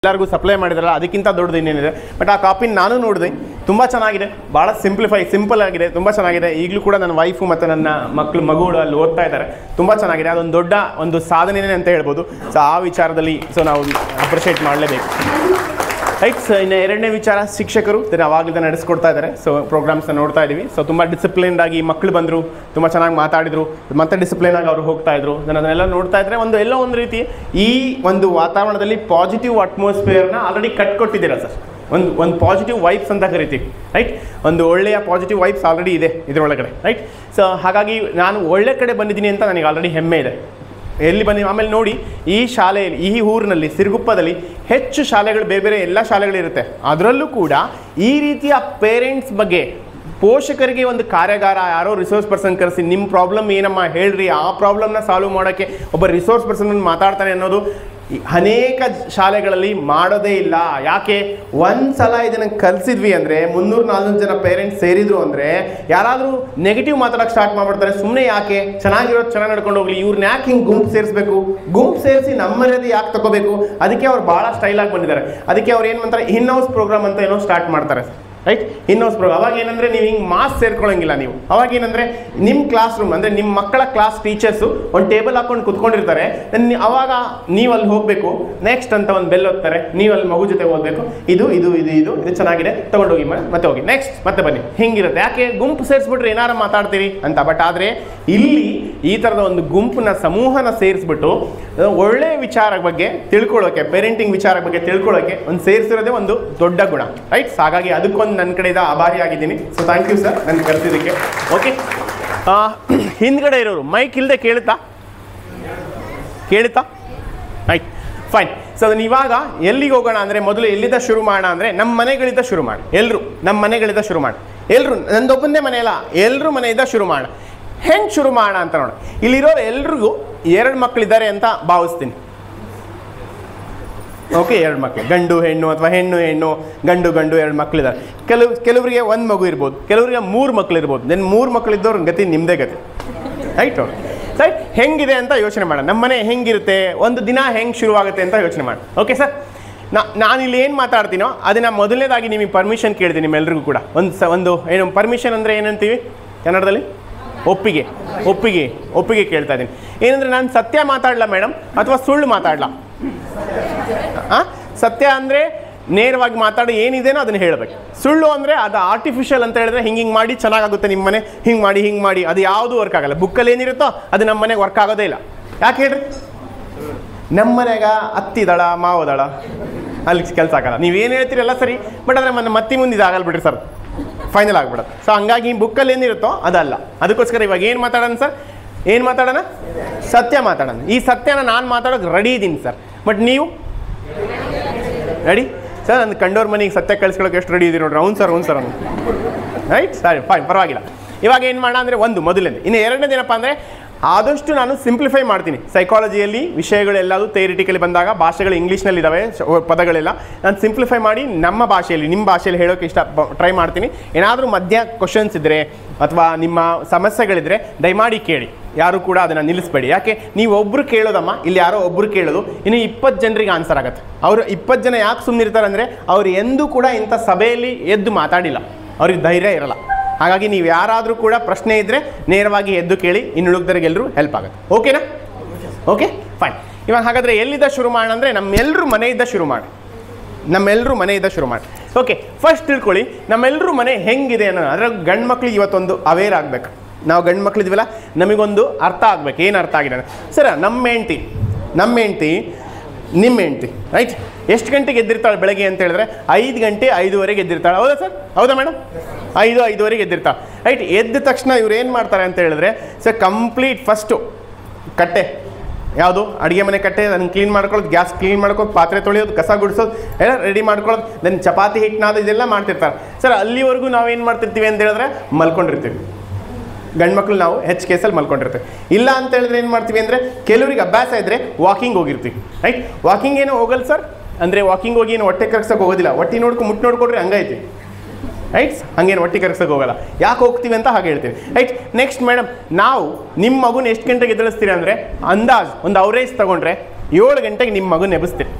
ಎಲ್ಲರಿಗೂ ಸಪ್ಲೈ ಮಾಡಿದ್ರಲ್ಲ ಅದಕ್ಕಿಂತ ದೊಡ್ಡದು ಇನ್ನೇನಿದೆ. ಬಟ್ ಆ ಕಾಪಿನ ನಾನು ನೋಡಿದೆ, ತುಂಬ ಚೆನ್ನಾಗಿದೆ, ಭಾಳ ಸಿಂಪಲ್ ಆಗಿದೆ, ತುಂಬ ಚೆನ್ನಾಗಿದೆ. ಈಗಲೂ ಕೂಡ ನನ್ನ ವೈಫು ಮತ್ತು ನನ್ನ ಮಗುಗಳು ಅಲ್ಲಿ ಓದ್ತಾ ಇದ್ದಾರೆ, ತುಂಬ ಚೆನ್ನಾಗಿದೆ. ಅದೊಂದು ದೊಡ್ಡ ಒಂದು ಸಾಧನೆನೇ ಅಂತ ಹೇಳ್ಬೋದು. ಸೊ ಆ ವಿಚಾರದಲ್ಲಿ ನಾವು ಅಪ್ರಿಷಿಯೇಟ್ ಮಾಡಲೇಬೇಕು, ರೈಟ್. ಸೊ ಇನ್ನು ಎರಡನೇ ವಿಚಾರ, ಶಿಕ್ಷಕರು ಅವಾಗಲಿಂದ ನಡೆಸ್ಕೊಡ್ತಾ ಇದ್ದಾರೆ. ಸೊ ಪ್ರೋಗ್ರಾಮ್ಸ್ನ ನೋಡ್ತಾ ಇದ್ದೀವಿ. ಸೊ ತುಂಬ ಡಿಸಿಪ್ಲಿನ್ಡ್ ಆಗಿ ಮಕ್ಕಳು ಬಂದರು, ತುಂಬ ಚೆನ್ನಾಗಿ ಮಾತಾಡಿದರು, ಮತ್ತೆ ಡಿಸಿಪ್ಲಿನ್ ಆಗಿ ಅವರು ಹೋಗ್ತಾ ಇದ್ರು. ನಾನು ಅದನ್ನೆಲ್ಲ ನೋಡ್ತಾ ಇದ್ದರೆ ಎಲ್ಲೋ ಒಂದು ರೀತಿ ಈ ಒಂದು ವಾತಾವರಣದಲ್ಲಿ ಪಾಸಿಟಿವ್ ಅಟ್ಮಾಸ್ಫಿಯರ್ನ ಆಲ್ರೆಡಿ ಕಟ್ಕೊಟ್ಟಿದ್ದೀರಾ ಸರ್. ಒಂದು ಪಾಸಿಟಿವ್ ವೈಬ್ಸ್ ಅಂತ ಕರಿತೀವಿ, ರೈಟ್. ಒಂದು ಒಳ್ಳೆಯ ಪಾಸಿಟಿವ್ ವೈಬ್ಸ್ ಆಲ್ರೆಡಿ ಇದೆ ಇದರೊಳಗಡೆ, ರೈಟ್. ಸೊ ಹಾಗಾಗಿ ನಾನು ಒಳ್ಳೆ ಕಡೆ ಬಂದಿದ್ದೀನಿ ಅಂತ ನನಗೆ ಆಲ್ರೆಡಿ ಹೆಮ್ಮೆ ಇದೆ. ಎಲ್ಲಿ ಬಂದು ಆಮೇಲೆ ನೋಡಿ, ಈ ಶಾಲೆಯಲ್ಲಿ, ಈ ಊರಿನಲ್ಲಿ ಸಿರುಗುಪ್ಪದಲ್ಲಿ ಹೆಚ್ಚು ಶಾಲೆಗಳು, ಬೇರೆ ಬೇರೆ ಎಲ್ಲ ಶಾಲೆಗಳಿರುತ್ತೆ. ಅದರಲ್ಲೂ ಕೂಡ ಈ ರೀತಿಯ ಪೇರೆಂಟ್ಸ್ ಬಗ್ಗೆ, ಪೋಷಕರಿಗೆ ಒಂದು ಕಾರ್ಯಾಗಾರ, ಯಾರೋ ರಿಸೋರ್ಸ್ ಪರ್ಸನ್ ಕರೆಸಿ ನಿಮ್ಮ ಪ್ರಾಬ್ಲಮ್ ಏನಮ್ಮ ಹೇಳ್ರಿ, ಆ ಪ್ರಾಬ್ಲಮ್ನ ಸಾಲ್ವ್ ಮಾಡೋಕ್ಕೆ ಒಬ್ಬ ರಿಸೋರ್ಸ್ ಪರ್ಸನ್ ಮಾತಾಡ್ತಾನೆ ಅನ್ನೋದು ಅನೇಕ ಶಾಲೆಗಳಲ್ಲಿ ಮಾಡೋದೇ ಇಲ್ಲ. ಯಾಕೆ? ಒಂದು ಸಲ ಇದನ್ನು ಕಲಿಸಿದ್ವಿ ಅಂದರೆ 300-400 ಜನ ಪೇರೆಂಟ್ಸ್ ಸೇರಿದ್ರು ಅಂದರೆ ಯಾರಾದರೂ ನೆಗೆಟಿವ್ ಮಾತಾಡೋಕ್ಕೆ ಸ್ಟಾರ್ಟ್ ಮಾಡಿಬಿಡ್ತಾರೆ. ಸುಮ್ಮನೆ ಯಾಕೆ, ಚೆನ್ನಾಗಿರೋದು ಚೆನ್ನಾಗಿ ನಡ್ಕೊಂಡು ಹೋಗಲಿ, ಇವ್ರನ್ನ ಯಾಕೆ ಹಿಂಗೆ ಗುಂಪು ಸೇರಿಸ್ಬೇಕು, ಗುಂಪು ಸೇರಿಸಿ ನಮ್ಮನೇದು ಯಾಕೆ ತಗೋಬೇಕು? ಅದಕ್ಕೆ ಅವ್ರು ಭಾಳ ಸ್ಟೈಲಾಗಿ ಬಂದಿದ್ದಾರೆ. ಅದಕ್ಕೆ ಅವ್ರು ಏನು ಮಾಡ್ತಾರೆ, ಇನ್ ಹೌಸ್ ಪ್ರೋಗ್ರಾಮ್ ಅಂತ ಏನೋ ಸ್ಟಾರ್ಟ್ ಮಾಡ್ತಾರೆ, ರೈಟ್. ಇನ್ ಹೌಸ್ ಪ್ರೋಗ್ರಾಮ್ ಅವಾಗ ಏನಂದರೆ ನೀವು ಹಿಂಗೆ ಮಾಸ್ ಸೇರ್ಕೊಳ್ಳೋಂಗಿಲ್ಲ. ನೀವು ಅವಾಗ ಏನಂದರೆ ನಿಮ್ಮ ಕ್ಲಾಸ್ ರೂಮ್ ಅಂದರೆ ನಿಮ್ಮ ಮಕ್ಕಳ ಕ್ಲಾಸ್ ಟೀಚರ್ಸು ಒಂದು ಟೇಬಲ್ ಹಾಕೊಂಡು ಕುತ್ಕೊಂಡಿರ್ತಾರೆ. ಅವಾಗ ನೀವು ಅಲ್ಲಿ ಹೋಗಬೇಕು, ನೆಕ್ಸ್ಟ್ ಅಂತ ಒಂದು ಬೆಲ್ ಹೋಗ್ತಾರೆ, ನೀವು ಅಲ್ಲಿ ಮಗು ಜೊತೆ ಹೋಗಬೇಕು, ಇದು ಇದು ಇದು ಇದು ಇದು ಚೆನ್ನಾಗಿದೆ ತೊಗೊಂಡೋಗಿ ಮತ್ತೆ ಹೋಗಿ, ನೆಕ್ಸ್ಟ್ ಮತ್ತೆ ಬನ್ನಿ, ಹಿಂಗಿರುತ್ತೆ. ಯಾಕೆ? ಗುಂಪು ಸೇರಿಸ್ಬಿಟ್ರೆ ಏನಾರು ಮಾತಾಡ್ತೀರಿ ಅಂತ. ಬಟ್ ಆದರೆ ಇಲ್ಲಿ ಈ ಥರದ ಒಂದು ಗುಂಪನ್ನ, ಸಮೂಹನ ಸೇರಿಸ್ಬಿಟ್ಟು ಒಳ್ಳೆಯ ವಿಚಾರ ಬಗ್ಗೆ ತಿಳ್ಕೊಳ್ಳೋಕೆ, ಪೇರೆಂಟಿಂಗ್ ವಿಚಾರ ಬಗ್ಗೆ ತಿಳ್ಕೊಳ್ಳೋಕೆ ಒಂದು ಸೇರಿಸಿರೋದೇ ಒಂದು ದೊಡ್ಡ ಗುಣ, ರೈಟ್. ಹಾಗಾಗಿ ಅದಕ್ಕೊಂದು ನನ್ನ ಕಡೆಯಿಂದ ಆಭಾರಿ ಆಗಿದ್ದೀನಿ. ಸೊ ಥ್ಯಾಂಕ್ ಯು ಸರ್ ನನ್ನ ಕರೆಸಿದ್ದಕ್ಕೆ. ಓಕೆ, ಹಿಂದ್ಗಡೆ ಇರೋರು ಮೈಕ್ ಇಲ್ಲದೆ ಕೇಳುತ್ತಾ ರೈಟ್, ಫೈನ್. ಸೊ ಅದನ್ನು ಇವಾಗ ಎಲ್ಲಿಗೆ ಹೋಗೋಣ ಅಂದರೆ, ಮೊದಲು ಎಲ್ಲಿಂದ ಶುರು ಮಾಡೋಣ ಅಂದರೆ ನಮ್ಮ ಮನೆಗಳಿಂದ ಶುರು ಮಾಡಿ. ಎಲ್ಲರೂ ನಮ್ಮ ಮನೆಗಳಿಂದ ಶುರು ಮಾಡಿ. ಎಲ್ಲರೂ, ನಂದೊಬ್ಬಂದೇ ಮನೆ ಅಲ್ಲ, ಎಲ್ಲರೂ ಮನೆಯಿಂದ ಶುರು ಮಾಡೋಣ. ಹೆಂಗೆ ಶುರು ಮಾಡೋಣ ಅಂತ ನೋಡೋಣ. ಇಲ್ಲಿರೋರು ಎಲ್ರಿಗೂ 2 ಮಕ್ಕಳಿದ್ದಾರೆ ಅಂತ ಭಾವಿಸ್ತೀನಿ. ಓಕೆ, 2 ಮಕ್ಕಳು, ಗಂಡು ಹೆಣ್ಣು ಅಥವಾ ಹೆಣ್ಣು ಗಂಡು 2 ಮಕ್ಕಳಿದ್ದಾರೆ. ಕೆಲವರಿಗೆ 1 ಮಗು ಇರ್ಬೋದು, ಕೆಲವರಿಗೆ 3 ಮಕ್ಕಳು ಇರ್ಬೋದು. ದೆನ್ 3 ಮಕ್ಕಳಿದ್ದವ್ರ ಗತಿ ನಿಮ್ಮದೇ ಗತಿ, ರೈಟ್. ರೈಟ್, ಹೆಂಗಿದೆ ಅಂತ ಯೋಚನೆ ಮಾಡೋಣ. ನಮ್ಮ ಮನೆ ಹೆಂಗಿರುತ್ತೆ, ಒಂದು ದಿನ ಹೆಂಗೆ ಶುರುವಾಗುತ್ತೆ ಅಂತ ಯೋಚನೆ ಮಾಡಿ. ಓಕೆ ಸರ್, ನಾನಿಲ್ಲಿ ಏನು ಮಾತಾಡ್ತೀನೋ ಅದನ್ನು ಮೊದಲನೇದಾಗಿ ನಿಮಗೆ ಪರ್ಮಿಷನ್ ಕೇಳ್ತೀನಿ. ನಿಮ್ಮೆಲ್ರಿಗೂ ಕೂಡ ಒಂದು ಏನು ಪರ್ಮಿಷನ್ ಅಂದರೆ ಏನಂತೀವಿ ಕನ್ನಡದಲ್ಲಿ? ಒಪ್ಪಿಗೆ ಕೇಳ್ತಾ ಇದ್ದೀನಿ. ಏನಂದರೆ ನಾನು ಸತ್ಯ ಮಾತಾಡಲ್ಲ ಮೇಡಮ್, ಅಥವಾ ಸುಳ್ಳು ಮಾತಾಡಲ್ಲ. ಸತ್ಯ ಅಂದರೆ ನೇರವಾಗಿ ಮಾತಾಡಿ ಏನಿದೆನೋ ಅದನ್ನು ಹೇಳಬೇಕು. ಸುಳ್ಳು ಅಂದರೆ ಅದು ಆರ್ಟಿಫಿಷಿಯಲ್ ಅಂತ ಹೇಳಿದ್ರೆ ಹಿಂಗೆ ಮಾಡಿ ಚೆನ್ನಾಗಾಗುತ್ತೆ ನಿಮ್ಮ ಮನೆ, ಹಿಂಗೆ ಮಾಡಿ ಅದು ಯಾವುದೂ ವರ್ಕ್ ಆಗಲ್ಲ. ಬುಕ್ಕಲ್ಲಿ ಏನಿರುತ್ತೋ ಅದು ನಮ್ಮ ಮನೆಗೆ ವರ್ಕ್ ಆಗೋದೇ ಇಲ್ಲ. ಯಾಕೆ ಹೇಳ್ರಿ? ನಮ್ಮ ಮನೆಗೆ ಅತ್ತಿದಳ ಮಾವದಳ ಅಲ್ಲಿ ಕೆಲಸ ಆಗಲ್ಲ. ನೀವೇನು ಹೇಳ್ತೀರಲ್ಲ ಸರಿ, ಬಟ್ ಆದರೆ ಮತ್ತೆ ಮುಂದೆ ಇದಾಗಲ್ಲ ಬಿಡ್ರಿ ಸರ್, ಫೈನಲ್ ಆಗಿಬಿಡುತ್ತೆ. ಸೊ ಹಂಗಾಗಿ ಬುಕ್ಕಲ್ಲಿ ಏನಿರುತ್ತೋ ಅದಲ್ಲ. ಅದಕ್ಕೋಸ್ಕರ ಇವಾಗ ಏನು ಮಾತಾಡೋಣ ಸರ್? ಏನು ಮಾತಾಡೋಣ? ಸತ್ಯ ಮಾತಾಡೋಣ. ಈ ಸತ್ಯನ ನಾನು ಮಾತಾಡೋಕೆ ರೆಡಿ ಇದ್ದೀನಿ ಸರ್. ಬಟ್ ನೀವು ರೆಡಿ ಸರ್? ನನ್ನ ಕಂಡೋರ್ ಮನೆಗೆ ಸತ್ಯ ಕಳಿಸ್ಕೊಳ್ಳೋಕೆ ಎಷ್ಟು ರೆಡಿ ಇದ್ದೀರಿ ನೋಡ್ರಿ. ಅವ್ನು ಸರ್ ರೈಟ್, ಸರಿ, ಫೈನ್, ಪರವಾಗಿಲ್ಲ. ಇವಾಗ ಏನು ಮಾಡೋಣ ಅಂದರೆ, ಮೊದಲನೇದು. ಇನ್ನು ಎರಡನೇದು ಏನಪ್ಪ ಅಂದರೆ, ಆದಷ್ಟು ನಾನು ಸಿಂಪ್ಲಿಫೈ ಮಾಡ್ತೀನಿ. ಸೈಕಾಲಜಿಯಲ್ಲಿ ವಿಷಯಗಳೆಲ್ಲದು ಥಿಯರಿಟಿಕಲಿ ಬಂದಾಗ ಭಾಷೆಗಳು ಇಂಗ್ಲೀಷ್ನಲ್ಲಿದ್ದಾವೆ ಪದಗಳೆಲ್ಲ, ನಾನು ಸಿಂಪ್ಲಿಫೈ ಮಾಡಿ ನಮ್ಮ ಭಾಷೆಯಲ್ಲಿ, ನಿಮ್ಮ ಭಾಷೆಯಲ್ಲಿ ಹೇಳೋಕ್ಕೆ ಟ್ರೈ ಮಾಡ್ತೀನಿ. ಏನಾದರೂ ಮಧ್ಯ ಕ್ವಶನ್ಸ್ ಇದ್ದರೆ ಅಥವಾ ನಿಮ್ಮ ಸಮಸ್ಯೆಗಳಿದ್ದರೆ ದಯಮಾಡಿ ಕೇಳಿ, ಯಾರು ಕೂಡ ಅದನ್ನು ನಿಲ್ಲಿಸಬೇಡಿ. ಯಾಕೆ? ನೀವು ಒಬ್ಬರು ಕೇಳೋದಮ್ಮ, ಇಲ್ಲಿ ಯಾರೋ ಒಬ್ಬರು ಕೇಳೋದು, ಇನ್ನು 20 ಜನರಿಗೆ ಆನ್ಸರ್ ಆಗುತ್ತೆ. ಅವರು 20 ಜನ ಯಾಕೆ ಸುಮ್ಮನಿರ್ತಾರೆ ಅಂದರೆ, ಅವ್ರು ಎಂದೂ ಕೂಡ ಇಂಥ ಸಭೆಯಲ್ಲಿ ಎದ್ದು ಮಾತಾಡಿಲ್ಲ, ಅವ್ರಿಗೆ ಧೈರ್ಯ ಇರಲ್ಲ. ಹಾಗಾಗಿ ನೀವು ಯಾರಾದರೂ ಕೂಡ ಪ್ರಶ್ನೆ ಇದ್ದರೆ ನೇರವಾಗಿ ಎದ್ದು ಕೇಳಿ, ಇನ್ನುಳಿದವರಿಗೆಲ್ಲರೂ ಹೆಲ್ಪ್ ಆಗುತ್ತೆ. ಓಕೆನಾ? Okay, fine. ಇವಾಗ ಹಾಗಾದರೆ ಎಲ್ಲಿಂದ ಶುರು ಮಾಡೋಣ ಅಂದರೆ, ನಮ್ಮೆಲ್ಲರೂ ಮನೆಯಿಂದ ಶುರು ಮಾಡಿ. ಓಕೆ, ಫಸ್ಟ್ ತಿಳ್ಕೊಳ್ಳಿ ನಮ್ಮೆಲ್ಲರೂ ಮನೆ ಹೆಂಗಿದೆ ಅನ್ನೋ. ಅದರ ಗಂಡು ಮಕ್ಳಿಗೆ ಇವತ್ತೊಂದು ಅವೇರ್ ಆಗಬೇಕು. ನಾವು ಗಂಡು ಮಕ್ಳಿದ್ದೀವಲ್ಲ, ನಮಗೊಂದು ಅರ್ಥ ಆಗಬೇಕು. ಏನು ಅರ್ಥ ಆಗಿದೆ ಸರ್? ನಮ್ಮ ಹೆಂಡ್ತಿ ನಿಮ್ಮ ಹೆಂಡ್ತಿ, ರೈಟ್, ಎಷ್ಟು ಗಂಟೆಗೆ ಎದ್ದಿರ್ತಾಳೆ ಬೆಳಗ್ಗೆ ಅಂತ ಹೇಳಿದ್ರೆ 5 ಗಂಟೆ 5:15 ಎದ್ದಿರ್ತಾಳೆ. ಹೌದಾ ಸರ್? ಹೌದಾ ಮೇಡಮ್? 5:05 ಎದ್ದಿರ್ತಾಳೆ, ರೈಟ್. ಎದ್ದ ತಕ್ಷಣ ಇವ್ರು ಏನು ಮಾಡ್ತಾರೆ ಅಂತ ಹೇಳಿದ್ರೆ, ಸರ್ ಕಂಪ್ಲೀಟ್ ಫಸ್ಟು ಕಟ್ಟೆ, ಯಾವುದು ಅಡುಗೆ ಮನೆ ಕಟ್ಟೆ, ಅದನ್ನು ಕ್ಲೀನ್ ಮಾಡ್ಕೊಳ್ಳೋದು, ಗ್ಯಾಸ್ ಕ್ಲೀನ್ ಮಾಡ್ಕೊಳ್ಳೋದು, ಪಾತ್ರೆ ತೊಳೆಯೋದು, ಕಸ ಗುಡಿಸೋದು ಎಲ್ಲ ರೆಡಿ ಮಾಡ್ಕೊಳ್ಳೋದು, ದೆನ್ ಚಪಾತಿ ಹಿಟ್ಟನಾದ ಇದೆಲ್ಲ ಮಾಡ್ತಿರ್ತಾರೆ ಸರ್. ಅಲ್ಲಿವರೆಗೂ ನಾವೇನು ಮಾಡ್ತಿರ್ತೀವಿ ಅಂತ ಹೇಳಿದ್ರೆ ಮಲ್ಕೊಂಡಿರ್ತೀವಿ. ಗಂಡು ಮಕ್ಕಳು ನಾವು ಹೆಚ್ಚು ಕೇಸಲ್ಲಿ ಮಲ್ಕೊಂಡಿರ್ತೀವಿ. ಇಲ್ಲ ಅಂತ ಹೇಳಿದ್ರೆ ಏನು ಮಾಡ್ತೀವಿ ಅಂದರೆ, ಕೆಲವರಿಗೆ ಅಭ್ಯಾಸ ಇದ್ದರೆ ವಾಕಿಂಗ್ ಹೋಗಿರ್ತೀವಿ, ರೈಟ್. ವಾಕಿಂಗ್ ಏನೋ ಹೋಗಲ್ಲ ಸರ್ ಅಂದರೆ, ವಾಕಿಂಗ್ ಹೋಗಿ ಏನು ಹೊಟ್ಟೆ ಕರಗ್ಸೋಕೆ ಹೋಗೋದಿಲ್ಲ. ಹೊಟ್ಟೆ ಮುಟ್ಟು ನೋಡ್ಕೊಡ್ರಿ ಹಂಗೈತಿ, ರೈಟ್. ಹಂಗೇನು ಹೊಟ್ಟೆ ಕರಗ್ಸೋಕೆ ಹೋಗಲ್ಲ. ಯಾಕೆ ಹೋಗ್ತೀವಿ ಅಂತ ಹಾಗೆ ಹೇಳ್ತೀವಿ, ರೈಟ್. ನೆಕ್ಸ್ಟ್ ಮೇಡಮ್, ನಾವು ನಿಮ್ಮ ಮಗುನ ಎಷ್ಟು ಗಂಟೆಗೆ ಎದ್ದೇಳಿಸ್ತೀರಿ ಅಂದರೆ, ಅಂದಾಜು ಒಂದು ಅವರೇಜ್ ತೊಗೊಂಡ್ರೆ 7 ಗಂಟೆಗೆ ನಿಮ್ಮ ಮಗುನ ಎಬ್ಬಿಸ್ತೀರಿ.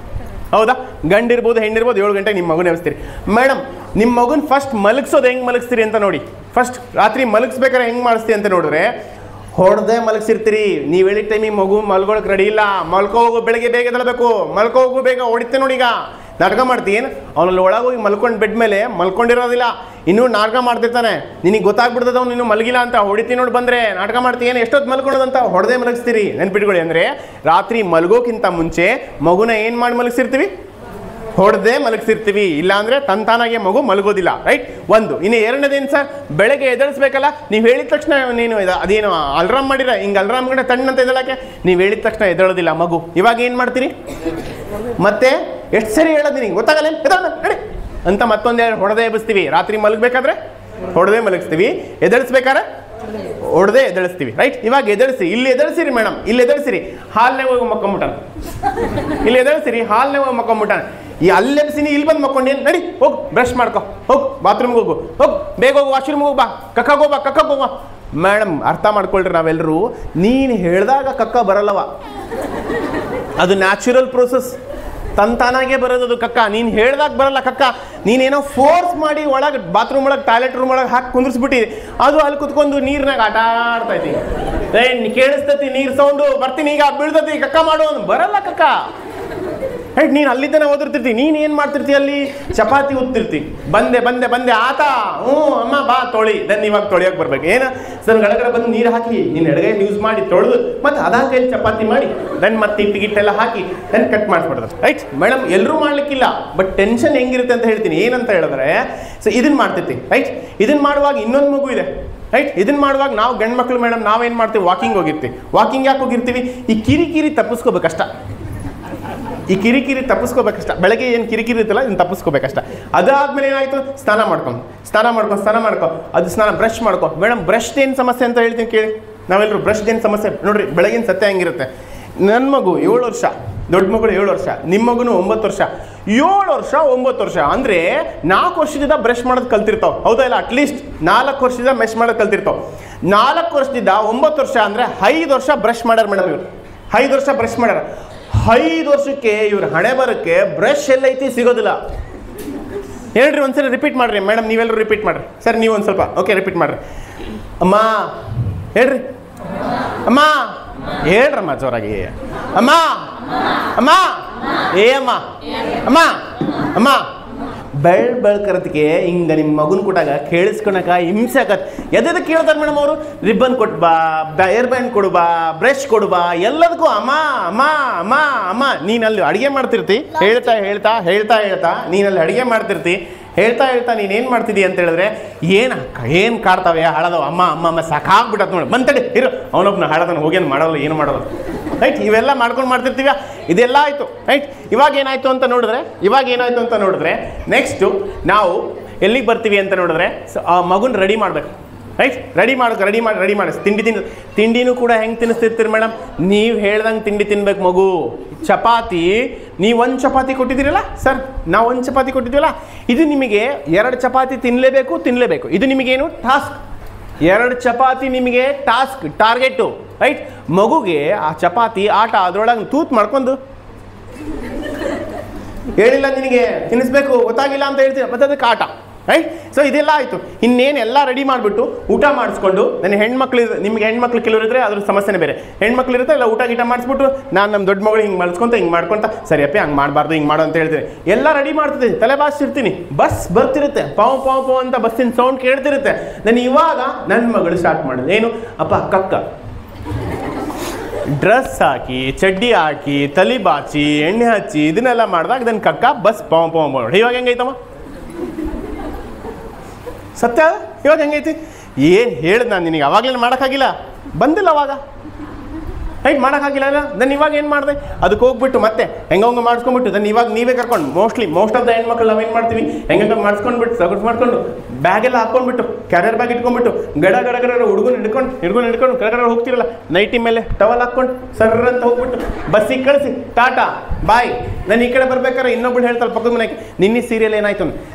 ಹೌದಾ? ಗಂಡಿರ್ಬೋದು ಹೆಣ್ಣಿರ್ಬೋದು 7 ಗಂಟೆಗೆ ನಿಮ್ಮ ಮಗುನ ಎಬ್ಸ್ತೀರಿ. ಮೇಡಮ್ ನಿಮ್ಮ ಮಗುನ ಫಸ್ಟ್ ಮಲಗಿಸೋದು ಹೆಂಗೆ ಮಲಗಿಸ್ತೀರಿ ಅಂತ ನೋಡಿ. ಫಸ್ಟ್ ರಾತ್ರಿ ಮಲಗಿಸ್ಬೇಕಾದ್ರೆ ಹೆಂಗೆ ಮಾಡಿಸ್ತೀವಿ ಅಂತ ನೋಡಿದ್ರೆ ಹೊಡೆದೇ ಮಲಗಿಸಿರ್ತೀರಿ. ನೀವು ಹೇಳಿದ ಟೈಮಿಗೆ ಮಗು ಮಲ್ಗೊಳಕ್ಕೆ ರೆಡಿ ಇಲ್ಲ, ಮಲ್ಕೋ ಹೋಗು, ಬೆಳಗ್ಗೆ ಬೇಗ ಎದ್ದೇಳಬೇಕು, ಮಲ್ಕೋ ಹೋಗು ಬೇಗ, ಹೊಡಿತೆ ನೋಡಿ. ಈಗ ನಾಟಕ ಮಾಡ್ತೀನಿ, ಅವನಲ್ಲಿ ಒಳಗೋಗಿ ಮಲ್ಕೊಂಡು ಬೆಡ್ ಮೇಲೆ ಮಲ್ಕೊಂಡಿರೋದಿಲ್ಲ, ಇನ್ನೂ ನಾಟಕ ಮಾಡ್ತಿರ್ತಾನೆ. ನಿನಗೆ ಗೊತ್ತಾಗ್ಬಿಡ್ತದ ಅವ್ನು ಇನ್ನೂ ಮಲಗಿಲ್ಲ ಅಂತ, ಹೊಡಿತೀನಿ ನೋಡಿ ಬಂದರೆ ನಾಟಕ ಮಾಡ್ತೀನಿ, ಎಷ್ಟೊತ್ತು ಮಲ್ಕೊಳ್ಳೋದಂತ ಹೊಡೆದೇ ಮಲಗಿಸ್ತೀರಿ. ನೆನ್ಪಿಟ್ಕೊಳ್ಳಿ. ಅಂದರೆ ರಾತ್ರಿ ಮಲಗೋಕ್ಕಿಂತ ಮುಂಚೆ ಮಗುನ ಏನು ಮಾಡಿ ಮಲಗಿಸಿರ್ತೀವಿ? ಹೊಡೆದೇ ಮಲಗಿಸಿರ್ತೀವಿ. ಇಲ್ಲಾಂದರೆ ತಂತಾನಾಗೆ ಮಗು ಮಲಗೋದಿಲ್ಲ. ರೈಟ್? ಒಂದು. ಇನ್ನು ಎರಡನೇದೇನು ಸರ್, ಬೆಳಗ್ಗೆ ಎದ್ದೇಳಿಸ್ಬೇಕಲ್ಲ, ನೀವು ಹೇಳಿದ ತಕ್ಷಣ ನೀನು ಅದೇನು ಅಲ್ರಾಮ್ ಮಾಡಿರ, ಹಿಂಗೆ ಅಲ್ರಾಮ್ ಕಡೆ ತಣ್ಣಂತ ಎದ್ದೇಳಕ್ಕೆ ನೀವು ಹೇಳಿದ ತಕ್ಷಣ ಎದ್ದೇಳೋದಿಲ್ಲ ಮಗು. ಇವಾಗ ಏನು ಮಾಡ್ತೀರಿ? ಮತ್ತೆ ಎಷ್ಟು ಸರಿ ಹೇಳೋದು ನಿನಗೆ ಗೊತ್ತಾಗಲ್ಲ ನಡಿ ಅಂತ ಮತ್ತೊಂದೆರಡು ಹೊಡೆದೇ ಎಬ್ಬಿಸ್ತೀವಿ. ರಾತ್ರಿ ಮಲಗಬೇಕಾದ್ರೆ ಹೊಡೆದೇ ಮಲಗಿಸ್ತೀವಿ, ಎದ್ದೇಳಿಸ್ಬೇಕಾದ್ರೆ ಹೊಡೆದೇ ಎದ್ದೇಳಿಸ್ತೀವಿ. ರೈಟ್? ಇವಾಗ ಎದ್ದೇಳಿಸಿ, ಇಲ್ಲಿ ಎದ್ದೇಳಿಸಿರಿ ಮೇಡಮ್, ಇಲ್ಲಿ ಎದ್ದೇಳಿಸಿರಿ, ಹಾಲ್ನೇ ಹೋಗಿ ಮಕ್ಕೊಂಬಿಟ್ಟಾನ. ಇಲ್ಲಿ ಎದ್ದೇಳಿಸಿರಿ, ಹಾಲ್ನೇ ಹೋಗಿ ಮಕ್ಕೊಂಬಿಟ್ಟಾನ. ಈ ಅಲ್ಲೆಬ್ಸಿನಿ, ಇಲ್ಲಿ ಬಂದು ಮಕ್ಕೊಂಡೇನು, ನಡಿ ಹೋಗು ಬ್ರಷ್ ಮಾಡ್ಕೊ, ಹೋಗು ಬಾತ್ರೂಮ್ಗೆ ಹೋಗು, ಹೋಗು ಬೇಗ ಹೋಗು, ವಾಶ್ರೂಮ್ಗೆ ಹೋಗ್ಬಾ, ಕಕ್ಕಗೆ ಹೋಗ್ಬಾ. ಮೇಡಮ್ ಅರ್ಥ ಮಾಡ್ಕೊಳ್ರಿ, ನಾವೆಲ್ಲರೂ ನೀನು ಹೇಳಿದಾಗ ಕಕ್ಕ ಬರಲ್ಲವ, ಅದು ನ್ಯಾಚುರಲ್ ಪ್ರೋಸೆಸ್, ತಂತಾನಾಗೆ ಬರೋದು ಅದು ಕಕ್ಕ. ನೀನು ಹೇಳ್ದಾಗ ಬರಲ್ಲ ಕಕ್ಕ, ನೀನೇನೋ ಫೋರ್ಸ್ ಮಾಡಿ ಒಳಗೆ ಬಾತ್ರೂಮ್ ಒಳಗೆ ಟಾಯ್ಲೆಟ್ ರೂಮ್ ಒಳಗೆ ಹಾಕಿ ಕುಂದಿರ್ಸ್ಬಿಟ್ಟು ಅದು ಅಲ್ಲಿ ಕುತ್ಕೊಂಡು ನೀರಿನಾಗ ಆಟ ಆಡ್ತೈತಿ. ಕೇಳಿಸ್ತೈತಿ ನೀರು ಸೌಂಡು, ಬರ್ತೀನಿ ಈಗ ಬೀಳ್ತೈತಿ, ಕಕ್ಕ ಮಾಡು, ಬರಲ್ಲ ಕಕ್ಕ. ರೈಟ್? ನೀನು ಅಲ್ಲಿದ್ದಾನೆ ಓದಿರ್ತಿರ್ತಿ, ನೀನು ಏನು ಮಾಡ್ತಿರ್ತಿ ಅಲ್ಲಿ? ಚಪಾತಿ ಉತ್ತಿರ್ತಿ. ಬಂದೆ ಆತ, ಅಮ್ಮ ಬಾ ತೊಳಿ. ದೆನ್ ಇವಾಗ ತೊಳಿಯೋಕೆ ಬರ್ಬೇಕು. ಏನು ಸರ್ ಗಡಗಡೆ ಬಂದು ನೀರು ಹಾಕಿ ನೀನು ಎಡಗೈ ಯೂಸ್ ಮಾಡಿ ತೊಳೆದು ಮತ್ತು ಅದ ಕೈಲಿ ಚಪಾತಿ ಮಾಡಿ ದೆನ್ ಮತ್ತೆ ಹಿಟ್ಟೆಲ್ಲ ಹಾಕಿ ದೆನ್ ಕಟ್ ಮಾಡಿಸ್ಬಿಡೋದು. Right madam? ಎಲ್ಲರೂ ಮಾಡ್ಲಿಕ್ಕಿಲ್ಲ, ಬಟ್ ಟೆನ್ಷನ್ ಹೆಂಗಿರುತ್ತೆ ಅಂತ ಹೇಳ್ತೀನಿ. ಏನಂತ ಹೇಳಿದ್ರೆ ಸೊ ಇದನ್ನು ಮಾಡ್ತಿರ್ತಿ. ರೈಟ್? ಇದನ್ನು ಮಾಡುವಾಗ ಇನ್ನೊಂದು ಮಗು ಇದೆ. ರೈಟ್? ಇದನ್ನು ಮಾಡುವಾಗ ನಾವು ಗಂಡು ಮಕ್ಕಳು ಮೇಡಮ್ ನಾವೇನು ಮಾಡ್ತೀವಿ? ವಾಕಿಂಗ್ ಹೋಗಿರ್ತೀವಿ. ವಾಕಿಂಗ್ ಯಾಕೆ ಹೋಗಿರ್ತೀವಿ? ಈ ಕಿರಿಕಿರಿ ತಪ್ಪಿಸ್ಕೋಬೇಕಷ್ಟ. ಈ ಕಿರಿಕಿರಿ ತಪ್ಪಿಸ್ಕೋಬೇಕಷ್ಟ. ಬೆಳಗ್ಗೆ ಏನು ಕಿರಿಕಿರಿ ಇರುತ್ತಲ್ಲ ಇದನ್ನು ತಪ್ಪಿಸ್ಕೋಬೇಕಷ್ಟ. ಅದಾದ್ಮೇಲೆ ಏನಾಯಿತು? ಸ್ನಾನ ಮಾಡ್ಕೊ, ಅದು ಸ್ನಾನ ಬ್ರಷ್ ಮಾಡ್ಕೊ. ಮೇಡಮ್ ಬ್ರಷ್ದು ಏನು ಸಮಸ್ಯೆ ಅಂತ ಹೇಳ್ತೀನಿ ಕೇಳಿ. ನಾವೆಲ್ಲರೂ ಬ್ರಷ್ದು ಏನು ಸಮಸ್ಯೆ ನೋಡ್ರಿ. ಬೆಳಗಿನ ಸತ್ಯ ಹೆಂಗಿರುತ್ತೆ. ನನ್ನ ಮಗು 7 ವರ್ಷ, ದೊಡ್ಡ ಮಗಳು 7 ವರ್ಷ, ನಿಮ್ಮ ಮಗುನು 9 ವರ್ಷ. 7 ವರ್ಷ 9 ವರ್ಷ ಅಂದರೆ 4 ವರ್ಷದಿಂದ ಬ್ರಷ್ ಮಾಡೋದು ಕಲ್ತಿರ್ತಾವೆ. ಹೌದಾ ಇಲ್ಲ? ಅಟ್ಲೀಸ್ಟ್ 4 ವರ್ಷದಿಂದ ಮೆಶ್ ಮಾಡೋದು ಕಲ್ತಿರ್ತಾವೆ. 4 ವರ್ಷದಿಂದ 9 ವರ್ಷ ಅಂದರೆ 5 ವರ್ಷ ಬ್ರಷ್ ಮಾಡ್ಯಾರ ಮೇಡಮ್. ಇವರು 5 ವರ್ಷ ಬ್ರಷ್ ಮಾಡ್ಯಾರ. 5 ವರ್ಷಕ್ಕೆ ಇವ್ರ ಹಣೆ ಬರೋಕ್ಕೆ ಬ್ರಷ್ ಎಲ್ಲೈತಿ ಸಿಗೋದಿಲ್ಲ. ಹೇಳ್ರಿ ಒಂದ್ಸರಿ ರಿಪೀಟ್ ಮಾಡ್ರಿ ಮೇಡಮ್, ನೀವೆಲ್ಲರೂ ರಿಪೀಟ್ ಮಾಡ್ರಿ. ಸರ್ ನೀವು ಒಂದು ಸ್ವಲ್ಪ ಓಕೆ ರಿಪೀಟ್ ಮಾಡ್ರಿ. ಅಮ್ಮ ಹೇಳ್ರಿ, ಅಮ್ಮ ಹೇಳ್ರಮ್ಮ ಜೋರಾಗಿ. ಅಮ್ಮ ಅಮ್ಮ ಏ ಅಮ್ಮ ಅಮ್ಮ ಅಮ್ಮ ಬೆಳ್ಕರತಿಗೆ ಹಿಂಗೆ ನಿಮ್ಮ ಮಗುನ ಕೊಟ್ಟಾಗ ಕೇಳಿಸ್ಕೊಳಕ ಹಿಂಸೆ ಆಗತ್ತೆ. ಎದಕ್ಕೆ ಕೇಳ್ತಾರೆ ಮೇಡಮ್ ಅವರು? ರಿಬ್ಬನ್ ಕೊಟ್ಟು ಬಾ, ಏರ್ ಬ್ಯಾಂಡ್ ಕೊಡು ಬಾ, ಬ್ರಷ್ ಕೊಡು ಬಾ, ಎಲ್ಲದಕ್ಕೂ ಅಮ್ಮ ಅಮ್ಮ ಅಮ್ಮ ಅಮ್ಮ. ನೀನಲ್ಲಿ ಅಡುಗೆ ಮಾಡ್ತಿರ್ತಿ, ಹೇಳ್ತಾ ನೀನಲ್ಲಿ ಅಡುಗೆ ಮಾಡ್ತಿರ್ತಿ, ಹೇಳ್ತಾ ನೀನೇನು ಮಾಡ್ತಿದ್ದಿ ಅಂತ ಹೇಳಿದ್ರೆ ಏನು ಕಾಡ್ತಾವೆ ಹಾಳದವ ಅಮ್ಮ ಅಮ್ಮ ಅಮ್ಮ ಸಾಕಾಗ್ಬಿಟ್ಟತ್ ನೋಡಿ. ಬಂತಡಿ ಇರು, ಅವನೊಬ್ಬನ ಹಾಳದನ್ನು ಹೋಗೇನು ಮಾಡೋಲ್ಲ, ಏನು ಮಾಡೋಲ್ಲ. ರೈಟ್? ಇವೆಲ್ಲ ಮಾಡ್ಕೊಂಡು ಮಾಡ್ತಿರ್ತೀವ. ಇದೆಲ್ಲ ಆಯಿತು. ರೈಟ್? ಇವಾಗ ಏನಾಯಿತು ಅಂತ ನೋಡಿದ್ರೆ ನೆಕ್ಸ್ಟು ನಾವು ಎಲ್ಲಿಗೆ ಬರ್ತೀವಿ ಅಂತ ನೋಡಿದ್ರೆ ಆ ಮಗುನ ರೆಡಿ ಮಾಡಬೇಕು. ರೈಟ್? ರೆಡಿ ಮಾಡಿ ತಿಂಡಿನೂ ಕೂಡ ಹೆಂಗೆ ತಿನ್ನಿಸ್ತಿರ್ತೀರಿ ಮೇಡಮ್? ನೀವು ಹೇಳ್ದಂಗೆ ತಿಂಡಿ ತಿನ್ಬೇಕು ಮಗು. ಚಪಾತಿ ನೀವು 1 ಚಪಾತಿ ಕೊಟ್ಟಿದ್ದೀರಲ್ಲ ಸರ್, ನಾವು 1 ಚಪಾತಿ ಕೊಟ್ಟಿದ್ದೀವಲ್ಲ, ಇದು ನಿಮಗೆ 2 ಚಪಾತಿ ತಿನ್ನಲೇಬೇಕು. ಇದು ನಿಮಗೇನು ಟಾಸ್ಕ್. 2 ಚಪಾತಿ ನಿಮಗೆ ಟಾರ್ಗೆಟು. ರೈಟ್? ಮಗುಗೆ ಆ ಚಪಾತಿ ಆಟ ಅದರೊಳಗೆ ತೂತ್ ಮಾಡ್ಕೊಂಡು ಹೇಳಿಲ್ಲ ನಿನಗೆ ತಿನ್ನಿಸ್ಬೇಕು, ಗೊತ್ತಾಗಿಲ್ಲ ಅಂತ ಹೇಳ್ತೀವಿ, ಮತ್ತೆ ಅದಕ್ಕೆ ಆಟ. ರೈಟ್? ಸೊ ಇದೆಲ್ಲ ಆಯಿತು. ಇನ್ನೇನೆಲ್ಲ ರೆಡಿ ಮಾಡಿಬಿಟ್ಟು ಊಟ ಮಾಡಿಸ್ಕೊಂಡು, ನನ್ನ ನಿಮಗೆ ಹೆಣ್ಮಕ್ಳು ಕೆಲವರಿದ್ರೆ ಅದ್ರ ಸಮಸ್ಯೆನೇ ಬೇರೆ. ಹೆಣ್ಮಕ್ಳಿರುತ್ತೆ ಎಲ್ಲ ಊಟ ಗೀಟ ಮಾಡಿಸ್ಬಿಟ್ಟು ನಾನು ನಮ್ಮ ದೊಡ್ಡ ಮಗಳು ಹಿಂಗೆ ಮಾಡ್ಕೊತ ಸರಿಯಪ್ಪ ಹಂಗೆ ಮಾಡಬಾರ್ದು, ಹಿಂಗೆ ಮಾಡು ಅಂತ ಹೇಳ್ತೀನಿ. ಎಲ್ಲ ರೆಡಿ ಮಾಡ್ತಿದ್ದೀನಿ, ತಲೆ ಬಾಚಿರ್ತೀನಿ, ಬಸ್ ಬರ್ತಿರುತ್ತೆ, ಪಾವ್ ಪಾವ್ ಪಾವ್ ಅಂತ ಬಸ್ಸಿನ ಸೌಂಡ್ ಕೇಳ್ತಿರುತ್ತೆ. ನಾನು ಇವಾಗ ನನ್ನ ಮಗಳು ಸ್ಟಾರ್ಟ್ ಮಾಡೋದು ಏನು? ಅಪ್ಪ ಕಕ್ಕ ಡ್ರೆಸ್ ಹಾಕಿ, ಚಡ್ಡಿ ಹಾಕಿ, ತಲೆ ಬಾಚಿ, ಎಣ್ಣೆ ಹಚ್ಚಿ ಇದನ್ನೆಲ್ಲ ಮಾಡಿದಾಗ ನನ್ನ ಕಕ್ಕ ಬಸ್ ಪಾವ್ ಪಾವ್ ಮಾಡಿ. ಇವಾಗ ಹೆಂಗೈತಮ್ಮ? ಸತ್ಯ ಇವಾಗ ಹೆಂಗೈತಿ? ಏನು ಹೇಳಿದ್ ನಾನು ನಿನಗೆ? ಅವಾಗಲೇ ಮಾಡೋಕ್ಕಾಗಿಲ್ಲ, ಬಂದಿಲ್ಲ ಅವಾಗ. ರೈಟ್? ಮಾಡೋಕ್ಕಾಗಿಲ್ಲ. ನಾನು ಇವಾಗ ಏನು ಮಾಡಿದೆ? ಅದಕ್ಕೆ ಹೋಗ್ಬಿಟ್ಟು ಮತ್ತೆ ಹೆಂಗೆ ಮಾಡಿಸ್ಕೊಂಡ್ಬಿಟ್ಟು ನಾನು ಇವಾಗ ನೀವೇ ಕರ್ಕೊಂಡು ಮೋಸ್ಟ್ ಆಫ್ ದ ಹೆಣ್ಮಕ್ಳು ನಾವೇನು ಮಾಡ್ತೀವಿ? ಹೆಂಗೆ ಮಾಡಿಸ್ಕೊಂಡ್ಬಿಟ್ಟು ಸಗಟ್ ಮಾಡ್ಕೊಂಡು ಬ್ಯಾಗೆಲ್ಲ ಹಾಕ್ಕೊಂಡ್ಬಿಟ್ಟು ಕ್ಯಾರಿಯರ್ ಬ್ಯಾಗ್ ಇಟ್ಕೊಂಡ್ಬಿಟ್ಟು ಗಡ ಹುಡುಗನ ಹಿಡ್ಕೊಂಡು ಕಡೆ ಹೋಗ್ತಿರಲ್ಲ, ನೈಟಿ ಮೇಲೆ ಟವಲ್ ಹಾಕ್ಕೊಂಡು ಸರ್ರ ಅಂತ ಹೋಗ್ಬಿಟ್ಟು ಬಸ್ಸಿಗೆ ಕಳಿಸಿ ಟಾಟಾ ಬಾಯ್. ನಾನು ಈ ಕಡೆ ಬರ್ಬೇಕಾದ್ರೆ ಇನ್ನೊಬ್ಬಳು ಹೇಳ್ತಾಳೆ ಪಕ್ಕದ ಮನೆಗೆ, ನಿನ್ನೆ ಸೀರಿಯಲ್ ಏನಾಯ್ತು?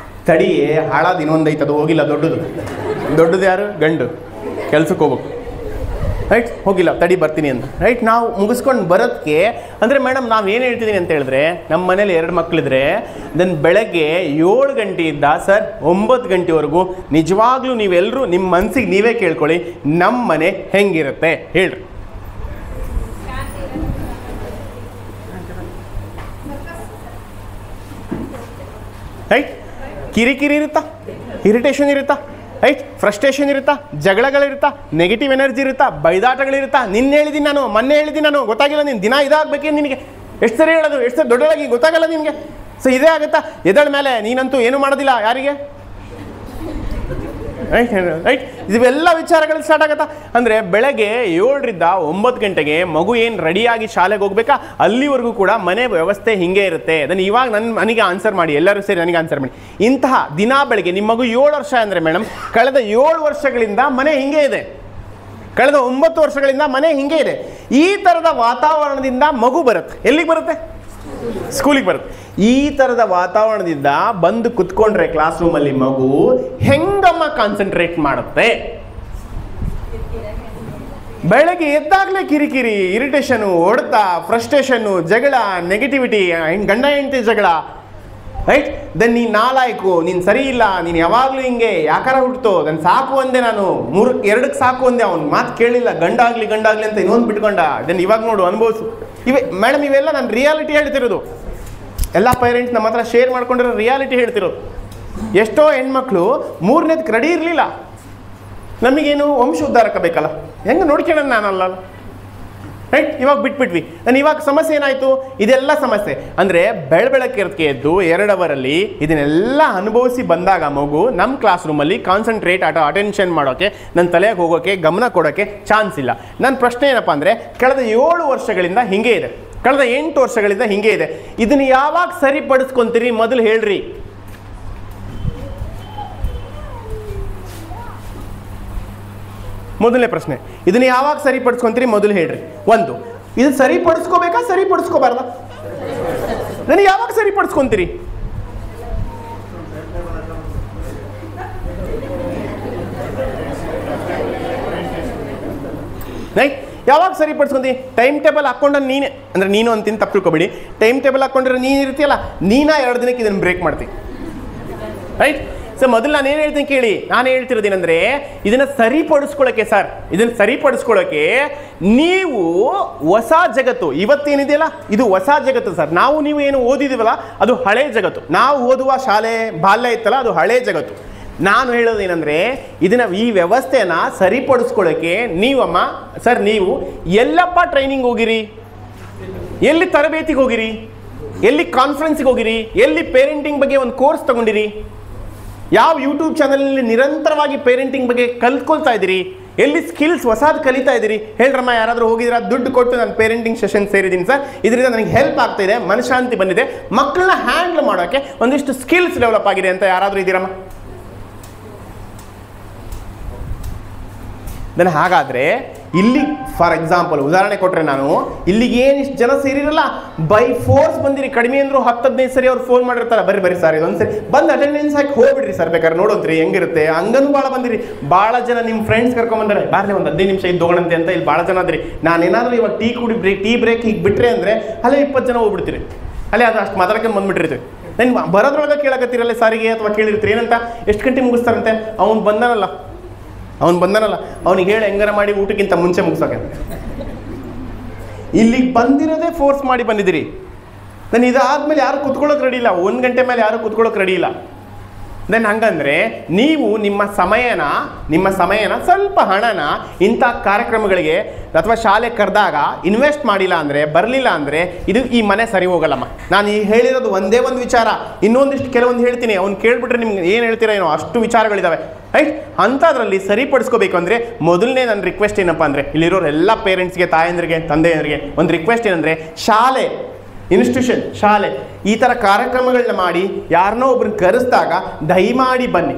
ತಡಿಯೇ ಹಾಳಾದ ಇನ್ನೊಂದು ಐತೆ, ಅದು ಹೋಗಿಲ್ಲ. ದೊಡ್ಡದು ಯಾರು? ಗಂಡು ಕೆಲ್ಸಕ್ಕೆ ಹೋಗ್ಬೇಕು. ರೈಟ್, ಹೋಗಿಲ್ಲ ತಡಿ ಬರ್ತೀನಿ ಅಂತ. ರೈಟ್, ನಾವು ಮುಗಿಸ್ಕೊಂಡು ಬರೋದಕ್ಕೆ ಅಂದರೆ ಮೇಡಮ್ ನಾವು ಏನು ಹೇಳ್ತಿದ್ದೀನಿ ಅಂತ ಹೇಳಿದ್ರೆ, ನಮ್ಮ ಮನೇಲಿ 2 ಮಕ್ಕಳಿದ್ರೆ ದೆನ್ ಬೆಳಗ್ಗೆ 7 ಗಂಟೆಯಿಂದ ಸರ್ 9 ಗಂಟೆವರೆಗೂ ನಿಜವಾಗ್ಲೂ ನೀವೆಲ್ಲರೂ ನಿಮ್ಮ ಮನಸ್ಸಿಗೆ ನೀವೇ ಕೇಳ್ಕೊಳ್ಳಿ, ನಮ್ಮ ಮನೆ ಹೆಂಗಿರುತ್ತೆ ಹೇಳ್ರಿ. ರೈಟ್, ಕಿರಿಕಿರಿ ಇರುತ್ತಾ, ಇರಿಟೇಷನ್ ಇರುತ್ತಾ, ರೈಟ್, ಫ್ರಸ್ಟ್ರೇಷನ್ ಇರುತ್ತಾ, ಜಗಳಗಳಿರುತ್ತಾ, ನೆಗೆಟಿವ್ ಎನರ್ಜಿ ಇರುತ್ತಾ, ಬೈದಾಟಗಳಿರುತ್ತಾ. ನಿನ್ನೆ ಹೇಳಿದ್ದೀನಿ ನಾನು, ಮೊನ್ನೆ ಹೇಳಿದ್ದೀನಿ ನಾನು, ಗೊತ್ತಾಗಿಲ್ಲ ನೀನು ದಿನ ಇದಾಗಬೇಕೇನು ನಿನಗೆ? ಎಷ್ಟು ಸರಿ ಹೇಳೋದು, ಎಷ್ಟು ಸರಿ ದೊಡ್ಡದಾಗಿ ಗೊತ್ತಾಗಲ್ಲ ನಿನಗೆ. ಸೊ ಇದೇ ಆಗುತ್ತಾ ಎದಳ ಮೇಲೆ ನೀನಂತೂ ಏನೂ ಮಾಡೋದಿಲ್ಲ ಯಾರಿಗೆ? ರೈಟ್ ರೈಟ್, ಇವೆಲ್ಲ ವಿಚಾರಗಳು ಸ್ಟಾರ್ಟ್ ಆಗುತ್ತಾ. ಅಂದರೆ ಬೆಳಗ್ಗೆ 7ರಿಂದ 9 ಗಂಟೆಗೆ ಮಗು ಏನು ರೆಡಿಯಾಗಿ ಶಾಲೆಗೆ ಹೋಗ್ಬೇಕಾ ಅಲ್ಲಿವರೆಗೂ ಕೂಡ ಮನೆ ವ್ಯವಸ್ಥೆ ಹಿಂಗೆ ಇರುತ್ತೆ. ಅದನ್ನು ಇವಾಗ ನನಗೆ ಆನ್ಸರ್ ಮಾಡಿ, ಎಲ್ಲರೂ ಸೇರಿ ನನಗೆ ಆನ್ಸರ್ ಮಾಡಿ. ಇಂತಹ ದಿನ ಬೆಳಗ್ಗೆ ನಿಮ್ಮ ಮಗು 7 ವರ್ಷ ಅಂದರೆ ಮೇಡಮ್ ಕಳೆದ 7 ವರ್ಷಗಳಿಂದ ಮನೆ ಹಿಂಗೆ ಇದೆ, ಕಳೆದ 9 ವರ್ಷಗಳಿಂದ ಮನೆ ಹಿಂಗೆ ಇದೆ. ಈ ಥರದ ವಾತಾವರಣದಿಂದ ಮಗು ಬರುತ್ತೆ. ಎಲ್ಲಿಗೆ ಬರುತ್ತೆ? ಸ್ಕೂಲಿಗೆ ಬರುತ್ತೆ. ಈ ಥರದ ವಾತಾವರಣದಿಂದ ಬಂದು ಕುತ್ಕೊಂಡ್ರೆ ಕ್ಲಾಸ್ ರೂಮಲ್ಲಿ ಮಗು ಹೆಂಗಮ್ಮ ಕಾನ್ಸಂಟ್ರೇಟ್ ಮಾಡುತ್ತೆ? ಬೆಳಗ್ಗೆ ಎದ್ದಾಗಲೇ ಕಿರಿಕಿರಿ, ಇರಿಟೇಷನು, ಹೊಡೆತ, ಫ್ರಸ್ಟ್ರೇಷನ್ನು, ಜಗಳ, ನೆಗೆಟಿವಿಟಿ, ಗಂಡ ಹೆಂಡತಿ ಜಗಳ. ರೈಟ್, ದೆನ್ ನೀನು ನಾಲಾಯ್ಕು, ನೀನು ಸರಿ ಇಲ್ಲ, ನೀನು ಯಾವಾಗಲೂ ಹಿಂಗೆ ಯಾಕಾರ ಹುಟ್ಟೋ, ನಾನು ಸಾಕು ಅಂದೆ, ನಾನು 2ಕ್ಕೆ ಸಾಕು ಅಂದೆ, ಅವ್ನು ಮಾತು ಕೇಳಿಲ್ಲ, ಗಂಡಾಗಲಿ ಅಂತ ಇನ್ನೊಂದು ಬಿಟ್ಕೊಂಡ. ದೆನ್ ಇವಾಗ ನೋಡು ಅನುಭವಿಸು. ಮೇಡಮ್ ಇವೆಲ್ಲ ನಾನು ರಿಯಾಲಿಟಿ ಹೇಳ್ತಿರೋದು, ಎಲ್ಲ ಪೇರೆಂಟ್ಸ್ ನಮ್ಮ ಹತ್ರ ಶೇರ್ ಮಾಡ್ಕೊಂಡಿರೋ ರಿಯಾಲಿಟಿ ಹೇಳ್ತಿರೋದು. ಎಷ್ಟೋ ಹೆಣ್ಮಕ್ಳು 3ನೇದಕ್ಕೆ ರೆಡಿ ಇರಲಿಲ್ಲ, ನಮಗೇನು ವಂಶ ಉದ್ಧಾರಕ ಬೇಕಲ್ಲ, ಹೆಂಗೆ ನೋಡ್ಕೊಳ್ಳೋಣ ನಾನಲ್ಲ. ರೈಟ್, ಇವಾಗ ಬಿಟ್ಬಿಟ್ವಿ. ನಾನು ಇವಾಗ ಸಮಸ್ಯೆ ಏನಾಯಿತು? ಇದೆಲ್ಲ ಸಮಸ್ಯೆ ಅಂದರೆ ಬೆಳಗ್ಗೆ ಎದ್ದು 2 ಅವರಲ್ಲಿ ಇದನ್ನೆಲ್ಲ ಅನುಭವಿಸಿ ಬಂದಾಗ ಮಗು ನಮ್ಮ ಕ್ಲಾಸ್ ರೂಮಲ್ಲಿ ಕಾನ್ಸಂಟ್ರೇಟ್ ಅಟೆನ್ಷನ್ ಮಾಡೋಕ್ಕೆ, ನನ್ನ ತಲೆಗೆ ಹೋಗೋಕ್ಕೆ, ಗಮನ ಕೊಡೋಕ್ಕೆ ಚಾನ್ಸ್ ಇಲ್ಲ. ನನ್ನ ಪ್ರಶ್ನೆ ಏನಪ್ಪ ಅಂದರೆ, ಕಳೆದ 7 ವರ್ಷಗಳಿಂದ ಹಿಂಗೆ ಇದೆ, ಕಳೆದ 8 ವರ್ಷಗಳಿಂದ ಹಿಂಗೆ ಇದೆ. ಇದನ್ನು ಯಾವಾಗ ಸರಿಪಡಿಸ್ಕೊಂತೀರಿ ಮೊದಲು ಹೇಳ್ರಿ. ಮೊದಲನೇ ಪ್ರಶ್ನೆ, ಇದನ್ನು ಯಾವಾಗ ಸರಿಪಡಿಸ್ಕೊಂತೀರಿ ಮೊದಲು ಹೇಳ್ರಿ. ಒಂದು, ಇದು ಸರಿಪಡಿಸ್ಕೋಬೇಕಾ ಸರಿಪಡಿಸ್ಕೋಬಾರ್ದ? ನನಗೆ ಯಾವಾಗ ಸರಿಪಡಿಸ್ಕೊಂತೀರಿ? ರೈಟ್, ಯಾವಾಗ ಸರಿಪಡಿಸ್ಕೊಂತೀವಿ? ಟೈಮ್ ಟೇಬಲ್ ಹಾಕ್ಕೊಂಡ ನೀನೇ, ಅಂದರೆ ನೀನು ಅಂತೀನಿ ತಪ್ಪು ತಿಳ್ಕೊಬೇಡಿ, ಟೈಮ್ ಟೇಬಲ್ ಹಾಕ್ಕೊಂಡ್ರೆ ನೀನು ಇರ್ತೀಯಲ್ಲ, ನೀನಾ 2 ದಿನಕ್ಕೆ ಇದನ್ನು ಬ್ರೇಕ್ ಮಾಡ್ತೀನಿ. ರೈಟ್, ಸೊ ಮೊದಲು ನಾನು ಏನು ಹೇಳ್ತೀನಿ ಕೇಳಿ. ನಾನು ಹೇಳ್ತಿರೋದೇನೆಂದರೆ, ಇದನ್ನು ಸರಿಪಡಿಸ್ಕೊಳ್ಳೋಕ್ಕೆ ಸರ್, ಇದನ್ನು ಸರಿಪಡಿಸ್ಕೊಳ್ಳೋಕ್ಕೆ ನೀವು ಹೊಸ ಜಗತ್ತು ಇವತ್ತೇನಿದೆಯಲ್ಲ ಇದು ಹೊಸ ಜಗತ್ತು ಸರ್. ನೀವು ಏನು ಓದಿದ್ದೀವಲ್ಲ ಅದು ಹಳೆ ಜಗತ್ತು. ನಾವು ಓದುವ ಶಾಲೆ ಬಾಲ್ಯ ಇತ್ತಲ್ಲ ಅದು ಹಳೆ ಜಗತ್ತು. ನಾನು ಹೇಳೋದೇನೆಂದರೆ, ಇದನ್ನು ಈ ವ್ಯವಸ್ಥೆನ ಸರಿಪಡಿಸ್ಕೊಳ್ಳೋಕ್ಕೆ ನೀವಮ್ಮ ಸರ್, ನೀವು ಎಲ್ಲಪ್ಪ ಟ್ರೈನಿಂಗ್ ಹೋಗಿರಿ, ಎಲ್ಲಿ ತರಬೇತಿಗೆ ಹೋಗಿರಿ, ಎಲ್ಲಿ ಕಾನ್ಫರೆನ್ಸ್ಗೆ ಹೋಗಿರಿ, ಎಲ್ಲಿ ಪೇರೆಂಟಿಂಗ್ ಬಗ್ಗೆ ಒಂದು ಕೋರ್ಸ್ ತಗೊಂಡಿರಿ, ಯಾವ ಯೂಟ್ಯೂಬ್ ಚಾನಲಲ್ಲಿ ನಿರಂತರವಾಗಿ ಪೇರೆಂಟಿಂಗ್ ಬಗ್ಗೆ ಕಲ್ತ್ಕೊಳ್ತಾ ಇದ್ದೀರಿ, ಎಲ್ಲಿ ಸ್ಕಿಲ್ಸ್ ಹೊಸದು ಕಲಿತಾ ಇದ್ದೀರಿ ಹೇಳ್ರಮ್ಮ. ಯಾರಾದರೂ ಹೋಗಿದ್ದೀರಾ? ದುಡ್ಡು ಕೊಟ್ಟು ನಾನು ಪೇರೆಂಟಿಂಗ್ ಸೆಷನ್ ಸೇರಿದ್ದೀನಿ ಸರ್, ಇದರಿಂದ ನನಗೆ ಹೆಲ್ಪ್ ಆಗ್ತಾ ಇದೆ, ಮನಃಶಾಂತಿ ಬಂದಿದೆ, ಮಕ್ಕಳನ್ನ ಹ್ಯಾಂಡಲ್ ಮಾಡೋಕ್ಕೆ ಒಂದಿಷ್ಟು ಸ್ಕಿಲ್ಸ್ ಡೆವಲಪ್ ಆಗಿದೆ ಅಂತ ಯಾರಾದರೂ ಇದ್ದೀರಮ್ಮ? ದೆನ್ ಹಾಗಾದರೆ ಇಲ್ಲಿ ಫಾರ್ ಎಕ್ಸಾಂಪಲ್ ಉದಾಹರಣೆ ಕೊಟ್ಟರೆ, ನಾನು ಇಲ್ಲಿಗೆ ಏನಿಷ್ಟು ಜನ ಸೇರಿರಲ್ಲ, ಬೈ ಫೋರ್ಸ್ ಬಂದಿರಿ. ಕಡಿಮೆ ಅಂದರೂ 10-15 ಸರಿ ಅವ್ರು ಫೋನ್ ಮಾಡಿರ್ತಾರೆ, ಬರ್ರಿ ಸರ್ ಇದೊಂದು ಸರಿ ಬಂದು ಅಟೆಂಡೆನ್ಸ್ ಹಾಕಿ ಹೋಗ್ಬಿಡ್ರಿ ಸರ್, ಬೇಕಾದ್ರೆ ನೋಡೋದ್ರಿ ಹೆಂಗಿರುತ್ತೆ. ಹಂಗನೂ ಭಾಳ ಬಂದಿರಿ, ಭಾಳ ಜನ ನಿಮ್ಮ ಫ್ರೆಂಡ್ಸ್ ಕರ್ಕೊಂಬಂದರೆ ಬಾರ್ಲಿ ಒಂದು 15 ನಿಮಿಷ ಇದು ಹೋಗೋಣಂತೆ ಅಂತ ಇಲ್ಲಿ ಭಾಳ ಜನ ಅದ್ರಿ. ನಾನೇನಾದರೂ ಇವಾಗ ಟೀ ಬ್ರೇಕ್ ಹೀಗೆ ಬಿಟ್ಟರೆ ಅಂದರೆ ಅಲ್ಲೇ 20 ಜನ ಹೋಗ್ಬಿಡ್ತೀರಿ, ಅಲ್ಲೇ ಅದು ಅಷ್ಟು ಮಾತಾಡೋಕ್ಕೆ ಬಂದುಬಿಟ್ಟಿರ್ತೀವಿ. ನಾನು ಬರೋದ್ರೊಳಗೆ ಕೇಳಕತ್ತೀರಲ್ಲ ಸಾರಿಗೆ ಅಥವಾ ಕೇಳಿರ್ತೀರಿ ಏನಂತ, ಎಷ್ಟು ಗಂಟೆ ಮುಗಿಸ್ತಾರಂತೆ? ಅವ್ನು ಬಂದಾನಲ್ಲ ಅವನಿಗೆ ಹೇಳಿ ಹೆಂಗಾರ ಮಾಡಿ ಊಟಕ್ಕಿಂತ ಮುಂಚೆ ಮುಗಿಸೋಕೆ. ಇಲ್ಲಿಗೆ ಬಂದಿರೋದೇ ಫೋರ್ಸ್ ಮಾಡಿ ಬಂದಿದ್ದೀರಿ. ನಾನು ಇದಾದ್ಮೇಲೆ ಯಾರು ಕುತ್ಕೊಳ್ಳೋಕೆ ರೆಡಿ ಇಲ್ಲ, 1 ಗಂಟೆ ಮೇಲೆ ಯಾರು ಕುತ್ಕೊಳ್ಳೋಕೆ ರೆಡಿ ಇಲ್ಲ. ದೆನ್ ಹಂಗಂದರೆ ನೀವು ನಿಮ್ಮ ಸಮಯನ ಸ್ವಲ್ಪ ಹಣನ ಇಂಥ ಕಾರ್ಯಕ್ರಮಗಳಿಗೆ ಅಥವಾ ಶಾಲೆ ಕರೆದಾಗ ಇನ್ವೆಸ್ಟ್ ಮಾಡಿಲ್ಲ ಅಂದರೆ, ಬರಲಿಲ್ಲ ಅಂದರೆ ಇದು ಈ ಮನೆ ಸರಿ ಹೋಗಲ್ಲಮ್ಮ. ನಾನು ಈ ಹೇಳಿರೋದು ಒಂದೇ ಒಂದು ವಿಚಾರ, ಇನ್ನೊಂದಿಷ್ಟು ಕೆಲವೊಂದು ಹೇಳ್ತೀನಿ, ಅವ್ನು ಕೇಳಿಬಿಟ್ರೆ ನಿಮ್ಗೆ ಏನು ಹೇಳ್ತೀರಾ ಏನೋ ಅಷ್ಟು ವಿಚಾರಗಳಿದ್ದಾವೆ. ರೈಟ್, ಅಂಥದ್ರಲ್ಲಿ ಸರಿಪಡಿಸ್ಕೋಬೇಕು ಅಂದರೆ ಮೊದಲನೇ ನನ್ನ ರಿಕ್ವೆಸ್ಟ್ ಏನಪ್ಪ ಅಂದರೆ, ಇಲ್ಲಿರೋರು ಎಲ್ಲ ಪೇರೆಂಟ್ಸ್ಗೆ, ತಾಯಂದ್ರಿಗೆ, ತಂದೆಯಂದ್ರಿಗೆ ಒಂದು ರಿಕ್ವೆಸ್ಟ್ ಏನಂದರೆ, ಇನ್ಸ್ಟಿಟ್ಯೂಷನ್ ಶಾಲೆ ಈ ಥರ ಕಾರ್ಯಕ್ರಮಗಳನ್ನ ಮಾಡಿ ಯಾರನ್ನೋ ಒಬ್ರನ್ನ ಕರೆಸಿದಾಗ ದಯಮಾಡಿ ಬನ್ನಿ,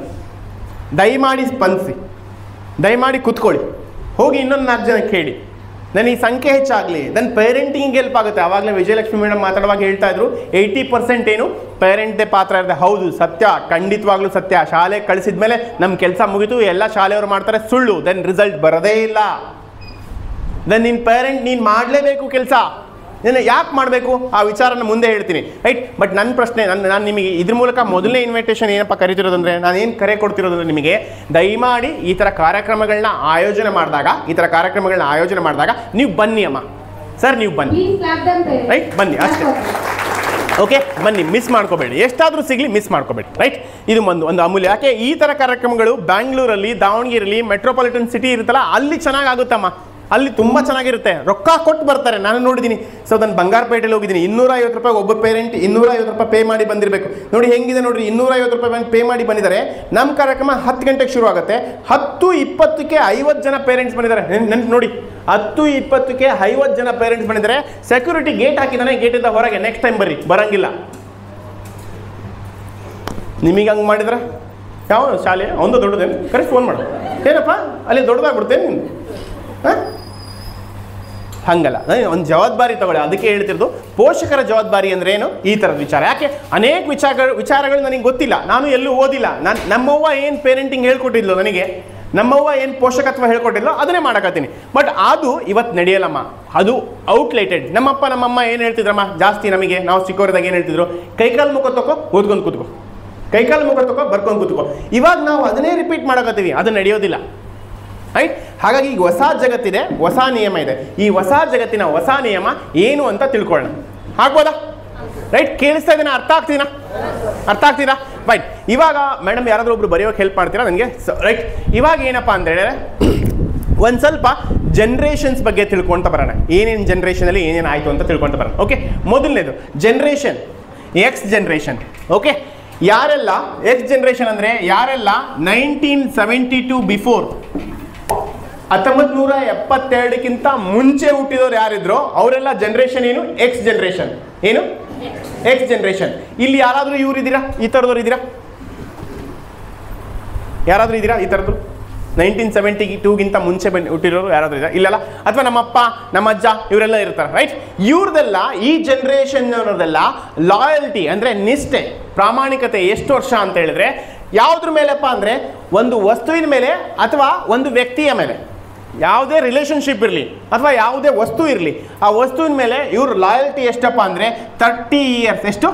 ದಯಮಾಡಿ ಸ್ಪಂದಿಸಿ, ದಯಮಾಡಿ ಕೂತ್ಕೊಳ್ಳಿ, ಹೋಗಿ ಇನ್ನೊಂದು 4 ಜನ ಕೇಳಿ, ನನ್ನ ಈ ಸಂಖ್ಯೆ ಹೆಚ್ಚಾಗಲಿ, ನನ್ನ ಪೇರೆಂಟಿಂಗ್ ಹೆಲ್ಪ್ ಆಗುತ್ತೆ. ಆವಾಗಲೇ ವಿಜಯಲಕ್ಷ್ಮಿ ಮೇಡಮ್ ಮಾತಾಡುವಾಗ ಹೇಳ್ತಾ ಇದ್ರು 80% ಏನು ಪೇರೆಂಟ್ದೇ ಪಾತ್ರ ಇರುತ್ತೆ. ಹೌದು, ಸತ್ಯ, ಖಂಡಿತವಾಗ್ಲೂ ಸತ್ಯ. ಶಾಲೆ ಕಳಿಸಿದ ಮೇಲೆ ನಮ್ಮ ಕೆಲಸ ಮುಗಿತು, ಎಲ್ಲ ಶಾಲೆಯವರು ಮಾಡ್ತಾರೆ, ಸುಳ್ಳು. ದೆನ್ ರಿಸಲ್ಟ್ ಬರೋದೇ ಇಲ್ಲ. ದೆನ್ ನಿನ್ನ ಪೇರೆಂಟ್ ನೀನು ಮಾಡಲೇಬೇಕು ಕೆಲಸ. ನೀನು ಯಾಕೆ ಮಾಡಬೇಕು ಆ ವಿಚಾರನ ಮುಂದೆ ಹೇಳ್ತೀನಿ, ರೈಟ್. ಬಟ್ ನನ್ನ ಪ್ರಶ್ನೆ, ನಾನು ನಿಮಗೆ ಇದ್ರ ಮೂಲಕ ಮೊದಲನೇ ಇನ್ವಿಟೇಷನ್ ಏನಪ್ಪ ಕರಿತಿರೋದಂದರೆ, ನಾನು ಏನು ಕರೆ ಕೊಡ್ತಿರೋದಂದ್ರೆ ನಿಮಗೆ, ದಯಮಾಡಿ ಈ ಥರ ಕಾರ್ಯಕ್ರಮಗಳನ್ನ ಆಯೋಜನೆ ಮಾಡಿದಾಗ ನೀವು ಬನ್ನಿ ಅಮ್ಮ, ಸರ್ ನೀವು ಬನ್ನಿ, ರೈಟ್, ಬನ್ನಿ ಅಷ್ಟೇ. ಓಕೆ, ಬನ್ನಿ, ಮಿಸ್ ಮಾಡ್ಕೋಬೇಡಿ, ಎಷ್ಟಾದರೂ ಸಿಗಲಿ ಮಿಸ್ ಮಾಡ್ಕೋಬೇಡಿ, ರೈಟ್. ಇದು ಒಂದು ಅಮೂಲ್ಯ. ಯಾಕೆ ಈ ಥರ ಕಾರ್ಯಕ್ರಮಗಳು ಬ್ಯಾಂಗ್ಳೂರಲ್ಲಿ, ದಾವಣಗೆರೆಯಲ್ಲಿ, ಮೆಟ್ರೋಪಾಲಿಟನ್ ಸಿಟಿ ಇರುತ್ತಲ್ಲ, ಅಲ್ಲಿ ಚೆನ್ನಾಗಾಗುತ್ತಮ್ಮ, ಅಲ್ಲಿ ತುಂಬ ಚೆನ್ನಾಗಿರುತ್ತೆ. ರೊಕ್ಕ ಕೊಟ್ಟು ಬರ್ತಾರೆ, ನಾನು ನೋಡಿದ್ದೀನಿ. ಸೊ ನಾನು ಬಂಗಾರಪೇಟೆಯಲ್ಲಿ ಹೋಗಿದ್ದೀನಿ, 250 ರೂಪಾಯಿ ಒಬ್ಬ ಪೇರೆಂಟ್ 250 ರೂಪಾಯಿ ಪೇ ಮಾಡಿ ಬಂದಿರಬೇಕು. ನೋಡಿ ಹೆಂಗಿದೆ ನೋಡಿರಿ, 250 ರೂಪಾಯಿ ಪೇ ಮಾಡಿ ಬಂದಿದ್ದಾರೆ. ನಮ್ಮ ಕಾರ್ಯಕ್ರಮ 10 ಗಂಟೆಗೆ ಶುರು ಆಗುತ್ತೆ, 10:20ಕ್ಕೆ 50 ಜನ ಪೇರೆಂಟ್ಸ್ ಬಂದಿದ್ದಾರೆ. ನೆನ್ಪು ನೋಡಿ, 10:20ಕ್ಕೆ 50 ಜನ ಪೇರೆಂಟ್ಸ್ ಬಂದಿದ್ದಾರೆ. ಸೆಕ್ಯೂರಿಟಿ ಗೇಟ್ ಹಾಕಿದ್ದಾನೆ, ಗೇಟಿಂದ ಹೊರಗೆ, ನೆಕ್ಸ್ಟ್ ಟೈಮ್ ಬರ್ರಿ, ಬರಂಗಿಲ್ಲ. ನಿಮಗೆ ಹಂಗೆ ಮಾಡಿದ್ರೆ ಯಾವ ಶಾಲೆ ಒಂದು ದೊಡ್ಡದೇನು ಕರೆಕ್ಟ್ ಫೋನ್ ಮಾಡು, ಏನಪ್ಪ ಅಲ್ಲಿ ದೊಡ್ಡದಾಗ್ಬಿಡ್ತೇನೆ ನಿಮ್ದು, ಹಾಂ ಹಂಗಲ್ಲ. ಒಂದು ಜವಾಬ್ದಾರಿ ತಗೊಳ್ಳಿ. ಅದಕ್ಕೆ ಹೇಳ್ತಿರೋದು ಪೋಷಕರ ಜವಾಬ್ದಾರಿ ಅಂದ್ರೆ ಏನು, ಈ ಥರದ ವಿಚಾರ. ಯಾಕೆ ಅನೇಕ ವಿಚಾರಗಳು ನನಗೆ ಗೊತ್ತಿಲ್ಲ, ನಾನು ಎಲ್ಲೂ ಓದಿಲ್ಲ. ನಮ್ಮವ್ವ ಏನು ಪೇರೆಂಟಿಂಗ್ ಹೇಳ್ಕೊಟ್ಟಿದ್ಲು ನನಗೆ, ನಮ್ಮವ್ವ ಏನು ಪೋಷಕತ್ವ ಹೇಳ್ಕೊಟ್ಟಿದ್ಲು, ಅದನ್ನೇ ಮಾಡಕತ್ತೀನಿ. ಬಟ್ ಅದು ಇವತ್ತು ನಡೆಯಲ್ಲಮ್ಮ, ಅದು ಔಟ್ಲೇಟೆಡ್. ನಮ್ಮಪ್ಪ ನಮ್ಮಮ್ಮ ಏನು ಹೇಳ್ತಿದ್ರಮ್ಮ ಜಾಸ್ತಿ ನಮಗೆ, ನಾವು ಚಿಕ್ಕವರಿದಾಗ ಏನು ಹೇಳ್ತಿದ್ರು, ಕೈಕಾಲು ಮುಖ ತಗೋ ಓದ್ಕೊಂಡು ಕೂತ್ಕೋ, ಕೈಕಾಲು ಮುಖ ತಗೋ ಬರ್ಕೊಂಡು ಕೂತ್ಕೋ. ಇವಾಗ ನಾವು ಅದನ್ನೇ ರಿಪೀಟ್ ಮಾಡಕತ್ತೀವಿ, ಅದು ನಡೆಯೋದಿಲ್ಲ, ರೈಟ್. ಹಾಗಾಗಿ ಈಗ ಹೊಸ ಜಗತ್ತಿದೆ, ಹೊಸ ನಿಯಮ ಇದೆ. ಈ ಹೊಸ ಜಗತ್ತಿನ ಹೊಸ ನಿಯಮ ಏನು ಅಂತ ತಿಳ್ಕೊಳ್ಳೋಣ, ಆಗ್ಬೋದಾ? ರೈಟ್, ಕೇಳಿಸ್ತಾ ಇದೀನ? ಅರ್ಥ ಆಗ್ತೀರಾ? ರೈಟ್. ಇವಾಗ ಮೇಡಮ್ ಯಾರಾದರೂ ಒಬ್ರು ಬರೆಯೋಕೆ ಹೆಲ್ಪ್ ಮಾಡ್ತೀರಾ ನನಗೆ? ರೈಟ್. ಇವಾಗ ಏನಪ್ಪ ಅಂತ ಹೇಳಿದ್ರೆ, ಒಂದು ಸ್ವಲ್ಪ ಜನ್ರೇಷನ್ಸ್ ಬಗ್ಗೆ ತಿಳ್ಕೊಳ್ತಾ ಬರೋಣ. ಏನೇನು ಜನ್ರೇಷನಲ್ಲಿ ಏನೇನು ಆಯಿತು ಅಂತ ತಿಳ್ಕೊಳ್ತಾ ಬರೋಣ. ಓಕೆ, ಮೊದಲನೇದು ಜನ್ರೇಷನ್ ಎಕ್ಸ್ ಜನ್ರೇಷನ್. ಓಕೆ, ಯಾರೆಲ್ಲ ಎಕ್ಸ್ ಜನ್ರೇಷನ್ ಅಂದರೆ ಯಾರೆಲ್ಲ 1972 ಬಿಫೋರ್, 1972ಕ್ಕಿಂತ ಮುಂಚೆ ಹುಟ್ಟಿದವ್ರು ಯಾರಿದ್ರು ಅವರೆಲ್ಲ ಜನ್ರೇಷನ್ ಏನು, ಎಕ್ಸ್ ಜನ್ರೇಷನ್. ಏನು ಎಕ್ಸ್ ಜನ್ರೇಷನ್. ಇಲ್ಲಿ ಯಾರಾದರೂ ಇವ್ರು ಇದ್ದೀರಾ, ಈ ಥರದವ್ರು ಇದ್ದೀರಾ? ಯಾರಾದರೂ ಇದ್ದೀರಾ ಈ ಥರದ್ದು? 1972ಗಿಂತ ಮುಂಚೆ ಹುಟ್ಟಿರೋರು ಯಾರಾದರೂ ಇದ್ದಾರೆ? ಇಲ್ಲಲ್ಲ. ಅಥವಾ ನಮ್ಮಪ್ಪ ನಮ್ಮ ಅಜ್ಜ ಇವರೆಲ್ಲ ಇರ್ತಾರೆ, ರೈಟ್. ಇವ್ರದೆಲ್ಲ, ಈ ಜನ್ರೇಷನ್ ಅವರದೆಲ್ಲ ಲಾಯಲ್ಟಿ ಅಂದರೆ ನಿಷ್ಠೆ, ಪ್ರಾಮಾಣಿಕತೆ ಎಷ್ಟು ವರ್ಷ ಅಂತ ಹೇಳಿದ್ರೆ ಯಾವುದ್ರ ಮೇಲೆಪ್ಪ ಅಂದರೆ ಒಂದು ವಸ್ತುವಿನ ಮೇಲೆ ಅಥವಾ ಒಂದು ವ್ಯಕ್ತಿಯ ಮೇಲೆ, ಯಾವುದೇ ರಿಲೇಷನ್ಶಿಪ್ ಇರಲಿ ಅಥವಾ ಯಾವುದೇ ವಸ್ತು ಇರಲಿ, ಆ ವಸ್ತುವಿನ ಮೇಲೆ ಇವ್ರ ಲಾಯಲ್ಟಿ ಎಷ್ಟಪ್ಪ ಅಂದರೆ 30 ಇಯರ್ಸ್. ಎಷ್ಟು?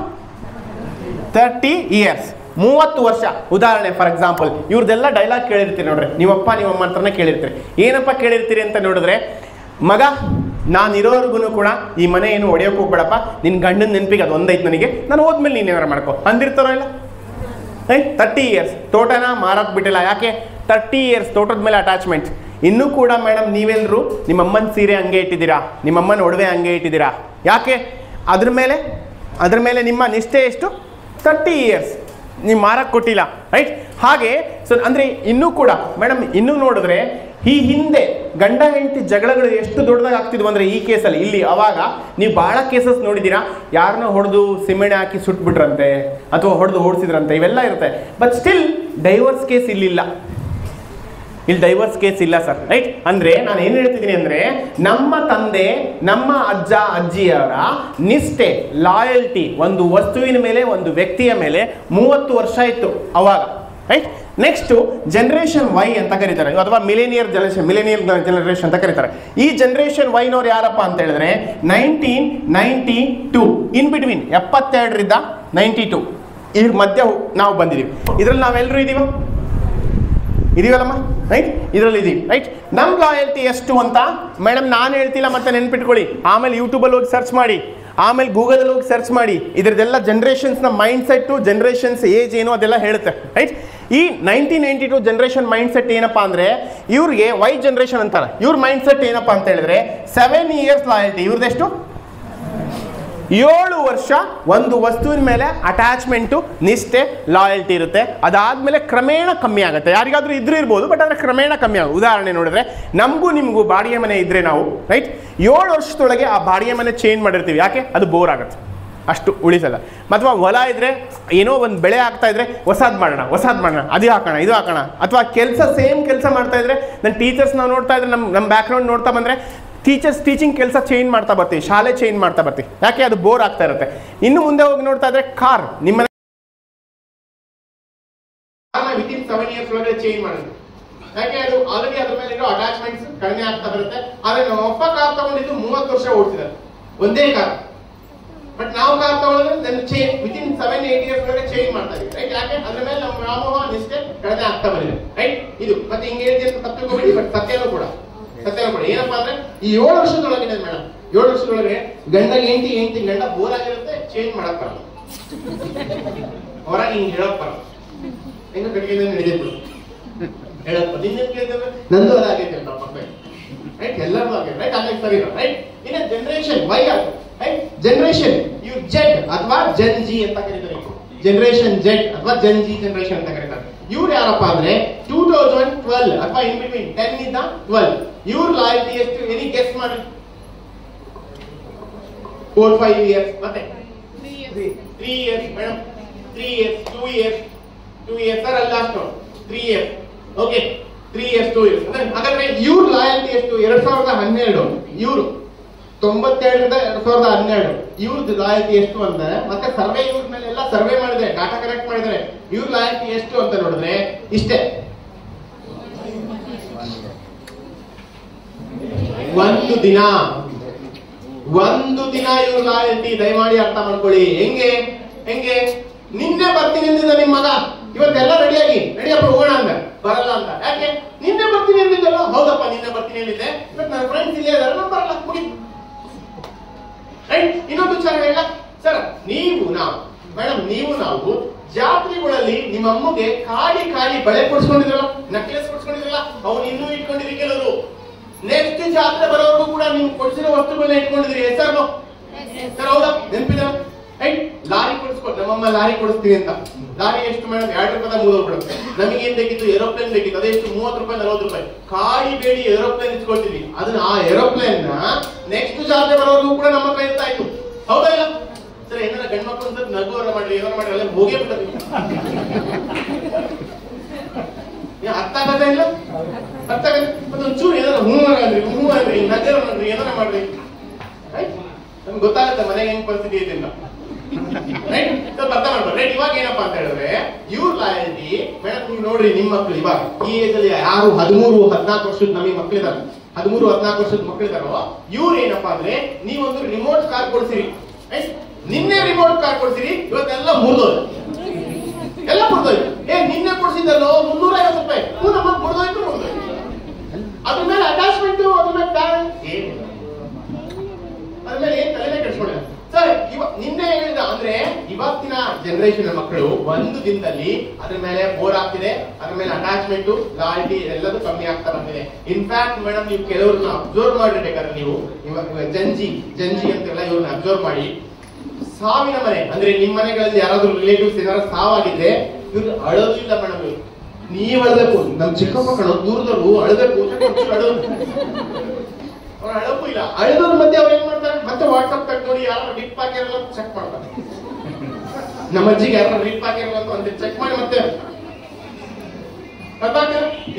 30 ಇಯರ್ಸ್, 30 ವರ್ಷ. ಉದಾಹರಣೆ ಫಾರ್ ಎಕ್ಸಾಂಪಲ್, ಇವ್ರದ್ದೆಲ್ಲ ಡೈಲಾಗ್ ಕೇಳಿರ್ತೀರಿ ನೋಡ್ರಿ, ನಿಮ್ಮಪ್ಪ ನಿಮ್ಮಮ್ಮ ಹತ್ರನೇ ಕೇಳಿರ್ತೀರಿ. ಏನಪ್ಪ ಕೇಳಿರ್ತೀರಿ ಅಂತ ನೋಡಿದ್ರೆ, ಮಗ ನಾನು ಇರೋರ್ಗು ಕೂಡ ಈ ಮನೆ ಏನು ಹೊಡೆಯೋಕೆ ಹೋಗ್ಬೇಡಪ್ಪ, ನಿನ್ನ ಗಂಡನ ನೆನಪಿಗೆ ಅದು ಒಂದೈತೆ ನನಗೆ, ನಾನು ಹೋದ್ಮೇಲೆ ನೀನು ಏನಾರು ಮಾಡ್ಕೊ ಅಂದಿರ್ತಾರೋ ಇಲ್ಲ? 30 ಇಯರ್ಸ್. ತೋಟನ ಮಾರಕ್ಕೆ ಬಿಟ್ಟಿಲ್ಲ, ಯಾಕೆ? 30 ಇಯರ್ಸ್ ತೋಟದ ಮೇಲೆ ಅಟ್ಯಾಚ್ಮೆಂಟ್. ಇನ್ನೂ ಕೂಡ ಮೇಡಮ್ ನೀವೆಲ್ಲರೂ ನಿಮ್ಮಮ್ಮನ ಸೀರೆ ಹಂಗೆ ಇಟ್ಟಿದ್ದೀರಾ, ನಿಮ್ಮಮ್ಮನ ಒಡವೆ ಹಂಗೆ ಇಟ್ಟಿದ್ದೀರಾ, ಯಾಕೆ? ಅದ್ರ ಮೇಲೆ ನಿಮ್ಮ ನಿಷ್ಠೆ ಎಷ್ಟು? 30 ಇಯರ್ಸ್. ನೀವು ಮಾರಕ್ಕೆ ಕೊಟ್ಟಿಲ್ಲ, ರೈಟ್. ಹಾಗೆ ಸೊ ಅಂದರೆ ಇನ್ನೂ ಕೂಡ ಮೇಡಮ್, ಇನ್ನೂ ನೋಡಿದ್ರೆ ಈ ಹಿಂದೆ ಗಂಡ ಹೆಂಡತಿ ಜಗಳಗಳು ಎಷ್ಟು ದೊಡ್ಡದಾಗಿ ಆಗ್ತಿದ್ವು ಅಂದರೆ ಈ ಕೇಸಲ್ಲಿ, ಇಲ್ಲಿ ಅವಾಗ ನೀವು ಭಾಳ ಕೇಸಸ್ ನೋಡಿದ್ದೀರಾ, ಯಾರನ್ನ ಹೊಡೆದು ಸಿಮೆಣೆ ಹಾಕಿ ಸುಟ್ಬಿಟ್ರಂತೆ ಅಥವಾ ಹೊಡೆದು ಓಡಿಸಿದ್ರಂತೆ, ಇವೆಲ್ಲ ಇರುತ್ತೆ. ಬಟ್ ಸ್ಟಿಲ್ ಡೈವರ್ಸ್ ಕೇಸ್ ಇಲ್ಲಿಲ್ಲ, ಇಲ್ಲಿ ಡೈವರ್ಸ್ ಕೇಸ್ ಇಲ್ಲ ಸರ್, ರೈಟ್. ಅಂದರೆ ನಾನು ಏನು ಹೇಳ್ತಿದ್ದೀನಿ ಅಂದರೆ, ನಮ್ಮ ತಂದೆ ನಮ್ಮ ಅಜ್ಜ ಅಜ್ಜಿಯವರ ನಿಷ್ಠೆ, ಲಾಯಲ್ಟಿ ಒಂದು ವಸ್ತುವಿನ ಮೇಲೆ ಒಂದು ವ್ಯಕ್ತಿಯ ಮೇಲೆ 30 ವರ್ಷ ಇತ್ತು ಅವಾಗ, ರೈಟ್. ನೆಕ್ಸ್ಟು ಜನ್ರೇಷನ್ ವೈ ಅಂತ ಕರೀತಾರೆ, ಅಥವಾ ಮಿಲೇನಿಯರ್ ಜನರೇಷನ್ ಅಂತ ಕರೀತಾರೆ. ಈ ಜನ್ರೇಷನ್ ವೈನವ್ರು ಯಾರಪ್ಪ ಅಂತ ಹೇಳಿದ್ರೆ 1992 ಇನ್ ಬಿಟ್ವೀನ್, 72ರಿಂದ 92 ಈ ಮಧ್ಯ ನಾವು ಬಂದಿದ್ದೀವಿ. ಇದರಲ್ಲಿ ನಾವೆಲ್ಲರೂ ಇದೀವಲ್ಲಮ್ಮ, ರೈಟ್. ಇದರಲ್ಲಿ ಇದೀವಿ, ರೈಟ್. ನಮ್ಮ ಲಾಯಲ್ಟಿ ಎಷ್ಟು ಅಂತ ಮೇಡಮ್ ನಾನು ಹೇಳ್ತಿಲ್ಲ, ಮತ್ತೆ ನೆನ್ಪಿಟ್ಕೊಳ್ಳಿ. ಆಮೇಲೆ ಯೂಟ್ಯೂಬಲ್ಲಿ ಹೋಗಿ ಸರ್ಚ್ ಮಾಡಿ, ಆಮೇಲೆ ಗೂಗಲಲ್ಲಿ ಹೋಗಿ ಸರ್ಚ್ ಮಾಡಿ, ಇದ್ರದ್ದೆಲ್ಲ ಜನ್ರೇಷನ್ಸ್ನ ಮೈಂಡ್ ಸೆಟ್ಟು, ಜನ್ರೇಷನ್ಸ್ ಏಜ್ ಏನು ಅದೆಲ್ಲ ಹೇಳುತ್ತೆ, ರೈಟ್. ಈ 1992 ಜನ್ರೇಷನ್ ಮೈಂಡ್ ಸೆಟ್ ಏನಪ್ಪ ಅಂದರೆ, ಇವ್ರಿಗೆ ವೈ ಜನ್ರೇಷನ್ ಅಂತಾರೆ. ಇವ್ರ ಮೈಂಡ್ ಸೆಟ್ ಏನಪ್ಪ ಅಂತ ಹೇಳಿದ್ರೆ 7 ಇಯರ್ಸ್ ಲಾಯಲ್ಟಿ. ಇವ್ರದ್ದೆಷ್ಟು? 7 ವರ್ಷ ಒಂದು ವಸ್ತುವಿನ ಮೇಲೆ ಅಟ್ಯಾಚ್ಮೆಂಟು, ನಿಷ್ಠೆ, ಲಾಯಲ್ಟಿ ಇರುತ್ತೆ. ಅದಾದಮೇಲೆ ಕ್ರಮೇಣ ಕಮ್ಮಿ ಆಗುತ್ತೆ. ಯಾರಿಗಾದ್ರೂ ಇದ್ರೂ ಇರ್ಬೋದು, ಬಟ್ ಆದರೆ ಕ್ರಮೇಣ ಕಮ್ಮಿ ಆಗುತ್ತೆ. ಉದಾಹರಣೆ ನೋಡಿದ್ರೆ ನಮಗೂ ನಿಮಗೂ ಬಾಡಿಗೆ ಮನೆ ಇದ್ದರೆ ನಾವು, ರೈಟ್, 7 ವರ್ಷದೊಳಗೆ ಆ ಬಾಡಿಗೆ ಮನೆ ಚೇಂಜ್ ಮಾಡಿರ್ತೀವಿ. ಯಾಕೆ? ಅದು ಬೋರ್ ಆಗುತ್ತೆ, ಅಷ್ಟು ಉಳಿಸಲ್ಲ. ಅಥವಾ ಹೊಲ ಇದ್ದರೆ ಏನೋ ಒಂದು ಬೆಳೆ ಆಗ್ತಾ ಇದ್ರೆ ಹೊಸದು ಮಾಡೋಣ, ಅದು ಹಾಕೋಣ, ಇದು ಹಾಕೋಣ. ಅಥವಾ ಸೇಮ್ ಕೆಲಸ ಮಾಡ್ತಾ ಇದ್ರೆ, ನನ್ನ ಟೀಚರ್ಸ್ ನಾವು ನೋಡ್ತಾ ಇದ್ರೆ, ನಮ್ಮ ಬ್ಯಾಕ್ಗ್ರೌಂಡ್ ನೋಡ್ತಾ ಬಂದರೆ ಟೀಚಿಂಗ್ ಕೆಲಸ ಚೇಂಜ್ ಮಾಡ್ತಾ ಬರ್ತೀವಿ, ಶಾಲೆ ಚೇಂಜ್ ಮಾಡ್ತಾ ಬರ್ತೀವಿ. ಯಾಕೆ? ಅದು ಬೋರ್ ಆಗ್ತಾ ಇರುತ್ತೆ. ಇನ್ನು ಮುಂದೆ ಹೋಗಿ ನೋಡ್ತಾ ಇದ್ರೆ ಕಾರ್, ನಿಮ್ಮ ವಿತಿನ್ 7 ಇಯರ್ಸ್ ಒಳಗೆ ಚೇಂಜ್ ಮಾಡಿದ್ವಿ. ಯಾಕೆ ಅದು ಆಲ್ರೆಡಿ ಅದ್ರ ಮೇಲೆ ಇರೋ ಅಟ್ಯಾಚ್ಮೆಂಟ್ಸ್ ಕಡಿಮೆ ಆಗ್ತಾ ಬರುತ್ತೆ. ಆದ್ರೆ ನಮ್ಮ ಅಪ್ಪ ಕಾರ್ ತಗೊಂಡಿದ್ದು 30 ವರ್ಷ ಓಡಿಸಿದ್ದಾರೆ, ಒಂದೇ ಕಾರ್. ಬಟ್ ನಾವು ಕಾರ್ ತಗೊಳ್ಳೋದ್ರೆ ಚೇಂಜ್ ವಿತಿನ್ 7-8 ಇಯರ್ಸ್ ವರೆಗೆ ಚೇಂಜ್ ಮಾಡ್ತಾ ಇದೀವಿ, ರೈಟ್? ಯಾಕೆ ಅದ್ರ ಮೇಲೆ ನಮ್ಮ ವ್ಯಾಮೋಹ ನಿಷ್ಠೆ ಕಡಿಮೆ ಆಗ್ತಾ ಬಂದಿದೆ, ರೈಟ್? ಇದು ಮತ್ತೆ ಹಿಂಗೆ ಹೇಳ್ತೀನಿ ಅಂತ ತಪ್ಪಿಕೋಬೇಡಿ, ಬಟ್ ಸತ್ಯನೂ ಕೂಡ ಏನಪ್ಪಾ ಅಂದ್ರೆ ಈ 7 ವರ್ಷದೊಳಗೆ ಮೇಡಮ್, 7 ವರ್ಷದೊಳಗೆ ಗಂಡ ಹೆಂಡತಿ ಗಂಡ ಬೋರ್ ಆಗಿರುತ್ತೆ, ಚೇಂಜ್ ಮಾಡಕ್ ಬರಲ್ಲ, ಹೊರಗೆ ಹಿಂಗ್ ಹೇಳಕ್ ಬರಲ್ಲ, ಹೆಂಗ ಕಡೆಗೆ ನಡೆದಿತ್ತು ಹೇಳಕ್ ನಿನ್ನೆ ಕೇಳಿದ್ರೆ ನಂದು ಅದಾಗೈತೆ ಅಂತ ಮಕ್ಕಳು, ರೈಟ್? ಎಲ್ಲರೂ ಆಗೈತೆ, ರೈಟ್? ಹಾಗೆ ಸರಿ, ರೈಟ್? ಇನ್ನ ಜನರೇಷನ್ ವೈ ಆಗುತ್ತೆ, ರೈಟ್? ಜನರೇಷನ್ ಇವ್ ಜೆಡ್ ಅಥವಾ ಜನ್ ಜಿ ಅಂತ ಕರೀತಾರೆ, ಜನರೇಷನ್ ಜೆಡ್ ಅಥವಾ ಜನ್ ಜಿ ಜನರೇಷನ್ ಅಂತ ಕರೀತಾರೆ. ಇವ್ರು ಯಾರಪ್ಪ ಅಂದ್ರೆ 2012 ಅಥವಾ ಇನ್ ಬಿಟ್ವೀನ್ 10 ಇಂದ 12 ಇವ್ರ ಲಾಯಲ್ಟಿ ಎಷ್ಟು ಎನಿ ಗೆಸ್ ಮಾಡಿ? 4-5 ಇಯರ್ಸ್, ಮತ್ತೆ 3 years madam, 3 years, 2 years, 2 years sir ಅಲ್ಲ ಅಷ್ಟು 3 ಇಯರ್ಸ್, ಓಕೆ 3 ಇಯರ್ಸ್ 2 ಇಯರ್ಸ್. ಹಾಗಾದ್ರೆ ಇವ್ರ ಲಾಯಲ್ಟಿ ಎಷ್ಟು? 2012 ಇವರು 92ರಿಂದ 2012 ಇವ್ರದ್ದು ಲಾಯಲ್ಟಿ ಎಷ್ಟು ಅಂದ್ರೆ, ಮತ್ತೆ ಸರ್ವೆ ಇವ್ರ ಮೇಲೆ ಎಲ್ಲ ಸರ್ವೆ ಮಾಡಿದ್ರೆ ಡಾಟಾ ಕಲೆಕ್ಟ್ ಮಾಡಿದ್ರೆ ಇವ್ರ ಲಾಯಲ್ಟಿ ಎಷ್ಟು ಅಂತ ನೋಡಿದ್ರೆ ಇಷ್ಟೇ, 1 ದಿನ ಇವ್ರ ಲಾಯಲ್ಟಿ. ದಯಮಾಡಿ ಅರ್ಥ ಮಾಡ್ಕೊಳ್ಳಿ. ಹೆಂಗೆ ನಿನ್ನೆ ಬರ್ತೀನಿ ಅಂದಿದ್ದ ನಿಮ್ ಮಗ, ಇವತ್ತೆಲ್ಲ ರೆಡಿಯಪ್ಪ ಹೋಗೋಣ ಅಂದ, ಬರಲ್ಲ ಅಂತ. ಯಾಕೆ? ನಿನ್ನೆ ಬರ್ತೀನಿ ಅಂದಿದ್ದಲ್ಲ, ಹೌದಪ್ಪ ನಿನ್ನೆ ಬರ್ತೀನಿ ಅಂದಿದ್ದೆ, ಇವತ್ತು ನನ್ನ ಫ್ರೆಂಡ್ಸ್ ಇಲ್ಲೇ ಇದಾರೆ, ನಾನು ಬರಲ್ಲ, ಮುಗಿತು, ರೈಟ್? ಇನ್ನೊಂದು ವಿಚಾರ ಹೇಳ ಸರ್, ನಾವು ಜಾತ್ರೆಗಳಲ್ಲಿ ನಿಮ್ಮ ಅಮ್ಮಗೆ ಕಾಡಿ ಬಳೆ ಕೊಡ್ಸ್ಕೊಂಡಿದ್ರಲ್ಲ, ನಕ್ಲೆಸ್ ಕೊಡ್ಸ್ಕೊಂಡಿದ್ರಲ್ಲ, ಅವ್ನು ಇನ್ನೂ ಇಟ್ಕೊಂಡಿರಿ ಕೆಲವರು. ನೆಕ್ಸ್ಟ್ ಜಾತ್ರೆ ಬರೋವರೆಗೂ ಕೂಡ ನೀವು ಕೊಡ್ಸಿರೋ ವಸ್ತುಗಳನ್ನ ಇಟ್ಕೊಂಡಿದ್ರಿ, ಸರ್ ಹೌದಾ? ನೆನಪಿದ, ರೈಟ್? ಲಾರಿ ಕೊಡಿಸ್ಕೊಟ್ಟು ನಮ್ಮಮ್ಮ ಲಾರಿ ಕೊಡಿಸ್ತೀನಿ ಅಂತ. ಲಾರಿ ಎಷ್ಟು ಮೇಡಮ್? 2 ರೂಪಾಯಿ 3 ರೂಪಾಯಿ. ನಮಗೆ ಏನ್ ಬೇಕಿತ್ತು? ಏರೋಪ್ಲೇನ್ ಬೇಕಿತ್ತು, ಅದೆಷ್ಟು? 30 ರೂಪಾಯಿ 40 ರೂಪಾಯಿ. ಕಾಡಿ ಬೇಡಿ ಏರೋಪ್ಲೇನ್ ಇಸ್ಕೊಳ್ತೀವಿ. ಅದನ್ನ ಆ ಏರೋಪ್ಲೇನ್ ನೆಕ್ಸ್ಟ್ ಜಾತ್ರೆ ಬರೋವರೆಗೂ ಕೂಡ ನಮ್ಮ ಕೈ ಇರ್ತಾ ಇತ್ತು, ಹೌದಾ ಇಲ್ಲ ಸರ್? ಏನಾರ ಗಂಡ್ ಮಕ್ಕಳು ಅಂತ ನಗುವರ ಮಾಡ್ರಿ, ಏನಾರ ಮಾಡ್ರಿ, ಅಲ್ಲ ಹೋಗೇ ಬಿಡ್ತೀವಿ. ಅರ್ಥ ಆಗದ ಇಲ್ಲ, ಅರ್ಥ ಆಗದ. ಮತ್ತೆ ಒಂಚೂರು ಏನಾರ ಹೂ ಅನ್ರಿ, ನಜರ ಮಾಡ್ರಿ, ಏನಾರ ಮಾಡ್ರಿ, ರೈಟ್? ನಮ್ಗೆ ಗೊತ್ತಾಗುತ್ತೆ ಮನೆಗೆ ಹೆಂಗ್ ಪರಿಸ್ಥಿತಿ ಇದೆಲ್ಲ, ರೈಟ್? ಸ್ವಲ್ಪ ಅರ್ಥ ಮಾಡ್ಬೋದು, ರೈಟ್? ಇವಾಗ ಏನಪ್ಪಾ ಅಂತ ಹೇಳಿದ್ರೆ ಇವ್ರ ಲಾಯಲ್ಟಿ ಮೇಡಮ್, ನೀವು ನೋಡ್ರಿ ನಿಮ್ಮ ಮಕ್ಳು ಇವಾಗ ಈ ಏಜ್ ಅಲ್ಲಿ ಯಾರು 13-14 ವರ್ಷದ ನಮಗೆ ಮಕ್ಳಿದಾರೆ, 13-14 ವರ್ಷದ ಮಕ್ಳಿದಾರೋ, ಇವ್ರು ಏನಪ್ಪಾ ಅಂದ್ರೆ ನೀವೊಂದು ರಿಮೋಟ್ ಕಾರ್ ಕೊಡ್ಸಿರಿ, ನಿನ್ನೆ ರಿಮೋಟ್ ಕಾರ್ ಕೊಡ್ಸಿರಿ, ಇವತ್ತೆಲ್ಲ ಮುರಿದೋಯ್ತು, ಎಲ್ಲ ಮುರಿದೋಯ್ತು. ನಿನ್ನೆ ಕೊಡ್ಸಿದ್ದಲ್ಲೋ 350 ರೂಪಾಯಿ, ನಮ್ಮ ಮುರಿದೋಯ್ತು. ಅದ್ರ ಮೇಲೆ ಅಟ್ಯಾಚ್ಮೆಂಟ್, ಅದ್ರ ಮೇಲೆ ಬ್ಯಾಲೆನ್ಸ್ ಏನಿಲ್ಲ, ಅದ್ರ ಮೇಲೆ ಏನ್ ತಲೆನೇ ಕೆಡಿಸ್ಕೊಂಡಿಲ್ಲ ಸರ್. ನಿನ್ನೆ ಹೇಳಿದ ಅಂದ್ರೆ ಇವತ್ತಿನ ಜನರೇಷನ್ ಮಕ್ಕಳು ಒಂದು ದಿನದಲ್ಲಿ ಅದ್ರ ಮೇಲೆ ಬೋರ್ ಆಗ್ತಿದೆ, ಅದ್ರ ಮೇಲೆ ಅಟ್ಯಾಚ್ಮೆಂಟ್, ಲಾಯಲ್ಟಿ ಎಲ್ಲದೂ ಕಮ್ಮಿ ಆಗ್ತಾ ಬಂದಿದೆ. ಇನ್ಫ್ಯಾಕ್ಟ್ ಮೇಡಮ್, ನೀವು ಕೆಲವ್ರನ್ನ ಅಬ್ಸರ್ವ್ ಮಾಡಿರ್ಬೇಕಾದ್ರೆ ನೀವು ಜಂಜಿ ಅಂತೆಲ್ಲ ಇವ್ರನ್ನ ಅಬ್ಸರ್ವ್ ಮಾಡಿ, ಸಾವಿನ ಮನೆ ಅಂದ್ರೆ ನಿಮ್ ಮನೆಗಳಲ್ಲಿ ಯಾರಾದ್ರೂ ರಿಲೇಟಿವ್ಸ್ ಏನಾದ್ರು ಸಾವಾಗಿದ್ರೆ ಇವ್ರು ಅಳೋದು ಇಲ್ಲ ಮೇಡಮ್. ನೀವ್ ಅಳಬೇಕು, ನಮ್ ಚಿಕ್ಕಪ್ಪ ಕಣ ದೂರದವ್ರು ಅಳಬೇಕು, ಅವ್ರು ಅಳಕ್ಕೂ ಇಲ್ಲ. ಅಳದವ್ರ ಮಧ್ಯೆ ಅವ್ರು ಏನ್ ಮಾಡ್ತಾರೆ? ಮತ್ತೆ ವಾಟ್ಸ್ಆಪ್ ತಗ ನೋಡಿ ಯಾರು ಲಿಪ್ ಹಾಕಿರಲ್ಲ ಚೆಕ್ ಮಾಡ್ತಾರೆ. ನಮ್ಮ ಅಜ್ಜಿಗೆ ಯಾರು ಲಿಪ್ ಹಾಕಿರಲ್ಲ ಅಂತ ಚೆಕ್ ಮಾಡಿ ಮತ್ತೆ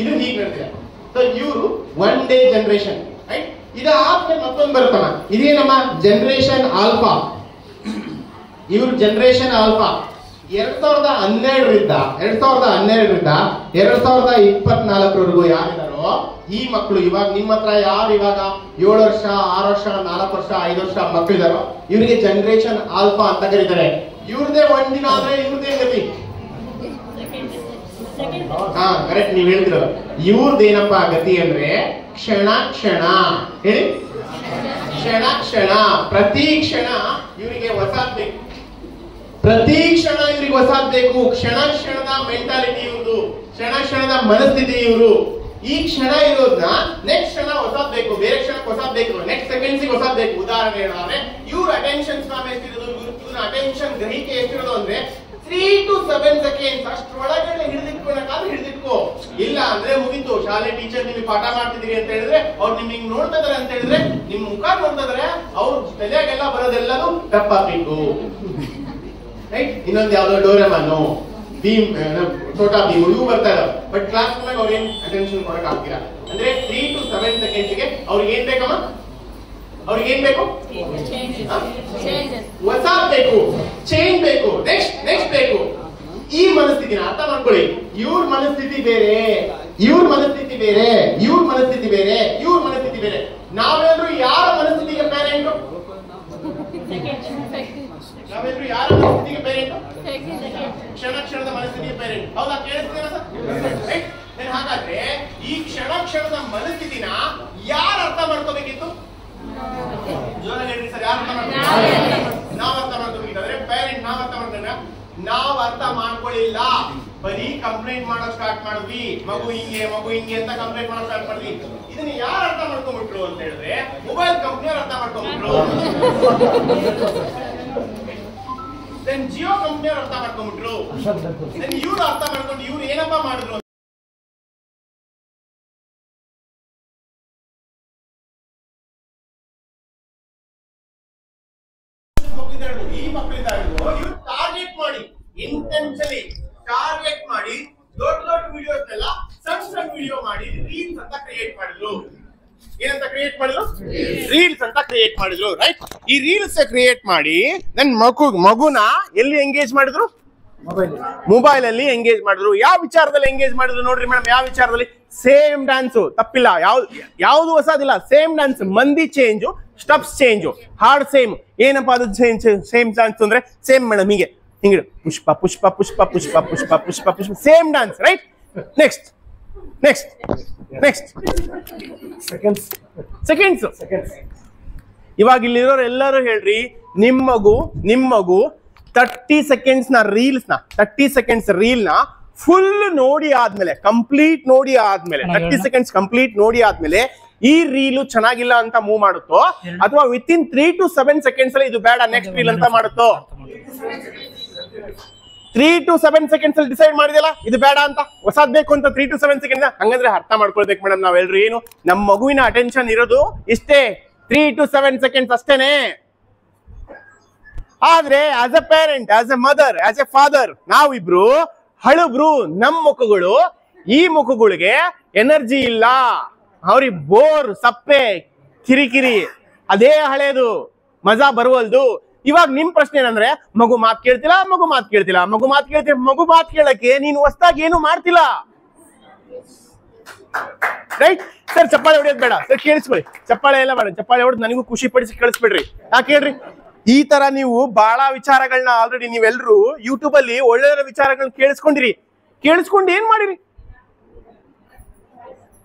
ಇದು ಹೀಗೆ ನಡೆದಿದೆ. ಸೊ ಇವರು 1 ಡೇ ಜನರೇಷನ್, ರೈಟ್? ಇದಾದ್ಮೇಲೆ ಮತ್ತೊಂದು ಬರುತ್ತಲ್ಲ, ಇದೇನಮ್ಮ? Generation alpha. ಇವ್ರು ಜನರೇಷನ್ ಆಲ್ಫಾ 2012ರಿಂದ 2024ವರೆಗೂ ಯಾರಿದಾರೋ ಈ ಮಕ್ಕಳು, ಇವಾಗ ನಿಮ್ಮ ಹತ್ರ ಯಾರು ಇವಾಗ 7 ವರ್ಷ 6 ವರ್ಷ 4 ವರ್ಷ 5 ವರ್ಷ ಮಕ್ಕಳಿದಾರೋ ಇವರಿಗೆ ಜನರೇಷನ್ ಆಲ್ಫಾ ಅಂತ ಕರೀತಾರೆ. ಇವ್ರದೇ ಒಂದಿನ ಆದ್ರೆ ಇವ್ರದೇ ಗತಿ. ಹಾ ಕರೆಕ್ಟ್, ನೀವ್ ಹೇಳ್ತಿರೋ. ಇವ್ರದ್ದೇನಪ್ಪ ಗತಿ ಅಂದ್ರೆ ಕ್ಷಣ ಹೇಳಿ, ಕ್ಷಣ ಪ್ರತಿ ಕ್ಷಣ ಇವರಿಗೆ ಹೊಸದ್ ಬೇಕು, ಪ್ರತಿ ಕ್ಷಣ ಇವ್ರಿಗೆ ಹೊಸದ್ ಬೇಕು. ಕ್ಷಣದ ಮೆಂಟಾಲಿಟಿ ಇವ್ರದು, ಕ್ಷಣದ ಮನಸ್ಥಿತಿ ಇವರು. ಈ ಕ್ಷಣ ಇರೋದ್ನ ನೆಕ್ಸ್ಟ್ ಕ್ಷಣ ಹೊಸದ್ ಬೇಕು, ಬೇರೆ ಕ್ಷಣಕ್ಕೆ ಹೊಸದ್ ಬೇಕು, ನೆಕ್ಸ್ಟ್ ಸೆಕೆಂಡ್ಸ್ ಹೊಸದ್ ಬೇಕು. ಉದಾಹರಣೆ ಹೇಳೋದ್ರೆ ಇವ್ರ ಅಟೆನ್ಷನ್ ಸ್ಪಾನ್ ಎಷ್ಟಿರೋದು, ಇವ್ರ ಅಟೆನ್ಷನ್ ಗ್ರಹಿಕೆ ಎಷ್ಟಿರೋದು ಅಂದ್ರೆ 3 to 7 seconds. ಅಷ್ಟೊಳಗಡೆ ಹಿಡಿದಿಟ್ಕೊಳಕಾದ್ರೆ ಹಿಡಿದಿಟ್ಕೋ, ಇಲ್ಲ ಅಂದ್ರೆ ಮುಗಿತು. ಶಾಲೆ ಟೀಚರ್ ನಿಮಗೆ ಪಾಠ ಮಾಡ್ತಿದ್ರಿ ಅಂತ ಹೇಳಿದ್ರೆ ಅವ್ರು ನಿಮ್ಗೆ ನೋಡ್ತಾ ಇದಾರೆ ಅಂತ ಹೇಳಿದ್ರೆ, ನಿಮ್ ಮುಖ ನೋಡ್ತಾ ಇದಾರೆ, ಅವ್ರ ತಲೆಯಾಗೆಲ್ಲ ಬರೋದೆಲ್ಲದು ತಪ್ಪಾಗ್ಬೇಕು, ರೈಟ್? ಇನ್ನೊಂದು ಯಾವ್ದೋ ಡೋರೆಮಾನು, ಭೀಮ್, ಛೋಟಾ ಭೀಮ್ ಇವು ಬರ್ತಾ ಇದಾವೆ. ಬಟ್ ಕ್ಲಾಸ್ ರೂಮ್ ಅವ್ರು ಏನ್ ಅಟೆನ್ಷನ್ ಕೊಡಕ್ ಆಗ್ತೀರಾ ಅಂದ್ರೆ 3 to 7 seconds ಗೆ ಅವ್ರಿಗೆ ಏನ್ ಬೇಕಮ್ಮ? ಅವ್ರಿಗೆ ಏನ್ ಬೇಕು? ಹೊಸದ್ ಬೇಕು, ಚೇಂಜ್ ಬೇಕು, ನೆಕ್ಸ್ಟ್ ಬೇಕು. ಈ ಮನಸ್ಥಿತಿನ ಅರ್ಥ ಮಾಡ್ಕೊಳ್ಳಿ. ಇವ್ರ ಮನಸ್ಥಿತಿ ಬೇರೆ, ಇವ್ರ ಮನಸ್ಥಿತಿ ಬೇರೆ, ಇವ್ರ ಮನಸ್ಥಿತಿ ಬೇರೆ, ಇವ್ರ ಮನಸ್ಥಿತಿ ಬೇರೆ. ನಾವೆಲ್ಲರೂ ಯಾರ ಮನಸ್ಥಿತಿಗೆ ಪೇರೆಂಟ್? ನಾವೆಲ್ಲರೂ ಯಾರ ಮನಸ್ಥಿತಿಗೆ ಪೇರೆಂಟ್? ಕ್ಷಣ ಕ್ಷಣದ ಮನಸ್ಥಿತಿಗೆ ಪೇರೆಂಟ್. ಹೌದಾ? ಕೇಳಿಸ್ತೀರಾ ಸರ್? ಹಾಗಾದ್ರೆ ಈ ಕ್ಷಣ ಕ್ಷಣದ ಮನಸ್ಥಿತಿನ ಯಾರು ಅರ್ಥ ಮಾಡ್ಕೋಬೇಕಿತ್ತು? ಸರ್, ಯಾರು ಅರ್ಥ ಮಾಡ್ಕೋಬೇಕು? ನಾವು ಅರ್ಥ ಮಾಡ್ಕೋಬೇಕಿದ್ರೆ ಪೇರೆಂಟ್ ನಾವು ಅರ್ಥ ಮಾಡ್ಕೊಂಡ್ರೆ ನಾವು ಅರ್ಥ ಮಾಡ್ಕೊಳ್ಳಿಲ್ಲ. ಬರೀ ಕಂಪ್ಲೇಂಟ್ ಮಾಡೋಕ್ ಸ್ಟಾರ್ಟ್ ಮಾಡಿದ್ವಿ. ಮಗು ಹಿಂಗೆ ಅಂತ ಕಂಪ್ಲೇಂಟ್ ಮಾಡೋಕ್ ಸ್ಟಾರ್ಟ್ ಮಾಡಿದ್ವಿ. ಇದನ್ನ ಯಾರು ಅರ್ಥ ಮಾಡ್ಕೊಂಡ್ಬಿಟ್ರು ಅಂತ ಹೇಳಿದ್ರೆ ಮೊಬೈಲ್ ಕಂಪ್ನಿಯವ್ರು ಅರ್ಥ ಮಾಡ್ಕೊಂಡ್ಬಿಟ್ರು. ಜಿಯೋ ಕಂಪ್ನಿಯವ್ರು ಅರ್ಥ ಮಾಡ್ಕೊಂಡ್ಬಿಟ್ರು. ಇವ್ರು ಅರ್ಥ ಮಾಡ್ಕೊಂಡು ಇವ್ರು ಏನಪ್ಪಾ ಮಾಡಿದ್ರು? ಈ ಮಕ್ಕಳಿದ್ದಾಗಿರ್ಬೋದು, ಇವ್ರು ಟಾರ್ಗೆಟ್ ಮಾಡಿ, ಇಂಟೆನ್ಷನಲಿ ಟಾರ್ಗೆಟ್ ಮಾಡಿ ದೊಡ್ಡ ವಿಡಿಯೋಸ್ನೆಲ್ಲ ಸಣ್ಣ ವಿಡಿಯೋ ಮಾಡಿ ರೀಲ್ಸ್ ಅಂತ ಕ್ರಿಯೇಟ್ ಮಾಡಿದ್ರು. ಏನಂತ ಕ್ರಿಯೇಟ್ ಮಾಡಿದ್ರು? ರೀಲ್ಸ್ ಅಂತ ಕ್ರಿಯೇಟ್ ಮಾಡಿದ್ರು. ರೈಟ್? ಈ ರೀಲ್ಸ್ ಕ್ರಿಯೇಟ್ ಮಾಡಿ ನನ್ ಮಗುನ ಎಲ್ಲಿ ಎಂಗೇಜ್ ಮಾಡಿದ್ರು? ಮೊಬೈಲ್ ಅಲ್ಲಿ ಎಂಗೇಜ್ ಮಾಡಿದ್ರು. ಯಾವ ವಿಚಾರದಲ್ಲಿ ಎಂಗೇಜ್ ಮಾಡಿದ್ರು ನೋಡ್ರಿ ಮೇಡಮ್? ಯಾವ ವಿಚಾರದಲ್ಲಿ? Same dance. ತಪ್ಪಿಲ್ಲ, ಯಾವ್ದು ಹೊಸದಿಲ್ಲ. Same dance. ಮಂದಿ change, steps change, hard same. ಏನಪ್ಪಾ ಅದು ಸೇಮ್ ಡ್ಯಾನ್ಸ್ ಅಂದ್ರೆ? ಸೇಮ್ ಮೇಡಮ್ ಹೀಗೆ ಹಿಂಗೆ Pushpa Pushpa Pushpa Pushpa Pushpa Pushpa Pushpa same dance. Right? Next next next seconds. ಇವಾಗ ಇಲ್ಲಿರೋರು ಎಲ್ಲರೂ ಹೇಳ್ರಿ, ನಿಮ್ ಮಗು 30 ಸೆಕೆಂಡ್ಸ್ ರೀಲ್ ನ ಫುಲ್ ನೋಡಿ ಆದ್ಮೇಲೆ, ಕಂಪ್ಲೀಟ್ ನೋಡಿ ಆದ್ಮೇಲೆ, 30 ಸೆಕೆಂಡ್ಸ್ ಕಂಪ್ಲೀಟ್ ನೋಡಿ ಆದ್ಮೇಲೆ ಈ ರೀಲು ಚೆನ್ನಾಗಿಲ್ಲ ಅಂತ ಮೂವ್ ಮಾಡುತ್ತೋ, ಅಥವಾ ವಿತಿನ್ 3 to 7 ಸೆಕೆಂಡ್ಸ್ ಅಲ್ಲಿ ಇದು ಬೇಡ ನೆಕ್ಸ್ಟ್ ರೀಲ್ ಅಂತ ಮಾಡುತ್ತೋ? 3 to 7 ಸೆಕೆಂಡ್ಸ್ ಅಲ್ಲಿ ಡಿಸೈಡ್ ಮಾಡಿದಲ್ಲ ಇದು ಬೇಡ ಅಂತ, ಹೊಸದ್ ಬೇಕು ಅಂತ 3 to 7 ಸೆಕೆಂಡ್. ಹಂಗಂದ್ರೆ ಅರ್ಥ ಮಾಡ್ಕೊಳ್ಬೇಕು ಮೇಡಮ್ ನಾವೆಲ್ರು. ಏನು ನಮ್ಮ ಮಗುವಿನ ಅಟೆನ್ಷನ್ ಇರೋದು ಇಷ್ಟೇ, 3 to 7 ಸೆಕೆಂಡ್ಸ್ ಅಷ್ಟೇನೆ. ಆದ್ರೆ as A parent, as A mother, as A father, ನಾವಿಬ್ರು ಹಳುಬ್ರು. ನಮ್ಮ ಮುಖಗಳು, ಈ ಮುಖಗಳಿಗೆ ಎನರ್ಜಿ ಇಲ್ಲ, ಅವ್ರಿಗೆ ಬೋರ್, ಸಪ್ಪೆ, ಕಿರಿಕಿರಿ, ಅದೇ ಹಳೇದು, ಮಜಾ ಬರುವಲ್ದು. ಇವಾಗ ನಿಮ್ ಪ್ರಶ್ನೆ ಏನಂದ್ರೆ, ಮಗು ಮಾತ್ ಕೇಳ್ತಿಲ್ಲ, ಮಗು ಮಾತ್ ಕೇಳಕ್ಕೆ ನೀನು ಹೊಸದಾಗಿ ಏನು ಮಾಡ್ತಿಲ್ಲ. Right sir? ಚಪ್ಪಾಳೆ ಹೊಡೆಯೋದು ಬೇಡ ಸರ್, ಕೇಳಿಸ್ಕೊಳ್ಳಿ. ಚಪ್ಪಾಳೆ ಎಲ್ಲ ಬೇಡ, ಚಪ್ಪಾಳೆ ಹೊಡೆದು ನನಗೂ ಖುಷಿ ಪಡಿಸಿ ಕಳಿಸ್ಬಿಡ್ರಿ. ಯಾಕೆ ಹೇಳ್ರಿ? ಈ ತರ ನೀವು ಬಹಳ ವಿಚಾರಗಳನ್ನ ಆಲ್ರೆಡಿ ನೀವೆಲ್ಲರೂ ಯೂಟ್ಯೂಬ್ ಅಲ್ಲಿ ಒಳ್ಳೆ ವಿಚಾರಗಳನ್ನ ಕೇಳಿಸ್ಕೊಂಡು ಏನ್ ಮಾಡಿರಿ?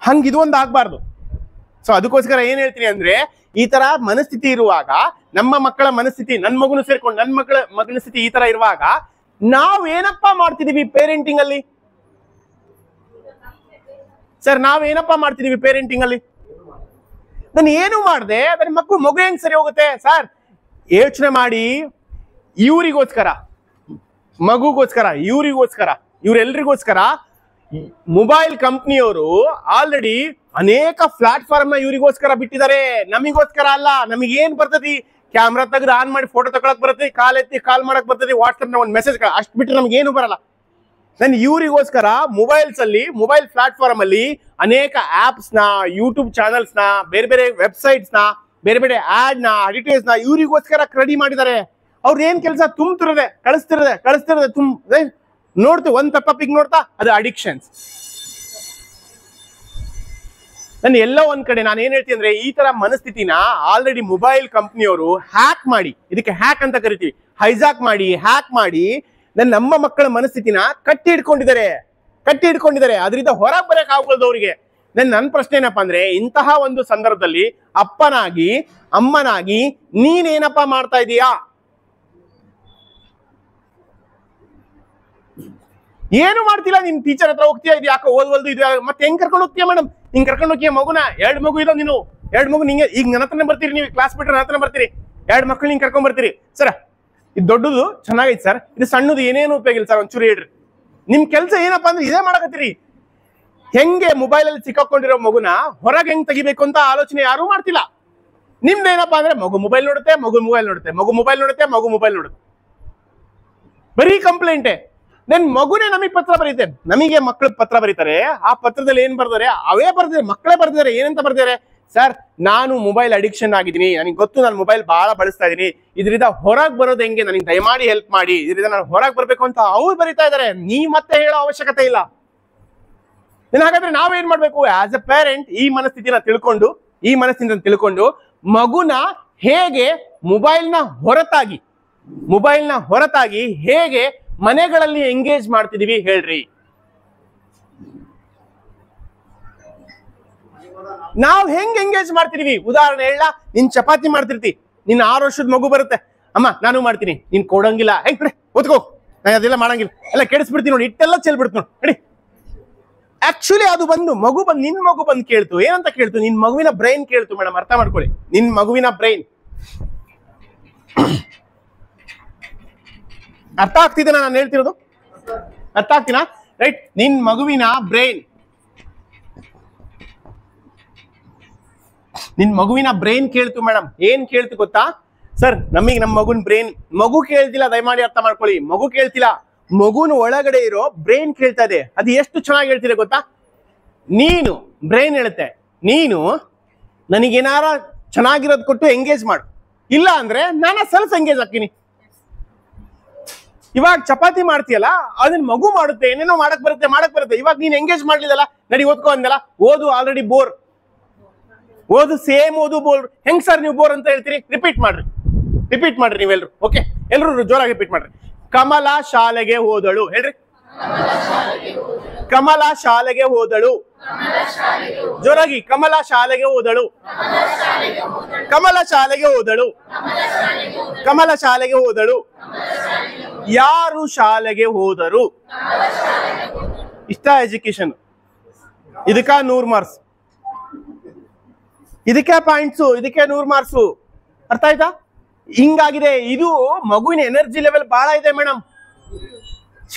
ಹಂಗ ಇದು ಒಂದು ಆಗ್ಬಾರ್ದು. ಸೊ ಅದಕ್ಕೋಸ್ಕರ ಏನ್ ಹೇಳ್ತೀನಿ ಅಂದ್ರೆ, ಈ ತರ ಮನಸ್ಥಿತಿ ಇರುವಾಗ, ನಮ್ಮ ಮಕ್ಕಳ ಮನಸ್ಥಿತಿ, ನನ್ ಮಗುನು ಸೇರ್ಕೊಂಡು ನನ್ನ ಮಕ್ಕಳ ಮನಸ್ಥಿತಿ ಈ ತರ ಇರುವಾಗ ನಾವ್ ಏನಪ್ಪಾ ಮಾಡ್ತಿದೀವಿ ಪೇರೆಂಟಿಂಗ್ ಅಲ್ಲಿ? ಸರ್ ನಾವೇನಪ್ಪಾ ಮಾಡ್ತಿದೀವಿ ಪೇರೆಂಟಿಂಗ್ ಅಲ್ಲಿ? ನಾನು ಏನು ಮಾಡ್ದೆ ಅದನ್ನ ಮಗು ಹೆಂಗ್ ಸರಿ ಹೋಗುತ್ತೆ? ಸರ್ ಯೋಚನೆ ಮಾಡಿ, ಇವರಿಗೋಸ್ಕರ, ಮಗುಗೋಸ್ಕರ, ಇವರೆಲ್ರಿಗೋಸ್ಕರ ಮೊಬೈಲ್ ಕಂಪ್ನಿಯವರು ಆಲ್ರೆಡಿ ಅನೇಕ ಪ್ಲಾಟ್ಫಾರ್ಮ್ ನ ಇವರಿಗೋಸ್ಕರ ಬಿಟ್ಟಿದ್ದಾರೆ. ನಮಗೋಸ್ಕರ ಅಲ್ಲ. ನಮಗೇನ್ ಬರ್ತದೆ? ಕ್ಯಾಮ್ರಾ ತೆಗೆದು ಆನ್ ಮಾಡಿ ಫೋಟೋ ತಗೊಳಕ್ ಬರ್ತದೆ, ಕಾಲ್ ಎತ್ತಿ ಕಾಲ್ ಮಾಡಕ್ ಬರ್ತದೆ, ವಾಟ್ಸ್ಆಪ್ ನ ಒಂದು ಮೆಸೇಜ್, ಅಷ್ಟು ಬಿಟ್ಟರೆ ನಮ್ಗೇನು ಬರಲ್ಲ. ನಾನು ಇವರಿಗೋಸ್ಕರ ಮೊಬೈಲ್ ಪ್ಲಾಟ್ಫಾರ್ಮ್ ಅಲ್ಲಿ ಅನೇಕ ಆಪ್ಸ್ ನ, ಯೂಟ್ಯೂಬ್ ಚಾನಲ್ಸ್ ನ, ಬೇರೆ ಬೇರೆ ವೆಬ್ಸೈಟ್ಸ್ ನ, ಬೇರೆ ಬೇರೆ ಆಡ್ ನ, ಅಡ್ವರ್ಟೈಸ್ ನ ಇವರಿಗೋಸ್ಕರ ರೆಡಿ ಮಾಡಿದ್ದಾರೆ. ಅವ್ರ ಏನ್ ಕೆಲಸ? ತುಂಬ್ತಿರದೆ, ಕಳಿಸ್ತಿರದೆ, ನೋಡ್ತು ಒಂದ್ ಪೆಪ್ಪಿಗೆ ನೋಡ್ತಾ, ಅದು ಅಡಿಕ್ಷನ್ಸ್. ನಾನು ಎಲ್ಲೋ ಒಂದ್ ಕಡೆ ನಾನು ಏನ್ ಹೇಳ್ತೀನಿ ಅಂದ್ರೆ, ಈ ತರ ಮನಸ್ಥಿತಿನ ಆಲ್ರೆಡಿ ಮೊಬೈಲ್ ಕಂಪ್ನಿಯವರು ಹ್ಯಾಕ್ ಮಾಡಿ, ಇದಕ್ಕೆ ಹ್ಯಾಕ್ ಅಂತ ಕರಿತೀವಿ, ಹೈಜಾಕ್ ಮಾಡಿ, ಹ್ಯಾಕ್ ಮಾಡಿ ನಮ್ಮ ಮಕ್ಕಳ ಮನಸ್ಥಿತಿನ ಕಟ್ಟಿ ಹಿಡ್ಕೊಂಡಿದ್ದಾರೆ. ಅದರಿಂದ ಹೊರಗೆ ಬರಕ್ ಆಗ್ಬೋದು ಅವ್ರಿಗೆ. ನನ್ನ ಪ್ರಶ್ನೆ ಏನಪ್ಪಾ ಅಂದ್ರೆ, ಇಂತಹ ಒಂದು ಸಂದರ್ಭದಲ್ಲಿ ಅಪ್ಪನಾಗಿ, ಅಮ್ಮನಾಗಿ ನೀನೇನಪ್ಪಾ ಮಾಡ್ತಾ ಇದೀಯಾ? ಏನು ಮಾಡ್ತಿಲ್ಲ. ನಿನ್ ಟೀಚರ್ ಹತ್ರ ಹೋಗ್ತೀಯಾ, ಇದು ಯಾಕೆ ಓದ್ವಲ್ದು, ಇದು ಮತ್ತೆ ಹೆಂಗ್ ಕರ್ಕೊಂಡು ಹೋಗ್ತೀಯಾ ಮೇಡಮ್? ಹಿಂಗ್ ಕರ್ಕೊಂಡು ಹೋಗ್ತೀಯ ಮಗುನ? 2 ಮಗು ಇದಾವ, ನೀನು 2 ಮಗು ನಿಂಗೆ ಈಗ ನನ್ನ ಹತ್ರನೇ ಬರ್ತೀರಿ, ನೀವು ಕ್ಲಾಸ್ ಬಿಟ್ರೆ ನನ್ನ ಹತ್ರನೇ ಬರ್ತೀರಿ, 2 ಮಕ್ಕಳು ನಿಂಗೆ ಕರ್ಕೊಂಡ್ ಬರ್ತೀರಿ. ಸರ್ ಇದು ದೊಡ್ಡದು ಚೆನ್ನಾಗೈತೆ ಸರ್, ಇದು ಸಣ್ಣದು ಏನೇನು ಉಪಯೋಗ ಇಲ್ಲ ಸರ್, ಒಂಚೂರು ಹೇಳ್ರಿ. ನಿಮ್ ಕೆಲಸ ಏನಪ್ಪಾ ಅಂದ್ರೆ ಇದೇ ಮಾಡಕತ್ತೀರಿ. ಹೆಂಗೆ ಮೊಬೈಲ್ ಅಲ್ಲಿ ಸಿಕ್ಕಾಕೊಂಡಿರೋ ಮಗುನ ಹೊರಗೆ ಹೆಂಗ್ ತೆಗಿಬೇಕು ಅಂತ ಆಲೋಚನೆ ಯಾರು ಮಾಡ್ತಿಲ್ಲ. ನಿಮ್ದೇನಪ್ಪಾ ಅಂದ್ರೆ, ಮಗು ಮೊಬೈಲ್ ನೋಡುತ್ತೆ, ಬರೀ ಕಂಪ್ಲೇಂಟೇ. ನನ್ ಮಗುನೇ ನಮಗ್ ಪತ್ರ ಬರೀತೆ, ನಮಗೆ ಮಕ್ಕಳು ಪತ್ರ ಬರೀತಾರೆ. ಆ ಪತ್ರದಲ್ಲಿ ಏನ್ ಬರ್ತಾರೆ? ಅವೇ ಬರ್ದಿದ್ದಾರೆ, ಮಕ್ಕಳೇ ಬರ್ದಿದ್ದಾರೆ. ಏನಂತ ಬರ್ದಿದ್ದಾರೆ? ಸರ್ ನಾನು ಮೊಬೈಲ್ ಅಡಿಕ್ಷನ್ ಆಗಿದ್ದೀನಿ, ನನಗೆ ಗೊತ್ತು, ನಾನು ಮೊಬೈಲ್ ಬಹಳ ಬಳಸ್ತಾ ಇದೀನಿ, ಇದರಿಂದ ಹೊರಗೆ ಬರೋದು ಹೆಂಗೆ, ನನಗೆ ದಯಮಾಡಿ ಹೆಲ್ಪ್ ಮಾಡಿ, ಇದರಿಂದ ನಾನು ಹೊರಗೆ ಬರ್ಬೇಕು ಅಂತ ಅವ್ರು ಬರೀತಾ ಇದಾರೆ. ನೀ ಮತ್ತೆ ಹೇಳೋ ಅವಶ್ಯಕತೆ ಇಲ್ಲ. ಹಾಗಾದ್ರೆ ನಾವೇನ್ ಮಾಡ್ಬೇಕು? ಆಸ್ ಎ ಪೇರೆಂಟ್ ಈ ಮನಸ್ಥಿತಿನ ತಿಳ್ಕೊಂಡು ಮಗುನ ಹೇಗೆ ಮೊಬೈಲ್ನ ಹೊರತಾಗಿ ಹೇಗೆ ಮನೆಗಳಲ್ಲಿ ಎಂಗೇಜ್ ಮಾಡ್ತಿದೀವಿ ಹೇಳ್ರಿ. ನಾವ್ ಹೆಂಗ್ ಎಂಗೇಜ್ ಮಾಡ್ತಿದೀವಿ? ಉದಾಹರಣೆ ಹೇಳ, ನೀನ್ ಚಪಾತಿ ಮಾಡ್ತಿರ್ತಿ, ನಿನ್ನ 6 ವರ್ಷದ ಮಗು ಬರುತ್ತೆ, ಅಮ್ಮ ನಾನು ಮಾಡ್ತೀನಿ, ನೀನ್ ಕೊಡಂಗಿಲ್ಲ, ಹೆಂಗ್ ಬಿಡೆ ಓದ್ಕೋ, ನಾನು ಅದೆಲ್ಲ ಮಾಡಂಗಿಲ್ಲ, ಎಲ್ಲ ಕೆಡಿಸ್ಬಿಡ್ತೀನಿ ನೋಡಿ, ಇಟ್ಟೆಲ್ಲ ಚೆಲ್ಬಿಡ್ತು ನೋಡಿ. ಆಕ್ಚುಲಿ ಅದು ನಿನ್ ಮಗು ಬಂದು ಕೇಳ್ತು, ಏನಂತ ಕೇಳ್ತು? ನಿನ್ ಮಗುವಿನ ಬ್ರೈನ್ ಕೇಳ್ತು. ಮೇಡಮ್ ಅರ್ಥ ಮಾಡ್ಕೊಳ್ಳಿ, ನಿನ್ ಮಗುವಿನ ಬ್ರೈನ್. ಅರ್ಥ ಆಗ್ತಿದ್ದೇನಾ ನಾನು ಹೇಳ್ತಿರೋದು? ಅರ್ಥ ಆಗ್ತೀನಾ? ರೈಟ್, ನಿನ್ ಮಗುವಿನ ಬ್ರೈನ್ ಕೇಳ್ತು. ಮೇಡಮ್ ಏನ್ ಕೇಳ್ತು ಗೊತ್ತಾ ಸರ್? ನಮ್ಮ ಮಗುನ್ ಬ್ರೈನ್, ಮಗು ಕೇಳ್ತಿಲ್ಲ, ದಯಮಾಡಿ ಅರ್ಥ ಮಾಡ್ಕೊಳ್ಳಿ, ಮಗು ಕೇಳ್ತಿಲ್ಲ, ಮಗುನ ಒಳಗಡೆ ಇರೋ ಬ್ರೈನ್ ಕೇಳ್ತಾ ಇದೆ. ಅದು ಎಷ್ಟು ಚೆನ್ನಾಗಿ ಹೇಳ್ತಿದೆ ಗೊತ್ತಾ? ನೀನು ಬ್ರೈನ್ ಹೇಳುತ್ತೆ, ನೀನು ನನಗೇನಾರ ಚೆನ್ನಾಗಿರೋದು ಕೊಟ್ಟು ಎಂಗೇಜ್ ಮಾಡು, ಇಲ್ಲ ಅಂದ್ರೆ ನಾನು ಸೆಲ್ಫ್ ಎಂಗೇಜ್ ಹಾಕ್ತೀನಿ. ಇವಾಗ ಚಪಾತಿ ಮಾಡ್ತೀಯಲ್ಲ, ಅದನ್ನ ಮಗು ಮಾಡುತ್ತೆ, ಏನೇನೋ ಮಾಡಕ್ ಬರುತ್ತೆ. ಇವಾಗ ನೀನ್ ಎಂಗೇಜ್ ಮಾಡ್ಲಿದಲ್ಲ, ನಡಿ ಓದ್ಕೋ ಅಂದಲ್ಲ, ಓದು ಆಲ್ರೆಡಿ ಬೋರ್, ಓದು ಬೋರ್. ಹೆಂಗ್ ಸರ್ ನೀವು ಬೋರ್ ಅಂತ ಹೇಳ್ತೀರಿ? ರಿಪೀಟ್ ಮಾಡ್ರಿ ನೀವೆಲ್ರು. ಓಕೆ, ಎಲ್ರು ಜೋರಾಗಿ ರಿಪೀಟ್ ಮಾಡ್ರಿ. ಕಮಲ ಶಾಲೆಗೆ ಹೋದಳು ಹೇಳ್ರಿ. ಕಮಲ ಶಾಲೆಗೆ ಹೋದಳು. ಜೋರಾಗಿ, ಕಮಲ ಶಾಲೆಗೆ ಹೋದಳು. ಯಾರು ಶಾಲೆಗೆ ಹೋದರು? ಇಷ್ಟ ಎಜುಕೇಶನ್. ಇದಕ್ಕ 100 ಮಾರ್ಕ್ಸ್, ಇದಕ್ಕೆ ಪಾಯಿಂಟ್ಸು, ಇದಕ್ಕೆ 100 ಮಾರ್ಕ್ಸು. ಅರ್ಥ ಆಯ್ತಾ? ಹಿಂಗಾಗಿದೆ. ಇದು ಮಗುವಿನ ಎನರ್ಜಿ ಲೆವೆಲ್ ಬಹಳ ಇದೆ ಮೇಡಮ್.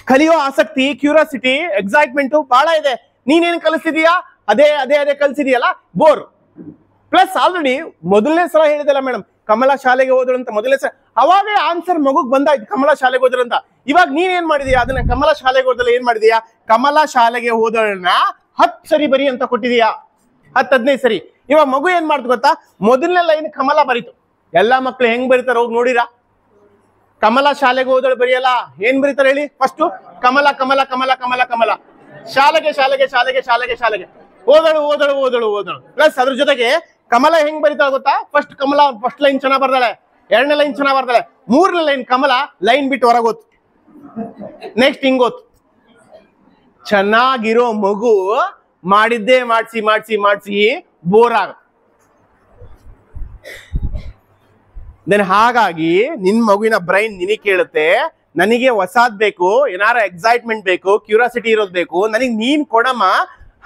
ಕಲಿಯೋ ಆಸಕ್ತಿ, ಕ್ಯೂರಿಯಾಸಿಟಿ, ಎಕ್ಸೈಟ್ಮೆಂಟ್ ಬಹಳ ಇದೆ. ನೀನೇನ್ ಕಲಿಸಿದೀಯಾ? ಅದೇ ಕಲಿಸಿದೀಯಲ್ಲ, ಬೋರ್. ಪ್ಲಸ್ ಆಲ್ರೆಡಿ ಮೊದಲನೇ ಸಲ ಹೇಳಿದಲ್ಲ ಮೇಡಮ್, ಕಮಲ ಶಾಲೆಗೆ ಹೋದಳು ಅಂತ ಮೊದಲನೇ ಸಲ, ಅವಾಗೇ ಆನ್ಸರ್ ಮಗುಗ್ ಬಂದಾಯ್ತು, ಕಮಲ ಶಾಲೆಗೆ ಹೋದಳು ಅಂತ. ಇವಾಗ ನೀನೇನ್ ಮಾಡಿದೀಯಾ? ಅದನ್ನ ಕಮಲ ಶಾಲೆಗೆ ಹೋದಲ್ಲ ಏನ್ ಮಾಡಿದೀಯಾ? ಕಮಲ ಶಾಲೆಗೆ ಹೋದಳನ್ನ 10 ಸರಿ ಬರಿ ಅಂತ ಕೊಟ್ಟಿದೀಯಾ, 10-15 ಸರಿ. ಇವಾಗ ಮಗು ಏನ್ ಮಾಡ್ತು ಗೊತ್ತಾ? ಮೊದಲನೇ ಲೈನ್ ಕಮಲ ಬರೀತು. ಎಲ್ಲಾ ಮಕ್ಳು ಹೆಂಗ್ ಬರೀತಾರ ಹೋಗಿ ನೋಡಿರಾ? ಕಮಲ ಶಾಲೆಗೆ ಹೋದಳು ಬರೆಯಲ್ಲ, ಏನ್ ಬರೀತಾರೆ ಹೇಳಿ? ಫಸ್ಟ್ ಕಮಲ ಕಮಲ ಕಮಲ ಕಮಲ ಕಮಲ, ಶಾಲೆಗೆ ಶಾಲೆಗೆ ಶಾಲೆಗೆ ಶಾಲೆಗೆ ಶಾಲೆಗೆ, ಓದಳು. ಪ್ಲಸ್ ಅದ್ರ ಜೊತೆಗೆ ಕಮಲ ಹೆಂಗ್ ಬರೀತಾಳ ಗೊತ್ತಾ? ಫಸ್ಟ್ ಕಮಲ ಫಸ್ಟ್ ಲೈನ್ ಚೆನ್ನಾಗ್ ಬರ್ದಾಳೆ, 2ನೇ ಲೈನ್ ಚೆನ್ನಾಗ್ ಬರ್ದಾಳೆ, 3ನೇ ಲೈನ್ ಕಮಲ ಲೈನ್ ಬಿಟ್ಟು ಹೊರಗೋತು, ನೆಕ್ಸ್ಟ್ ಹಿಂಗೋತು. ಚೆನ್ನಾಗಿರೋ ಮಗು ಮಾಡಿದ್ದೇ ಮಾಡಿಸಿ ಬೋರ್ ಆಗ. ದೆನ್ ಹಾಗಾಗಿ ನಿನ್ ಮಗುವಿನ ಬ್ರೈನ್ ನಿನಗೆ ಕೇಳುತ್ತೆ, ನನಗೆ ಹೊಸಾದ್ ಬೇಕು, ಏನಾರ ಎಕ್ಸೈಟ್ಮೆಂಟ್ ಬೇಕು, ಕ್ಯೂರಿಯಾಸಿಟಿ ಇರೋದ್ ಬೇಕು, ನನಗೆ ನೀನ್ ಕೊಡಮ್ಮ,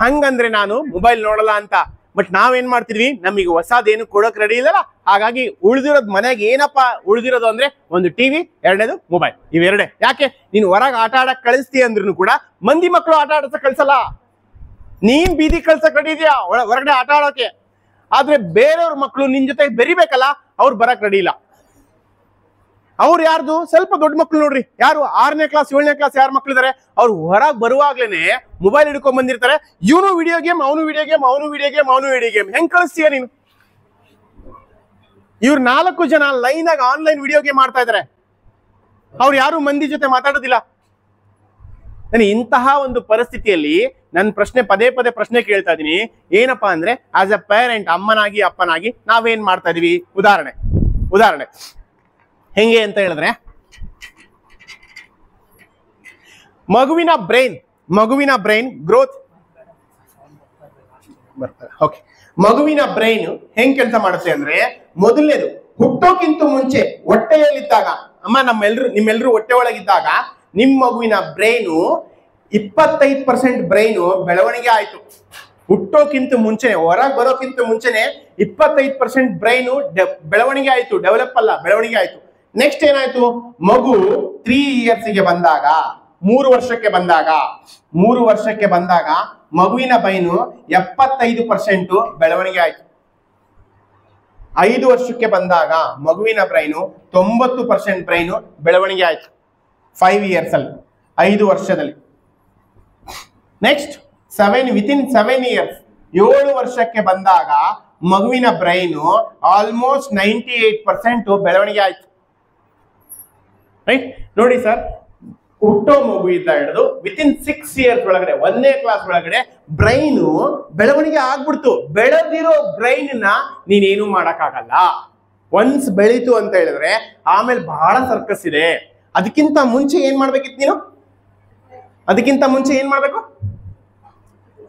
ಹಂಗಂದ್ರೆ ನಾನು ಮೊಬೈಲ್ ನೋಡಲ್ಲ ಅಂತ. ಬಟ್ ನಾವೇನ್ ಮಾಡ್ತಿದ್ವಿ? ನಮಗೆ ಹೊಸಾದೇನು ಕೊಡೋಕ್ ರೆಡಿ ಇಲ್ಲಲ್ಲ, ಹಾಗಾಗಿ ಉಳಿದಿರೋದ್ ಮನೆಗೆ ಏನಪ್ಪ ಉಳಿದಿರೋದು ಅಂದ್ರೆ ಒಂದು ಟಿವಿ, 2ನೇದು ಮೊಬೈಲ್. ಇವೆರಡೇ. ಯಾಕೆ? ನೀನ್ ಹೊರಗೆ ಆಟ ಆಡಕ್ ಕಳಿಸ್ತೀಯ ಅಂದ್ರೂ ಕೂಡ ಮಂದಿ ಮಕ್ಕಳು ಆಟ ಆಡಸಕ್ ಕಳ್ಸಲ್ಲ, ನೀನ್ ಬೀದಿ ಕಳ್ಸಕ್ ರೆಡಿ ಇದೆಯಾ ಹೊರಗಡೆ ಆಟ ಆಡೋಕೆ. ಆದ್ರೆ ಬೇರೆಯವ್ರ ಮಕ್ಕಳು ನಿನ್ ಜೊತೆ ಬೆರಿಬೇಕಲ್ಲ, ಅವ್ರು ಬರಕ್ ರೆಡಿ ಇಲ್ಲ. ಅವ್ರು ಯಾರ್ದು? ಸ್ವಲ್ಪ ದೊಡ್ಡ ಮಕ್ಳು ನೋಡ್ರಿ, ಯಾರು 6ನೇ ಕ್ಲಾಸ್ 7ನೇ ಕ್ಲಾಸ್ ಯಾರು ಮಕ್ಳಿದಾರೆ, ಅವ್ರು ಹೊರಗೆ ಬರುವಾಗ್ಲೇನೆ ಮೊಬೈಲ್ ಹಿಡ್ಕೊಂಡ್ ಬಂದಿರ್ತಾರೆ. ಇವನು ವಿಡಿಯೋ ಗೇಮ್, ಅವನು ವಿಡಿಯೋ ಗೇಮ್. ಹೆಂಗ್ ಕಳಿಸ್ತೀಯ ನೀನು? ಇವ್ರು 4 ಜನ ಲೈನ್ ಆಗಿ ಆನ್ಲೈನ್ ವಿಡಿಯೋ ಗೇಮ್ ಮಾಡ್ತಾ ಇದಾರೆ, ಅವ್ರು ಯಾರು ಮಂದಿ ಜೊತೆ ಮಾತಾಡೋದಿಲ್ಲ. ನಾನು ಇಂತಹ ಒಂದು ಪರಿಸ್ಥಿತಿಯಲ್ಲಿ ನನ್ನ ಪದೇ ಪದೇ ಪ್ರಶ್ನೆ ಕೇಳ್ತಾ ಇದೀನಿ. ಏನಪ್ಪಾ ಅಂದ್ರೆ, ಆಸ್ ಎ ಪೇರೆಂಟ್, ಅಮ್ಮನಾಗಿ ಅಪ್ಪನಾಗಿ ನಾವೇನ್ ಮಾಡ್ತಾ ಇದೀವಿ? ಉದಾಹರಣೆ ಹೆಂಗೆ ಅಂತ ಹೇಳಿದ್ರೆ, ಮಗುವಿನ ಬ್ರೈನ್ ಗ್ರೋತ್. ಓಕೆ, ಮಗುವಿನ ಬ್ರೈನ್ ಹೆಂಗ್ ಕೆಲಸ ಮಾಡುತ್ತೆ ಅಂದ್ರೆ, ಮೊದಲನೇದು ಹುಟ್ಟೋಕ್ಕಿಂತ ಮುಂಚೆ ಹೊಟ್ಟೆಯಲ್ಲಿದ್ದಾಗ, ಅಮ್ಮ ನಿಮ್ಮೆಲ್ಲರೂ ಹೊಟ್ಟೆ ಒಳಗಿದ್ದಾಗ ನಿಮ್ಮ ಮಗುವಿನ ಬ್ರೈನು 25% ಬ್ರೈನು ಬೆಳವಣಿಗೆ ಆಯ್ತು. ಹುಟ್ಟೋಕ್ಕಿಂತ ಮುಂಚೆನೆ, ಹೊರಗೆ ಬರೋಕ್ಕಿಂತ ಮುಂಚೆನೆ 25% ಬ್ರೈನು ಬೆಳವಣಿಗೆ ಆಯ್ತು, ಡೆವಲಪ್ ಅಲ್ಲ, ಬೆಳವಣಿಗೆ ಆಯ್ತು. ನೆಕ್ಸ್ಟ್ ಏನಾಯ್ತು? ಮಗು 3 ಇಯರ್ಸ್ಗೆ ಬಂದಾಗ, 3 ವರ್ಷಕ್ಕೆ ಬಂದಾಗ ಮಗುವಿನ ಬ್ರೈನು 75% ಬೆಳವಣಿಗೆ ಆಯ್ತು. 5 ವರ್ಷಕ್ಕೆ ಬಂದಾಗ ಮಗುವಿನ ಬ್ರೈನು 90% ಬ್ರೈನು ಬೆಳವಣಿಗೆ ಆಯ್ತು. 5 ಇಯರ್ಸ್ ಅಲ್ಲಿ, 5 ವರ್ಷದಲ್ಲಿ. ನೆಕ್ಸ್ಟ್ ವಿತಿನ್ 7 ಇಯರ್ಸ್, 7 ವರ್ಷಕ್ಕೆ ಬಂದಾಗ ಮಗುವಿನ ಬ್ರೈನು ಆಲ್ಮೋಸ್ಟ್ 98% ಬೆಳವಣಿಗೆ ಆಯ್ತು. ರೈಟ್? ನೋಡಿ ಸರ್, ಹುಟ್ಟೋ ಮಗು ಇದ್ದ ಹಿಡಿದು ವಿತಿನ್ 6 ಇಯರ್ಸ್ ಒಳಗಡೆ 1ನೇ ಕ್ಲಾಸ್ ಒಳಗಡೆ ಬ್ರೈನು ಬೆಳವಣಿಗೆ ಆಗ್ಬಿಡ್ತು. ಬೆಳೆದಿರೋ ಬ್ರೈನ್ ನ ನೀನೇನು ಮಾಡಕ್ಕಾಗಲ್ಲ. ಒನ್ಸ್ ಬೆಳೀತು ಅಂತ ಹೇಳಿದ್ರೆ ಆಮೇಲೆ ಬಹಳ ಸರ್ಕಸ್ ಇದೆ. ಅದಕ್ಕಿಂತ ಮುಂಚೆ ಏನ್ ಮಾಡ್ಬೇಕಿತ್ತು ನೀನು? ಅದಕ್ಕಿಂತ ಮುಂಚೆ ಏನ್ ಮಾಡ್ಬೇಕು?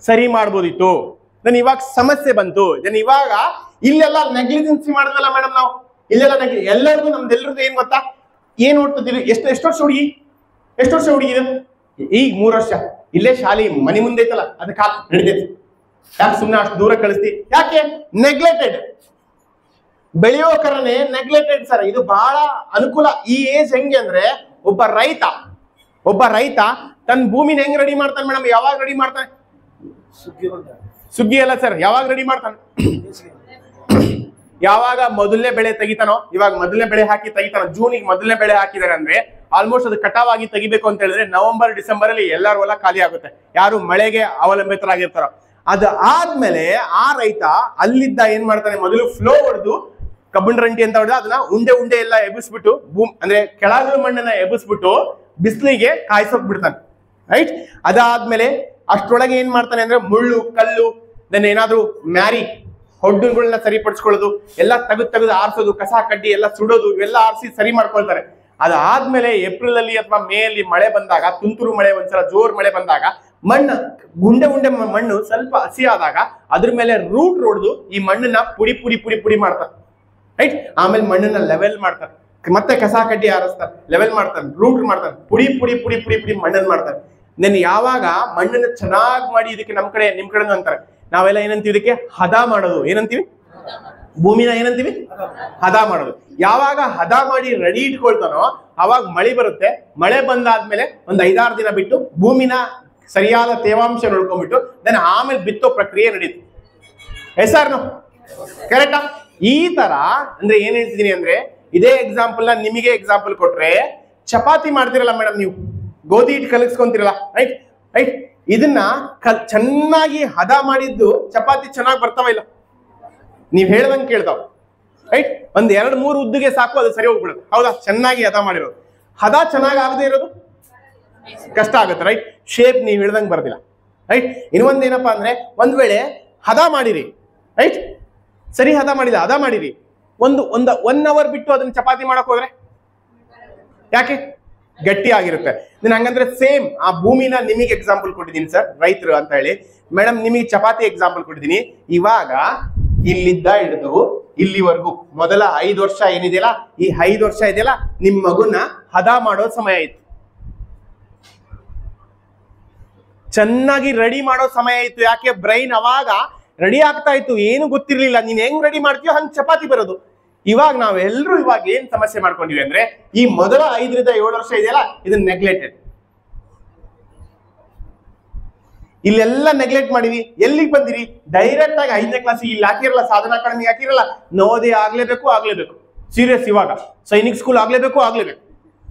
ಸರಿ ಮಾಡ್ಬೋದಿತ್ತು. ನಾನು ಇವಾಗ ಸಮಸ್ಯೆ ಬಂತು. ಇವಾಗ ಇಲ್ಲೆಲ್ಲ ನೆಗ್ಲಿಜೆನ್ಸಿ ಮಾಡಿದ್ವಲ್ಲ ಮೇಡಮ್ ನಾವು. ಇಲ್ಲೆಲ್ಲ ಎಲ್ಲರಿಗೂ ನಮ್ದೆಲ್ಲರದ್ದು ಏನ್ ಗೊತ್ತಾ, ಏನ್ ಓಡ್ತಿದ್ದೀವಿ? ಎಷ್ಟು ವರ್ಷ ಹುಡುಗಿ? ಎಷ್ಟು ವರ್ಷ ಹುಡುಗಿ ಇದು? ಈಗ 3 ವರ್ಷ. ಇಲ್ಲೇ ಶಾಲೆ ಮನೆ ಮುಂದೆ ಐತಲ್ಲ ಅದಕ್ಕೆ ಹಾಕಿ ಹಿಡಿದೈತಿ. ಯಾಕೆ ಸುಮ್ಮನೆ ಅಷ್ಟು ದೂರ ಕಳಿಸ್ತಿ? ಯಾಕೆ? ನೆಗ್ಲೆಕ್ಟೆಡ್. ಬೆಳೆಯೋ ಕರನೆ ನೆಗ್ಲೆಕ್ಟೆಡ್ ಸರ್. ಇದು ಬಹಳ ಅನುಕೂಲ. ಈ ಏಜ್ ಹೆಂಗೆ ಅಂದ್ರೆ ಒಬ್ಬ ರೈತ ತನ್ನ ಭೂಮಿನ ಹೆಂಗ್ ರೆಡಿ ಮಾಡ್ತಾನೆ ಮೇಡಮ್? ಯಾವಾಗ ರೆಡಿ ಮಾಡ್ತಾನೆ? ಸುಗ್ಗಿ ಅಲ್ಲ ಸರ್, ಯಾವಾಗ ರೆಡಿ ಮಾಡ್ತಾನೆ? ಯಾವಾಗ ಮೊದಲನೇ ಬೆಳೆ ತೆಗಿತಾನೋ. ಇವಾಗ ಮೊದಲನೇ ಬೆಳೆ ಹಾಕಿ ತೆಗಿತಾನೋ. ಜೂನಿಗೆ ಮೊದಲನೇ ಬೆಳೆ ಹಾಕಿದಾರೆ ಅಂದ್ರೆ ಆಲ್ಮೋಸ್ಟ್ ಅದು ಕಟಾವಾಗಿ ತೆಗಿಬೇಕು ಅಂತ ಹೇಳಿದ್ರೆ ನವೆಂಬರ್ ಡಿಸೆಂಬರ್ ಅಲ್ಲಿ ಎಲ್ಲರ ಹೊಲ ಖಾಲಿ ಆಗುತ್ತೆ, ಯಾರು ಮಳೆಗೆ ಅವಲಂಬಿತರಾಗಿರ್ತಾರೋ. ಅದು ಆದ್ಮೇಲೆ ಆ ರೈತ ಅಲ್ಲಿದ್ದ ಏನ್ ಮಾಡ್ತಾನೆ, ಮೊದಲು ಫ್ಲೋ ಹೊಡೆದು ಕಬ್ಬನ್ ರಂಟಿ ಅಂತ ಹೊಡೆದ ಅದನ್ನ ಉಂಡೆ ಎಲ್ಲ ಎಬ್ಬಿಸ್ಬಿಟ್ಟು ಅಂದ್ರೆ ಕೆಳಗಿನ ಮಣ್ಣನ್ನ ಎಬ್ಬಿಸ್ಬಿಟ್ಟು ಬಿಸಿಲಿಗೆ ಕಾಯಿಸೋಕ್ ಬಿಡ್ತಾನೆ, ರೈಟ್? ಅದಾದ್ಮೇಲೆ ಅಷ್ಟರೊಳಗೆ ಏನ್ ಮಾಡ್ತಾನೆ ಅಂದ್ರೆ ಮುಳ್ಳು ಕಲ್ಲು ದೆನ್ ಏನಾದ್ರು ಮ್ಯಾರಿ ಹೊಡ್ಡುಗಳನ್ನ ಸರಿಪಡಿಸ್ಕೊಳ್ಳೋದು, ಎಲ್ಲ ತೆಗೆದು ಆರಿಸೋದು, ಕಸ ಕಡ್ಡಿ ಎಲ್ಲ ಸುಡೋದು, ಇವೆಲ್ಲ ಆರಿಸಿ ಸರಿ ಮಾಡ್ಕೊಳ್ತಾರೆ. ಅದಾದ್ಮೇಲೆ ಏಪ್ರಿಲ್ ಅಲ್ಲಿ ಅಥವಾ ಮೇ ಅಲ್ಲಿ ಮಳೆ ಬಂದಾಗ, ತುಂತುರು ಮಳೆ, ಒಂದ್ಸಲ ಜೋರ್ ಮಳೆ ಬಂದಾಗ ಮಣ್ಣು ಉಂಡೆ ಮಣ್ಣು ಸ್ವಲ್ಪ ಹಸಿ ಆದಾಗ ಅದ್ರ ಮೇಲೆ ರೂಟ್ ಹೊಡೆದು ಈ ಮಣ್ಣನ್ನ ಪುಡಿ ಮಾಡ್ತಾರೆ, ರೈಟ್? ಆಮೇಲೆ ಮಣ್ಣನ್ನ ಲೆವೆಲ್ ಮಾಡ್ತಾರೆ, ಮತ್ತೆ ಕಸ ಕಡ್ಡಿ ಆರಿಸ್ತಾರೆ, ಲೆವೆಲ್ ಮಾಡ್ತಾರೆ, ರೂಟ್ ಮಾಡ್ತಾರೆ, ಪುಡಿ ಮಣ್ಣನ್ನು ಮಾಡ್ತಾರೆ. ನೆನ್ ಯಾವಾಗ ಮಣ್ಣನ್ನ ಚೆನ್ನಾಗಿ ಮಾಡಿ, ಇದಕ್ಕೆ ನಿಮ್ ಕಡೆ ಅಂತಾರೆ, ನಾವೆಲ್ಲ ಏನಂತೀವಿ ಇದಕ್ಕೆ? ಹದ ಮಾಡೋದು. ಏನಂತೀವಿ? ಭೂಮಿನ ಏನಂತೀವಿ? ಹದ ಮಾಡೋದು. ಯಾವಾಗ ಹದ ಮಾಡಿ ರೆಡಿ ಇಟ್ಕೊಳ್ತಾನೋ ಅವಾಗ ಮಳೆ ಬರುತ್ತೆ. ಮಳೆ ಬಂದಾದ್ಮೇಲೆ ಒಂದ್ 5-6 ದಿನ ಬಿಟ್ಟು ಭೂಮಿನ ಸರಿಯಾದ ತೇವಾಂಶ ನೋಡ್ಕೊಂಡ್ಬಿಟ್ಟು ದೆನ್ ಆಮೇಲೆ ಬಿತ್ತೋ ಪ್ರಕ್ರಿಯೆ ನಡೀತು. ಹೆಸರ್ನು ಕರೆಕ್ಟಾ? ಈ ತರ ಅಂದ್ರೆ ಏನ್ ಹೇಳ್ತಿದೀನಿ ಅಂದ್ರೆ, ಇದೇ ಎಕ್ಸಾಂಪಲ್ ನ ನಿಮಗೆ ಎಕ್ಸಾಂಪಲ್ ಕೊಟ್ರೆ, ಚಪಾತಿ ಮಾಡ್ತಿರಲ್ಲ ಮೇಡಮ್, ನೀವು ಗೋಧಿ ಹಿಟ್ಟು ಕಲಸ್ಕೊಂತಿರಲ್ಲ, ರೈಟ್? ಇದನ್ನ ಚೆನ್ನಾಗಿ ಹದ ಮಾಡಿದ್ದು ಚಪಾತಿ ಚೆನ್ನಾಗಿ ಬರ್ತಾವ ಇಲ್ಲ? ನೀವ್ ಹೇಳ್ದಂಗೆ ಕೇಳ್ತಾವ, ರೈಟ್? 1-2-3 ಉದ್ದಿಗೆ ಸಾಕು, ಅದು ಸರಿ ಹೋಗ್ಬಿಡುತ್ತೆ, ಹೌದಾ? ಚೆನ್ನಾಗಿ ಹದ ಮಾಡಿರೋದು. ಹದ ಚೆನ್ನಾಗಿ ಆಗದೆ ಇರೋದು ಕಷ್ಟ ಆಗುತ್ತೆ, ರೈಟ್? ಶೇಪ್ ನೀವ್ ಹೇಳ್ದಂಗೆ ಬರ್ದಿಲ್ಲ, ರೈಟ್? ಇನ್ನೊಂದೇನಪ್ಪಾ ಅಂದ್ರೆ, ಒಂದ್ ವೇಳೆ ಹದ ಮಾಡಿರಿ, ರೈಟ್? ಸರಿ ಹದ ಮಾಡಿಲ್ಲ, ಹದ ಮಾಡಿರಿ, 1 ಅವರ್ ಬಿಟ್ಟು ಅದನ್ನ ಚಪಾತಿ ಮಾಡಕ್ ಹೋದ್ರೆ ಯಾಕೆ? ಗಟ್ಟಿ ಆಗಿರುತ್ತೆ. ಹಂಗಂದ್ರೆ ಸೇಮ್ ಆ ಭೂಮಿನ ನಿಮಗೆ ಎಕ್ಸಾಂಪಲ್ ಕೊಟ್ಟಿದ್ದೀನಿ ಸರ್, ರೈತರು ಅಂತ ಹೇಳಿ. ಮೇಡಮ್ ನಿಮಗೆ ಚಪಾತಿ ಎಕ್ಸಾಂಪಲ್ ಕೊಟ್ಟಿದ್ದೀನಿ. ಇವಾಗ ಇಲ್ಲಿದ್ದ ಹಿಡಿದು ಇಲ್ಲಿವರೆಗೂ ಮೊದಲ 5 ವರ್ಷ ಏನಿದೆಯಲ್ಲ, ಈ 5 ವರ್ಷ ಇದೆಯಲ್ಲ, ನಿಮ್ ಮಗುನ ಹದ ಮಾಡೋ ಸಮಯ ಇತ್ತು, ಚೆನ್ನಾಗಿ ರೆಡಿ ಮಾಡೋ ಸಮಯ ಇತ್ತು. ಯಾಕೆ? ಬ್ರೈನ್ ಅವಾಗ ರೆಡಿ ಆಗ್ತಾ ಇತ್ತು, ಏನು ಗೊತ್ತಿರ್ಲಿಲ್ಲ. ನೀನ್ ಹೆಂಗ್ ರೆಡಿ ಮಾಡ್ತೀಯೋ ಹಂಗ್ ಚಪಾತಿ ಬರೋದು. ಇವಾಗ ನಾವೆಲ್ಲರೂ ಇವಾಗ ಏನ್ ಸಮಸ್ಯೆ ಮಾಡ್ಕೊಂಡಿವಿ ಅಂದ್ರೆ, ಈ ಮೊದಲ 5ರಿಂದ 7 ವರ್ಷ ಇದೆಯಲ್ಲ, ಇದನ್ನ ನೆಗ್ಲೆಕ್ಟೆಡ್. ಇಲ್ಲೆಲ್ಲ ನೆಗ್ಲೆಕ್ಟ್ ಮಾಡಿವಿ. ಎಲ್ಲಿಗೆ ಬಂದಿರಿ? ಡೈರೆಕ್ಟ್ ಆಗಿ 5ನೇ ಕ್ಲಾಸಿಗೆ ಇಲ್ಲಿ ಹಾಕಿರಲ್ಲ, ಸಾಧನಾ ಅಕಾಡೆಮಿ ಹಾಕಿರಲ್ಲ, ನವೋದಯ ಆಗ್ಲೇಬೇಕು. ಸೀರಿಯಸ್ ಇವಾಗ ಸೈನಿಕ್ ಸ್ಕೂಲ್ ಆಗ್ಲೇಬೇಕು.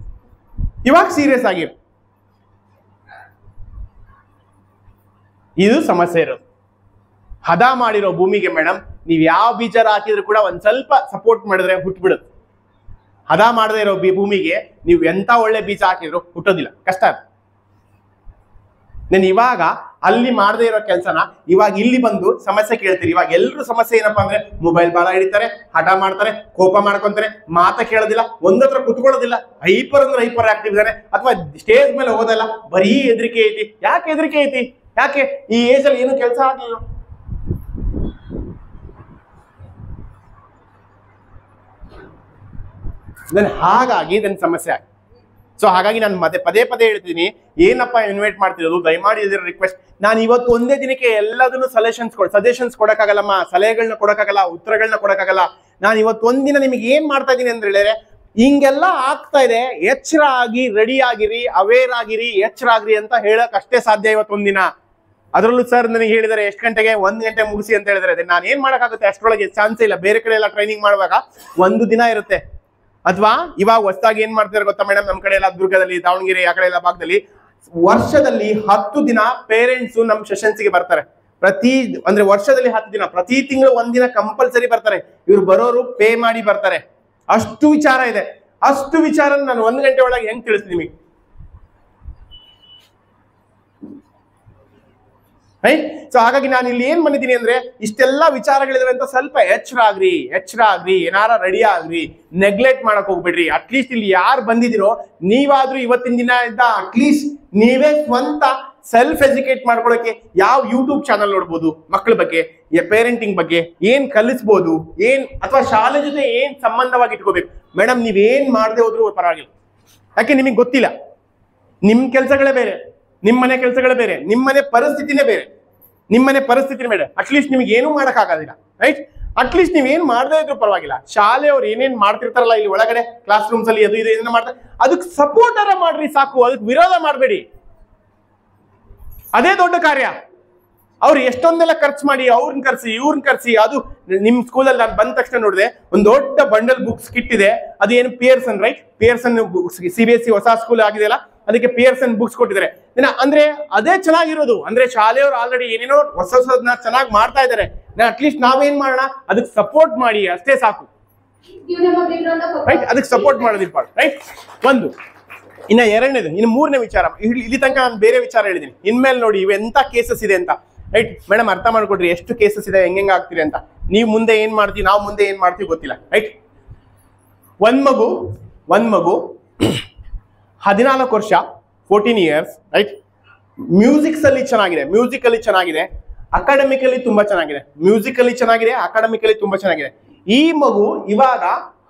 ಇವಾಗ ಸೀರಿಯಸ್ ಆಗಿರು. ಇದು ಸಮಸ್ಯೆ ಇರೋದು. ಹದ ಮಾಡಿರೋ ಭೂಮಿಗೆ ಮೇಡಮ್ ನೀವ್ ಯಾವ ಬೀಜ ಹಾಕಿದ್ರು ಕೂಡ ಒಂದ್ ಸ್ವಲ್ಪ ಸಪೋರ್ಟ್ ಮಾಡಿದ್ರೆ ಹುಟ್ಬಿಡುತ್ತೆ. ಹದ ಮಾಡದೇ ಇರೋ ಭೂಮಿಗೆ ನೀವು ಎಂತ ಒಳ್ಳೆ ಬೀಜ ಹಾಕಿದ್ರು ಹುಟ್ಟೋದಿಲ್ಲ, ಕಷ್ಟ ಅದು. ನಾನು ಇವಾಗ ಅಲ್ಲಿ ಮಾಡದೇ ಇರೋ ಕೆಲಸನ ಇವಾಗ ಇಲ್ಲಿ ಬಂದು ಸಮಸ್ಯೆ ಕೇಳ್ತೀರಿ. ಇವಾಗ ಎಲ್ರು ಸಮಸ್ಯೆ ಏನಪ್ಪಾ ಅಂದ್ರೆ, ಮೊಬೈಲ್ ಬಾಳ ಹಿಡಿತಾರೆ, ಹಠ ಮಾಡ್ತಾರೆ, ಕೋಪ ಮಾಡ್ಕೊಂತಾರೆ, ಮಾತ ಕೇಳೋದಿಲ್ಲ, ಒಂದತ್ರ ಕುತ್ಕೊಳ್ಳೋದಿಲ್ಲ, ಹೈಪರ್ ಆಕ್ಟಿವ್ ಇದಾರೆ, ಅಥವಾ ಸ್ಟೇಜ್ ಮೇಲೆ ಹೋಗೋದಲ್ಲ, ಬರೀ ಹೆದರಿಕೆ ಐತಿ. ಯಾಕೆ ಹೆದರಿಕೆ ಐತಿ? ಯಾಕೆ? ಈ ಏಜ್ ಅಲ್ಲಿ ಏನು ಕೆಲಸ ಆಗ್ಲಿಲ್ಲ. ಹಾಗಾಗಿ ಇದನ್ನ ಸಮಸ್ಯೆ ಆಗಿ. ಸೊ ಹಾಗಾಗಿ ನಾನು ಮತ್ತೆ ಪದೇ ಹೇಳ್ತೀನಿ, ಏನಪ್ಪ ಇನ್ವೈಟ್ ಮಾಡ್ತಿರೋದು, ದಯಮಾಡಿ ಇದರ ರಿಕ್ವೆಸ್ಟ್. ನಾನು ಇವತ್ತು ಒಂದೇ ದಿನಕ್ಕೆ ಎಲ್ಲದನ್ನು ಸಜೆಷನ್ಸ್ ಕೊಡಕ್ಕಾಗಲ್ಲಮ್ಮ, ಸಲಹೆಗಳನ್ನ ಕೊಡಕ್ಕಾಗಲ್ಲ, ಉತ್ತರಗಳನ್ನ ಕೊಡಕ್ಕಾಗಲ್ಲ. ನಾನು ಇವತ್ತು ಒಂದಿನ ನಿಮಗೆ ಏನ್ ಮಾಡ್ತಾ ಇದ್ದೀನಿ ಅಂತ ಹೇಳಿದ್ರೆ, ಹಿಂಗೆಲ್ಲ ಆಗ್ತಾ ಇದೆ, ಎಚ್ಚರ ಆಗಿ, ರೆಡಿ ಆಗಿರಿ, ಅವೇರ್ ಆಗಿರಿ, ಎಚ್ಚರ ಆಗಿರಿ ಅಂತ ಹೇಳಕ್ ಅಷ್ಟೇ ಸಾಧ್ಯ ಇವತ್ತೊಂದಿನ. ಅದರಲ್ಲೂ ಸರ್ ನನಗೆ ಹೇಳಿದರೆ ಎಷ್ಟು ಗಂಟೆಗೆ? 1 ಗಂಟೆ ಮುಗಿಸಿ ಅಂತ ಹೇಳಿದ್ರೆ ನಾನು ಏನ್ ಮಾಡಕ್ಕಾಗುತ್ತೆ? ಅಷ್ಟರೊಳಗೆ ಚಾನ್ಸ್ ಇಲ್ಲ. ಬೇರೆ ಕಡೆ ಎಲ್ಲ ಟ್ರೈನಿಂಗ್ ಮಾಡುವಾಗ 1 ದಿನ ಇರುತ್ತೆ. ಅಥವಾ ಇವಾಗ ಹೊಸದಾಗಿ ಏನ್ ಮಾಡ್ತಾರೆ ಗೊತ್ತಾ ಮೇಡಮ್, ನಮ್ ಕಡೆ ಎಲ್ಲ ದುರ್ಗದಲ್ಲಿ, ದಾವಣಗೆರೆ ಆ ಕಡೆ ಎಲ್ಲ ಭಾಗದಲ್ಲಿ ವರ್ಷದಲ್ಲಿ 10 ದಿನ ಪೇರೆಂಟ್ಸ್ ನಮ್ ಸೆಷನ್ಸ್ಗೆ ಬರ್ತಾರೆ. ವರ್ಷದಲ್ಲಿ 10 ದಿನ, ಪ್ರತಿ ತಿಂಗಳು 1 ದಿನ ಕಂಪಲ್ಸರಿ ಬರ್ತಾರೆ. ಇವ್ರು ಬರೋರು ಪೇ ಮಾಡಿ ಬರ್ತಾರೆ. ಅಷ್ಟು ವಿಚಾರ ಇದೆ. ಅಷ್ಟು ವಿಚಾರ ನಾನು 1 ಗಂಟೆ ಒಳಗೆ ಹೆಂಗ್ ತಿಳಿಸ್ತೀನಿ ನಿಮಗೆ? ರೈಟ್. ಸೊ ಹಾಗಾಗಿ ನಾನು ಇಲ್ಲಿ ಏನ್ ಬಂದಿದ್ದೀನಿ ಅಂದ್ರೆ ಇಷ್ಟೆಲ್ಲ ವಿಚಾರಗಳಿದಾವೆ ಅಂತ ಸ್ವಲ್ಪ ಎಚ್ಚರ ಆಗ್ರಿ, ಏನಾರ ರೆಡಿ ಆಗ್ರಿ, ನೆಗ್ಲೆಕ್ಟ್ ಮಾಡಕ್ ಹೋಗ್ಬೇಡ್ರಿ. ಅಟ್ಲೀಸ್ಟ್ ಇಲ್ಲಿ ಯಾರು ಬಂದಿದ್ದೀರೋ ನೀವಾದ್ರೂ ಇವತ್ತಿನ ದಿನ ಇದ್ದ ಅಟ್ಲೀಸ್ಟ್ ನೀವೇ ಸ್ವಂತ ಸೆಲ್ಫ್ ಎಜುಕೇಟ್ ಮಾಡ್ಕೊಳಕ್ಕೆ ಯಾವ ಯೂಟ್ಯೂಬ್ ಚಾನಲ್ ನೋಡ್ಬೋದು, ಮಕ್ಕಳ ಬಗ್ಗೆ, ಪೇರೆಂಟಿಂಗ್ ಬಗ್ಗೆ ಏನ್ ಕಲಿಸ್ಬೋದು, ಅಥವಾ ಶಾಲೆ ಜೊತೆ ಏನ್ ಸಂಬಂಧವಾಗಿ ಇಟ್ಕೋಬೇಕು. ಮೇಡಮ್ ನೀವೇನ್ ಮಾಡದೆ ಹೋದ್ರು ಪರವಾಗಿಲ್ಲ, ಯಾಕೆ ನಿಮಗೆ ಗೊತ್ತಿಲ್ಲ, ನಿಮ್ ಕೆಲಸಗಳೇ ಬೇರೆ, ನಿಮ್ಮನೆ ಕೆಲಸಗಳೇ ಬೇರೆ, ನಿಮ್ಮನೆ ಪರಿಸ್ಥಿತಿನೇ ಬೇರೆ, ಅಟ್ಲೀಸ್ಟ್ ನಿಮ್ಗೆ ಏನೂ ಮಾಡೋಕ್ಕಾಗೋದಿಲ್ಲ. ರೈಟ್. ಅಟ್ಲೀಸ್ಟ್ ನೀವೇನು ಮಾಡದೇ ಇದ್ರು ಪರವಾಗಿಲ್ಲ, ಶಾಲೆಯವ್ರು ಏನೇನ್ ಮಾಡ್ತಿರ್ತಾರಲ್ಲ ಇಲ್ಲಿ ಒಳಗಡೆ ಕ್ಲಾಸ್ ರೂಮ್ಸ್ ಅಲ್ಲಿ ಅದು ಇದು ಏನೇನು ಮಾಡ್ತಾರೆ ಅದಕ್ಕೆ ಸಪೋರ್ಟ್ ಅರ ಮಾಡ್ರಿ ಸಾಕು, ಅದಕ್ಕೆ ವಿರೋಧ ಮಾಡಬೇಡಿ. ಅದೇ ದೊಡ್ಡ ಕಾರ್ಯ. ಅವ್ರು ಎಷ್ಟೊಂದೆಲ್ಲ ಖರ್ಚು ಮಾಡಿ ಅವ್ರನ್ನ ಕರ್ಸಿ ಇವ್ರನ್ನ ಕರ್ಸಿ, ಅದು ನಿಮ್ ಸ್ಕೂಲಲ್ಲಿ ನಾನು ಬಂದ ತಕ್ಷಣ ನೋಡಿದೆ ಒಂದು ದೊಡ್ಡ ಬಂಡಲ್ ಬುಕ್ಸ್ ಕಿಟ್ ಇದೆ. ಅದು ಏನು ಪಿಯರ್ಸನ್, ರೈಟ್, ಪಿಯರ್ಸನ್ CBSE ಹೊಸ ಸ್ಕೂಲ್ ಆಗಿದೆಯಲ್ಲ ಅದಕ್ಕೆ ಪಿಯರ್ಸನ್ ಬುಕ್ಸ್ ಕೊಟ್ಟಿದ್ದಾರೆ. ಅಂದ್ರೆ ಅದೇ ಚೆನ್ನಾಗಿರೋದು. ಅಂದ್ರೆ ಶಾಲೆಯವರು ಆಲ್ರೆಡಿ ಏನೇನೋ ಹೊಸದನ್ನ ಚೆನ್ನಾಗಿ ಮಾಡ್ತಾ ಇದ್ದಾರೆ. ಅಟ್ಲೀಸ್ಟ್ ನಾವೇನ್ ಮಾಡೋಣ, ಅದಕ್ಕೆ ಸಪೋರ್ಟ್ ಮಾಡಿ ಅಷ್ಟೇ ಸಾಕು. ರೈಟ್, ಅದಕ್ಕೆ ಸಪೋರ್ಟ್ ಮಾಡೋದಿಪ್ಪ. ರೈಟ್, ಒಂದು. ಇನ್ನ ಎರಡನೇದು, ಇನ್ನು ಮೂರನೇ ವಿಚಾರ. ಇಲ್ಲಿ ತನಕ ನಾನು ಬೇರೆ ವಿಚಾರ ಹೇಳಿದ್ದೀನಿ. ಇನ್ಮೇಲೆ ನೋಡಿ ಇವು ಎಂತ ಕೇಸಸ್ ಇದೆ ಅಂತ. ರೈಟ್ ಮೇಡಮ್, ಅರ್ಥ ಮಾಡ್ಕೊಡ್ರಿ ಎಷ್ಟು ಕೇಸಸ್ ಇದೆ, ಹೆಂಗೆ ಆಗ್ತೀರಿ ಅಂತ. ನೀವು ಮುಂದೆ ಏನ್ ಮಾಡ್ತೀವಿ, ನಾವು ಮುಂದೆ ಏನ್ ಮಾಡ್ತೀವಿ ಗೊತ್ತಿಲ್ಲ. ರೈಟ್, ಒಂದ್ ಮಗು 14 ವರ್ಷ, 14 years, ರೈಟ್, ಮ್ಯೂಸಿಕ್ಸಲ್ಲಿ ಚೆನ್ನಾಗಿದೆ, ಅಕಾಡೆಮಿಕಲಿ ತುಂಬಾ ಚೆನ್ನಾಗಿದೆ, ಅಕಾಡೆಮಿಕಲಿ ತುಂಬಾ ಚೆನ್ನಾಗಿದೆ. ಈ ಮಗು ಇವಾಗ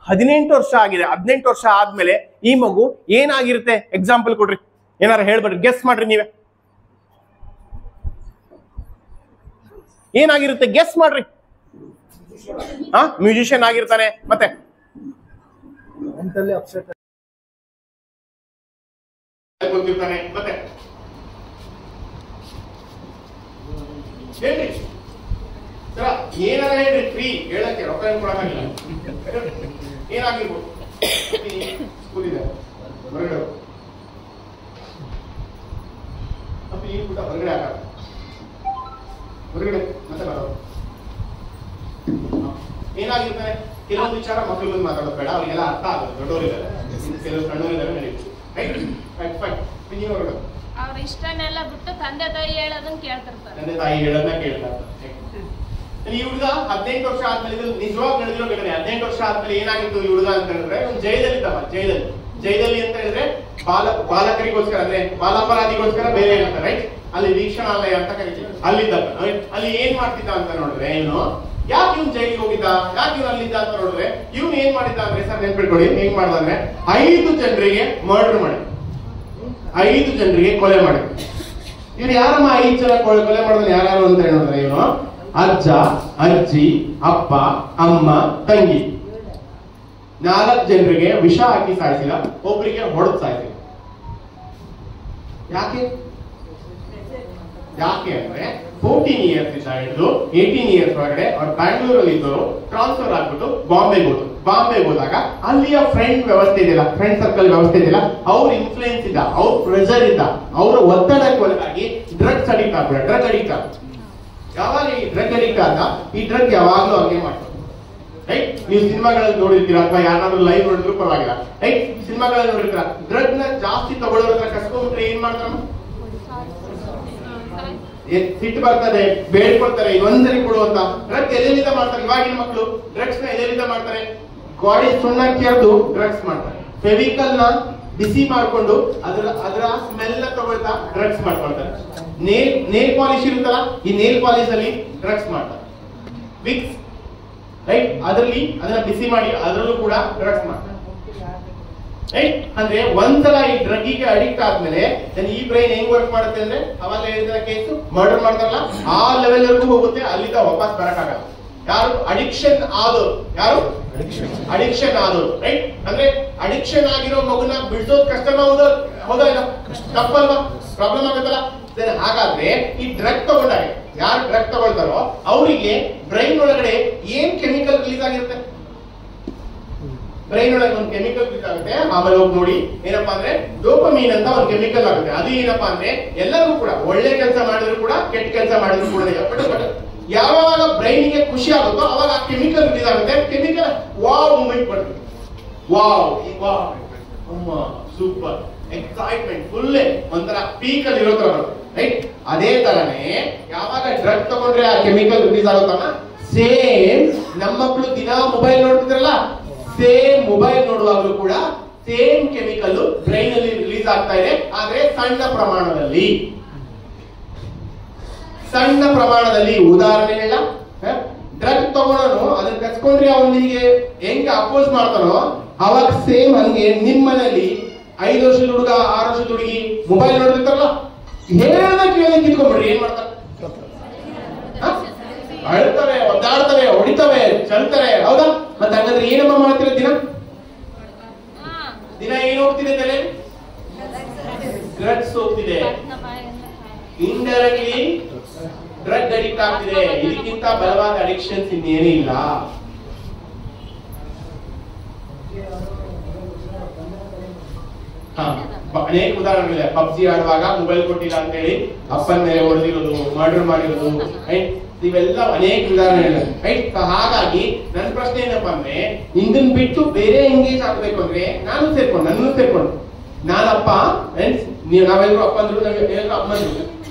18 ವರ್ಷ ಆಗಿದೆ. 18 ವರ್ಷ ಆದ್ಮೇಲೆ ಈ ಮಗು ಏನಾಗಿರುತ್ತೆ? ಎಕ್ಸಾಂಪಲ್ ಕೊಡ್ರಿ, ಏನಾರ ಹೇಳ್ಬೇಡ್ರಿ, ಗೆಸ್ ಮಾಡ್ರಿ ನೀವೇ. ಏನಾಗಿರುತ್ತೆ ಗೆಸ್ ಮಾಡ್ರಿ. ಮ್ಯೂಸಿಷಿಯನ್ ಆಗಿರ್ತಾನೆ, ಮತ್ತೆ ಗೊತ್ತಿರ್ತಾನೆ, ಮತ್ತೆ ಹೇಳ್ರಿ ಸರ, ಏನಾರ ಹೇಳ್ರಿ, ಫ್ರೀ ಹೇಳಕ್ಕೆ ರೊಕ್ಕ ಏನು ಕೊಡಕ್ಕಾಗಿಲ್ಲ. ಏನಾಗಿರ್ಬೋದು? ಸ್ಕೂಲ್ ಇದೆ ಹೊರಗಡೆ, ಮತ್ತೆ ಈ ಕೂಡ ಹೊರಗಡೆ ಹಾಕ, ಹೊರಗಡೆ ಮತ್ತೆ ಬರೋದು. ಏನಾಗಿರ್ತಾನೆ? ಕೆಲವೊಂದು ವಿಚಾರ ಮಕ್ಕಳು ಬಂದು ಮಾತಾಡೋದು ಬೇಡ, ಅವರಿಗೆಲ್ಲ ಅರ್ಥ ಆಗುತ್ತೆ. ದೊಡ್ಡವರಿದ್ದಾರೆ, ಕೆಲವರು ಸಣ್ಣವರಿದ್ದಾರೆ, ನಡೆಯುತ್ತೆ. ಅವ್ರ ಇಷ್ಟನೆಲ್ಲ ಬಿಟ್ಟು ತಂದೆ ತಾಯಿ ಹೇಳೋದನ್ನ ಕೇಳ್ತಿರ್ತಾರೆ. ಈ ಹುಡುಗ 18 ವರ್ಷ ಆದ್ಮೇಲೆ, ನಿಜವಾಗಿ ನಡೆದಿರೋ ಘಟನೆ. 18 ವರ್ಷ ಆದ್ಮೇಲೆ ಏನಾಗಿತ್ತು ಈ ಹುಡುಗ ಅಂತ ಹೇಳಿದ್ರೆ, ಒಂದು ಜೈಲಲ್ಲಿದ್ದವ. ಜೈಲಲ್ಲಿ ಅಂತ ಹೇಳಿದ್ರೆ ಬಾಲಕರಿಗೋಸ್ಕರ, ಅಂದ್ರೆ ಬಾಲಾಪರಾಧಿಗೋಸ್ಕರ ಬೇರೆ ಇರ್ತಾರೆ. ರೈಟ್, ಅಲ್ಲಿ ವೀಕ್ಷಣಾಲಯ ಅಂತ ಕರೀತೀವಿ. ಅಲ್ಲಿದ್ದ ಅಲ್ಲಿ ಏನ್ ಮಾಡ್ತಿದ್ದ ಅಂತ ನೋಡಿದ್ರೆ, ಇವನು ಯಾಕೆ ಇವ್ನು ಜೈಲಿಗೆ ಹೋಗಿದ್ದ, ಯಾಕೆ ಇವ್ನು ಅಲ್ಲಿದ್ದ ಅಂತ ನೋಡಿದ್ರೆ, ಇವ್ನು ಏನ್ ಮಾಡಿದ್ದ ಅಂದ್ರೆ, ಸರ್ ನೆನ್ಪಿಟ್ಕೊಳ್ಳಿ, ಹೆಂಗ್ ಮಾಡ್ದ ಅಂದ್ರೆ 5 ಜನರಿಗೆ ಮರ್ಡರ್ ಮಾಡಿ, 5 ಜನರಿಗೆ ಕೊಲೆ ಮಾಡಿ. ಇವ್ರು ಯಾರಮ್ಮ 5 ಜನ ಕೊಲೆ ಮಾಡಿದ್ರೆ ಯಾರ್ಯಾರು ಅಂತ ನೋಡಿದ್ರೆ, ಇವನು ಅಜ್ಜ, ಅಜ್ಜಿ, ಅಪ್ಪ, ಅಮ್ಮ, ತಂಗಿ, 4 ಜನರಿಗೆ ವಿಷ ಹಾಕಿ ಸಾಯಿಸಿಲ್ಲ, ಒಬ್ಬರಿಗೆ ಹೊಡೆದು ಸಾಯಿಸಿಲ್ಲ. ಯಾಕೆ ಅಂದ್ರೆ 14 years ಇಂದ ಹಿಡಿದು 18 years ಒಳಗಡೆ ಅವ್ರು ಬ್ಯಾಂಗ್ಳೂರಲ್ಲಿ ಇದ್ದವರು ಟ್ರಾನ್ಸ್ಫರ್ ಆಗ್ಬಿಟ್ಟು ಬಾಂಬೆಗೆ ಹೋದಾಗ ಅಲ್ಲಿಯ ಫ್ರೆಂಡ್ ವ್ಯವಸ್ಥೆ ಇದೆಯಲ್ಲ, ಫ್ರೆಂಡ್ ಸರ್ಕಲ್ ವ್ಯವಸ್ಥೆ ಇದೆಯಲ್ಲ, ಅವ್ರ ಇನ್ಫ್ಲೂಯೆನ್ಸ್ ಇದ್ದ, ಅವ್ರ ಪ್ರೆಷರ್ ಇದ್ದ, ಅವರ ಒತ್ತಡಕ್ಕೆ ಒಳಗಾಗಿ ಡ್ರಗ್ಸ್ ಅಡಿಕ್ಟ್ ಆಗ್ಬಿಡ. ಯಾವಾಗ ಈ ಡ್ರಗ್ ಅಡಿಕ್ಟ್ ಆದ, ಈ ಡ್ರಗ್ ಯಾವಾಗ್ಲೂ ಹಂಗೆ ಮಾಡ್ತಾರೆ. ರೈಟ್, ನೀವು ಸಿನಿಮಾಗಳಲ್ಲಿ ನೋಡಿರ್ತೀರಾ ಅಥವಾ ಯಾರಾದ್ರೂ ಲೈವ್ ನೋಡಿದ್ರು ಪರವಾಗಿಲ್ಲ. ರೈಟ್, ಸಿನಿಮಾಗಳಲ್ಲಿ ನೋಡಿರ್ತೀರಾ, ಡ್ರಗ್ ನ ಜಾಸ್ತಿ ತಗೊಳ್ಳೋದ್ರ ಕಸ್ಕೊಂಡ್ಬಿಟ್ರೆ ಏನ್ ಮಾಡ್ತಾರ? ಸಿಟ್ಟು ಬರ್ತದೆ, ಬೇಡ್ಕೊಳ್ತಾರೆ, ಇನ್ನೊಂದ್ಸರಿ ಕೊಡುವಂತ. ಡ್ರಗ್ ಎದೆಲಿಂದ ಮಾಡ್ತಾರೆ. ಇವಾಗಿನ ಮಕ್ಕಳು ಡ್ರಗ್ಸ್ ನ ಎದೆಲಿಂದ ಮಾಡ್ತಾರೆ. ಗಾಡಿ ಸುಣ್ಣ ಕೆರೆದು ಡ್ರಗ್ಸ್ ಮಾಡ್ತಾರೆ. ಫೆವಿಕಲ್ ನ ಬಿಸಿ ಮಾಡ್ಕೊಂಡು ಅದರ ಸ್ಮೆಲ್ ನ ತಗೊಳ್ತಾ ಡ್ರಗ್ಸ್ ಮಾಡ್ಕೊಳ್ತಾರೆ. ನೇಲ್ ಪಾಲಿಶ್ ಇರುತ್ತಲ್ಲ, ಈ ನೇಲ್ ಪಾಲಿಶ್ ಅಲ್ಲಿ ಡ್ರಗ್ಸ್ ಮಾಡ್ತಾರೆ. ವಿಕ್ಸ್, ರೈಟ್, ಅದರಲ್ಲಿ ಅದನ್ನ ಬಿಸಿ ಮಾಡಿ ಅದರಲ್ಲೂ ಕೂಡ ಡ್ರಗ್ಸ್ ಮಾಡ್ತಾರೆ. ರೈಟ್, ಅಂದ್ರೆ ಒಂದ್ಸಲ ಈ ಡ್ರಗ್ಗಿಗೆ ಅಡಿಕ್ಟ್ ಆದ್ಮೇಲೆ ಈ ಬ್ರೈನ್ ಹೆಂಗ್ ವರ್ಕ್ ಮಾಡುತ್ತೆ ಅಂದ್ರೆ, ಅವಾಗ ಹೇಳಿದ ಕೇಸು ಮರ್ಡರ್ ಮಾಡ್ತಾರಲ್ಲ ಆ ಲೆವೆಲ್ ವರೆಗೂ ಹೋಗುತ್ತೆ, ಅಲ್ಲಿಂದ ವಾಪಸ್ ಬರಕ್ಕಾಗಲ್ಲ. ಯಾರು ಅಡಿಕ್ಷನ್ ಆದೋರು, ರೈಟ್, ಅಂದ್ರೆ ಅಡಿಕ್ಷನ್ ಆಗಿರೋ ಮಗುನ ಬಿಡಿಸೋದು ಕಷ್ಟನೋ, ಹೌದಾ ಇಲ್ಲ? ತಪ್ಪಲ್ವಾ? ಪ್ರಾಬ್ಲಮ್ ಆಗುತ್ತಲ್ಲ. ಹಾಗಾದ್ರೆ ಈ ಡ್ರಗ್ ತಗೊಂಡಾಗ, ಯಾರು ಡ್ರಗ್ ತಗೊಳ್ತಾರೋ ಅವರಿಗೆ ಬ್ರೈನ್ ಒಳಗಡೆ ಏನ್ ಕೆಮಿಕಲ್ ರಿಲೀಸ್ ಆಗಿರುತ್ತೆ? ಬ್ರೈನ್ ಒಳಗೆ ಒಂದು ಕೆಮಿಕಲ್ ರಿಲೀಸ್ ಆಗುತ್ತೆ. ಆಮೇಲೆ ಹೋಗಿ ನೋಡಿ, ಏನಪ್ಪಾ ಅಂದ್ರೆ ಡೋಪಮೀನ್ ಅಂತ ಒಂದು ಕೆಮಿಕಲ್ ಆಗುತ್ತೆ. ಅದು ಏನಪ್ಪಾ ಅಂದ್ರೆ ಎಲ್ಲರಿಗೂ ಕೂಡ, ಒಳ್ಳೆ ಕೆಲಸ ಮಾಡಿದ್ರು ಕೂಡ, ಕೆಟ್ಟ ಕೆಲಸ ಮಾಡಿದ್ರು ಕೂಡ, ಯಾವಾಗ ಬ್ರೈನ್ ಗೆ ಖುಷಿ ಆಗುತ್ತೋ ಅವಾಗ ಆ ಕೆಮಿಕಲ್ ರಿಲೀಸ್ ಆಗುತ್ತೆ. ಕೆಮಿಕಲ್ ವಾವ್ ಮೂಮೆಂಟ್ ಬರ್ತದೆ. ವಾವ್, ಸೂಪರ್, ಎಕ್ಸೈಟ್ಮೆಂಟ್, ಫುಲ್ ಒಂಥರ ಪೀಕ್ ಅಲ್ಲಿ ಇರೋ ತರ ಬರುತ್ತೆ. ರೈಟ್. ಅದೇ ತರನೇ ಯಾವಾಗ ಡ್ರಗ್ ತಗೊಂಡ್ರೆ ಆ ಕೆಮಿಕಲ್ ರಿಲೀಸ್ ಆಗುತ್ತಲ್ಲ, ಸೇಮ್ ನಮ್ಮ ಮಕ್ಕಳು ದಿನ ಮೊಬೈಲ್ ನೋಡ್ತಿದ್ರಲ್ಲ, ಸೇಮ್ ಮೊಬೈಲ್ ನೋಡುವಾಗಲೂ ಕೂಡ ಸೇಮ್ ಕೆಮಿಕಲ್ ಬ್ರೈನ್ ಅಲ್ಲಿ ರಿಲೀಸ್ ಆಗ್ತಾ ಇದೆ, ಆದ್ರೆ ಸಣ್ಣ ಪ್ರಮಾಣದಲ್ಲಿ. ಸಣ್ಣ ಪ್ರಮಾಣದಲ್ಲಿ. ಉದಾಹರಣೆ ಹೇಳ, ಡ್ರಗ್ ತಗೊಳ್ಳೋನು ಅದನ್ನ ಕಚ್ಕೊಂಡ್ರೆ ಅವ್ನು ನಿಮಗೆ ಹೆಂಗೆ ಅಪೋಸ್ ಮಾಡ್ತಾನೋ ಅವಾಗ ಸೇಮ್ ಹಂಗೆ ನಿಮ್ಮನೇಲಿ 5 ವರ್ಷದ ಹುಡುಗ 6 ವರ್ಷದ ಹುಡುಗಿ ಮೊಬೈಲ್ ನೋಡ್ತಿರ್ತಾರಲ್ಲ, ಹೇಳ್ದ ಕೇಳಿ ಕಿತ್ಕೊಂಡ್ಬಿಡ್ರಿ, ಏನ್ ಮಾಡ್ತಾರೆ? ಅಳ್ತವೆ, ಒದ್ದಾಡ್ತವೆ, ಹೊಡಿತವೆ, ಚಲ್ತಾರೆ. ಹೌದಾ? ಮತ್ತೆ ಹಂಗಂದ್ರೆ ಏನಮ್ಮ ಮಾಡ್ತಿರೋ ದಿನ ದಿನ ಏನ್ ಹೋಗ್ತಿದೆ ತಲೆ? ಡ್ರಗ್ಸ್ ಹೋಗ್ತಿದೆ. ಇಂಡೈರೆಕ್ಟ್ಲಿ ಡ್ರಗ್ ಅಡಿಕ್ಟ್ ಆಗ್ತಿದೆ. ಇದಕ್ಕಿಂತ ಬಲವಾದ ಅಡಿಕ್ಷನ್ಸ್ ಇನ್ನೇನೇ ಇಲ್ಲ. ಅನೇಕ ಉದಾಹರಣೆಗಳಿವೆ. ಪಬ್ಜಿ ಆಡುವಾಗ ಮೊಬೈಲ್ ಕೊಟ್ಟಿಲ್ಲ ಅಂತ ಹೇಳಿ ಅಪ್ಪನ ಮೇಲೆ ಹೊಡೆದಿರೋದು, ಮರ್ಡರ್ ಮಾಡಿರೋದು, ರೈಟ್? ಇವೆಲ್ಲ ಅನೇಕ ಉದಾಹರಣೆಗಳಿವೆ, ರೈಟ್? ಹಾಗಾಗಿ ನನ್ನ ಪ್ರಶ್ನೆ ಏನಪ್ಪಾ ಅಂದ್ರೆ, ಇದನ್ನ ಬಿಟ್ಟು ಬೇರೆ ಎಂಗೇಜ್ ಆಗ್ಬೇಕು ಅಂದ್ರೆ ನನ್ನೂ ಸೇರ್ಕೊಂಡು ನಾನಪ್ಪ, ನಾವೆಲ್ಲರೂ ಅಪ್ಪಂದ್ರು, ಅಮ್ಮಂದ್ರು,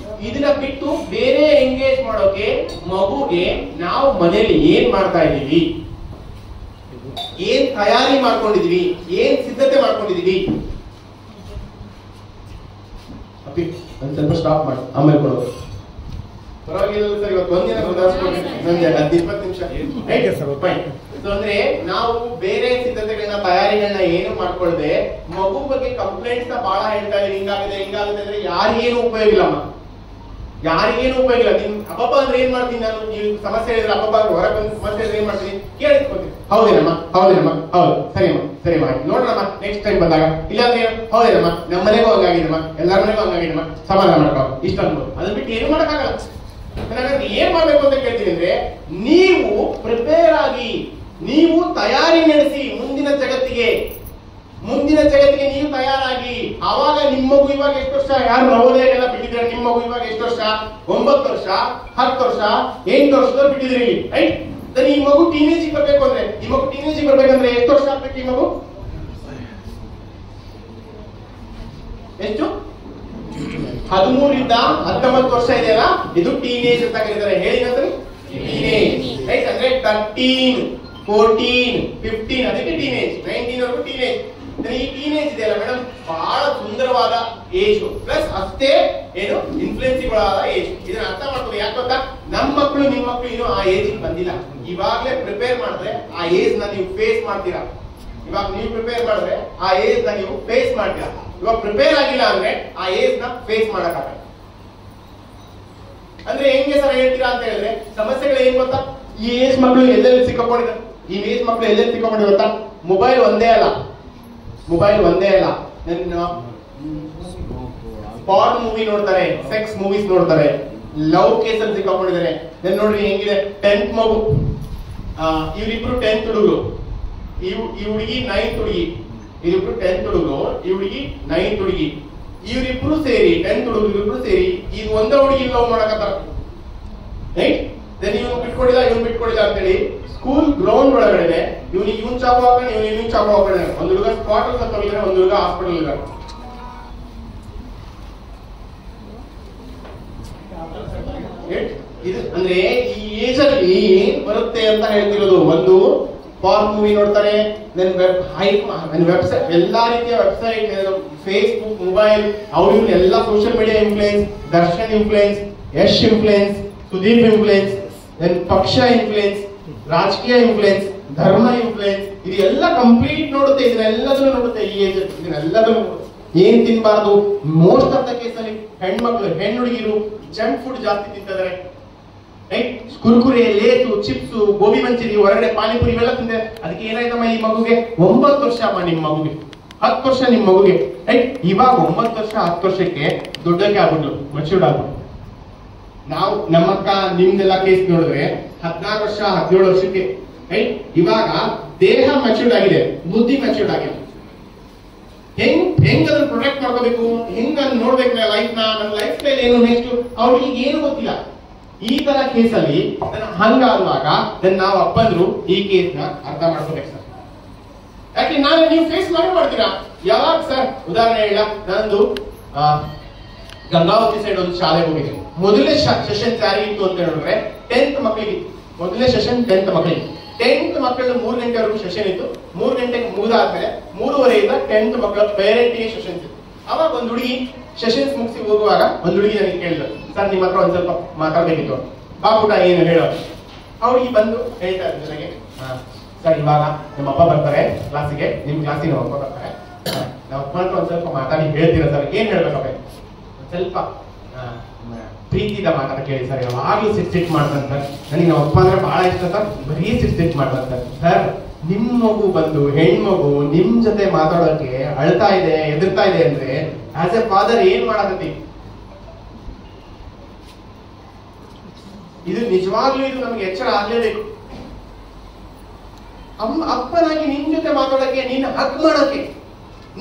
ಇದನ್ನ ಬಿಟ್ಟು ಬೇರೆ ಎಂಗೇಜ್ ಮಾಡೋಕೆ ಮಗುಗೆ ನಾವು ಮನೆಯಲ್ಲಿ ಏನ್ ಮಾಡ್ತಾ ಇದೀವಿ, ಏನ್ ತಯಾರಿ ಮಾಡ್ಕೊಂಡಿದೀವಿ, ಏನ್ ಸಿದ್ಧತೆ ಮಾಡ್ಕೊಂಡಿದೀವಿ? ಒಂದ್ ಸ್ವಲ್ಪ ಸ್ಟಾಪ್ ಮಾಡಿ ಆಮೇಲೆ ಕೊಡೋದು. ಪರವಾಗಿಲ್ಲ ಸರ್, ಇವತ್ತು ಒಂದಿನ ಸುಧಾರಿಸ್ಕೊಂಡು 10-20 ನಿಮಿಷ. ಅಂದ್ರೆ ನಾವು ಬೇರೆ ಸಿದ್ಧತೆಗಳನ್ನ, ತಯಾರಿಗಳನ್ನ ಏನು ಮಾಡ್ಕೊಳ್ದೆ ಮಗು ಬಗ್ಗೆ ಕಂಪ್ಲೇಂಟ್ಸ್ ಬಹಳ ಹೇಳ್ತಾ ಇದ್ದೀವಿ. ಹಿಂಗಾಗಿದೆ ಅಂದ್ರೆ ಯಾರಿಗೇನು ಉಪಯೋಗ ಇಲ್ಲಮ್ಮ, ಯಾರಿಗೇನು ಉಪಯೋಗ ಇಲ್ಲ. ನಿಮ್ ಅಬ್ಬಬ್ಬ ಅಂದ್ರೆ ಏನ್ ಮಾಡ್ತೀನಿ ನಾನು? ನೀವು ಸಮಸ್ಯೆ ಹೇಳಿದ್ರೆ ಅಬ್ಬಬ್ಬ ಹೊರಗೆ ಬಂದು ಸಮಸ್ಯೆ ಹೇಳಿದ್ರೆ ಏನ್ ಮಾಡ್ತೀನಿ? ಕೇಳಿಸ್ಕೊತೀನಿ. ಹೌದೇನಮ್ಮ, ಹೌದು, ಸರಿಯಮ್ಮ, ನೋಡೋಣಮ್ಮ ನೆಕ್ಸ್ಟ್ ಟೈಮ್ ಬಂದಾಗ. ಇಲ್ಲಾಂದ್ರೆ ಹೌದೇನಮ್ಮ, ನಮ್ಮ ಮನೆಗೂ ಹಂಗಾಗಿದಮ್ಮ, ಎಲ್ಲರ ಮನೆಗೂ ಹಂಗಾಗಿದಮ್ಮ, ಸಮಾಧಾನ ಮಾಡ್ಕೊ, ಇಷ್ಟ ಅನ್ಬೋದು. ಅದನ್ನ ಬಿಟ್ಟು ಏನು ಮಾಡಕ್ಕಾಗಲ್ಲ. ಹಾಗಾದ್ರೆ ಏನ್ ಮಾಡ್ಬೇಕು ಅಂತ ಕೇಳ್ತೀನಿ ಅಂದ್ರೆ, ನೀವು ಪ್ರಿಪೇರ್ ಆಗಿ, ನೀವು ತಯಾರಿ ನಡೆಸಿ ಮುಂದಿನ ಜಗತ್ತಿಗೆ ನೀವು ತಯಾರಾಗಿ. ಆವಾಗ ನಿಮ್ಮ ಮಗು ಇವಾಗ ಎಷ್ಟು ವರ್ಷ? ಯಾರು ನವೋದಯಕ್ಕೆಲ್ಲ ಬಿಟ್ಟಿದ್ರೆ ನಿಮ್ಮ ಮಗು ಇವಾಗ ಎಷ್ಟು ವರ್ಷ? 9 ವರ್ಷ, 10 ವರ್ಷ, 8 ವರ್ಷದಲ್ಲಿ ಬಿಟ್ಟಿದ್ರಿ, ರೈಟ್? ಈ ಮಗು ಟೀನೇಜ್ ಬರ್ಬೇಕು ಅಂದ್ರೆ, ಬರ್ಬೇಕಂದ್ರೆ ಎಷ್ಟು ವರ್ಷ ಆಗ್ಬೇಕು? ಈ ಮಗು ಎಷ್ಟು? 13 19 ವರ್ಷ ಇದೆಯಲ್ಲ, ಇದು ಟೀನೇಜ್ ಅಂತ ಕರೀತಾರೆ. ಹೇಳಿ ನಂತರ ಟೀನೇಜ್, ರೈಟ್? ಅಂದ್ರೆ 13, 14, 15, ಅದಕ್ಕೆ ಟೀನೇಜ್. 19 ವರೆಗೂ ಟೀನೇಜ್. ಈ ಟೀನೇಜ್ ಇದೆಯಲ್ಲ ಮೇಡಮ್, ಬಹಳ ಸುಂದರವಾದ ಏಜ್, ಪ್ಲಸ್ ಅಷ್ಟೇ ಏನು ಇನ್ಫ್ಲುಯೆನ್ಸಿಬಲ್ ಆದ ಏಜ್. ಇದನ್ನ ಅರ್ಥ ಮಾಡ್ಕೊಳ್ಳಿ. ಯಾಕೆ ಗೊತ್ತಾ? ನಮ್ಮ ಮಕ್ಕಳು ನಿಮ್ಮ ಮಕ್ಕಳು ಇನ್ನೂ ಆ ಏಜ್ ಬಂದಿಲ್ಲ. ಇವಾಗಲೇ ಪ್ರಿಪೇರ್ ಮಾಡಿದ್ರೆ ಆ ಏಜ್ ನ ನೀವು ಫೇಸ್ ಮಾಡ್ತೀರಾ. ಇವಾಗ ನೀವು ಪ್ರಿಪೇರ್ ಮಾಡಿದ್ರೆ ಆ ಏಜ್ ನ ನೀವು ಫೇಸ್ ಮಾಡ್ತೀರಾ. ಇವಾಗ ಪ್ರಿಪೇರ್ ಆಗಿಲ್ಲ ಅಂದ್ರೆ ಆ ಏಜ್ ನ ಫೇಸ್ ಮಾಡಕ್ಕಾಗಲ್ಲ. ಅಂದ್ರೆ ಹೆಂಗೆ ಸರ್ ಹೇಳ್ತೀರಾ ಅಂತ ಹೇಳಿದ್ರೆ, ಸಮಸ್ಯೆಗಳು ಏನ್ ಗೊತ್ತಾ? ಈ ಏಜ್ ಮಕ್ಕಳು ಎಲ್ಲೆಲ್ಲಿ ಸಿಕ್ಕಾಕೊಂಡಿದ್ದಾರೆ? ಗೊತ್ತಾ? ಮೊಬೈಲ್ ಒಂದೇ ಅಲ್ಲ, ಪಾರ್ನ್ ಮೂವಿ ನೋಡ್ತಾರೆ, ಸೆಕ್ಸ್ ಮೂವೀಸ್ ನೋಡ್ತಾರೆ, ಲವ್ ಕೇಸ್ ಅಲ್ಲಿ ಸಿಕ್ಕಾಕೊಂಡಿದ್ದಾರೆ. ನೋಡ್ರಿ ಹೆಂಗಿದೆ. 10th ಮಗು, ಇವರಿಬ್ರು 10th ಹುಡುಗರು, ಈ ಹುಡುಗಿ 9th ಹುಡುಗಿ, ಇವರಿಬ್ರು 10th ಹುಡುಗರು, ಈ ಹುಡುಗಿ 9th ಹುಡುಗಿ, ಇವರಿಬ್ರು ಸೇರಿ 10th ಹುಡುಗರು ಸೇರಿ ಈಗ ಒಂದೇ ಹುಡುಗಿ ಲವ್ ಮಾಡಕತ್ತಾರ, ರೈಟ್? ಇವ್ನು ಬಿಟ್ಕೊಡಿಲ್ಲ ಅಂತೇಳಿ ಸ್ಕೂಲ್ ಗ್ರೌಂಡ್ ಒಳಗಡೆ ಇವನ್ ಚಾಕು ಹಾಕೋಣ, ಇವನ್ ಚಾಕು ಹಾಕೋಣ. ಒಂದು ಹುಡುಗ ಸ್ಪಾಟ್ ಅಲ್ಲಿ ಸತ್ತೋಗಿದ್ದಾರೆ, ಒಂದು ಹುಡುಗ ಹಾಸ್ಪಿಟಲ್ ಇದ್ದಾರೆ. ಇದು ಅಂದ್ರೆ ಈ ಏಜ್ ಅಲ್ಲಿ ಏನ್ ಬರುತ್ತೆ ಅಂತ ಹೇಳ್ತಿರೋದು. ಒಂದು ಪಾರ್ನ್ ಮೂವಿ ನೋಡ್ತಾರೆ, ವೆಬ್ಸೈಟ್, ಎಲ್ಲಾ ರೀತಿಯ ವೆಬ್ಸೈಟ್, ಫೇಸ್ಬುಕ್, ಮೊಬೈಲ್, ಅವ್ರು ಎಲ್ಲ social media influence, Darshan influence, Yash influence, Sudeep influence, ಪಕ್ಷ ಇನ್ಫ್ಲುಯೆನ್ಸ್, ರಾಜಕೀಯ ಇನ್ಫ್ಲುಯೆನ್ಸ್, ಧರ್ಮ ಇನ್ಫ್ಲುಯೆನ್ಸ್, ಇದೆಲ್ಲ ಕಂಪ್ಲೀಟ್ ನೋಡುತ್ತೆ. ಇದನ್ನೆಲ್ಲದನ್ನು ನೋಡುತ್ತೆ ಈ ಏಜ್. ಇದನ್ನೆಲ್ಲದನ್ನು ಏನ್ ತಿನ್ಬಾರ್ದು? ಮೋಸ್ಟ್ ಆಫ್ ದ ಕೇಸ್ ಅಲ್ಲಿ ಹೆಣ್ಣು ಹುಡುಗಿರು ಜಂಕ್ ಫುಡ್ ಜಾಸ್ತಿ ತಿಂತಿದ್ದಾರೆ, ರೈಟ್? ಕುರ್ಕುರೆ, ಲೇಸು, ಚಿಪ್ಸು, ಗೋಬಿ ಮಂಚೂರಿ, ಹೊರಗಡೆ ಪಾನಿಪುರಿ ಇವೆಲ್ಲ ತಿಂತಾರೆ. ಅದಕ್ಕೆ ಏನಾಯ್ತಮ್ಮ ಈ ಮಗುಗೆ? 9 ವರ್ಷ ಅಮ್ಮ ನಿಮ್ ಮಗುಗೆ, 10 ವರ್ಷ ನಿಮ್ ಮಗುಗೆ, ರೈಟ್? ಇವಾಗ 9 ವರ್ಷ 10 ವರ್ಷಕ್ಕೆ ದೊಡ್ಡಕ್ಕೆ ಆಗ್ಬಿಟ್ಲು, ಮೆಚೂರ್ಡ್ ಆಗ್ಬಿಟ್ಟು. ನಾವು ನಮ್ಮಕ್ಕ ನಿಮ್ದೆಲ್ಲ ಕೇಸ್ ನೋಡಿದ್ರೆ 14 ವರ್ಷ 17 ವರ್ಷಕ್ಕೆ, ರೈಟ್? ಇವಾಗ ದೇಹ ಮೆಚೂರ್ಡ್ ಆಗಿದೆ, ಬುದ್ಧಿ ಮೆಚೂರ್ಡ್ ಆಗಿದೆ. ಹೆಂಗ್ ಅದನ್ನ ಪ್ರೊಟೆಕ್ಟ್ ಮಾಡ್ಕೋಬೇಕು, ಹೆಂಗ್ ಅದನ್ನ ನೋಡ್ಬೇಕು ಲೈಫ್ ನನ್ನ ಲೈಫ್ ಸ್ಟೈಲ್ ಏನು, ನೆಕ್ಸ್ಟ್ ಅವ್ರಿಗೆ ಏನು ಗೊತ್ತಿಲ್ಲ. ಈ ತರ ಕೇಸಲ್ಲಿ ಹಂಗಾಗುವಾಗ ನಾವು ಅಪ್ಪಂದ್ರು ಈ ಕೇಸ್ ನ ಅರ್ಥ ಮಾಡ್ಕೋಬೇಕು ಸರ್. ಯಾಕೆ ನೀವು ಫೇಸ್ ಮಾಡ್ತೀರಾ? ಯಾವಾಗ ಸರ್? ಉದಾಹರಣೆ ಹೇಳ, ನಂದು ಗಂಗಾವತಿ ಸೈಡ್ ಒಂದು ಶಾಲೆ ಹೋಗಿದೆ. ಮೊದಲನೇ ಸೆಷನ್ ಯಾರಿಗಿತ್ತು ಅಂತ ಹೇಳಿದ್ರೆ 10th ಮಕ್ಕಳಿಗೆ. ಮೊದಲನೇ ಸೆಷನ್ 10th ಮಕ್ಕಳಿಗೆ. 10th ಮಕ್ಕಳು 3 ಗಂಟೆವರೆಗೂ ಸೆಷನ್ ಇತ್ತು. 3 ಗಂಟೆಗೆ ಮುಗಿದಾದ್ಮೇಲೆ 3:30 10th ಮಕ್ಕಳ ಪೇರೆಂಟಿಗೆ ಸೆಷನ್ಸ್ ಇತ್ತು. ಅವಾಗ ಒಂದು ಹುಡುಗಿ ಸೆಷನ್ಸ್ ಮುಗಿಸಿ ಹೋಗುವಾಗ ಒಂದು ಹುಡುಗಿ ನನಗೆ ಕೇಳಿದ್ರು, ಸರ್ ನಿಮ್ಮ ಹತ್ರ ಒಂದ್ ಸ್ವಲ್ಪ ಮಾತಾಡ್ಬೇಕಿತ್ತು, ಬಾಪುಟ ಏನು ಹೇಳೋದು. ಅವ್ರಿಗೆ ಬಂದು ಹೇಳ್ತಾ ಇದ್ರು ನನಗೆ, ಸರ್ ಇವಾಗ ನಮ್ಮ ಅಪ್ಪ ಬರ್ತಾರೆ ಕ್ಲಾಸಿಗೆ, ನಿಮ್ ಕ್ಲಾಸಿಗೆ ನಮ್ಮ ಅಪ್ಪ ಬರ್ತಾರೆ, ನಮ್ಮ ಅಪ್ಪ ಹತ್ರ ಒಂದ್ ಸ್ವಲ್ಪ ಮಾತಾಡಿ ಹೇಳ್ತೀರಾ ಸರ್, ಏನ್ ಹೇಳ್ಬೇಕಪ್ಪ, ಸ್ವಲ್ಪ ಪ್ರೀತಿಯಿಂದ ಮಾತಾಡ ಕೇಳಿ ಸರ್, ಯಾವಾಗ್ಲೂ ಸಿಟ್ ಮಾಡ್ತಾನೆ ಸರ್, ನನಗೆ ನಮ್ಮ ಅಪ್ಪ ಅಂದ್ರೆ ಬಹಳ ಇಷ್ಟ ಸರ್, ಬರೀ ಸಿಟ್ ಮಾಡ್ತಾನೆ ಸರ್. ಸರ್ ನಿಮ್ ಮಗು ಬಂದು ಹೆಣ್ಮಗು ನಿಮ್ ಜೊತೆ ಮಾತಾಡೋಕೆ ಅಳ್ತಾ ಇದೆ, ಎದುರ್ತಾ ಇದೆ ಅಂದ್ರೆ ಆಸ್ ಎ ಫಾದರ್ ಏನ್ ಮಾಡಕತ್ತಿ? ಇದು ನಿಜವಾಗ್ಲೂ ಇದು ನಮ್ಗೆ ಎಚ್ಚರ ಆಗ್ಲೇಬೇಕು. ಅಪ್ಪನಾಗಿ ನಿನ್ ಜೊತೆ ಮಾತಾಡೋಕೆ, ನಿನ್ನ ಹಕ್ ಮಾಡೋಕೆ,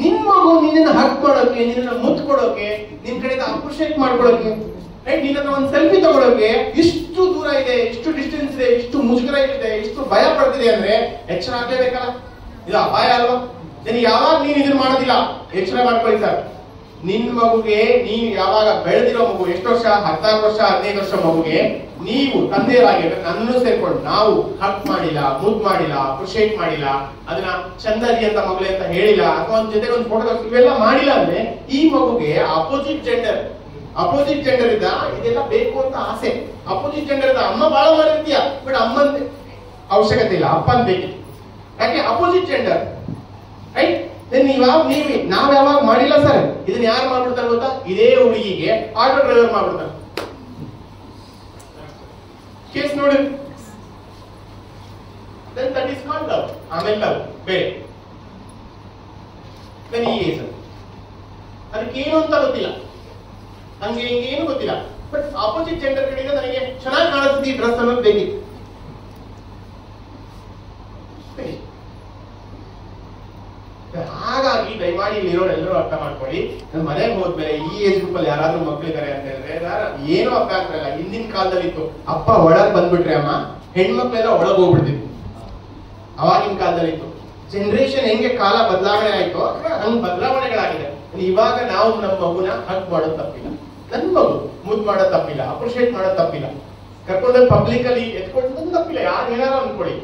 ನಿನ್ ಮಗು ನಿನ್ನ ಹಕ್ ಮಾಡೋಕೆ, ನಿನ್ನ ಮುತ್ತು ಕೊಡೋಕೆ, ನಿನ್ ಕಡೆಯಿಂದ ಅಪ್ರಿಶಿಯೇಟ್ ಮಾಡ್ಕೊಳಕ್ಕೆ, ರೈಟ್, ನಿನ್ನ ಒಂದ್ ಸೆಲ್ಫಿ ತಗೊಳೋಕೆ ಇಷ್ಟು ದೂರ ಇದೆ, ಇಷ್ಟು ಡಿಸ್ಟೆನ್ಸ್ ಇದೆ, ಇಷ್ಟು ಮುಜುಗರ ಇದೆ, ಇಷ್ಟು ಭಯ ಪಡ್ತಿದೆ ಅಂದ್ರೆ ಎಚ್ಚರ ಆಗ್ಲೇಬೇಕಲ್ಲ. ಇದು ಅಪಾಯ ಅಲ್ವಾ? ಯಾವಾಗ ನೀನ್ ಇದನ್ನ ಮಾಡೋದಿಲ್ಲ ಎಚ್ಚರ ಮಾಡ್ಕೊಳ್ಳಿ ಸರ್. ನಿನ್ ಮಗುಗೆ ನೀವು ಯಾವಾಗ ಬೆಳೆದಿರೋ ಮಗು, ಎಷ್ಟು ವರ್ಷ, 14 ವರ್ಷ 15 ವರ್ಷ ಮಗುಗೆ ನೀವು ತಂದೆಯರಾಗಿ ನನ್ನನ್ನು ಸೇರ್ಕೊಂಡು ನಾವು ಹಕ್ ಮಾಡಿಲ್ಲ, ಮುದ್ ಮಾಡಿಲ್ಲ, ಅಪ್ರಿಶಿಯೇಟ್ ಮಾಡಿಲ್ಲ, ಅದನ್ನ ಚಂದಜಿ ಅಂತ ಮಗಳೇ ಅಂತ ಹೇಳಿಲ್ಲ, ಅಥವಾ ಒಂದ್ ಜೊತೆಗೆ ಒಂದು ಫೋಟೋ ಇವೆಲ್ಲ ಮಾಡಿಲ್ಲ ಅಂದ್ರೆ ಈ ಮಗುಗೆ ಅಪೋಸಿಟ್ ಜೆಂಡರ್ ಇದ್ದ ಇದೆಲ್ಲ ಬೇಕು ಅಂತ ಆಸೆ. ಅಪೋಸಿಟ್ ಜೆಂಡರ್ ಇದ್ದ ಅಮ್ಮ ಬಾಳ ಮಾಡಿರ್ತೀಯ, ಬಟ್ ಅಮ್ಮನ್ ಅವಶ್ಯಕತೆ ಇಲ್ಲ, ಅಪ್ಪನ್ ಬೇಕಿತ್ತು. ಯಾಕೆ? Opposite gender, right? ನಾವ್ ಯಾವಾಗ ಮಾಡಿಲ್ಲ ಸರ್. ಇದನ್ನ ಯಾರು ಮಾಡ್ಬಿಡ್ತಾರೆ ಗೊತ್ತಾ? ಇದೇ ಹುಡುಗಿಗೆ ಆಟೋ ಡ್ರೈವರ್ ಮಾಡ್ಬಿಡ್ತಾರೆ. ಕೇಸ್ ನೋಡಿ, ದಟ್ ಇಸ್ ನಾಟ್ ಲವ್. ಆಮೇಲೆ ಲವ್ ಬೇರೆ. ಈ ಏಜ್ ಅದಕ್ಕೆ ಏನು ಅಂತ ಗೊತ್ತಿಲ್ಲ, ಹಂಗೆ ಹಿಂಗೆ ಏನು ಗೊತ್ತಿಲ್ಲ, ಬಟ್ ಆಪೋಸಿಟ್ ಜೆಂಡರ್ ಕಡೆಯಿಂದ ನನಗೆ ಚೆನ್ನಾಗಿ ಕಾಣಿಸ್ತಿದೆ ಈ ಡ್ರೆಸ್ ಅನ್ನೋದು ಬೇಕಿತ್ತು. ಹಾಗಾಗಿ ದಯಮಾಡಿ ಇಲ್ಲಿರೋರೆಲ್ಲರೂ ಅರ್ಥ ಮಾಡ್ಕೊಳ್ಳಿ. ನನ್ನ ಮನೆಗೆ ಹೋದ್ಮೇಲೆ ಈ ಏಜ್ ಗ್ರೂಪ್ ಅಲ್ಲಿ ಯಾರಾದ್ರೂ ಮಕ್ಕಳಿದ್ದಾರೆ ಅಂತ ಹೇಳಿದ್ರೆ ಏನೋ ಅರ್ಥ ಆಗ್ತಿರಲ್ಲ. ಹಿಂದಿನ ಕಾಲದಲ್ಲಿ ಇತ್ತು, ಅಪ್ಪ ಒಳಗ್ ಬಂದ್ಬಿಟ್ರೆ ಅಮ್ಮ ಹೆಣ್ಮಕ್ಳೆಲ್ಲ ಒಳಗ್ ಹೋಗ್ಬಿಡ್ತಿದ್ವಿ. ಅವಾಗಿನ ಕಾಲದಲ್ಲಿ ಇತ್ತು. ಜನರೇಷನ್ ಹೆಂಗೆ ಕಾಲ ಬದಲಾವಣೆ ಆಯ್ತು ಹಂಗ್ ಬದಲಾವಣೆಗಳಾಗಿದೆ. ಇವಾಗ ನಾವು ನಮ್ಮ ಮಗುನ ಹಕ್ ಮಾಡೋದು ತಪ್ಪಿಲ್ಲ, ನನ್ ಮಗು ಮುದ್ ಮಾಡೋದು ತಪ್ಪಿಲ್ಲ, ಅಪ್ರಿಶಿಯೇಟ್ ಮಾಡೋದು ತಪ್ಪಿಲ್ಲ, ಕರ್ಕೊಂಡು ಪಬ್ಲಿಕ್ ಅಲ್ಲಿ ಎತ್ಕೊಂಡು ತಪ್ಪಿಲ್ಲ, ಯಾರು ಏನಾರು ಅನ್ಕೊಳ್ಳಿ.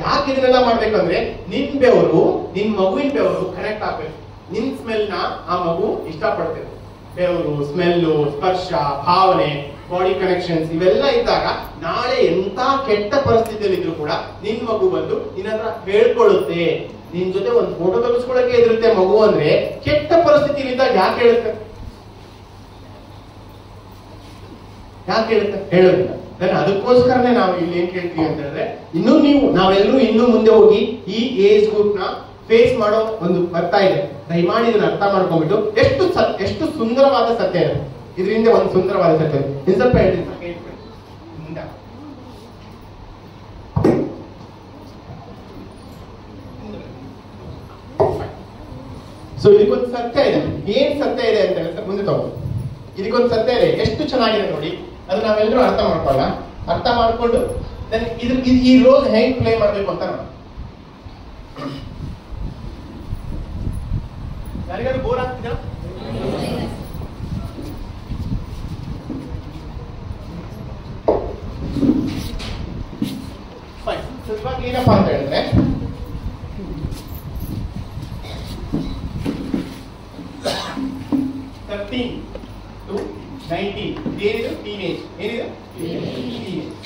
ಯಾಕೆ ಇದನ್ನೆಲ್ಲ ಮಾಡ್ಬೇಕಂದ್ರೆ ನಿನ್ ಬೆವರು, ನಿನ್ ಮಗುವಿನ ಬೆವರು ಕನೆಕ್ಟ್ ಆಗ್ಬೇಕು. ನಿನ್ ಸ್ಮೆಲ್ ನ ಆ ಮಗು ಇಷ್ಟಪಡ್ತೇವೆ. ಬೆವರು, ಸ್ಮೆಲ್ಲು, ಸ್ಪರ್ಶ, ಭಾವನೆ, ಬಾಡಿ ಕನೆಕ್ಷನ್ಸ್ ಇವೆಲ್ಲ ಇದ್ದಾಗ ನಾಳೆ ಎಂತ ಕೆಟ್ಟ ಪರಿಸ್ಥಿತಿಯಲ್ಲಿ ಇದ್ರು ಕೂಡ ನಿನ್ ಮಗು ಬಂದು ನಿನ್ನ ಹತ್ರ ಹೇಳ್ಕೊಳ್ಳುತ್ತೆ. ನಿನ್ ಜೊತೆ ಒಂದು ಫೋಟೋ ತೆಗೆಸ್ಕೊಳ್ಳಕ್ಕೆ ಎದುರುತ್ತೆ ಮಗು ಅಂದ್ರೆ ಕೆಟ್ಟ ಪರಿಸ್ಥಿತಿಯಲ್ಲಿ ಇದ್ದಾಗ ಯಾಕೆ ಹೇಳುತ್ತೆ? ಹೇಳೋದಿಲ್ಲ. ಅದಕ್ಕೋಸ್ಕರನೇ ನಾವು ಇಲ್ಲಿ ಏನ್ ಕೇಳ್ತೀವಿ ಅಂತ ಹೇಳಿದ್ರೆ, ನಾವೆಲ್ಲರೂ ಇನ್ನೂ ಮುಂದೆ ಹೋಗಿ ಈ ಏಜ್ ಗ್ರೂಪ್ ನ ಫೇಸ್ ಮಾಡೋ ಒಂದು ಬರ್ತಾ ಇದೆ. ದಯಮಾಡಿ ಇದನ್ನ ಅರ್ಥ ಮಾಡ್ಕೊಂಡ್ಬಿಟ್ಟು ಎಷ್ಟು ಸುಂದರವಾದ ಸತ್ಯ ಇದೆ. ಇದರಿಂದ ಒಂದು ಸುಂದರವಾದ ಸತ್ಯ ಇದೆ. ಸ್ವಲ್ಪ ಹೇಳ್ತೀನಿ. ಸೊ ಇದಕ್ಕೊಂದು ಸತ್ಯ ಇದೆ. ಏನ್ ಸತ್ಯ ಇದೆ ಅಂತ ಹೇಳಿದ್ರೆ ಮುಂದೆ ತಗೊಂಡು ಇದಕ್ಕೊಂದು ಸತ್ಯ ಇದೆ. ಎಷ್ಟು ಚೆನ್ನಾಗಿದೆ ನೋಡಿ, ಅದು ನಾವೆಲ್ಲರೂ ಅರ್ಥ ಮಾಡ್ಕೊಳ್ಳ. ಅರ್ಥ ಮಾಡ್ಕೊಂಡು ಈ ರೋಲ್ ಹೆಂಗ್ ಪ್ಲೇ ಮಾಡ್ಬೇಕು ಅಂತ ನೋಡಿ. ಯಾರಿಗಾದ್ರು ಬೋರ್ ಆಗ್ತಿದ? ಸ್ವಲ್ಪ ಏನಪ್ಪಾ ಅಂತ ಹೇಳಿದ್ರೆ, ಏನಿದು ಟೀನೇಜ್, ಏನಿದು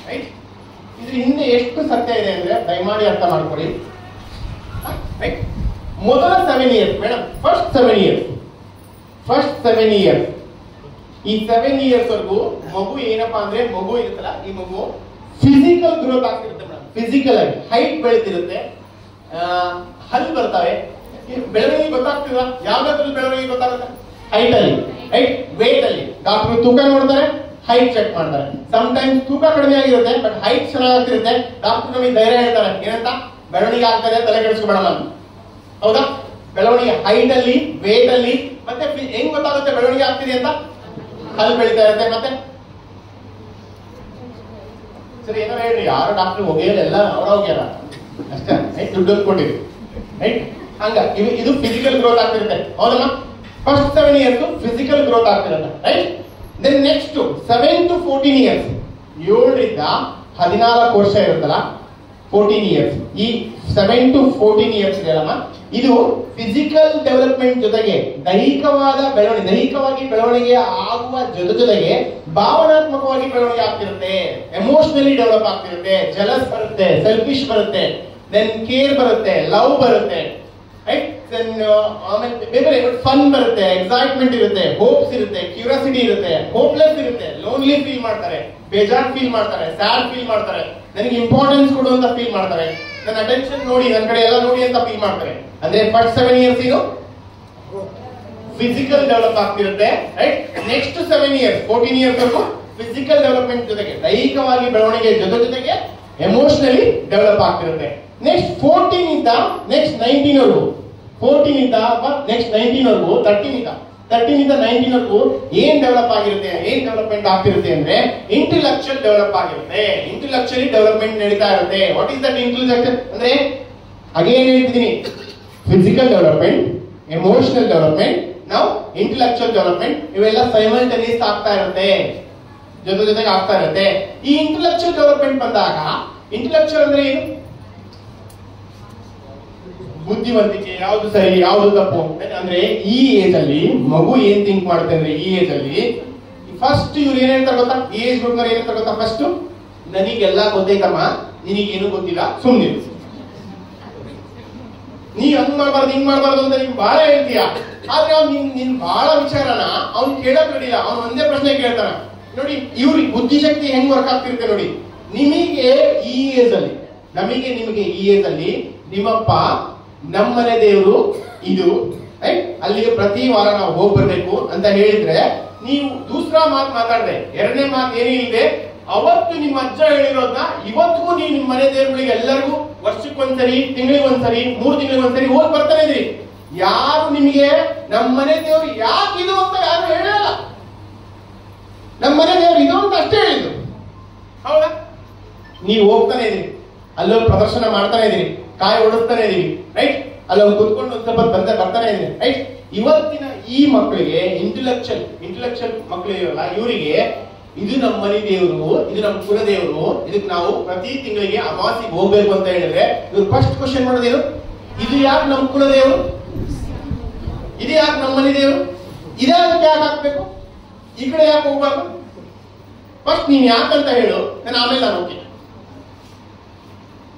ರೈಟ್. ಇದ್ರ ಹಿಂದೆ ಎಷ್ಟು ಸತ್ಯ ಇದೆ ಅಂದ್ರೆ ದಯಮಾಡಿ ಅರ್ಥ ಮಾಡ್ಕೊಳ್ಳಿ. ರೈಟ್, ಮೊದಲ 7 years ಮೇಡಮ್, ಫಸ್ಟ್ 7 years ಈ 7 years ವರೆಗೂ ಮಗು ಏನಪ್ಪಾ ಅಂದ್ರೆ, ಮಗು ಇರುತ್ತಲ್ಲ, ಈ ಮಗು ಫಿಸಿಕಲ್ ಗ್ರೋತ್ ಆಗ್ತಿರುತ್ತೆ ಮೇಡಮ್. ಫಿಸಿಕಲ್ ಆಗಿ ಹೈಟ್ ಬೆಳೀತಿರುತ್ತೆ, ಹಲ್ಲು ಬರ್ತವೆ. ಬೆಳವಣಿಗೆ ಗೊತ್ತಾಗ್ತಿಲ್ಲ, ಯಾವ್ದಾದ್ರಲ್ಲಿ ಬೆಳವಣಿಗೆ ಗೊತ್ತಾಗುತ್ತೆ? ಹೈಟ್ ಅಲ್ಲಿ, ರೈಟ್, ವೇಟ್ ಅಲ್ಲಿ. ಡಾಕ್ಟರ್ ತೂಕ ನೋಡ್ತಾರೆ, ಹೈಟ್ ಚೆಕ್ ಮಾಡ್ತಾರೆ. ಸಮ್ಟೈಮ್ಸ್ ತೂಕ ಕಡಿಮೆ ಆಗಿರುತ್ತೆ, ಬಟ್ ಹೈಟ್ ಚೆನ್ನಾಗಿರುತ್ತೆ. ಡಾಕ್ಟರ್ ನಮಗೆ ಧೈರ್ಯ ಹೇಳ್ತಾರೆ, ಏನಂತ? ಬೆಳವಣಿಗೆ ಆಗ್ತದೆ, ತಲೆ ಕೆಡಿಸ್ಕೊಬೇಡಲ್ಲ ಅಂತ. ಹೌದಾ? ಬೆಳವಣಿಗೆ ಹೈಟ್ ಅಲ್ಲಿ, ವೇಟ್ ಅಲ್ಲಿ. ಮತ್ತೆ ಹೆಂಗ್ ಗೊತ್ತಾಗುತ್ತೆ ಬೆಳವಣಿಗೆ ಆಗ್ತಿದೆ ಅಂತ? ಹಲ್ಲು ಬೆಳೀತಾ ಇರುತ್ತೆ. ಮತ್ತೆ ಸರಿ ಏನೋ ಹೇಳ್ರಿ, ಯಾರು ಡಾಕ್ಟರ್ ಹೋಗಿಲ್ಲ, ಅವರ ಹೋಗ್ಯಾರ ಅಷ್ಟೇ, ದುಡ್ಡು ಕೊಟ್ಟಿರಿ, ರೈಟ್. ಹಂಗ ಇದು ಫಿಸಿಕಲ್ ಗ್ರೋತ್ ಆಗ್ತಿರುತ್ತೆ, ಹೌದಲ್ಲ? ಫಸ್ಟ್ 7 ಇಯರ್ಸ್ ಫಿಸಿಕಲ್ ಗ್ರೋತ್ ಆಗ್ತಿರುತ್ತೆ, right? Then next 7 to 14 years, 7 ರಿಂದ 14 ವರ್ಷ ಇರುತ್ತಲ್ಲ, 14 ಇಯರ್ಸ್. ಈ 7 to 14 ಇಯರ್ಸ್ ಇದೆಯಲ್ಲ, ಇದು ಫಿಸಿಕಲ್ ಡೆವಲಪ್ಮೆಂಟ್ ಜೊತೆಗೆ ದೈಹಿಕವಾಗಿ ಬೆಳವಣಿಗೆ ಆಗುವ ಜೊತೆಗೆ ಭಾವನಾತ್ಮಕವಾಗಿ ಬೆಳವಣಿಗೆ ಆಗ್ತಿರುತ್ತೆ, ಎಮೋಷನಲಿ ಡೆವಲಪ್ ಆಗ್ತಿರುತ್ತೆ, ಜಲಸ್ ಬರುತ್ತೆ, ಸೆಲ್ಫಿಶ್ ಬರುತ್ತೆ, ದೆನ್ ಕೇರ್ ಬರುತ್ತೆ, ಲವ್ ಬರುತ್ತೆ, ರೈಟ್? ದೆನ್ ಆಮೇಲೆ ಬೇರೆ ಫನ್ ಬರುತ್ತೆ, ಎಕ್ಸೈಟ್ಮೆಂಟ್ ಇರುತ್ತೆ, ಹೋಪ್ಸ್ ಇರುತ್ತೆ, ಕ್ಯೂರಿಯಾಸಿಟಿ ಇರುತ್ತೆ, ಹೋಪ್ಲೆಸ್ ಇರುತ್ತೆ, ಲೋನ್ಲಿ ಫೀಲ್ ಮಾಡ್ತಾರೆ, ಬೇಜಾರ್ ಫೀಲ್ ಮಾಡ್ತಾರೆ, ಸ್ಯಾಡ್ ಫೀಲ್ ಮಾಡ್ತಾರೆ, ನನಗೆ ಇಂಪಾರ್ಟೆನ್ಸ್ ಕೊಡು ಅಂತ ಫೀಲ್ ಮಾಡ್ತಾರೆ, ನನ್ನ ಅಟೆನ್ಷನ್ ನೋಡಿ, ನನ್ನ ಕಡೆ ಎಲ್ಲ ನೋಡಿ ಅಂತ ಫೀಲ್ ಮಾಡ್ತಾರೆ. ಅಂದ್ರೆ ಫಸ್ಟ್ 7 ಇಯರ್ಸ್ ಇದು ಫಿಸಿಕಲ್ ಡೆವಲಪ್ ಆಗ್ತಿರುತ್ತೆ, ರೈಟ್? ನೆಕ್ಸ್ಟ್ 7 ಇಯರ್ಸ್ 14 ಇಯರ್ಸ್ ವರೆಗೂ ಫಿಸಿಕಲ್ ಡೆವಲಪ್ಮೆಂಟ್ ಜೊತೆಗೆ ದೈಹಿಕವಾಗಿ ಬೆಳವಣಿಗೆ ಜೊತೆಗೆ ಎಮೋಷನಲಿ ಡೆವಲಪ್ ಆಗ್ತಿರುತ್ತೆ. ನೆಕ್ಸ್ಟ್ 14 ಇಂದ ನೆಕ್ಸ್ಟ್ 19 ವರೆಗೂ, 14 ಇಂದ ನೆಕ್ಸ್ಟ್ 19 ವರೆಗೂ, 13 ಇಂದ 19 ವರೆಗೂ ಏನ್ ಡೆವಲಪ್ ಆಗಿರುತ್ತೆ, ಏನ್ ಡೆವಲಪ್ಮೆಂಟ್ ಆಗ್ತಿರುತ್ತೆ ಅಂದ್ರೆ ಇಂಟೆಲೆಕ್ಚುಯಲ್ ಡೆವಲಪ್ ಆಗಿರುತ್ತೆ, ಇಂಟೆಲೆಕ್ಚುಯಲಿ ಡೆವಲಪ್ಮೆಂಟ್ ನಡೀತಾ ಇರುತ್ತೆ. ವಾಟ್ ಇಸ್ ದಟ್ ಇಂಟೆಲೆಕ್ಚುಯಲ್ ಅಂದ್ರೆ? ಅಗೇನ್ ಹೇಳ್ತಿದ್ದೀನಿ, ಫಿಸಿಕಲ್ ಡೆವಲಪ್ಮೆಂಟ್, ಎಮೋಷನಲ್ ಡೆವಲಪ್ಮೆಂಟ್, ನಾವು ಇಂಟೆಲೆಕ್ಚುಯಲ್ ಡೆವಲಪ್ಮೆಂಟ್, ಇವೆಲ್ಲ ಸೈಮಲ್ಟೇನಿಯಸ್ ಆಗ್ತಾ ಇರುತ್ತೆ, ಜೊತೆಗೆ ಆಗ್ತಾ ಇರುತ್ತೆ. ಈ ಇಂಟೆಲೆಕ್ಚುಯಲ್ ಡೆವಲಪ್ಮೆಂಟ್ ಬಂದಾಗ, ಇಂಟೆಲೆಕ್ಚುಯಲ್ ಅಂದ್ರೆ ಏನು? ಬುದ್ಧಿವಂತಿಕೆ, ಯಾವ್ದು ಸರಿ ಯಾವ್ದು ತಪ್ಪು ಅಂದ್ರೆ ಈ ಏಜ್ ಅಲ್ಲಿ ಮಗು ಏನ್ ಥಿಂಕ್ ಮಾಡುತ್ತೆ ಅಂದ್ರೆ, ಈ ಏಜ್ ಅಲ್ಲಿ ಫಸ್ಟ್ ಇವ್ರು ಏನ್ ಹೇಳ್ತಾರೆ ಗೊತ್ತಾ? ಈ ಏಜ್ ಗ್ರೂಪ್ ಏನ್ ಹೇಳ್ತಾರೆ ಗೊತ್ತಾ? ಫಸ್ಟ್ ನನಗೆಲ್ಲ ಗೊತ್ತೈತಮ್ಮ, ನಿನಗೇನು ಗೊತ್ತಿಲ್ಲ, ಸುಮ್ನೆ ನೀ ಹಂಗ್ ಮಾಡ್ಬಾರ್ದು ಹಿಂಗ್ ಮಾಡ್ಬಾರ್ದು ಅಂತ ನೀನ್ ಬಹಳ ಹೇಳ್ತೀಯ. ಆದ್ರೆ ಅವ್ನು ನಿನ್ ಬಹಳ ವಿಚಾರನ ಅವ್ನು ಕೇಳಕ್ ರೆಡಿಲ್ಲ, ಅವ್ನು ಒಂದೇ ಪ್ರಶ್ನೆ ಕೇಳ್ತಾನ. ನೋಡಿ ಇವ್ರಿಗೆ ಬುದ್ಧಿಶಕ್ತಿ ಹೆಂಗ್ ವರ್ಕ್ ಆಗ್ತಿರುತ್ತೆ ನೋಡಿ. ನಿಮಗೆ ಈ ಏಜ್ ಅಲ್ಲಿ, ನಿಮಗೆ ಈ ಏಜ್ ಅಲ್ಲಿ ನಿಮ್ಮಪ್ಪ ನಮ್ಮನೆ ದೇವರು ಇದು, ರೈಟ್? ಅಲ್ಲಿಗೆ ಪ್ರತಿ ವಾರ ನಾವು ಹೋಗಿ ಬರ್ಬೇಕು ಅಂತ ಹೇಳಿದ್ರೆ, ನೀವು ದೂಸರಾ ಮಾತು ಮಾತಾಡ್ದೆ, ಎರಡನೇ ಮಾತು ಏನೇ ಇಲ್ಲದೆ ಅವತ್ತು ನಿಮ್ಮ ಅಜ್ಜ ಹೇಳಿರೋದನ್ನ ಇವತ್ತಿಗೂ ನೀವು ನಿಮ್ಮ ಮನೆ ದೇವರುಗಳಿಗೆ ಎಲ್ಲರಿಗೂ ವರ್ಷಕ್ಕೊಂದ್ಸರಿ, ತಿಂಗಳಿಗೊಂದ್ಸರಿ, 3 ತಿಂಗಳಿಗೊಂದ್ಸರಿ ಹೋಗಿ ಬರ್ತಾನೆ ಇದ್ರಿ. ಯಾರು ನಿಮಗೆ ನಮ್ಮ ಮನೆ ದೇವ್ರು ಯಾಕಿದು ಅಂತ ಯಾರು ಹೇಳಲ್ಲ. ನಮ್ಮ ಮನೆ ದೇವ್ರು ಇದು ಅಂತ ಅಷ್ಟೇ ಹೇಳಿದ್ರು, ಹೌದಾ? ನೀವು ಹೋಗ್ತಾನೆ ಇದ್ರಿ, ಅಲ್ಲೊಂದು ಪ್ರದರ್ಶನ ಮಾಡ್ತಾನೆ ಇದ್ರಿ, ಕಾಯಿ ಓಡಿಸ್ತಾನೆ ಇದೀವಿ, ರೈಟ್? ಅಲ್ಲೊಂದು ಕುತ್ಕೊಂಡು ಒಂದು ಸ್ವಲ್ಪ ಬರ್ತಾನೆ ಇದೆ, ರೈಟ್? ಇವತ್ತಿನ ಈ ಮಕ್ಕಳಿಗೆ ಇಂಟೆಲೆಕ್ಚುಯಲ್ ಮಕ್ಕಳು ಇರಲ್ಲ, ಇವರಿಗೆ ಇದು ನಮ್ಮ ಮನೆ ದೇವರು, ಇದು ನಮ್ಮ ಕುಲ ದೇವರು, ಇದಕ್ಕೆ ನಾವು ಪ್ರತಿ ತಿಂಗಳಿಗೆ ಅಮಾವಾಸ್ಯೆಗೆ ಹೋಗ್ಬೇಕು ಅಂತ ಹೇಳಿದ್ರೆ ಇವ್ರು ಫಸ್ಟ್ ಕ್ವಶನ್ ಮಾಡೋದೇನು? ಇದು ಯಾಕೆ ನಮ್ಮ ಕುಲ ದೇವರು, ಇದು ಯಾಕೆ ನಮ್ಮ ಮನೆ ದೇವರು, ಇದೇ ಯಾಕೆ ಹಾಕ್ಬೇಕು, ಈ ಕಡೆ ಯಾಕೆ ಹೋಗ್ಬಾರ್ದು? ಫಸ್ಟ್ ನೀನ್ ಯಾಕಂತ ಹೇಳು, ನಾನು ಆಮೇಲೆ ನಾನು ಹೋಗ್ತೀನಿ.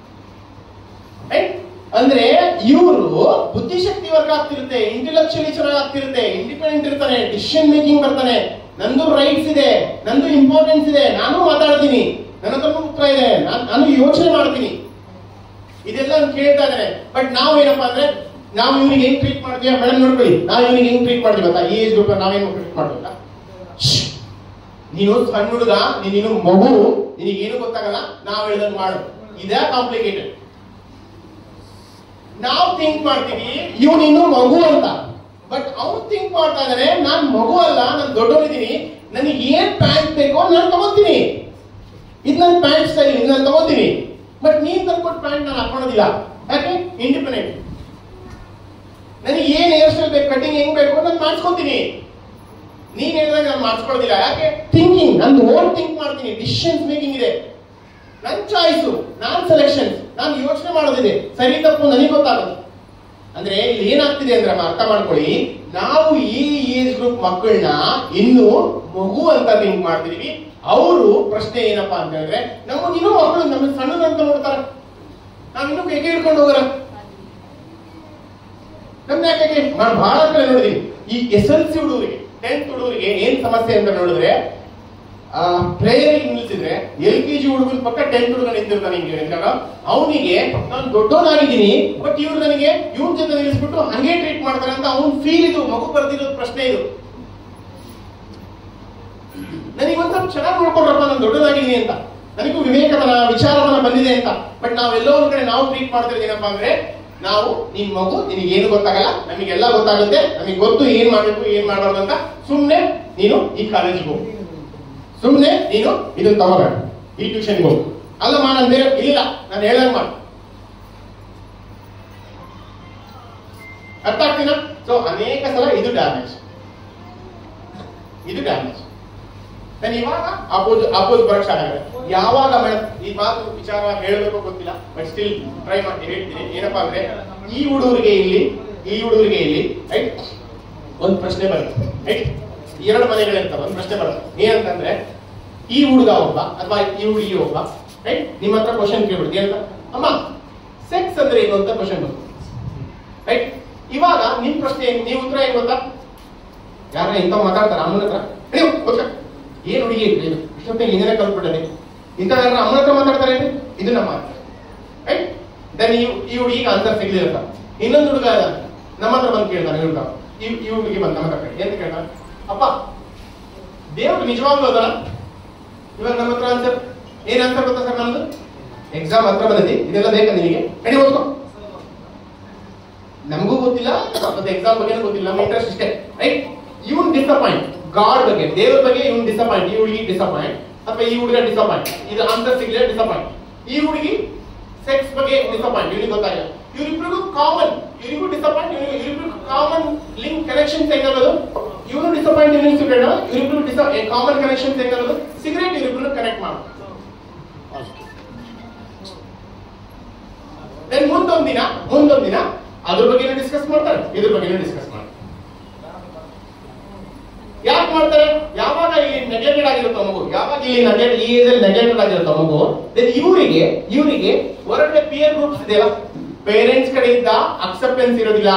ಅಂದ್ರೆ ಇವರು ಬುದ್ಧಿಶಕ್ತಿ ವರ್ಕ್ ಆಗ್ತಿರುತ್ತೆ, ಇಂಟೆಲೆಕ್ಚುಯಲಿ ಚೆನ್ನಾಗಿ ಆಗ್ತಿರುತ್ತೆ, ಇಂಡಿಪೆಂಡೆಂಟ್ ಇರ್ತಾನೆ, ಡಿಸಿಷನ್ ಮೇಕಿಂಗ್ ಬರ್ತಾನೆ, ನಂದು ರೈಟ್ಸ್ ಇದೆ, ನಂದು ಇಂಪಾರ್ಟೆನ್ಸ್ ಇದೆ, ನಾನು ಮಾತಾಡ್ತೀನಿ, ನನ್ನ ಹತ್ರ ಉತ್ತರ ಇದೆ, ನಾನು ಯೋಚನೆ ಮಾಡ್ತೀನಿ, ಇದೆಲ್ಲ ಕೇಳ್ತಾ ಇದ್ದಾರೆ. ಬಟ್ ನಾವು ಏನಪ್ಪಾ ಅಂದ್ರೆ, ನಾವು ಇವ್ರಿಗೆ ಹೆಂಗ್ ಟ್ರೀಟ್ ಮಾಡ್ತೀವಿ ಮೇಡಮ್ ನೋಡ್ಕೊಳ್ಳಿ, ನಾವು ಇವ್ರಿಗೆ ಹೆಂಗ್ ಟ್ರೀಟ್ ಮಾಡ್ತೀವಿ ಗೊತ್ತಾ? ಈ ಏಜ್ ಗ್ರೂಪ್ ನಾವೇನು ಟ್ರೀಟ್ ಮಾಡ್ತೀವಲ್ಲ, ನೀನು ಸಣ್ಣ ಹುಡುಗ, ನೀನು ಮಗು, ನಿನಗೇನು ಗೊತ್ತಾಗಲ್ಲ, ನಾವು ಹೇಳಿದಂಗೆ ಮಾಡು, ಇದೇ ಕಾಂಪ್ಲಿಕೇಟೆಡ್. ನಾವು ಥಿಂಕ್ ಮಾಡ್ತೀವಿ ಇವನು ಇನ್ನು ಮಗು ಅಂತ, ಬಟ್ ಅವ್ನು ಥಿಂಕ್ ಮಾಡ್ತಾ ಇದ್ದಾನೆ ನಾನ್ ಮಗು ಅಲ್ಲ, ನಾನು ದೊಡ್ಡವನಿದ್ದೀನಿ, ನನಗೆ ಏನ್ ಪ್ಯಾಂಟ್ ಬೇಕೋ ನಾನು ತಗೋತೀನಿ, ಇದು ನನ್ನ ಪ್ಯಾಂಟ್ ಸ್ಟೈಲ್, ಇದು ನಾನು ತಗೋತೀನಿ. ಬಟ್ ನೀನ್ ತಂದ್ಕೊಟ್ಟು ಪ್ಯಾಂಟ್ ನಾನು ಹಾಕೊಳ್ಳೋದಿಲ್ಲ, ಯಾಕೆ? ಇಂಡಿಪೆಂಡೆಂಟ್. ನನಗೆ ಏನ್ ಹೇರ್ ಸ್ಟೈಲ್ ಬೇಕು, ಕಟಿಂಗ್ ಹೆಂಗ್ ಬೇಕು ನಾನು ಮಾಡಿಸ್ಕೊತೀನಿ, ನೀನ್ ಹೇಳಿದಾಗ ನಾನು ಮಾಡಿಸ್ಕೊಳ್ಳೋದಿಲ್ಲ, ಯಾಕೆ? ಥಿಂಕಿಂಗ್, ನಂದು ಓನ್ ಥಿಂಕ್ ಮಾಡ್ತೀನಿ, ಡಿಸಿಷನ್ಸ್ ಮೇಕಿಂಗ್ ಇದೆ, ನನ್ನ ಚಾಯ್ಸು, ನಾನ್ ಸೆಲೆಕ್ಷನ್, ನಾನು ಯೋಚನೆ ಮಾಡೋದಿದೆ, ಸರಿ ತಪ್ಪು ನನಗೆ ಗೊತ್ತಾಗುತ್ತೆ. ಅಂದ್ರೆ ಇಲ್ಲಿ ಏನಾಗ್ತಿದೆ ಅಂದ್ರೆ ಅರ್ಥ ಮಾಡ್ಕೊಳ್ಳಿ, ನಾವು ಈ ಏಜ್ ಗ್ರೂಪ್ ಮಕ್ಕಳನ್ನ ಇನ್ನು ಮಗು ಅಂತ ಥಿಂಕ್ ಮಾಡ್ತಿದೀವಿ. ಅವರು ಪ್ರಶ್ನೆ ಏನಪ್ಪಾ ಅಂತ ಹೇಳಿದ್ರೆ, ಇನ್ನೂ ಮಕ್ಕಳು ನಮ್ಮ ಸಣ್ಣದಂತ ನೋಡ್ತಾರ, ನಾವಿನ್ನೂ ಕೈಗೆ ಹಿಡ್ಕೊಂಡು ಹೋಗೋರ, ನಮ್ನ ಯಾಕೆ ನಾನು ಬಹಳ ಕಡೆ ನೋಡಿದೀನಿ. ಈ SLC ಹುಡುಗರಿಗೆ, 10th ಹುಡುಗರಿಗೆ ಏನ್ ಸಮಸ್ಯೆ ಅಂತ ನೋಡಿದ್ರೆ, ಪ್ರೇಯರ್ ನಿಲ್ಸಿದ್ರೆ LKG ಹುಡುಗನ ಪಕ್ಕ 10th ಹುಡುಗ ನಿಂತಿರ್ತಾನೆ, ಹಿಂಗೆ ಅವನಿಗೆ ನಾನು ದೊಡ್ಡವನಾಗಿದ್ದೀನಿ, ಬಟ್ ಇವ್ರು ನನಗೆ ಇವನ್ ಜೊತೆ ನಿಲ್ಲಿಸ್ಬಿಟ್ಟು ಹಂಗೆ ಟ್ರೀಟ್ ಮಾಡ್ತಾರೆ ಅಂತ ಅವ್ನ್ ಫೀಲ್. ಇದು ಮಗು ಬರ್ದಿರೋದು ಪ್ರಶ್ನೆ. ಇದು ನನಗೆ ಒಂದ್ ಸ್ವಲ್ಪ ಚೆನ್ನಾಗಿ ನೋಡ್ಕೊಡ್ರಪ್ಪ, ನಾನು ದೊಡ್ಡದಾಗಿದ್ದೀನಿ ಅಂತ, ನನಗೂ ವಿವೇಕವನ ವಿಚಾರವನ್ನ ಬಂದಿದೆ ಅಂತ. ಬಟ್ ನಾವೆಲ್ಲೋ ಒಂದ್ ಕಡೆ ನಾವು ಟ್ರೀಟ್ ಮಾಡ್ತಿರೋದು ಏನಪ್ಪಾ ಅಂದ್ರೆ, ನಾವು ನಿನ್ ಮಗು, ನಿನಗೇನು ಗೊತ್ತಾಗಲ್ಲ, ನಮಗೆಲ್ಲ ಗೊತ್ತಾಗುತ್ತೆ, ನಮಗೆ ಗೊತ್ತು ಏನ್ ಮಾಡ್ಬೇಕು ಏನ್ ಮಾಡಬಾರ್ದು ಅಂತ. ಸುಮ್ನೆ ನೀನು ಈ ಕಾಲೇಜಿಗೆ ಹೋಗು, ಸುಮ್ನೆ ನೀನು ಇದನ್ನ ತಗೋಬೇಡ, ಈ ಟ್ಯೂಷನ್ಗೆ ಹೋಗು, ಅಲ್ಲಮ್ಮ ನಾನು ಬೇರೆ ಇಲ್ಲ, ನಾನು ಹೇಳಂಗ್ ಮಾಡು. ಅರ್ಥ ಆಗ್ತೀನ? ಸೊ ಅನೇಕ ಸಲ ಇದು ಡ್ಯಾಮೇಜ್. ಇವಾಗ ಅಪೋಸ್ ಬರಕ್ ಸ್ಟಾರ್ಟ್ ಆಗುತ್ತೆ. ಯಾವಾಗ ಮೇಡಮ್ ಈ ಮಾತು ವಿಚಾರ ಹೇಳಬೇಕು ಗೊತ್ತಿಲ್ಲ, ಬಟ್ ಸ್ಟಿಲ್ ಟ್ರೈ ಮಾಡಿ ಹೇಳ್ತೀನಿ. ಏನಪ್ಪಾ ಅಂದ್ರೆ ಈ ಹುಡುಗರಿಗೆ ಇಲ್ಲಿ ರೈಟ್ ಒಂದು ಪ್ರಶ್ನೆ ಬರುತ್ತೆ. ರೈಟ್, 2 ಮನೆಗಳಿರ್ತವೆ, ಒಂದು ಪ್ರಶ್ನೆ ಬರುತ್ತೆ. ಏನಂತಂದ್ರೆ ಈ ಹುಡುಗ ಒಬ್ಬ ಅಥವಾ ಈ ಹುಡುಗಿ ಒಬ್ಬ ರೈಟ್ ನಿಮ್ಮ ಹತ್ರ ಕ್ವಶನ್ ಕೇಳ್ಬಿಡ್ತೀವಿ ಅಂತ, ಅಮ್ಮ ಸೆಕ್ಸ್ ಅಂದ್ರೆ ಏನು ಅಂತ ಕ್ವಶನ್ ಬರುತ್ತೆ. ರೈಟ್, ಇವಾಗ ನಿಮ್ ಪ್ರಶ್ನೆ ನೀವು ಉತ್ತರ ಏನ್ ಗೊತ್ತಾ? ಯಾರ ಇಂಥ ಮಾತಾಡ್ತಾರ ಅಮ್ಮನ ಹತ್ರ, ಏನ್ ಹುಡುಗಿ ಇಷ್ಟೊತ್ತಿಗೆ ಇಂಜಿನಿಯರ್ ಕಲ್ತ್ಬಿಟ್ಟದೆ ಇಂಥ ಯಾರ ಅಮ್ಮನ ಹತ್ರ ಮಾತಾಡ್ತಾರೆ, ಇದು ನಮ್ಮ ರೈಟ್. ದೆನ್ ಈ ಹುಡುಗಿಗೆ ಆನ್ಸರ್ ಸಿಗ್ಲಿಲ್ಲ. ಇನ್ನೊಂದು ಹುಡುಗ ನಮ್ಮ ಹತ್ರ ಬಂದು ಕೇಳ್ತಾನೆ, ಈ ಹುಡುಗಿ ಬಂದು ನಮ್ಮ ಹತ್ರ ಏನ್ ಕೇಳ್ತಾನೆ, ಅಪ್ಪ ದೇವ್ರು ನಿಜವಾಗ್ಲೂ ಅದಲ್ಲ? ಇವಾಗ ನಮ್ಮ ಹತ್ರ ಆನ್ಸರ್ ಏನ್ ಆನ್ಸರ್ ಗೊತ್ತಾ ಸರ್? ನಮ್ದು ಎಕ್ಸಾಮ್ ಹತ್ರ ಬಂದೈತಿ, ಇದೆಲ್ಲ ಬೇಕಾ ನಿನಗೆ? ನಡಿ ಓದ್ಕೊ. ನಮಗೂ ಗೊತ್ತಿಲ್ಲ ಮತ್ತೆ ಎಕ್ಸಾಮ್ ಬಗ್ಗೆ ಗೊತ್ತಿಲ್ಲ, ನಮ್ಮ ಇಂಟ್ರೆಸ್ಟ್ ಇಷ್ಟೇ. ರೈಟ್, ಇವನ್ ಡಿಸಪಾಯಿಂಟ್ ಗಾಡ್ ಬಗ್ಗೆ, ದೇವ್ರ ಬಗ್ಗೆ ಇವನ್ ಡಿಸಪಾಯಿಂಟ್, ಈ ಹುಡುಗಿ ಡಿಸಪಾಯಿಂಟ್ ಅಥವಾ ಈ ಹುಡುಗ ಡಿಸಪಾಯಿಂಟ್, ಇದು ಆನ್ಸರ್ ಸಿಗ್ಲೇ ಡಿಸಪಾಯಿಂಟ್. ಈ ಹುಡುಗಿ ಸೆಕ್ಸ್ ಬಗ್ಗೆ ಡಿಸಪಾಯಿಂಟ್, ಇವನಿಗೆ ಗೊತ್ತಾಗಿಲ್ಲ. ಇವರಿಬ್ರಿಗೂ ಕಾಮನ್, ಇವರಿಗೂ ಡಿಸಪಾಯಿಂಟ್, ಇವರಿಬ್ರಿಗೂ ಕಾಮನ್ ಲಿಂಕ್ ಕನೆಕ್ಷನ್ಸ್ ಹೆಂಗಾಗೋದು? ಇವನು ಡಿಸಪಾಯಿಂಟ್, ಇವನು ಸಿಗರೇಟ್, ಇವರಿಬ್ರಿಗೂ ಕಾಮನ್ ಕನೆಕ್ಷನ್ಸ್ ಹೆಂಗಾಗೋದು? ಸಿಗರೇಟ್ ಇವರಿಬ್ರು ಕನೆಕ್ಟ್ ಮಾಡೋದು. ದೆನ್ ಮುಂದೊಂದ್ ದಿನ ಅದ್ರ ಬಗ್ಗೆ ಡಿಸ್ಕಸ್ ಮಾಡ್ತಾರೆ, ಇದ್ರ ಬಗ್ಗೆ ಡಿಸ್ಕಸ್ ಮಾಡ್ತಾರೆ. ಯಾಕೆ ಮಾಡ್ತಾರೆ? ಯಾವಾಗ ಇಲ್ಲಿ ನೆಗೆಟೆಡ್ ಆಗಿರುತ್ತೋ ಮಗು, ಯಾವಾಗ ಇಲ್ಲಿ ಈ ಏಜ್ ಅಲ್ಲಿ ನೆಗೆಟೆಡ್ ಆಗಿರುತ್ತೋ ಮಗು, ದೆನ್ ಇವರಿಗೆ ಹೊರಗಡೆ ಪಿಯರ್ ಗ್ರೂಪ್ಸ್ ಇದೆಯಲ್ಲ, ಪೇರೆಂಟ್ಸ್ ಕಡೆಯಿಂದ ಅಕ್ಸೆಪ್ಟೆನ್ಸ್ ಇರೋದಿಲ್ಲ,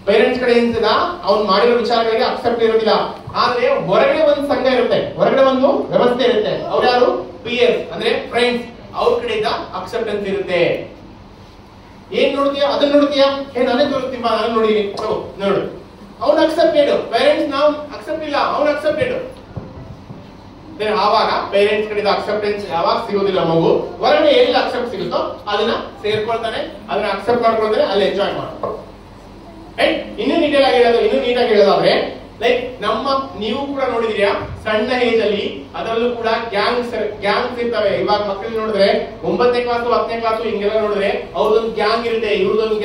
ಪೇರೆಂಟ್ಸ್ ಕಡೆಯಿಂದ ಅವ್ನು ಮಾಡಿರೋ ವಿಚಾರಗಳಿಗೆ ಅಕ್ಸೆಪ್ಟ್ ಇರೋದಿಲ್ಲ. ಆದ್ರೆ ಹೊರಗಡೆ ಒಂದು ಸಂಘ ಇರುತ್ತೆ, ಹೊರಗಡೆ ಒಂದು ವ್ಯವಸ್ಥೆ ಇರುತ್ತೆ, ಅವ್ರು ಯಾರು? ಪಿಯರ್ಸ್ ಅಂದ್ರೆ ಫ್ರೆಂಡ್ಸ್, ಅವ್ರ ಕಡೆಯಿಂದ ಅಕ್ಸೆಪ್ಟೆನ್ಸ್ ಇರುತ್ತೆ. ಏನ್ ನೋಡ್ತೀಯಾ ಅದನ್ನ ನೋಡ್ತೀಯಾ? ನಾನೇ ತೋರಿಸ್ತೀನಿ, ನಾನು ನೋಡಿದೀನಿ, ನೋಡು. ಅವ್ನು ಅಕ್ಸೆಪ್ಟೆಡ್, ಪೇರೆಂಟ್ಸ್ ನಾವು ಅಕ್ಸೆಪ್ಟ್ ಇಲ್ಲ, ಅವ್ನು ಅಕ್ಸೆಪ್ಟೆಡ್. ಆವಾಗ ಪೇರೆಂಟ್ಸ್ ಕಡೆಯಿಂದ ಅಕ್ಸೆಪ್ಟೆನ್ಸ್ ಯಾವಾಗ ಸಿಗೋದಿಲ್ಲ ಮಗು, ಹೊರಗಡೆ ಎಲ್ಲಿ ಅಕ್ಸೆಪ್ಟ್ ಸಿಗುತ್ತೋ ಅದನ್ನ ಸೇರ್ಕೊಳ್ತಾನೆ, ಅದನ್ನ ಅಕ್ಸೆಪ್ಟ್ ಮಾಡ್ಕೊಳ್ತಾನೆ, ಅಲ್ಲಿ ಎಂಜಾಯ್ ಮಾಡ್ತಾರೆ. ಇನ್ನೂ ನೀಟಾಗಿ ಹೇಳೋದಾದ್ರೆ ಲೈಕ್ ನೀವು ಕೂಡ ನೋಡಿದಿರಾ ಸಣ್ಣ ಏಜ್ ಅಲ್ಲಿ, ಅದರಲ್ಲೂ ಕೂಡ ಗ್ಯಾಂಗ್ಸ್ ಇರ್ತವೆ. ಇವಾಗ ಮಕ್ಕಳು ನೋಡಿದ್ರೆ 9ನೇ ಕ್ಲಾಸ್ 10ನೇ ಕ್ಲಾಸ್ ಹಿಂಗೆಲ್ಲ ನೋಡಿದ್ರೆ ಅವ್ರದೊಂದು ಗ್ಯಾಂಗ್ ಇರುತ್ತೆ, ಇವ್ರದೊಂದು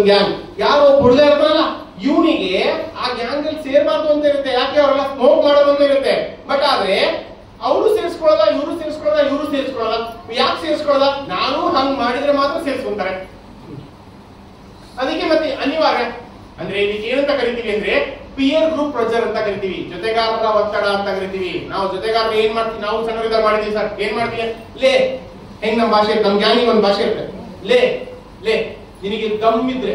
ಗ್ಯಾಂಗ್. ಯಾರೋ ಹುಡುಗ ಇರ್ತಾರಲ್ಲ, ಇವನಿಗೆ ಆ ಗ್ಯಾಂಗ್ ಅಲ್ಲಿ ಸೇರ್ಬಾರ್ದು ಅಂತ ಇರುತ್ತೆ. ಯಾಕೆ? ಅವರೆಲ್ಲ ಸ್ಮೋಕ್ ಮಾಡೋದು ಅಂತ ಇರುತ್ತೆ. ಬಟ್ ಆದ್ರೆ ಅವರು ಸೇರಿಸ್ಕೊಳ್ಳೋದ, ಇವರು ಸೇರಿಸ್ಕೊಳ್ಳೋದ. ಯಾಕೆ ಸೇರಿಸ್ಕೊಳ್ಳೋದ? ನಾನು ಹಂಗ್ ಮಾಡಿದ್ರೆ ಮಾತ್ರ ಸೇರಿಸ್ಕೊಂತಾರೆ. ಅದಕ್ಕೆ ಮತ್ತೆ ಅನಿವಾರ್ಯ ಅಂದ್ರೆ ಇದಕ್ಕೆ ಏನಂತ ಕರಿತೀವಿ ಅಂದ್ರೆ ಪಿಯರ್ ಗ್ರೂಪ್ ಪ್ರೆಷರ್ ಅಂತ ಕರಿತೀವಿ, ಜೊತೆಗಾರರ ಒತ್ತಡ ಅಂತ ಕರಿತೀವಿ. ನಾವು ಜೊತೆಗಾರರು ಏನ್ ಮಾಡ್ತೀವಿ, ನಾವು ಸಣ್ಣದಾಗ ಮಾಡಿದೀವಿ ಸರ್, ಏನ್ ಮಾಡ್ತೀವಿ? ಲೇ ಹೆಂಗ್ ನಮ್ಮ ಭಾಷೆ, ನಮ್ ಗ್ಯಾಂಗಿಗೆ ಒಂದು ಭಾಷೆ ಇರುತ್ತೆ. ಲೇ ನಿನಗೆ ದಮ್ಮಿದ್ರೆ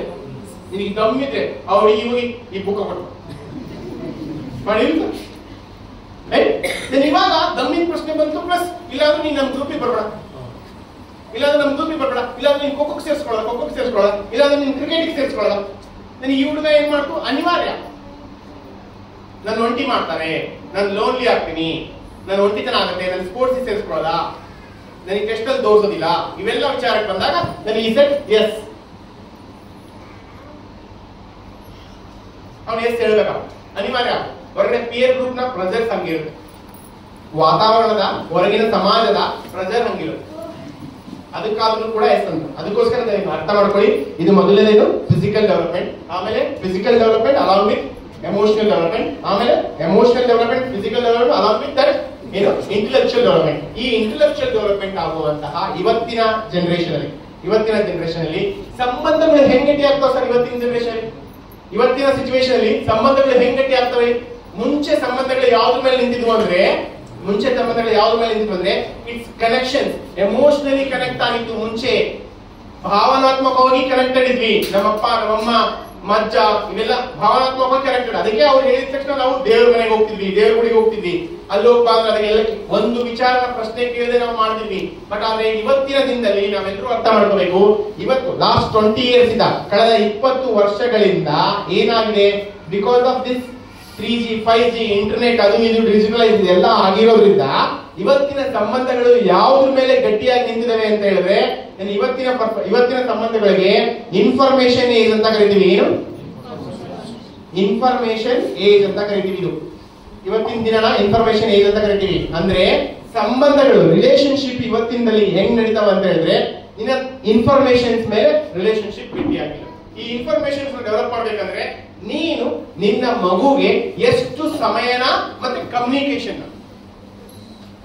ಅವಳಿಗೆ ಹೋಗಿ ಈ ಬುಕ್ ಕೊಟ್ಟು ಮಾಡಿ. ಇವಾಗ ದಮ್ಮಿನ ಪ್ರಶ್ನೆ ಬಂತು, ಪ್ಲಸ್ ಇಲ್ಲಾಂದ್ರೆ ನೀನ್ ನಮ್ ಗ್ರೂಪಿಗೆ ಬರ್ಬೇಡ, ಇಲ್ಲಾಂದ್ರೆ ನೀನ್ ಖೋಖೋಗೆ ಸೇರಿಸ್ಕೊಳ್ಳೋದ, ಇಲ್ಲಾಂದ್ರೆ ನೀನ್ ಕ್ರಿಕೆಟ್ಗೆ ಸೇರಿಸ್ಕೊಳ್ಳೋದ. ನನಗೆ ಈ ಹುಡುಗ ಏನ್ ಮಾಡ್ತು? ಅನಿವಾರ್ಯ, ನನ್ನ ಒಂಟಿ ಮಾಡ್ತಾರೆ, ನಾನು ಲೋನ್ಲಿ ಆಗ್ತೀನಿ, ನನ್ನ ಒಂಟಿತನ ಆಗುತ್ತೆ, ನನ್ನ ಸ್ಪೋರ್ಟ್ಸ್ ಸೇರಿಸ್ಕೊಳ್ಳೋದ, ನನಗೆ ಟೆಸ್ಟ್ ಅಲ್ಲಿ ತೋರಿಸೋದಿಲ್ಲ. ಇವೆಲ್ಲ ವಿಚಾರಕ್ಕೆ ಬಂದಾಗ ನನಗೆ ಈ ಸೆಟ್ ಎಸ್, ಅವ್ನು ಎಸ್ ಹೇಳ್ಬೇಕ, ಅನಿವಾರ್ಯ. ಹೊರಗಡೆ ಪಿಯರ್ ಗ್ರೂಪ್ ನ ಪ್ರೆಷರ್ ಹಂಗಿರುತ್ತೆ, ವಾತಾವರಣದ ಹೊರಗಿನ ಸಮಾಜದ ಪ್ರೆಷರ್ ಹಂಗಿರುತ್ತೆ. ಅದಕ್ಕಾದ್ರೂ ಕೂಡ ಎಸ್ ಅಂತ. ಅದಕ್ಕೋಸ್ಕರ ನೀವು ಅರ್ಥ ಮಾಡ್ಕೊಳ್ಳಿ, ಇದು ಮೊದಲನೇದು ಫಿಸಿಕಲ್ ಡೆವಲಪ್ಮೆಂಟ್, ಆಮೇಲೆ physical development along with emotional development, ಆಮೇಲೆ emotional development, physical development along with that ಏನು ಇಂಟೆಲೆಕ್ಚುಯಲ್ ಡೆವಲಪ್ಮೆಂಟ್. ಈ ಇಂಟೆಲೆಕ್ಚುಯಲ್ ಡೆವಲಪ್ಮೆಂಟ್ ಆಗುವಂತಹ ಇವತ್ತಿನ ಜನರೇಷನ್ ಅಲ್ಲಿ ಸಂಬಂಧಗಳು ಹೆಂಗ್ ಗಟ್ಟಿ ಆಗ್ತಾವೆ ಸರ್? ಇವತ್ತಿನ ಸಿಚುವೇಶನ್ ಅಲ್ಲಿ ಸಂಬಂಧಗಳು ಹೆಂಗ್ ಗಟ್ಟಿ ಆಗ್ತವೆ? ಮುಂಚೆ ಸಂಬಂಧಗಳು ಯಾವ್ದ್ರ ಮೇಲೆ ನಿಂತಿದ್ವು ಅಂದ್ರೆ ಇಟ್ಸ್ ಕನೆಕ್ಷನ್ಸ್, ಎಮೋಷನಲಿ ಕನೆಕ್ಟ್ ಆಗಿತ್ತು. ಮುಂಚೆ ಭಾವನಾತ್ಮಕವಾಗಿ ಕನೆಕ್ಟೆಡ್ ಇದ್ವಿ, ನಮ್ಮಪ್ಪ ನಮ್ಮಮ್ಮ ಮಜ್ಜ ಇವೆಲ್ಲ ಭಾವನಾತ್ಮಕವಾಗಿ ಕನೆಕ್ಟೆಡ್. ಅದಕ್ಕೆ ಅವ್ರು ಹೇಳಿದ ತಕ್ಷಣ ನಾವು ದೇವ್ರ ಮನೆಗೆ ಹೋಗ್ತಿದ್ವಿ, ದೇವ್ರ ಗುಡಿಗೆ ಹೋಗ್ತಿದ್ವಿ, ಅಲ್ಲಿ ಹೋಗ್ಬಾ ಅಂದ್ರೆ ಅದಕ್ಕೆಲ್ಲ ಒಂದು ವಿಚಾರನ ಪ್ರಶ್ನೆ ಕೇಳದೆ ನಾವು ಮಾಡ್ತಿದ್ವಿ. ಬಟ್ ಆದ್ರೆ ಇವತ್ತಿನ ದಿನದಲ್ಲಿ ನಾವೆಲ್ಲರೂ ಅರ್ಥ ಮಾಡ್ಕೋಬೇಕು, ಇವತ್ತು ಲಾಸ್ಟ್ 20 years ಇಂದ, ಕಳೆದ 20 ವರ್ಷಗಳಿಂದ ಏನಾಗಿದೆ, because of this 3G 5G internet ಅದು ಇದು ಡಿಜಿಟಲೈಸ್ ಎಲ್ಲ ಆಗಿರೋದ್ರಿಂದ ಇವತ್ತಿನ ಸಂಬಂಧಗಳು ಯಾವುದ್ರ ಮೇಲೆ ಗಟ್ಟಿಯಾಗಿ ನಿಂತಿದ್ದಾವೆ ಅಂತ ಹೇಳಿದ್ರೆ, ಇವತ್ತಿನ ಸಂಬಂಧಗಳಿಗೆ ಇನ್ಫಾರ್ಮೇಶನ್ ಏಜ್ ಅಂತ ಕರಿತೀವಿ. ಏನು ಇನ್ಫಾರ್ಮೇಶನ್ ಏಜ್ ಅಂತ ಕರಿತೀವಿ? ಇದು ಇವತ್ತಿನ ದಿನ ಇನ್ಫಾರ್ಮೇಶನ್ ಏಜ್ ಅಂತ ಕರಿತೀವಿ. ಅಂದ್ರೆ ಸಂಬಂಧಗಳು, ರಿಲೇಶನ್ಶಿಪ್ ಇವತ್ತಿನದಲ್ಲಿ ಹೆಂಗ್ ನಡೀತಾವ ಅಂತ ಹೇಳಿದ್ರೆ, ಇನ್ಫಾರ್ಮೇಶನ್ಸ್ ಮೇಲೆ ರಿಲೇಶನ್ಶಿಪ್ ಗಟ್ಟಿಯಾಗಿಲ್ಲ. ಈ ಇನ್ಫಾರ್ಮೇಶನ್ ಡೆವಲಪ್ ಮಾಡ್ಬೇಕಂದ್ರೆ ನೀನು ನಿನ್ನ ಮಗುಗೆ ಎಷ್ಟು ಸಮಯನ ಮತ್ತೆ ಕಮ್ಯುನಿಕೇಶನ್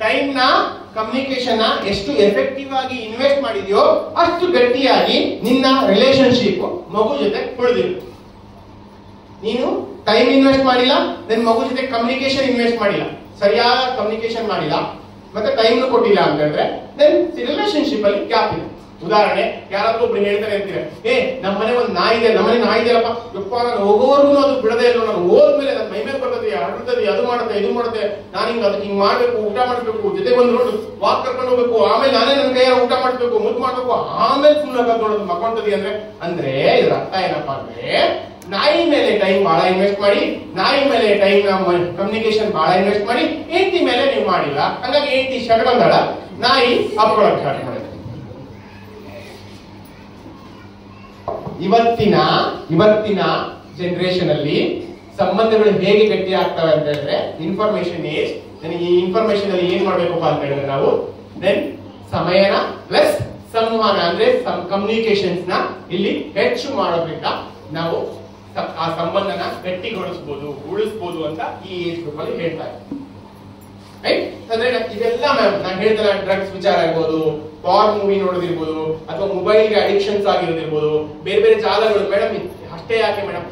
ಟೈಮ್ನ ಕಮ್ಯುನಿಕೇಶನ್ ಎಷ್ಟು ಎಫೆಕ್ಟಿವ್ ಆಗಿ ಇನ್ವೆಸ್ಟ್ ಮಾಡಿದ್ಯೋ ಅಷ್ಟು ಗಟ್ಟಿಯಾಗಿ ನಿನ್ನ ರಿಲೇಶನ್ಶಿಪ್ ಮಗು ಜೊತೆ ಉಳಿದಿರುತ್ತೆ. ನೀನು ಟೈಮ್ ಇನ್ವೆಸ್ಟ್ ಮಾಡಿಲ್ಲ, ನಿನ್ನ ಮಗು ಜೊತೆ ಕಮ್ಯುನಿಕೇಶನ್ ಇನ್ವೆಸ್ಟ್ ಮಾಡಿಲ್ಲ, ಸರಿಯಾದ ಕಮ್ಯುನಿಕೇಶನ್ ಮಾಡಿಲ್ಲ, ಮತ್ತೆ ಟೈಮ್ ಕೊಟ್ಟಿಲ್ಲ ಅಂತ ಹೇಳಿದ್ರೆ ದೆನ್ ರಿಲೇಶನ್ಶಿಪ್ ಅಲ್ಲಿ ಗ್ಯಾಪ್ ಇದೆ. ಉದಾಹರಣೆ, ಯಾರಾದ್ರೂ ಒಬ್ರು ಹೇಳ್ತಾರೆ ಅಂತೀರ, ನಮ್ಮನೆ ಒಂದು ನಾಯಿ ಇದೆ, ನಮ್ಮನೆ ನಾಯಿ ಇದೆಯಲ್ಲಪ್ಪ, ಯಪ್ಪ ನಾನು ಹೋಗೋವರೆಗೂ ಅದು ಬಿಡದೇ ಇಲ್ಲ, ನಾನು ಹೋದ್ಮೇಲೆ ನನ್ನ ಮೈ ಮೇಲೆ ಬರ್ತದೆ, ಹರಡ್ತದೆ, ಅದು ಮಾಡುತ್ತೆ ಇದು ಮಾಡುತ್ತೆ, ನಾನು ಹಿಂಗ್ ಅದಕ್ಕೆ ಹಿಂಗ್ ಮಾಡ್ಬೇಕು, ಊಟ ಮಾಡ್ಬೇಕು, ಜೊತೆ ಒಂದು ರೋಡ್ ವಾಕ್ ಕರ್ಕೊಂಡು ಹೋಗ್ಬೇಕು, ಆಮೇಲೆ ನಾನೇ ನನ್ನ ಕೈಯಾರ ಊಟ ಮಾಡ್ಬೇಕು, ಮುದ್ದು ಮಾಡ್ಬೇಕು, ಆಮೇಲೆ ಸುಮ್ಮನೆ ನೋಡೋದು ಮಕ್ಕೊಂತದಿ ಅಂದ್ರೆ ಇದ್ರ ಅರ್ಥ ಏನಪ್ಪಾ ಅಂದ್ರೆ ನಾಯಿ ಮೇಲೆ ಟೈಮ್ ಬಹಳ ಇನ್ವೆಸ್ಟ್ ಮಾಡಿ, ನಾಯಿ ಮೇಲೆ ಟೈಮ್ ಕಮ್ಯುನಿಕೇಶನ್ ಬಹಳ ಇನ್ವೆಸ್ಟ್ ಮಾಡಿ, ಹೆಂಡತಿ ಮೇಲೆ ನೀವು ಮಾಡಿಲ್ಲ. ಹಂಗಾಗಿ ಹೆಂಡತಿ ಶಟ್ಕೊಂಡಾಳ, ನಾಯಿ ಅಪ್ಕೊಳಕ್ ಸ್ಟಾರ್ಟ್ ಮಾಡಿದೆ. ಇವತ್ತಿನ ಜನರೇಷನ್ ಅಲ್ಲಿ ಸಂಬಂಧಗಳು ಹೇಗೆ ಗಟ್ಟಿ ಆಗ್ತವೆ ಅಂತ ಹೇಳಿದ್ರೆ ಇನ್ಫಾರ್ಮೇಶನ್ ಏಜ್. ಈ ಇನ್ಫಾರ್ಮೇಶನ್ ಅಲ್ಲಿ ಏನ್ ಮಾಡ್ಬೇಕಪ್ಪ ಅಂತ ಹೇಳಿದ್ರೆ ನಾವು ದೆನ್ ಸಮಯನ ಪ್ಲಸ್ ಸಂವಹನ ಅಂದ್ರೆ ಕಮ್ಯುನಿಕೇಶನ್ಸ್ ನ ಇಲ್ಲಿ ಹೆಚ್ಚು ಮಾಡೋದ್ರಿಂದ ನಾವು ಆ ಸಂಬಂಧನ ಗಟ್ಟಿಗೊಳಿಸಬಹುದು, ಉಳಿಸಬಹುದು ಅಂತ ಈ ಏಜ್ ಗ್ರೂಪ್ ಅಲ್ಲಿ ಹೇಳ್ತಾರೆ. ರೈಟ್? ಅಂದ್ರೆ ಇದೆಲ್ಲ ನಾನು ಹೇಳ್ತಾನೆ, ಡ್ರಗ್ಸ್ ವಿಚಾರ ಇರ್ಬೋದು, ಪಾರ್ನ್ ಮೂವಿ ನೋಡೋದಿರ್ಬೋದು, ಅಥವಾ ಮೊಬೈಲ್ಗೆ ಅಡಿಕ್ಷನ್ಸ್ ಆಗಿರೋದಿರ್ಬೋದು, ಬೇರೆ ಬೇರೆ ಜಾಲಗಳು. ಮೇಡಮ್ ಅಷ್ಟೇ ಯಾಕೆ ಮೇಡಮ್,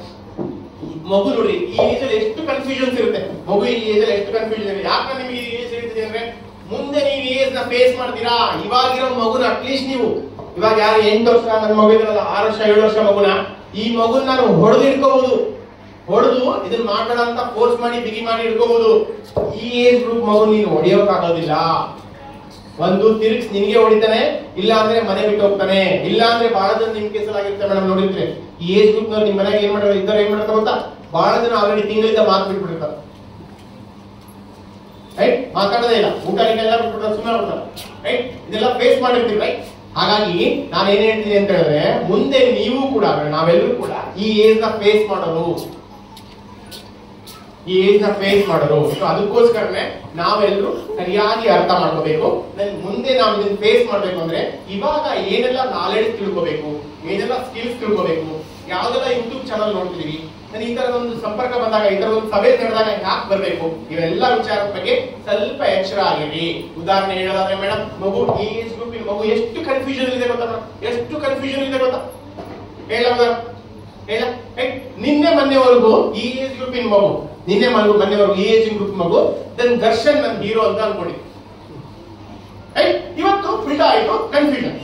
ಮಗು ನೋಡ್ರಿ ಈ ಏಜ್ ಅಲ್ಲಿ ಎಷ್ಟು ಕನ್ಫ್ಯೂಷನ್ಸ್ ಇರುತ್ತೆ. ಮಗು ಈ ಏಜ್ ಅಲ್ಲಿ ಎಷ್ಟು ಕನ್ಫ್ಯೂಷನ್ ಇದೆ. ಯಾಕೆ ನಿಮಗೆ ಈ ಏಜ್ ಇರ್ತದೆ ಅಂದ್ರೆ ಮುಂದೆ ನೀವು ಏಜ್ ನ ಫೇಸ್ ಮಾಡ್ತೀರಾ. ಇವಾಗಿರೋ ಮಗುನ ಅಟ್ಲೀಸ್ಟ್ ನೀವು ಇವಾಗ ಯಾರು 8 ವರ್ಷ ನನ್ನ ಮಗು ಇದ್ರಲ್ಲ, 6 ವರ್ಷ 7 ವರ್ಷ ಮಗುನ, ಈ ಮಗುನ ನಾನು ಹೊಡೆದು ಇಟ್ಕೋಬಹುದು, ಹೊಡೆದು ಇದನ್ನ ಮಾಡೋಣ ಅಂತ ಫೋರ್ಸ್ ಮಾಡಿ ಬಿಗಿ ಮಾಡಿ ಇಟ್ಕೋಬಹುದು. ಈ ಏಜ್ ಗ್ರೂಪ್ ಮಗು ನೀನು ಹೊಡೆಯೋಕ್ಕಾಗೋದಿಲ್ಲ. ಒಂದು ತಿರುಗಿಸ್ ನಿನ್ಗೆ ಹೊಡಿತಾನೆ, ಇಲ್ಲ ಅಂದ್ರೆ ಮನೆ ಬಿಟ್ಟು ಹೋಗ್ತಾನೆ, ಇಲ್ಲ ಅಂದ್ರೆ ಬಹಳ ಜನ ನಿಮ್ ಕೇಸಲಾಗಿರುತ್ತೆ ಮೇಡಮ್ ನೋಡಿದ್ರೆ. ಈ ಏಜ್ ಗ್ರೂಪ್ ನವ್ರು ನಿಮ್ ಮನೆಗೆ ಏನ್ ಮಾಡ್ತಾರೆ, ಇದ್ದಾರೆ ಏನ್ ಮಾಡ್ತಾರೆ ಗೊತ್ತಾ, ಬಹಳ ಜನ ಆಲ್ರೆಡಿ ತಿಂಗಳಿಂದ ಮಾತು ಬಿಟ್ಬಿಟ್ಟಿರ್ತಾರೆ. ರೈಟ್? ಮಾತಾಡೋದೇ ಇಲ್ಲ, ಊಟ ಎಲ್ಲ ಬಿಟ್ಬಿಡ್ತಾರೆ, ಸುಮ್ಮನೆ ಬರ್ತಾರೆ. ರೈಟ್? ಇದೆಲ್ಲ ಫೇಸ್ ಮಾಡಿರ್ತೀವಿ. ರೈಟ್? ಹಾಗಾಗಿ ನಾನು ಏನ್ ಹೇಳ್ತೀನಿ ಅಂತ ಹೇಳಿದ್ರೆ ಮುಂದೆ ನೀವು ಕೂಡ, ನಾವೆಲ್ಲರೂ ಕೂಡ ಈ ಏಜ್ ನ ಫೇಸ್ ಮಾಡೋರು, ಈ ಏಜ್ ನ ಫೇಸ್ ಮಾಡೋರು. ಸೊ ಅದಕ್ಕೋಸ್ಕರನೇ ನಾವೆಲ್ಲರೂ ಸರಿಯಾಗಿ ಅರ್ಥ ಮಾಡ್ಕೋಬೇಕು. ಮುಂದೆ ನಾವು ಇದನ್ನ ಫೇಸ್ ಮಾಡ್ಬೇಕು ಅಂದ್ರೆ ಇವಾಗ ಏನೆಲ್ಲ ನಾಲೆಡ್ಜ್ ತಿಳ್ಕೋಬೇಕು, ಏನೆಲ್ಲ ಸ್ಕಿಲ್ಸ್ ತಿಳ್ಕೋಬೇಕು, ಯಾವ್ದೆಲ್ಲ ಯೂಟ್ಯೂಬ್ ಚಾನಲ್ ನೋಡ್ತಿದೀವಿ, ಈ ತರದ ಒಂದು ಸಂಪರ್ಕ ಬಂದಾಗ, ಈ ತರದ ಒಂದು ಸಭೆ ನಡೆದಾಗ ಯಾಕೆ ಬರ್ಬೇಕು, ಇವೆಲ್ಲ ವಿಚಾರದ ಬಗ್ಗೆ ಸ್ವಲ್ಪ ಎಚ್ಚರ ಆಗಿರಿ. ಉದಾಹರಣೆ ಹೇಳೋದಾದ್ರೆ ಮೇಡಮ್, ಮಗು ಈ ಏಜ್ ಗ್ರೂಪ್ ಮಗು ಎಷ್ಟು ಕನ್ಫ್ಯೂಷನ್ ಇದೆ ಗೊತ್ತಾ ಮೇಡಮ್, ಎಷ್ಟು ಕನ್ಫ್ಯೂಷನ್ ಇದೆ ಗೊತ್ತಾ ಹೇಳ. ನಿನ್ನೆ ಮೊನ್ನೆವರೆಗೂ ಈ ಏಜ್ ಗ್ರೂಪ್ ಮಗು, ನಿನ್ನೆ ಮೊನ್ನೆವರೆಗೂ ಈ ಏಜ್ ಗ್ರೂಪ್ ಮಗು ದೆನ್ ದರ್ಶನ್ ನನ್ನ ಹೀರೋ ಅಂತ ಅನ್ಕೊಂಡಿದ್ದೆ. ಇವತ್ತು ಉಲ್ಟಾ ಆಯ್ತು, ಕನ್ಫ್ಯೂಷನ್.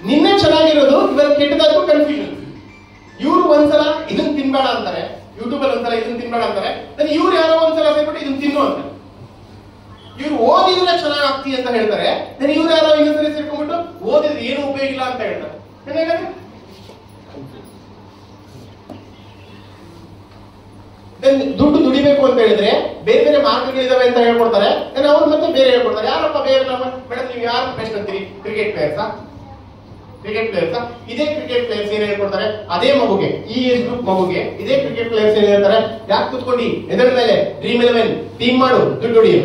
ನಿನ್ನೆ ಚೆನ್ನಾಗಿರೋದು ಇವಾಗ ಕೆಟ್ಟದಾಯ್ತು, ಕನ್ಫ್ಯೂಷನ್. ಇವ್ರು ಒಂದ್ಸಲ ಇದನ್ನ ತಿನ್ಬೇಡ ಅಂತಾರೆ, ಯೂಟ್ಯೂಬ್ ಅಲ್ಲಿ ಒಂದ್ಸಲ ಇದನ್ನ ತಿನ್ಬೇಡ ಅಂತಾರೆ, ಇವ್ರು ಯಾರೋ ಒಂದ್ಸಲ ಸೇರ್ಬಿಟ್ಟು ಇದನ್ನ ತಿನ್ನು ಅಂತಾರೆ. ಇವ್ರು ಓದಿದ್ರೆ ಚೆನ್ನಾಗಿ ಆಗ್ತಿ ಅಂತ ಹೇಳ್ತಾರೆ, ಇವ್ರು ಯಾರೋ ಇನ್ನೊಂದ್ಸಲ ಸೇರ್ಕೊಂಡ್ಬಿಟ್ಟು ಓದಿದ್ರೆ ಏನು ಉಪಯೋಗ ಇಲ್ಲ ಅಂತ ಹೇಳ್ತಾರೆ. ದುಡ್ಡು ದುಡಿಬೇಕು ಅಂತ ಹೇಳಿದ್ರೆ ಬೇರೆ ಬೇರೆ ಮಾರ್ಗಗಳಿದಾವೆ ಅಂತ ಹೇಳ್ಕೊಡ್ತಾರೆ, ಅವ್ರು ಮತ್ತೆ ಬೇರೆ ಹೇಳ್ಕೊಡ್ತಾರೆ. ಯಾರಪ್ಪ ಬೇರೆ? ಮೇಡಮ್ ನೀವು ಯಾರು ಬೆಸ್ಟ್ ಅಂತೀರಿ? ಕ್ರಿಕೆಟ್ ಪ್ಲೇಯರ್ಸಾ? ಕ್ರಿಕೆಟ್ ಪ್ಲೇಯರ್ಸಾ? ಇದೇ ಕ್ರಿಕೆಟ್ ಪ್ಲೇಯರ್ಸ್ ಏನ್ ಹೇಳ್ಕೊಡ್ತಾರೆ ಅದೇ ಮಗುಗೆ, ಈ ಏಜ್ ಗ್ರೂಪ್ ಮಗುಗೆ ಇದೇ ಕ್ರಿಕೆಟ್ ಪ್ಲೇಯರ್ಸ್ ಏನ್ ಹೇಳ್ತಾರೆ, ಯಾಕೆ ಕುತ್ಕೊಂಡು ಎದರ ಮೇಲೆ ಡ್ರೀಮ್ 11 ಟೀಮ್ ಮಾಡು, ದುಡ್ಡು ದುಡಿಯು.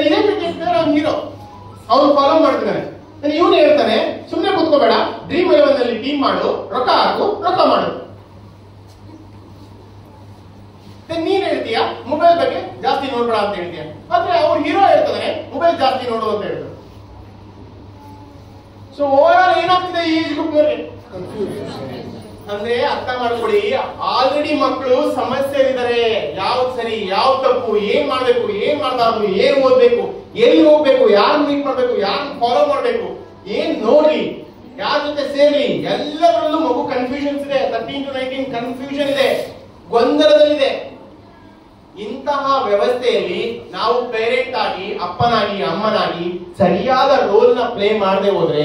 ಇದೇ ಕ್ರಿಕೆಟ್ ಪ್ಲೇಯರ್ ಅವ್ನು ಹೀರೋ, ಅವ್ನು ಫಾಲೋ ಮಾಡ್ತಿದ್ದಾನೆ. ಇವನು ಹೇಳ್ತಾನೆ ಸುಮ್ಮನೆ ಕುತ್ಕೋಬೇಡ, ಡ್ರೀಮ್ 11 ಅಲ್ಲಿ ಟೀಮ್ ಮಾಡು, ರೊಕ್ಕ ಹಾಕು, ರೊಕ್ಕ ಮಾಡು. ನೀನ್ ಹೇಳ್ತೀಯ ಮೊಬೈಲ್ ಬಗ್ಗೆ ಜಾಸ್ತಿ ನೋಡ್ಬೇಡ ಅಂತ ಹೇಳ್ತೀಯ, ಆದ್ರೆ ಅವ್ರು ಹೀರೋ ಹೇಳ್ತಾರೆ ಮೊಬೈಲ್ ಜಾಸ್ತಿ ನೋಡು ಅಂತ ಹೇಳ್ತಾರೆ. ಸೊ ಓವರ್ ಆಲ್ ಏನಾಗ್ತಿದೆ ಈ ಏಜ್ ಗ್ರೂಪ್ ಅಂದ್ರೆ ಅರ್ಥ ಮಾಡ್ಕೊಳ್ಳಿ, ಆಲ್ರೆಡಿ ಮಕ್ಕಳು ಸಮಸ್ಯೆ ಇದ್ದಾರೆ. ಯಾವ್ದು ಸರಿ ಯಾವ್ದು ತಪ್ಪು, ಏನ್ ಮಾಡ್ಬೇಕು ಏನ್ ಮಾಡ್ಬಾರ್ದು, ಏನ್ ಓದ್ಬೇಕು, ಎಲ್ಲಿ ಹೋಗ್ಬೇಕು, ಯಾರು ಮೀಟ್ ಮಾಡ್ಬೇಕು, ಯಾರು ಫಾಲೋ ಮಾಡ್ಬೇಕು, ಏನ್ ನೋಡ್ಲಿ, ಯಾರ ಜೊತೆ ಸೇರ್ಲಿ, ಎಲ್ಲದರಲ್ಲೂ ಮಗು ಕನ್ಫ್ಯೂಷನ್ಸ್ ಇದೆ. 13 to 19 ಕನ್ಫ್ಯೂಷನ್ ಇದೆ, ಗೊಂದಲದಲ್ಲಿದೆ. ಇಂತಹ ವ್ಯವಸ್ಥೆಯಲ್ಲಿ ನಾವು ಪೇರೆಂಟ್ ಆಗಿ, ಅಪ್ಪನಾಗಿ, ಅಮ್ಮನಾಗಿ ಸರಿಯಾದ ರೋಲ್ ನ ಪ್ಲೇ ಮಾಡದೆ ಹೋದ್ರೆ,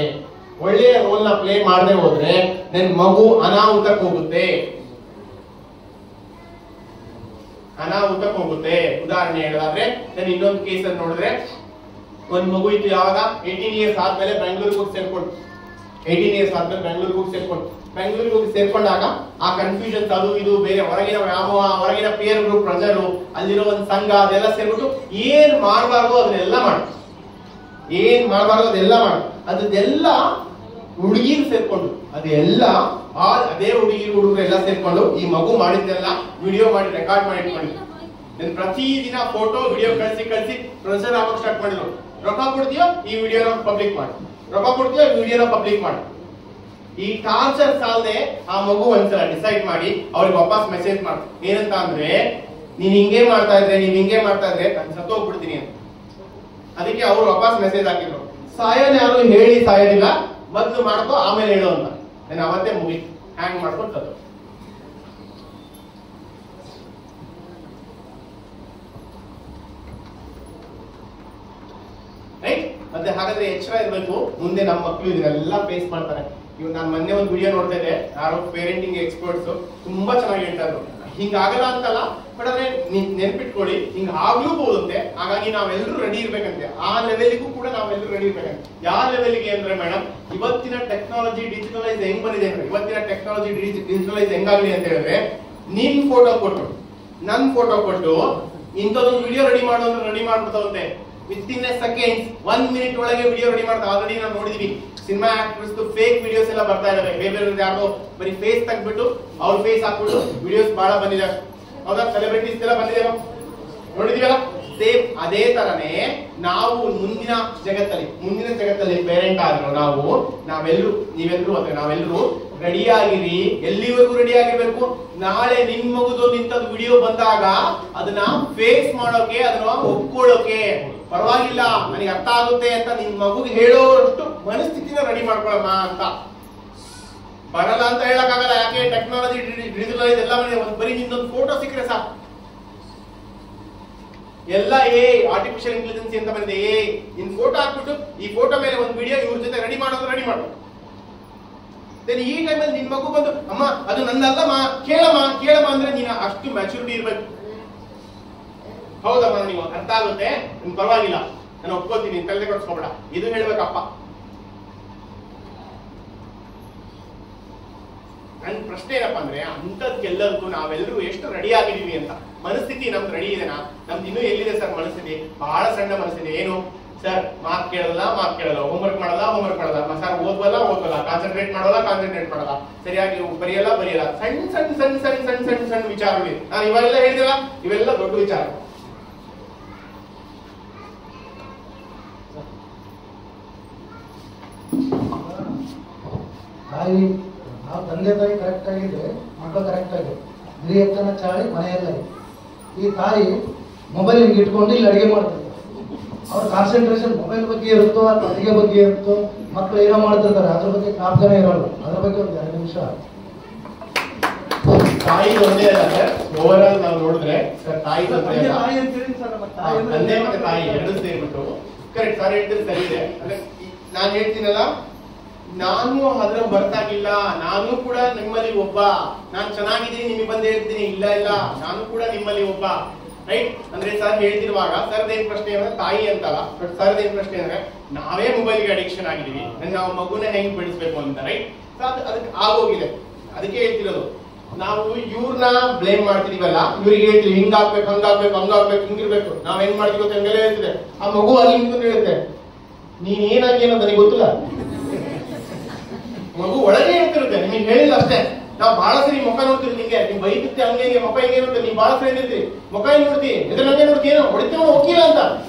ಒಳ್ಳೆಯ ರೋಲ್ ನ ಪ್ಲೇ ಮಾಡದೆ ಹೋದ್ರೆ ನನ್ ಮಗು ಅನಾಹುತಕ್ಕೆ ಹೋಗುತ್ತೆ, ಅನಾಹುತಕ್ಕೆ ಹೋಗುತ್ತೆ. ಉದಾಹರಣೆ ಹೇಳೋದಾದ್ರೆ ನಾನು ಇನ್ನೊಂದು ಕೇಸ್ ಅಲ್ಲಿ ನೋಡಿದ್ರೆ, ಒಂದ್ ಮಗು ಇತ್ತು, ಯಾವಾಗ 18 ಇಯರ್ಸ್ ಆದ್ಮೇಲೆ ಬೆಂಗಳೂರಿಗೆ ಹೋಗಿ ಸೇರ್ಕೊಂಡು, 18 ಇಯರ್ಸ್ ಆದ್ಮೇಲೆ ಬೆಂಗಳೂರಿಗೆ ಹೋಗಿ ಸೇರ್ಕೊಂಡು, ಬೆಂಗಳೂರಿಗೆ ಹೋಗಿ ಸೇರ್ಕೊಂಡಾಗ ಆ ಕನ್ಫ್ಯೂಷನ್ಸ್ ಅದು ಇದು ಬೇರೆ ಹೊರಗಿನ ವ್ಯಾಮೋಹ, ಹೊರಗಿನ ಪೇರ್ ಗ್ರೂಪ್ ಪ್ರೆಷರು, ಅಲ್ಲಿರೋ ಒಂದು ಸಂಘ, ಅದೆಲ್ಲ ಸೇರ್ಬಿಟ್ಟು ಏನ್ ಮಾಡಬಾರ್ದು ಅದನ್ನೆಲ್ಲ ಮಾಡು, ಏನ್ ಮಾಡಬಾರ್ದು ಅದೆಲ್ಲ ಮಾಡು. ಅದೆಲ್ಲ ಹುಡುಗಿರು ಸೇರ್ಕೊಂಡು ಅದೆಲ್ಲ ಅದೇ ಹುಡುಗರು ಎಲ್ಲ ಸೇರ್ಕೊಂಡು ಈ ಮಗು ಮಾಡಿದ್ದೆಲ್ಲ ವಿಡಿಯೋ ಮಾಡಿ ರೆಕಾರ್ಡ್ ಮಾಡಿ ಇಟ್ಕೊಂಡಿದ್ರು. ಪ್ರತಿದಿನ ಫೋಟೋ ವಿಡಿಯೋ ಕಳಿಸಿ ಪ್ರೊಸೆಸರ್ ಹಾಕಕ್ ಸ್ಟಾರ್ಟ್ ಮಾಡಿದ್ರು. ರೊಕ್ಕ ಕೊಡ್ತೀಯೋ ಈ ವಿಡಿಯೋನ ಪಬ್ಲಿಕ್ ಮಾಡಿ, ರೊಕ್ಕ ಕೊಡ್ತೀಯೋ ಈ ವಿಡಿಯೋನ ಪಬ್ಲಿಕ್ ಮಾಡಿ. ಈ ಟಾರ್ಚರ್ ಸಾಲದೆ ಆ ಮಗು ಒಂದ್ಸಲ ಡಿಸೈಡ್ ಮಾಡಿ ಅವ್ರಿಗೆ ವಾಪಸ್ ಮೆಸೇಜ್ ಮಾಡು. ಏನಂತ ಅಂದ್ರೆ, ನೀನ್ ಹಿಂಗೆ ಮಾಡ್ತಾ ಇದ್ರೆ ನಾನು ಸತ್ತೋಗ್ಬಿಡ್ತೀನಿ ಅಂತ. ಅದಕ್ಕೆ ಅವ್ರು ವಾಪಸ್ ಮೆಸೇಜ್ ಹಾಕಿದ್ರು, ಸಾಯೋನ್ ಯಾರು ಹೇಳಿ ಸಾಯೋದಿಲ್ಲ, ಮೊದ್ಲು ಮಾಡ್ಕೋ ಆಮೇಲೆ ಹೇಳು ಅಂತ. ನಾನು ಅವತ್ತೇ ಮುಗಿ ಹ್ಯಾಂಗ್ ಮಾಡ್ಕೊಂಡು ಸತ್ತು. ರೈಟ್? ಮತ್ತೆ ಹಾಗಾದ್ರೆ ಎಚ್ಚರ ಇರ್ಬೇಕು, ಮುಂದೆ ನಮ್ಮ ಮಕ್ಕಳು ಇದನ್ನೆಲ್ಲ ಫೇಸ್ ಮಾಡ್ತಾರೆ. ಇವ್ ನಾನು ಮೊನ್ನೆ ಒಂದು ವಿಡಿಯೋ ನೋಡ್ತಾ ಇದ್ದೆ, ಯಾರೋ ಪೇರೆಂಟಿಂಗ್ ಎಕ್ಸ್ಪರ್ಟ್ಸ್ ತುಂಬಾ ಚೆನ್ನಾಗಿ ಹೇಳ್ತಾ ಇದ್ರು. ಹಿಂಗಾಗಲ್ಲ ಅಂತಲ್ಲ, ಬಟ್ ಆದ್ರೆ ನೆನ್ಪಿಟ್ಕೊಳ್ಳಿ, ಹಿಂಗ ಆಗ್ಲೂಬಹುದಂತೆ. ಹಾಗಾಗಿ ನಾವೆಲ್ಲರೂ ರೆಡಿ ಇರ್ಬೇಕಂತೆ. ಆ ಲೆವೆಲ್ಗೂ ಕೂಡ ನಾವೆಲ್ಲರೂ ರೆಡಿ ಇರ್ಬೇಕಂತೆ. ಯಾವ ಲೆವೆಲ್ಗೆ ಅಂದ್ರೆ ಮೇಡಮ್, ಇವತ್ತಿನ ಟೆಕ್ನಾಲಜಿ ಡಿಜಿಟಲೈಸ್ ಹೆಂಗ್ ಬಂದಿದೆ ಅಂದ್ರೆ, ಇವತ್ತಿನ ಟೆಕ್ನಾಲಜಿ ಡಿಜಿಟಲೈಸ್ ಹೆಂಗಾಗ್ಲಿ ಅಂತ ಹೇಳಿದ್ರೆ, ನಿನ್ ಫೋಟೋ ಕೊಟ್ಟು ನನ್ ಫೋಟೋ ಕೊಟ್ಟು ಇಂಥದೊಂದು ವಿಡಿಯೋ ರೆಡಿ ಮಾಡೋದು ರೆಡಿ ಮಾಡ್ಬಿಡ್ತಾವಂತೆ. Within a seconds 1 minute ಒಳಗೆ ವಿಡಿಯೋ ರೆಡಿ ಮಾಡ್ತಾ. ಆಲ್ರೆಡಿ ನಾವು ನೋಡಿದೀವಿ, ಸಿನಿಮಾ ಆಕ್ಟರ್ಸ್ ಫೇಕ್ ವಿಡಿಯೋಸ್ ಎಲ್ಲ ಬರ್ತಾ ಇದಾವೆ. ಬೇರೆ ಯಾರೋ ಬರೀ ಫೇಸ್ ತೆಗ್ಬಿಟ್ಟು ಅವ್ರ ಫೇಸ್ ಹಾಕ್ಬಿಟ್ಟು ವಿಡಿಯೋಸ್ ಬಹಳ ಬಂದಿದೆ. ಹೌದಾ? ಸೆಲೆಬ್ರಿಟೀಸ್ ಎಲ್ಲ ಬಂದಿದೆ, ನೋಡಿದೀವಲ್ಲ. ಸೇಮ್ ಅದೇ ತರನೇ ನಾವು ಮುಂದಿನ ಜಗತ್ತಲ್ಲಿ ಪೇರೆಂಟ್ ಆದ್ರು ನಾವೆಲ್ಲರೂ ರೆಡಿ ಆಗಿರಿ. ಎಲ್ಲಿವರೆಗೂ ರೆಡಿ ಆಗಿರ್ಬೇಕು? ನಾಳೆ ನಿಮ್ ಮಗುದೊಂದು ಇಂಥದ್ದು ವಿಡಿಯೋ ಬಂದಾಗ ಅದನ್ನ ಫೇಸ್ ಮಾಡೋಕೆ, ಅದನ್ನ ಒಪ್ಕೊಳ್ಳೋಕೆ, ಪರವಾಗಿಲ್ಲ ನನಗೆ ಅರ್ಥ ಆಗುತ್ತೆ ಅಂತ ನಿಮ್ ಮಗುಗೆ ಹೇಳೋಷ್ಟು ಮನಸ್ಥಿತಿನ ರೆಡಿ ಮಾಡ್ಕೊಳಮ್ಮ ಅಂತ. ಬರಲ್ಲ ಅಂತ ಹೇಳಕ್ಕಾಗಲ್ಲ. ಯಾಕೆ? ಟೆಕ್ನಾಲಜಿ ಡಿಜಿಟಲೈಸ್ ಎಲ್ಲ ಬರೀ ನಿಂದೊಂದು ಫೋಟೋ ಸಿಕ್ಕರೆ ಸಾಕು. ಎಲ್ಲ ಆರ್ಟಿಫಿಷಿಯಲ್ ಇಂಟೆಲಿಜೆನ್ಸಿ ಅಂತ ಬಂದಿದೆ. ನಿನ್ ಫೋಟೋ ಹಾಕ್ಬಿಟ್ಟು ಈ ಫೋಟೋ ಮೇಲೆ ಒಂದು ವಿಡಿಯೋ ಇವ್ರ ಜೊತೆ ರೆಡಿ ಮಾಡೋದು. ಈ ಟೈಮಲ್ಲಿ ನಿನ್ ಮಗು ಬಂದು, ಅಮ್ಮ ಅದು ನಂದಲ್ಲಮ್ಮ, ಕೇಳಮ್ಮ ಅಂದ್ರೆ ನೀನು ಅಷ್ಟು ಮ್ಯಾಚುರಿಟಿ ಇರ್ಬೇಕು. ಹೌದಮ್ಮ, ನೀವು ಅರ್ಥ ಆಗುತ್ತೆ, ನಿನ್ ಪರವಾಗಿಲ್ಲ, ನಾನು ಒಪ್ಕೋತೀನಿ, ತಲೆ ಕೊಡ್ಸ್ಕೊಬೇಡ, ಇದು ಹೇಳ್ಬೇಕಪ್ಪ. ನನ್ ಪ್ರಶ್ನೆ ಏನಪ್ಪಾ ಅಂದ್ರೆ, ಅಂತದ್ಕೆಲ್ಲರಿಗೂ ನಾವೆಲ್ಲರೂ ಎಷ್ಟು ರೆಡಿ ಆಗಿದೀವಿ ಅಂತ. ಮನಸ್ಥಿತಿ ನಮ್ದು ರೆಡಿ ಇದೆನಾ? ನಮ್ದು ಇನ್ನೂ ಎಲ್ಲಿದೆ ಸರ್ ಮನಸ್ಥಿತಿ? ಬಹಳ ಸಣ್ಣ ಮನಸ್ಥಿತಿ. ಏನು ಸರ್? ಮಾರ್ಕ್ ಕೇಳಲ್ಲ, ಹೋಮ್ವರ್ಕ್ ಮಾಡಲ್ಲ, ಸರ್ ಓದ್ವಲ್ಲ, ಕಾನ್ಸಂಟ್ರೇಟ್ ಮಾಡಲ್ಲ, ಸರಿಯಾಗಿ ಬರೆಯಲ್ಲ. ಸಣ್ಣ ವಿಚಾರಗಳು. ನಾನು ಇವಾಗೆಲ್ಲ ಹೇಳಿದಿಲ್ಲ, ಇವೆಲ್ಲ ದೊಡ್ಡ ವಿಚಾರ. ನಾವು ತಂದೆ ತಾಯಿ ಕರೆಕ್ಟ್ ಆಗಿದ್ರೆ ಮಕ್ಕಳು ಕರೆಕ್ಟ್ ಆಗಿದೆ. ಹಿರಿಯಪ್ಪನ ಚಾಳಿ ಮನೆಯಲ್ಲ. ಈ ತಾಯಿ ಮೊಬೈಲ್ ಹಿಂಗೆ ಇಟ್ಕೊಂಡು ಇಲ್ಲಿ ಅಡಿಗೆ ಮಾಡ್ತಾರೆ. ಅವ್ರ ಕಾನ್ಸಂಟ್ರೇಷನ್ ಮೊಬೈಲ್ ಬಗ್ಗೆ ಇರುತ್ತೋ ಅಥವಾ ಅಡಿಗೆ ಬಗ್ಗೆ ಇರುತ್ತೋ, ಮಕ್ಕಳು ಏನೋ ಮಾಡ್ತಿರ್ತಾರೆ, ಅದ್ರ ಬಗ್ಗೆ ಜ್ಞಾಪಕನ ಇರೋಲ್ಲ. ಅದ್ರ ಬಗ್ಗೆ ಒಂದು 2 ನಿಮಿಷ. ತಾಯಿ ಒಂದೇ ಅಲ್ಲ ಸರ್, ಓವರ್ ಆಲ್ ನಾವು ನೋಡಿದ್ರೆ ಸರ್, ತಾಯಿ ತಂದೆ ಮತ್ತೆ ತಾಯಿ ಎರಡು ಸೇರ್ಬಿಟ್ಟು ಕರೆಕ್ಟ್ ಸರ್ ಹೇಳ್ತೀರಿ, ಸರಿ ಇದೆ. ಅಂದ್ರೆ ನಾನ್ ಹೇಳ್ತೀನಲ್ಲ, ನಾನು ಅದ್ರ ಬರ್ತಾಗಿಲ್ಲ, ನಾನು ಕೂಡ ನಿಮ್ಮಲ್ಲಿ ಒಬ್ಬ. ನಾನ್ ಚೆನ್ನಾಗಿದ್ದೀನಿ, ನಿಮಗೆ ಬಂದು ಹೇಳ್ತೀನಿ, ಇಲ್ಲ ನಾನು ಕೂಡ ನಿಮ್ಮಲ್ಲಿ ಒಬ್ಬ. ರೈಟ್? ಅಂದ್ರೆ ಸರ್ ಹೇಳ್ತಿರುವಾಗ ಸರ್ದೇನ್ ಪ್ರಶ್ನೆ ಅಂದ್ರೆ ತಾಯಿ ಅಂತಲ್ಲ, ಬಟ್ ಸರ್ದೇನ್ ಪ್ರಶ್ನೆ ಅಂದ್ರೆ ನಾವೇ ಮೊಬೈಲ್ಗೆ ಅಡಿಕ್ಷನ್ ಆಗಿದೀವಿ, ನಾವು ಮಗುನ ಹೆಂಗ್ ಬೆಳೆಸ್ಬೇಕು ಅಂತ. ರೈಟ್? ಅದಕ್ಕೆ ಆಗೋಗಿದೆ. ಅದಕ್ಕೆ ಹೇಳ್ತಿರೋದು, ನಾವು ಇವ್ರನ್ನ ಬ್ಲೇಮ್ ಮಾಡ್ತಿದೀವಲ್ಲ, ಇವ್ರಿಗೆ ಹೇಳ್ತೀವಿ ಹಿಂಗಾಗ್ಬೇಕು, ಹಿಂಗಿರ್ಬೇಕು, ನಾವ್ ಹೆಂಗ್ ಮಾಡ್ತೀವಿ ಅಂತ ಹಂಗೆಲ್ಲ ಹೇಳ್ತಿದೆ. ಆ ಮಗು ಅಲ್ಲಿ ನಿಂತ್ಕೊಂಡು ಹೇಳುತ್ತೆ, ನೀನ್ ಏನಾಗಿ ಏನೋ ನನಗೆ ಗೊತ್ತಿಲ್ಲ. ಮಗು ಒಳಗೆ ಹೇಳ್ತಿರುತ್ತೆ, ನಿಮಗೆ ಹೇಳಿಲ್ಲ ಅಷ್ಟೇ. ನಾವು ಬಹಳ ಸರಿ ಮುಖ ನೋಡ್ತೀವಿ, ನಿಂಗೆ ನೀವು ಬೈತಿರ್ತಿ, ಹಂಗೆ ಮುಖ ಹಿಂಗೆ ಇರುತ್ತೆ, ನೀವು ಬಹಳ ಸರಿ ಹೇಳ್ತೀರಿ, ಮುಖ ಹಿಂಗ್ ನೋಡ್ತಿ, ಎದ್ರ ಹಂಗೆ ನೋಡ್ತಿ, ಏನೋ ಹೊಡಿತೀವ ಹೋಗಿಲ್ಲ ಅಂತ.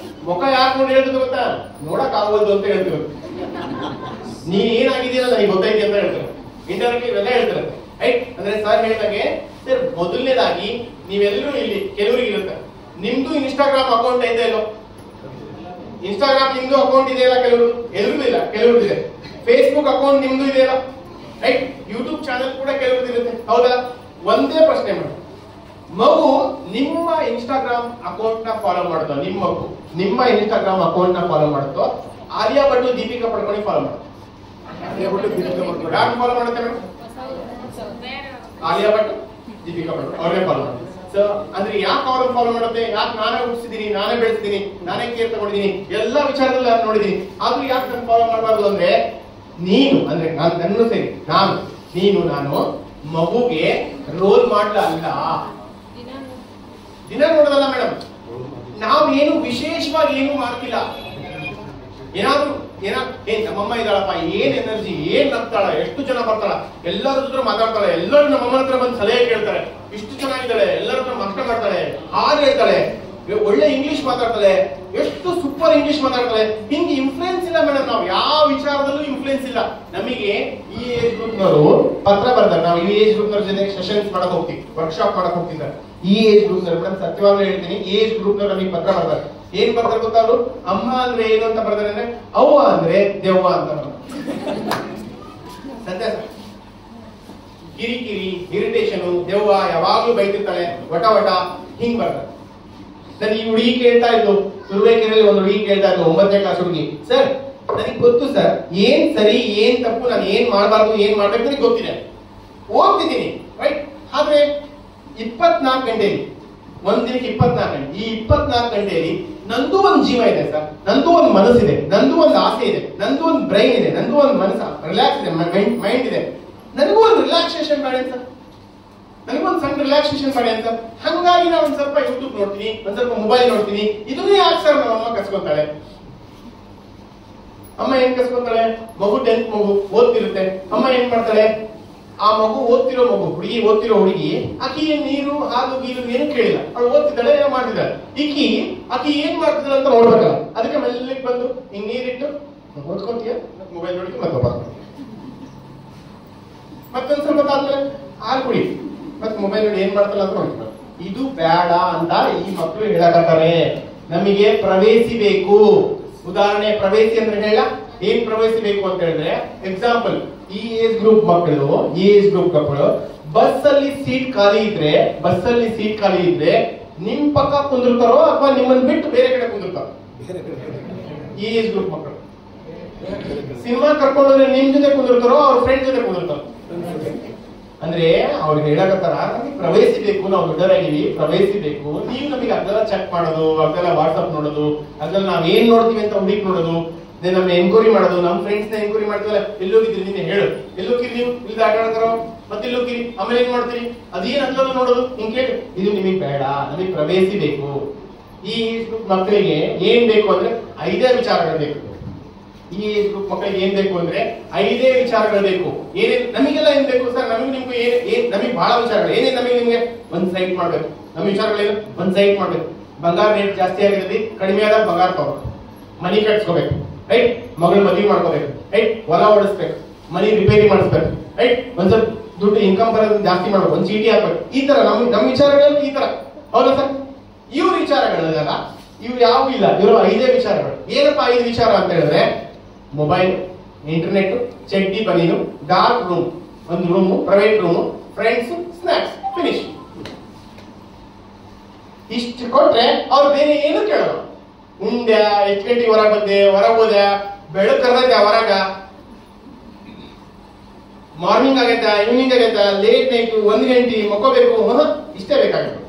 ಮುಖ ಯಾಕೆ ನೋಡಿ ಹೇಳ್ತಿದ್ರು ಗೊತ್ತಾ? ನೋಡಕ್ ಆಗೋದು ಅಂತ ಹೇಳ್ತಿರೋದು. ನೀನ್ ಏನಾಗಿದ್ದೀರ ನನಗೆ ಗೊತ್ತೈತಿ ಅಂತ ಹೇಳ್ತಾರೆ. ಇಂಟರ್ನೆಟ್ ಇವೆಲ್ಲ ಹೇಳ್ತಾರೆ. ರೈಟ್? ಅಂದ್ರೆ ಸರ್ ಹೇಳಿದಾಗೆ ಸರ್, ಮೊದಲನೇದಾಗಿ ನೀವೆಲ್ಲರೂ ಇಲ್ಲಿ ಕೆಲವರಿಗೆ ಇರುತ್ತೆ, ನಿಮ್ದು ಇನ್ಸ್ಟಾಗ್ರಾಮ್ ಅಕೌಂಟ್ ಐತೆ ಇಲ್ಲೋ? ಇನ್ಸ್ಟಾಗ್ರಾಮ್ ನಿಮ್ದು ಅಕೌಂಟ್ ಇದೆಯಲ್ಲ? ಕೆಲವರು, ಎಲ್ರಿಗೂ ಇಲ್ಲ, ಕೆಲವ್ರದ್ದು ಇದೆ. ಫೇಸ್ಬುಕ್ ಅಕೌಂಟ್ ನಿಮ್ದು ಇದೆಯಲ್ಲ? ರೈಟ್? ಯೂಟ್ಯೂಬ್ ಚಾನೆಲ್ ಕೂಡ ಕೆಲವ್ರದ್ದು ಇರುತ್ತೆ, ಹೌದಾ? ಒಂದೇ ಪ್ರಶ್ನೆ ಮಾಡಿ, ಮಗು ನಿಮ್ಮ ಇನ್ಸ್ಟಾಗ್ರಾಮ್ ಅಕೌಂಟ್ ನ ಫಾಲೋ ಮಾಡುತ್ತೋ? ನಿಮ್ಮ ಮಗು ನಿಮ್ಮ ಇನ್ಸ್ಟಾಗ್ರಾಮ್ ಅಕೌಂಟ್ ನ ಫಾಲೋ ಮಾಡುತ್ತೋ? ಆಲಿಯಾ ಭಟ್, ದೀಪಿಕಾ ಪಡ್ಕೊಂಡು ಫಾಲೋ ಮಾಡುತ್ತೆ? ಯಾರು ಫಾಲೋ ಮಾಡುತ್ತೆ ಮೇಡಮ್? ಆಲಿಯಾ ಭಟ್, ದೀಪಿಕಾ ಪಡ್ಕೊಂಡು ಅವ್ರನ್ನೇ ಫಾಲೋ ಮಾಡುತ್ತೆ. ಸೊ ಅಂದ್ರೆ ಯಾಕೆ ಅವ್ರನ್ನ ಫಾಲೋ ಮಾಡುತ್ತೆ? ಯಾಕೆ ನಾನೇ ಹುಟ್ಟಿಸಿದೀನಿ, ನಾನೇ ಬೆಳೆಸಿದೀನಿ, ನಾನೇ ಕೇರ್ ತಗೊಂಡಿದ್ದೀನಿ, ಎಲ್ಲಾ ವಿಚಾರದಲ್ಲಿ ನಾನು ನೋಡಿದೀನಿ, ಆದ್ರೂ ಯಾಕೆ ನಾನು ಫಾಲೋ ಮಾಡಬಾರ್ದು ಅಂದ್ರೆ, ನೀನು ಅಂದ್ರೆ ನಾನು ಸೇರಿ ನಾನು ಮಗುಗೆ ರೋಲ್ ಮಾಡ್ಲ ಅಲ್ಲ, ದಿನ ನೋಡೋದಲ್ಲ ಮೇಡಮ್. ನಾವು ಏನು ವಿಶೇಷವಾಗಿ ಏನು ಮಾಡ್ತಿಲ್ಲ. ಏನಾದ್ರೂ ನಮ್ಮಮ್ಮ ಇದ್ದಾಳಪ್ಪ, ಏನ್ ಎನರ್ಜಿ, ಏನ್ ನಗ್ತಾಳ, ಎಷ್ಟು ಜನ ಬರ್ತಾಳ, ಎಲ್ಲರ ಹತ್ರ ಮಾತಾಡ್ತಾಳೆ, ಎಲ್ಲರೂ ನಮ್ಮಮ್ಮ ಹತ್ರ ಬಂದು ಸಲಹೆ ಕೇಳ್ತಾರೆ, ಇಷ್ಟು ಚೆನ್ನಾಗಿದ್ದಾಳೆ, ಎಲ್ಲರ ಹತ್ರ ಮಾಸ್ಟರ್ ಮಾಡ್ತಾಳೆ, ಹಾಡು ಹೇಳ್ತಾಳೆ, ಒಳ್ಳೆ ಇಂಗ್ಲಿಷ್ ಮಾತಾಡ್ತಾಳೆ, ಎಷ್ಟು ಸೂಪರ್ ಇಂಗ್ಲಿಷ್ ಮಾತಾಡ್ತಾಳೆ. ಹಿಂಗೆ ಇನ್ಫ್ಲೂಯೆನ್ಸ್ ಇಲ್ಲ ಮೇಡಮ್, ನಾವು ಯಾವ ವಿಚಾರದಲ್ಲೂ ಇನ್ಫ್ಲೂಯೆನ್ಸ್ ಇಲ್ಲ. ನಮಗೆ ಈ ಏಜ್ ಗ್ರೂಪ್ನವರು ಪತ್ರ ಬರ್ತಾರೆ, ನಾವು ಈ ಏಜ್ ಗ್ರೂಪ್ನವ್ರ ಜೊತೆ ಸೆಷನ್ಸ್ ಮಾಡಕ್ ಹೋಗ್ತೀವಿ, ವರ್ಕ್ಶಾಪ್ ಮಾಡಕ್ ಹೋಗ್ತಿದ್ದಾರೆ. ಈ ಏಜ್ ಗ್ರೂಪ್ನವ್ರು ಮೇಡಮ್ ಸತ್ಯವಾಗ್ಲೂ ಹೇಳ್ತೀನಿ, ಈ ಏಜ್ ಗ್ರೂಪ್ನವ್ರು ನಮಗೆ ಪತ್ರ ಬರ್ತಾರೆ. ಏನ್ ಬರ್ತಾರೆ ಗೊತ್ತಾ? ಅವರು ಅಮ್ಮ ಅಂದ್ರೆ ಏನು ಅಂತ ಬರ್ತಾರೆ ಅಂದ್ರೆ ಅವ್ವ ಅಂದ್ರೆ ದೆವ್ವ ಅಂತ ಸತ್ಯ. ಕಿರಿಕಿರಿ, ಇರಿಟೇಷನ್, ದೆವ್ವ, ಯಾವಾಗ್ಲೂ ಬೈತಿರ್ತಾಳೆ, ವಟ ವಟ, ಹಿಂಗ್ ಬರ್ತಾರೆ. ನಾನು ಈ ಹುಡುಗಿ ಕೇಳ್ತಾ ಇದ್ದು, ತುರುವೇಕೆರೆಯಲ್ಲಿ ಒಂದು ಹುಡುಗಿ ಕೇಳ್ತಾ ಇದ್ದು, 9ನೇ ಕ್ಲಾಸ್ ಹುಡುಗಿ. ಸರ್ ನನಗೆ ಗೊತ್ತು ಸರ್, ಏನ್ ಸರಿ ಏನ್ ತಪ್ಪು, ನಾನು ಏನ್ ಮಾಡಬಾರ್ದು ಏನ್ ಮಾಡ್ಬೇಕು ನನಗೆ ಗೊತ್ತಿದೆ, ಓದ್ತಿದ್ದೀನಿ ರೈಟ್. ಆದ್ರೆ 24 ಗಂಟೆಯಲ್ಲಿ, ಒಂದ್ ದಿನಕ್ಕೆ 24 ಗಂಟೆ, ಈ 24 ಗಂಟೆಯಲ್ಲಿ ನಂದು ಒಂದು ಜೀವ ಇದೆ ಸರ್, ನಂದು ಒಂದು ಮನಸ್ಸಿದೆ, ನಂದು ಒಂದು ಆಸೆ ಇದೆ, ನಂದು ಒಂದು ಬ್ರೈನ್ ಇದೆ, ನಂದು ಒಂದು ಮನಸ್ಸು ರಿಲ್ಯಾಕ್ಸ್ ಇದೆ, ಮೈಂಡ್ ಇದೆ. ನನಗೂ ಒಂದು ರಿಲ್ಯಾಕ್ಸೇಷನ್ ಬೇಡ ಸರ್, ನನಗೊಂದು ಸಣ್ಣ ರಿಲ್ಯಾಕ್ಸೇಷನ್ ಮಾಡಿ ಅಂತ. ಹಂಗಾಗಿ ನಾನು ಒಂದ್ ಸ್ವಲ್ಪ ಯೂಟ್ಯೂಬ್ ನೋಡ್ತೀನಿ, ಒಂದ್ ಸ್ವಲ್ಪ ಮೊಬೈಲ್ ನೋಡ್ತೀನಿ. ಇದನ್ನೇ ಯಾಕೆ ಸರ್ ನಮ್ಮಮ್ಮ ಕಸ್ಕೊಂತಾಳೆ? ಅಮ್ಮ ಏನ್ ಕಸ್ಕೊಂತಾಳೆ? ಮಗು 10th ಮಗು ಓದ್ತಿರುತ್ತೆ, ಅಮ್ಮ ಏನ್ ಮಾಡ್ತಾಳೆ? ಆ ಮಗು ಓದ್ತಿರೋ ಮಗು, ಓದ್ತಿರೋ ಹುಡುಗಿ, ಆಕಿ ನೀರು ಹಾಲು ಗೀರು ಏನು ಕೇಳಿಲ್ಲ, ಅವಳು ಓದ್ತಿದ್ದಾಳೆ, ಏನೋ ಮಾಡ್ತಿದ್ದಾಳೆ. ಆಕಿ ಏನ್ ಮಾಡ್ತಿದ್ದಾಳೆ ಅಂತ ನೋಡ್ಬೇಕಲ್ಲ, ಅದಕ್ಕೆ ಮೆಲ್ಲಿಗೆ ಬಂದು ಹಿಂಗ್ ನೀರಿಟ್ಟು ಓದ್ಕೊತೀಯ, ಮೊಬೈಲ್ ನೋಡ್ತೀನಿ, ಮತ್ತೊಂದ್ ಸ್ವಲ್ಪ ಆದ್ಮೇಲೆ ಹಾಲು ಕುಡಿ, ಮತ್ತೆ ಮೊಬೈಲ್ ನೋಡಿ ಏನ್ ಮಾಡ್ತಾರ ಅಂತ ನೋಡ್ತಾರೆ. ಇದು ಬೇಡ ಅಂತ ಈ ಮಕ್ಕಳು ಹೇಳಕತ್ತಾರೆ. ನಮಗೆ ಪ್ರವೇಶಿ ಬೇಕು. ಉದಾಹರಣೆ ಪ್ರವೇಶಿ ಅಂದ್ರೆ ಹೇಳ, ಏನ್ ಪ್ರವೇಶಿ ಬೇಕು ಅಂತ ಹೇಳಿದ್ರೆ, ಎಕ್ಸಾಂಪಲ್, ಈ ಏಜ್ ಗ್ರೂಪ್ ಮಕ್ಕಳು ಬಸ್ ಅಲ್ಲಿ ಸೀಟ್ ಖಾಲಿ ಇದ್ರೆ ನಿಮ್ ಪಕ್ಕ ಕುಂದಿರ್ತಾರೋ ಅಥವಾ ನಿಮ್ಮನ್ನ ಬಿಟ್ಟು ಬೇರೆ ಕಡೆ ಕುಂದಿರ್ತಾರೋ? ಈ ಏಜ್ ಗ್ರೂಪ್ ಮಕ್ಕಳು ಸಿನಿಮಾ ಕರ್ಕೊಂಡ್ರೆ ನಿಮ್ ಜೊತೆ ಕುಂದಿರ್ತಾರೋ ಅವ್ರ ಫ್ರೆಂಡ್ ಜೊತೆ ಕುಂದಿರ್ತಾರೋ? ಅಂದ್ರೆ ಅವ್ರಿಗೆ ಹೇಳಕತ್ತಾರ, ನಮಗೆ ಪ್ರವೇಶಿ ಬೇಕು, ನಾವು ದೊಡ್ಡವರಾಗಿವಿ, ಪ್ರವೇಶಿ ಬೇಕು. ನೀವು ನಮಗೆ ಅದೆಲ್ಲ ಚೆಕ್ ಮಾಡೋದು, ಅದೆಲ್ಲ ವಾಟ್ಸ್ಆಪ್ ನೋಡೋದು, ಅದ್ರಲ್ಲಿ ನಾವ್ ಏನ್ ನೋಡ್ತೀವಿ ಅಂತ ಹುಡುಕಿ ನೋಡೋದು, ನಮ್ಮ ಎನ್ಕ್ವೈರಿ ಮಾಡೋದು, ನಮ್ಮ ಫ್ರೆಂಡ್ಸ್ ನ ಎನ್ಕ್ವೈರಿ ಮಾಡ್ತೀವಲ್ಲ, ಎಲ್ಲೋಗಿದ್ರಿ ನಿನ್ನೆ ಹೇಳು, ಎಲ್ಲೋಗಿರಿ ನೀವು, ಇಲ್ಲಿ ಆಟ ಆಡ್ತಾರೋ, ಮತ್ತೆ ಎಲ್ಲೋಗಿರಿ, ಆಮೇಲೆ ಏನ್ ಮಾಡ್ತೀರಿ, ಅದೇನ್ ಅದ್ರಲ್ಲೂ ನೋಡೋದು, ಹಿಂಗ್ ಕೇಳಿ. ಇದು ನಿಮಗ್ ಬೇಡ, ನಮಗೆ ಪ್ರವೇಶಿ ಬೇಕು. ಈ ಮಕ್ಕಳಿಗೆ ಏನ್ ಬೇಕು ಅಂದ್ರೆ 5 ವಿಚಾರಗಳು ಬೇಕು. ಈ ಏಜ್ ಗ್ರೂಪ್ ಮಕ್ಕಳಿಗೆ ಏನ್ ಬೇಕು ಅಂದ್ರೆ 5 ವಿಚಾರಗಳು ಬೇಕು. ಏನೇನ್ ನಮಗೆಲ್ಲ ಏನ್ ಬೇಕು ಸರ್? ನಿಮ್ಗೂ ನಮಗೆ ಬಹಳ ವಿಚಾರಗಳು. ಏನೇನ್ ನಿಮ್ಗೆ ಒಂದ್ ಸೈಟ್ ಮಾಡ್ಬೇಕು. ನಮ್ಮ ವಿಚಾರಗಳೇನು? ಒಂದ್ ಸೈಟ್ ಮಾಡ್ಬೇಕು. ಬಂಗಾರ ರೇಟ್ ಜಾಸ್ತಿ ಆಗಿರ್ತೈತಿ, ಕಡಿಮೆ ಆದಾಗ ಬಂಗಾರ ತಗೋಬೇಕು, ಮನಿ ಕಟ್ಸ್ಕೋಬೇಕು ರೈಟ್, ಮಗಳು ಮದುವೆ ಮಾಡ್ಕೋಬೇಕು ರೈಟ್, ಹೊಲ ಓಡಿಸ್ಬೇಕು, ಮನಿ ರಿಪೇರಿ ಮಾಡಿಸ್ಬೇಕು ರೈಟ್, ಒಂದ್ ಸ್ವಲ್ಪ ದುಡ್ಡು ಇನ್ಕಮ್ ಬರೋದನ್ನ ಜಾಸ್ತಿ ಮಾಡ್ಬೇಕು, ಒಂದ್ ಚೀಟಿ ಹಾಕ್ಬೇಕು. ಈ ತರ ನಮ್ಮ ವಿಚಾರಗಳು ಈ ತರ, ಹೌದಾ ಸರ್? ಇವ್ರ ವಿಚಾರಗಳಲ್ಲ, ಇವ್ರು ಯಾವ ಇಲ್ಲ, ಇವರು 5 ವಿಚಾರಗಳು. ಏನಪ್ಪಾ 5 ವಿಚಾರ ಅಂತ ಹೇಳಿದ್ರೆ, ಮೊಬೈಲ್, ಇಂಟರ್ನೆಟ್, ಚಡ್ಡಿ ಬನೀನು, ಡಾರ್ಕ್ ರೂಮ್, ಒಂದು room, private room, friends, snacks, finish. ಇಷ್ಟು ಕೊಟ್ರೆ ಅವ್ರು ಬೇರೆ ಏನು ಕೇಳೋಣ. ಉಂಡ್ಯಾ, ಎಷ್ಟು ಗಂಟೆಗೆ ಹೊರಗೆ ಬಂದೆ, ಹೊರಗೆ ಹೋದೆ, ಬೆಳಕು ಕರ್ದೈತೆ ಹೊರಗ, ಮಾರ್ನಿಂಗ್ ಆಗೈತಾ, ಈವ್ನಿಂಗ್ ಆಗೈತಾ, ಲೇಟ್ ನೈಟ್, 1 ಗಂಟೆ ಮಕ್ಕೋಬೇಕು, ಇಷ್ಟೇ ಬೇಕಾಗಿತ್ತು.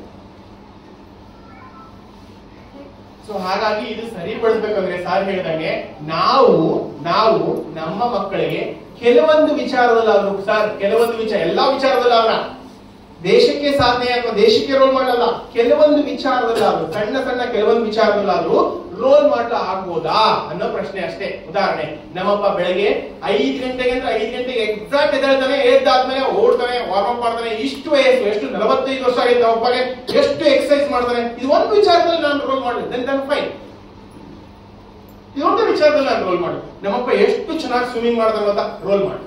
ಸೊ ಹಾಗಾಗಿ ಇದು ಸರಿಪಡಿಸ್ಬೇಕಂದ್ರೆ ಸಾರ್ ಹೇಳಿದಂಗೆ ನಾವು ನಮ್ಮ ಮಕ್ಕಳಿಗೆ ಕೆಲವೊಂದು ವಿಚಾರದಲ್ಲಾದ್ರು ಸರ್, ಕೆಲವೊಂದು ವಿಚಾರ, ಎಲ್ಲಾ ವಿಚಾರದಲ್ಲಾದ್ರ ದೇಶಕ್ಕೆ ಸಾಧನೆ ಅಥವಾ ದೇಶಕ್ಕೆ ರೋಲ್ ಮಾಡಲ್ಲ, ಕೆಲವೊಂದು ವಿಚಾರದಲ್ಲಾದ್ರು, ಸಣ್ಣ ಕೆಲವೊಂದು ವಿಚಾರದಲ್ಲಾದ್ರೂ ರೋಲ್ ಮಾಡಲು ಆಗ್ಬೋದಾ ಅನ್ನೋ ಪ್ರಶ್ನೆ ಅಷ್ಟೇ. ಉದಾಹರಣೆ, ನಮ್ಮಪ್ಪ ಬೆಳಗ್ಗೆ 5 ಗಂಟೆಗೆ ಅಂದ್ರೆ 5 ಗಂಟೆಗೆ ಎಕ್ಸಾಕ್ಟ್ ಎದ್ದೇಳ್ತಾನೆ, ಎದ್ದಾದ್ಮೇಲೆ ಓಡ್ತಾನೆ, ವಾರ್ಮ್ ಅಪ್ ಮಾಡ್ತಾನೆ. ಇಷ್ಟು ವಯಸ್ಸು, ಎಷ್ಟು 45 ವರ್ಷ ಆಗಿದ್ದ ಒಬ್ಬಗೆ ಎಷ್ಟು ಎಕ್ಸರ್ಸೈಸ್ ಮಾಡ್ತಾನೆ. ಇದು ಒಂದು ವಿಚಾರದಲ್ಲಿ ನಾನು ರೋಲ್ ಮಾಡಿದ್ದೆ, ದೆನ್ ಫೈನ್. ಇದೊಂದು ವಿಚಾರದಲ್ಲಿ ನಾನು ರೋಲ್ ಮಾಡಿ. ನಮ್ಮಪ್ಪ ಎಷ್ಟು ಚೆನ್ನಾಗಿ ಸ್ವಿಮ್ಮಿಂಗ್ ಮಾಡ್ತಾನೆ ಅಂತ ರೋಲ್ ಮಾಡಿ.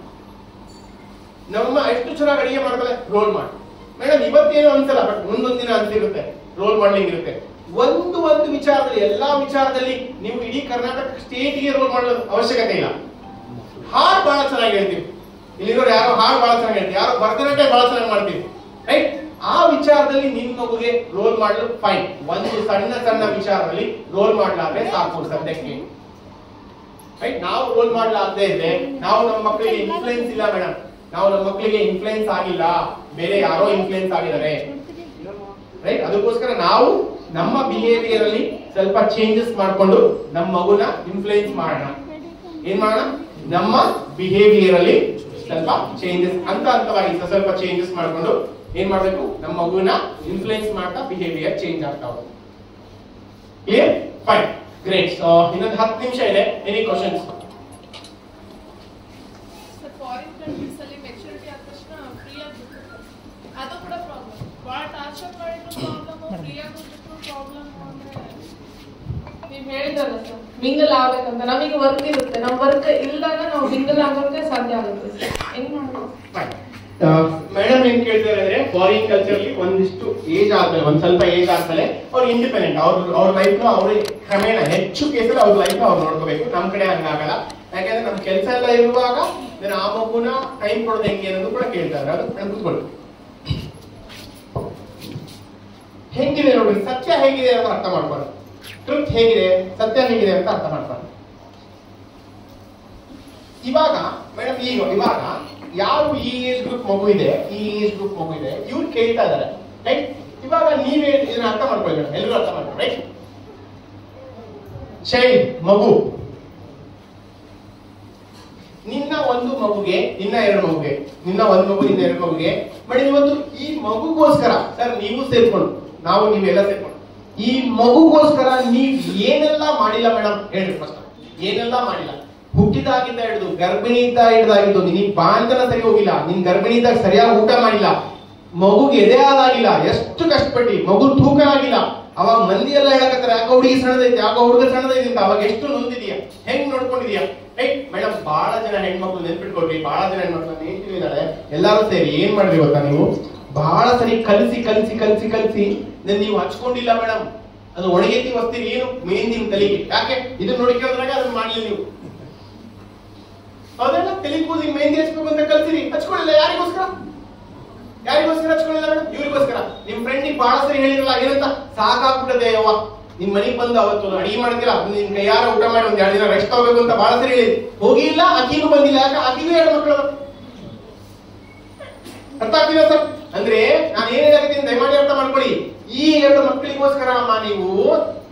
ನಮ್ಮಮ್ಮ ಎಷ್ಟು ಚೆನ್ನಾಗಿ ಅಡಿಗೆ ಮಾಡ್ತಾರೆ, ರೋಲ್ ಮಾಡಿ. ಮೇಡಮ್ ಇವತ್ತೇನು ಅನ್ಸಲ್ಲ, ಬಟ್ ಮುಂದೊಂದು ದಿನ ಅನ್ಸಿರುತ್ತೆ, ರೋಲ್ ಮಾಡ್ಲಿಂಗ್ ಇರುತ್ತೆ. ಒಂದು ವಿಚಾರದಲ್ಲಿ, ಎಲ್ಲಾ ವಿಚಾರದಲ್ಲಿ ನೀವು ಇಡೀ ಕರ್ನಾಟಕ ಸ್ಟೇಟ್ ಗೆ ರೋಲ್ ಮಾಡಲು ಅವಶ್ಯಕತೆ ಇಲ್ಲ. ಹಾಡು ಬಹಳ ಚೆನ್ನಾಗಿ ಹೇಳ್ತೀವಿ, ಇಲ್ಲಿರೋರು ಯಾರೋ ಹಾಡು ಬಹಳ ಚೆನ್ನಾಗಿ ಹೇಳ್ತೀವಿ, ಯಾರೋ ಭರತನಾಟ್ಯ ಬಹಳ ಚೆನ್ನಾಗಿ ಮಾಡ್ತೀವಿ ರೈಟ್. ಆ ವಿಚಾರದಲ್ಲಿ ನಿಮ್ ಮಗುಗೆ ರೋಲ್ ಮಾಡಲು ಫೈನ್. ಒಂದು ಸಣ್ಣ ವಿಚಾರದಲ್ಲಿ ರೋಲ್ ಮಾಡ್ಲಾದ್ರೆ ಸಾಕು ಸದ್ಯಕ್ಕೆ ರೈಟ್. ನಾವು ರೋಲ್ ಮಾಡ್ಲಾಗದೆ ಇದ್ರೆ ನಾವು ನಮ್ಮ ಮಕ್ಕಳಿಗೆ ಇನ್ಫ್ಲೂಯೆನ್ಸ್ ಇಲ್ಲ ಮೇಡಮ್, ನಾವು ನಮ್ಮ ಮಕ್ಕಳಿಗೆ ಇನ್ಫ್ಲೂಯೆನ್ಸ್ ಆಗಿಲ್ಲ, ಬೇರೆ ಯಾರೋ ಇನ್ಫ್ಲೂಯೆನ್ಸ್ ಆಗಿದ್ದಾರೆ ರೈಟ್. ಅದಕ್ಕೋಸ್ಕರ ನಾವು ನಮ್ಮ ಬಿಹೇವಿಯರ್ ಅಲ್ಲಿ ಸ್ವಲ್ಪ ಚೇಂಜಸ್ ಮಾಡ್ಕೊಂಡು ನಮ್ಮ ಮಗುನ ಇನ್ಫ್ಲೂಯೆನ್ಸ್ ಮಾಡೋಣ. ಏನ್ ಮಾಡೋಣ? ನಮ್ಮ ಬಿಹೇವಿಯರ್ ಅಲ್ಲಿ ಸ್ವಲ್ಪ ಚೇಂಜಸ್, ಹಂತವಾಗಿ ಸ್ವಲ್ಪ ಚೇಂಜಸ್ ಮಾಡ್ಕೊಂಡು ಏನ್ ಮಾಡ್ಬೇಕು? ನಮ್ಮ ಮಗುನ ಇನ್ಫ್ಲೂಯೆನ್ಸ್ ಮಾಡ್ತಾ ಬಿಹೇವಿಯರ್ ಚೇಂಜ್ ಆಗ್ತಾ ಹೋಗುತ್ತೆ. ಕ್ಲಿಯರ್? Fine, great. ಸೊ ಇನ್ನೊಂದು 10 ನಿಮಿಷ ಇದೆ. Any questions? ಭಾಳ ಟಾರ್ಚರ್ ಮಾಡಿದ್ರು ಪ್ರಾಬ್ಲಮ್, ಫ್ರೀಯಾಗಿ ಪ್ರಾಬ್ಲಮ್ ಅಂದ್ರೆ ನೀವು ಹೇಳಿದ್ರಲ್ಲ ಸರ್ ಮಿಂಗಲ್ ಆಗ್ಬೇಕಂತ. ನಮಗೆ ವರ್ಕ್ ಇರುತ್ತೆ, ನಮ್ಮ ವರ್ಕ್ ಇಲ್ದಾಗ ನಾವು ಮಿಂಗಲ್ ಆಗೋಕೆ ಸಾಧ್ಯ ಆಗುತ್ತೆ ಸರ್. ಹೆಂಗ್ ಮಾಡೋದು? ಮೇಡಮ್ ಏನ್ ಕೇಳ್ತಾರೆ ಅಂದ್ರೆ ಫಾರಿನ್ ಕಲ್ಚರ್ಲಿ ಒಂದಿಷ್ಟು ಏಜ್ ಆದ್ಮೇಲೆ, ಒಂದ್ ಸ್ವಲ್ಪ ಏಜ್ ಆದ್ಮೇಲೆ ಅವ್ರು ಇಂಡಿಪೆಂಡೆಂಟ್, ಅವ್ರ ಲೈಫ್ ಅವ್ರು ಕ್ರಮೇಣ ಹೆಚ್ಚು ಕೇಸಲ್ಲಿ ಅವ್ರ ಲೈಫ್ ಅವ್ರು ನೋಡ್ಕೋಬೇಕು. ನಮ್ ಕಡೆ ಹಂಗಾಗಲ್ಲ, ಯಾಕಂದ್ರೆ ನಮ್ ಕೆಲಸ ಎಲ್ಲ ಇರುವಾಗ ನಾನು ಆ ಮಗುನ ಟೈಮ್ ಕೊಡೋದು ಹೆಂಗೆ ಅನ್ನೋದು ಕೂಡ ಕೇಳ್ತಾರೆ. ಅದು ಕೂತ್ಕೊಳ್ಳಿ. ಹೆಂಗಿದೆ ನೋಡಿ, ಸತ್ಯ ಹೇಗಿದೆ ಅಂತ ಅರ್ಥ ಮಾಡ್ಕೊಳ್ಳಿ. ಟ್ರುತ್ ಹೇಗಿದೆ, ಸತ್ಯ ಹೇಗಿದೆ ಅಂತ ಅರ್ಥ ಮಾಡ್ಕೊಳ್ಳಿ. ಇವಾಗ ಮೇಡಮ್ ಇವಾಗ ಯಾರು ಈ ಏಜ್ ಗ್ರೂಪ್ ಮಗು ಇದೆ, ಇವ್ರು ಕೇಳ್ತಾ ಇದಾರೆ, ರೈಟ್? ಇವಾಗ ನೀವೇ ಇದನ್ನ ಅರ್ಥ ಮಾಡ್ಕೊಳ್ಳಿ ಮೇಡಮ್, ಎಲ್ಲರೂ ಅರ್ಥ ಮಾಡ್ಕೊಳ್ಳಿ, ರೈಟ್? ಚೈಲ್ಡ್, ಮಗು, ನಿನ್ನ ಒಂದು ಮಗುಗೆ, ನಿನ್ನ ಎರಡು ಮಗುಗೆ, ನಿನ್ನ ಒಂದು ಮಗು, ನಿನ್ನ ಎರಡು ಮಗುಗೆ ಮೇಡಮ್ ಇವತ್ತು ಈ ಮಗುಗೋಸ್ಕರ ಸರ್ ನೀವು ಸೇರ್ಕೊಂಡು, ನೀವೆಲ್ಲ ಸೇರ್ಕೊಂಡು ಈ ಮಗುಗೋಸ್ಕರ ನೀವ್ ಏನೆಲ್ಲ ಮಾಡಿಲ್ಲ ಮೇಡಮ್ ಹೇಳ್ರಿ ಫಸ್ಟ್. ಏನೆಲ್ಲ ಮಾಡಿಲ್ಲ? ಹುಟ್ಟಿದಾಗಿಂದ ಹಿಡಿದು ಗರ್ಭಿಣಿ ಇದ್ದ ಹಿಡಿದಾಗಿದ್ದು ನಿನಗೆ ಬಾಂತನ ಸರಿ ಹೋಗಿಲ್ಲ, ನಿನ್ ಗರ್ಭಿಣಿ ಇದ್ದಾಗ ಸರಿಯಾಗಿ ಊಟ ಮಾಡಿಲ್ಲ, ಮಗುಗೆ ಎದೆ ಹಾಲಾಗಿಲ್ಲ, ಎಷ್ಟು ಕಷ್ಟಪಟ್ಟಿ, ಮಗು ತೂಕ ಆಗಿಲ್ಲ. ಅವಾಗ ಮಂದಿ ಎಲ್ಲ ಹೇಳಕತ್ತಾರೆ ಯಾಕೋ ಹುಡುಗಿ ಸಣ್ಣದೈತಿ, ಯಾಕೋ ಹುಡುಗ ಸಣ್ಣದೈತಿ ಅಂತ. ಅವಾಗ ಎಷ್ಟು ನೊಂದಿದೀಯ, ಹೆಂಗ್ ನೋಡ್ಕೊಂಡಿದೀಯ, ರೈಟ್ ಮೇಡಮ್? ಬಹಳ ಜನ ಹೆಣ್ಮಕ್ಳು ನೆನ್ಪಿಟ್ಕೊಳ್ರಿ, ಬಹಳ ಜನ ಹೆಣ್ಮಕ್ಳು ನೇತಿದ್ದಾರೆ. ಎಲ್ಲರೂ ಸೇರಿ ಏನ್ ಮಾಡಿದ್ರಿ ಗೊತ್ತಾ, ನೀವು ಬಹಳ ಸರಿ ಕಲಿಸಿ ನೀವು ಹಚ್ಕೊಂಡಿಲ್ಲ ಮೇಡಮ್. ಅದು ಒಣಗೇತಿ ವಸ್ತೀರಿ ಏನು ಮೆಹಂದಿ ತಲೆಗೆ, ಯಾಕೆ ಇದನ್ನ ನೋಡಿ ಕೇಳಿದ್ರಾಗ ಅದನ್ನ ಮಾಡ್ಲಿಲ್ಲ ನೀವು. ಅದೆಲ್ಲ ತಲೆ ಕೂದಿ ಮೆಹಂದಿ ಹಚ್ಬೇಕು ಅಂತ ಕಲ್ಸಿರಿ, ಹಚ್ಕೊಳ್ಳಿಲ್ಲ. ಯಾರಿಗೋಸ್ಕರ ಹಚ್ಕೊಳ್ಳಿಲ್ಲ ಮೇಡಮ್? ಇವ್ರಿಗೋಸ್ಕರ. ನಿಮ್ ಫ್ರೆಂಡಿಗೆ ಬಹಳ ಸರಿ ಹೇಳಿರಲ್ಲ, ಏನಂತ ಸಾಕಾಗ್ಬಿಟ್ಟದೆ ಅವ್ವ, ನಿಮ್ ಮನೆಗೆ ಬಂದು ಅವತ್ತು ಅಡಿಗೆ ಮಾಡ್ತೀರಾ, ನಿಮ್ ಕೈಯಾರ ಊಟ ಮಾಡಿ ಒಂದ್ 2 ದಿನ ರೆಸ್ಟ್ ತಗೋಬೇಕು ಅಂತ ಬಹಳ ಸರಿ ಹೇಳಿ ಹೋಗಿ ಇಲ್ಲ. ಆಕಿನೂ ಬಂದಿಲ್ಲ, ಯಾಕೆ? ಆಕಿಗೂ 2 ಮಕ್ಕಳು. ಅರ್ಥ ಆಗ್ತಿಲ್ಲ ಸರ್? ಅಂದ್ರೆ ನಾನು ಏನ್ ಹೇಳಕತ್ತೀನಿ ದಯಮಾಡಿ ಅರ್ಥ ಮಾಡ್ಕೊಳ್ಳಿ. ಈ 2 ಮಕ್ಕಳಿಗೋಸ್ಕರ ಅಮ್ಮ ನೀವು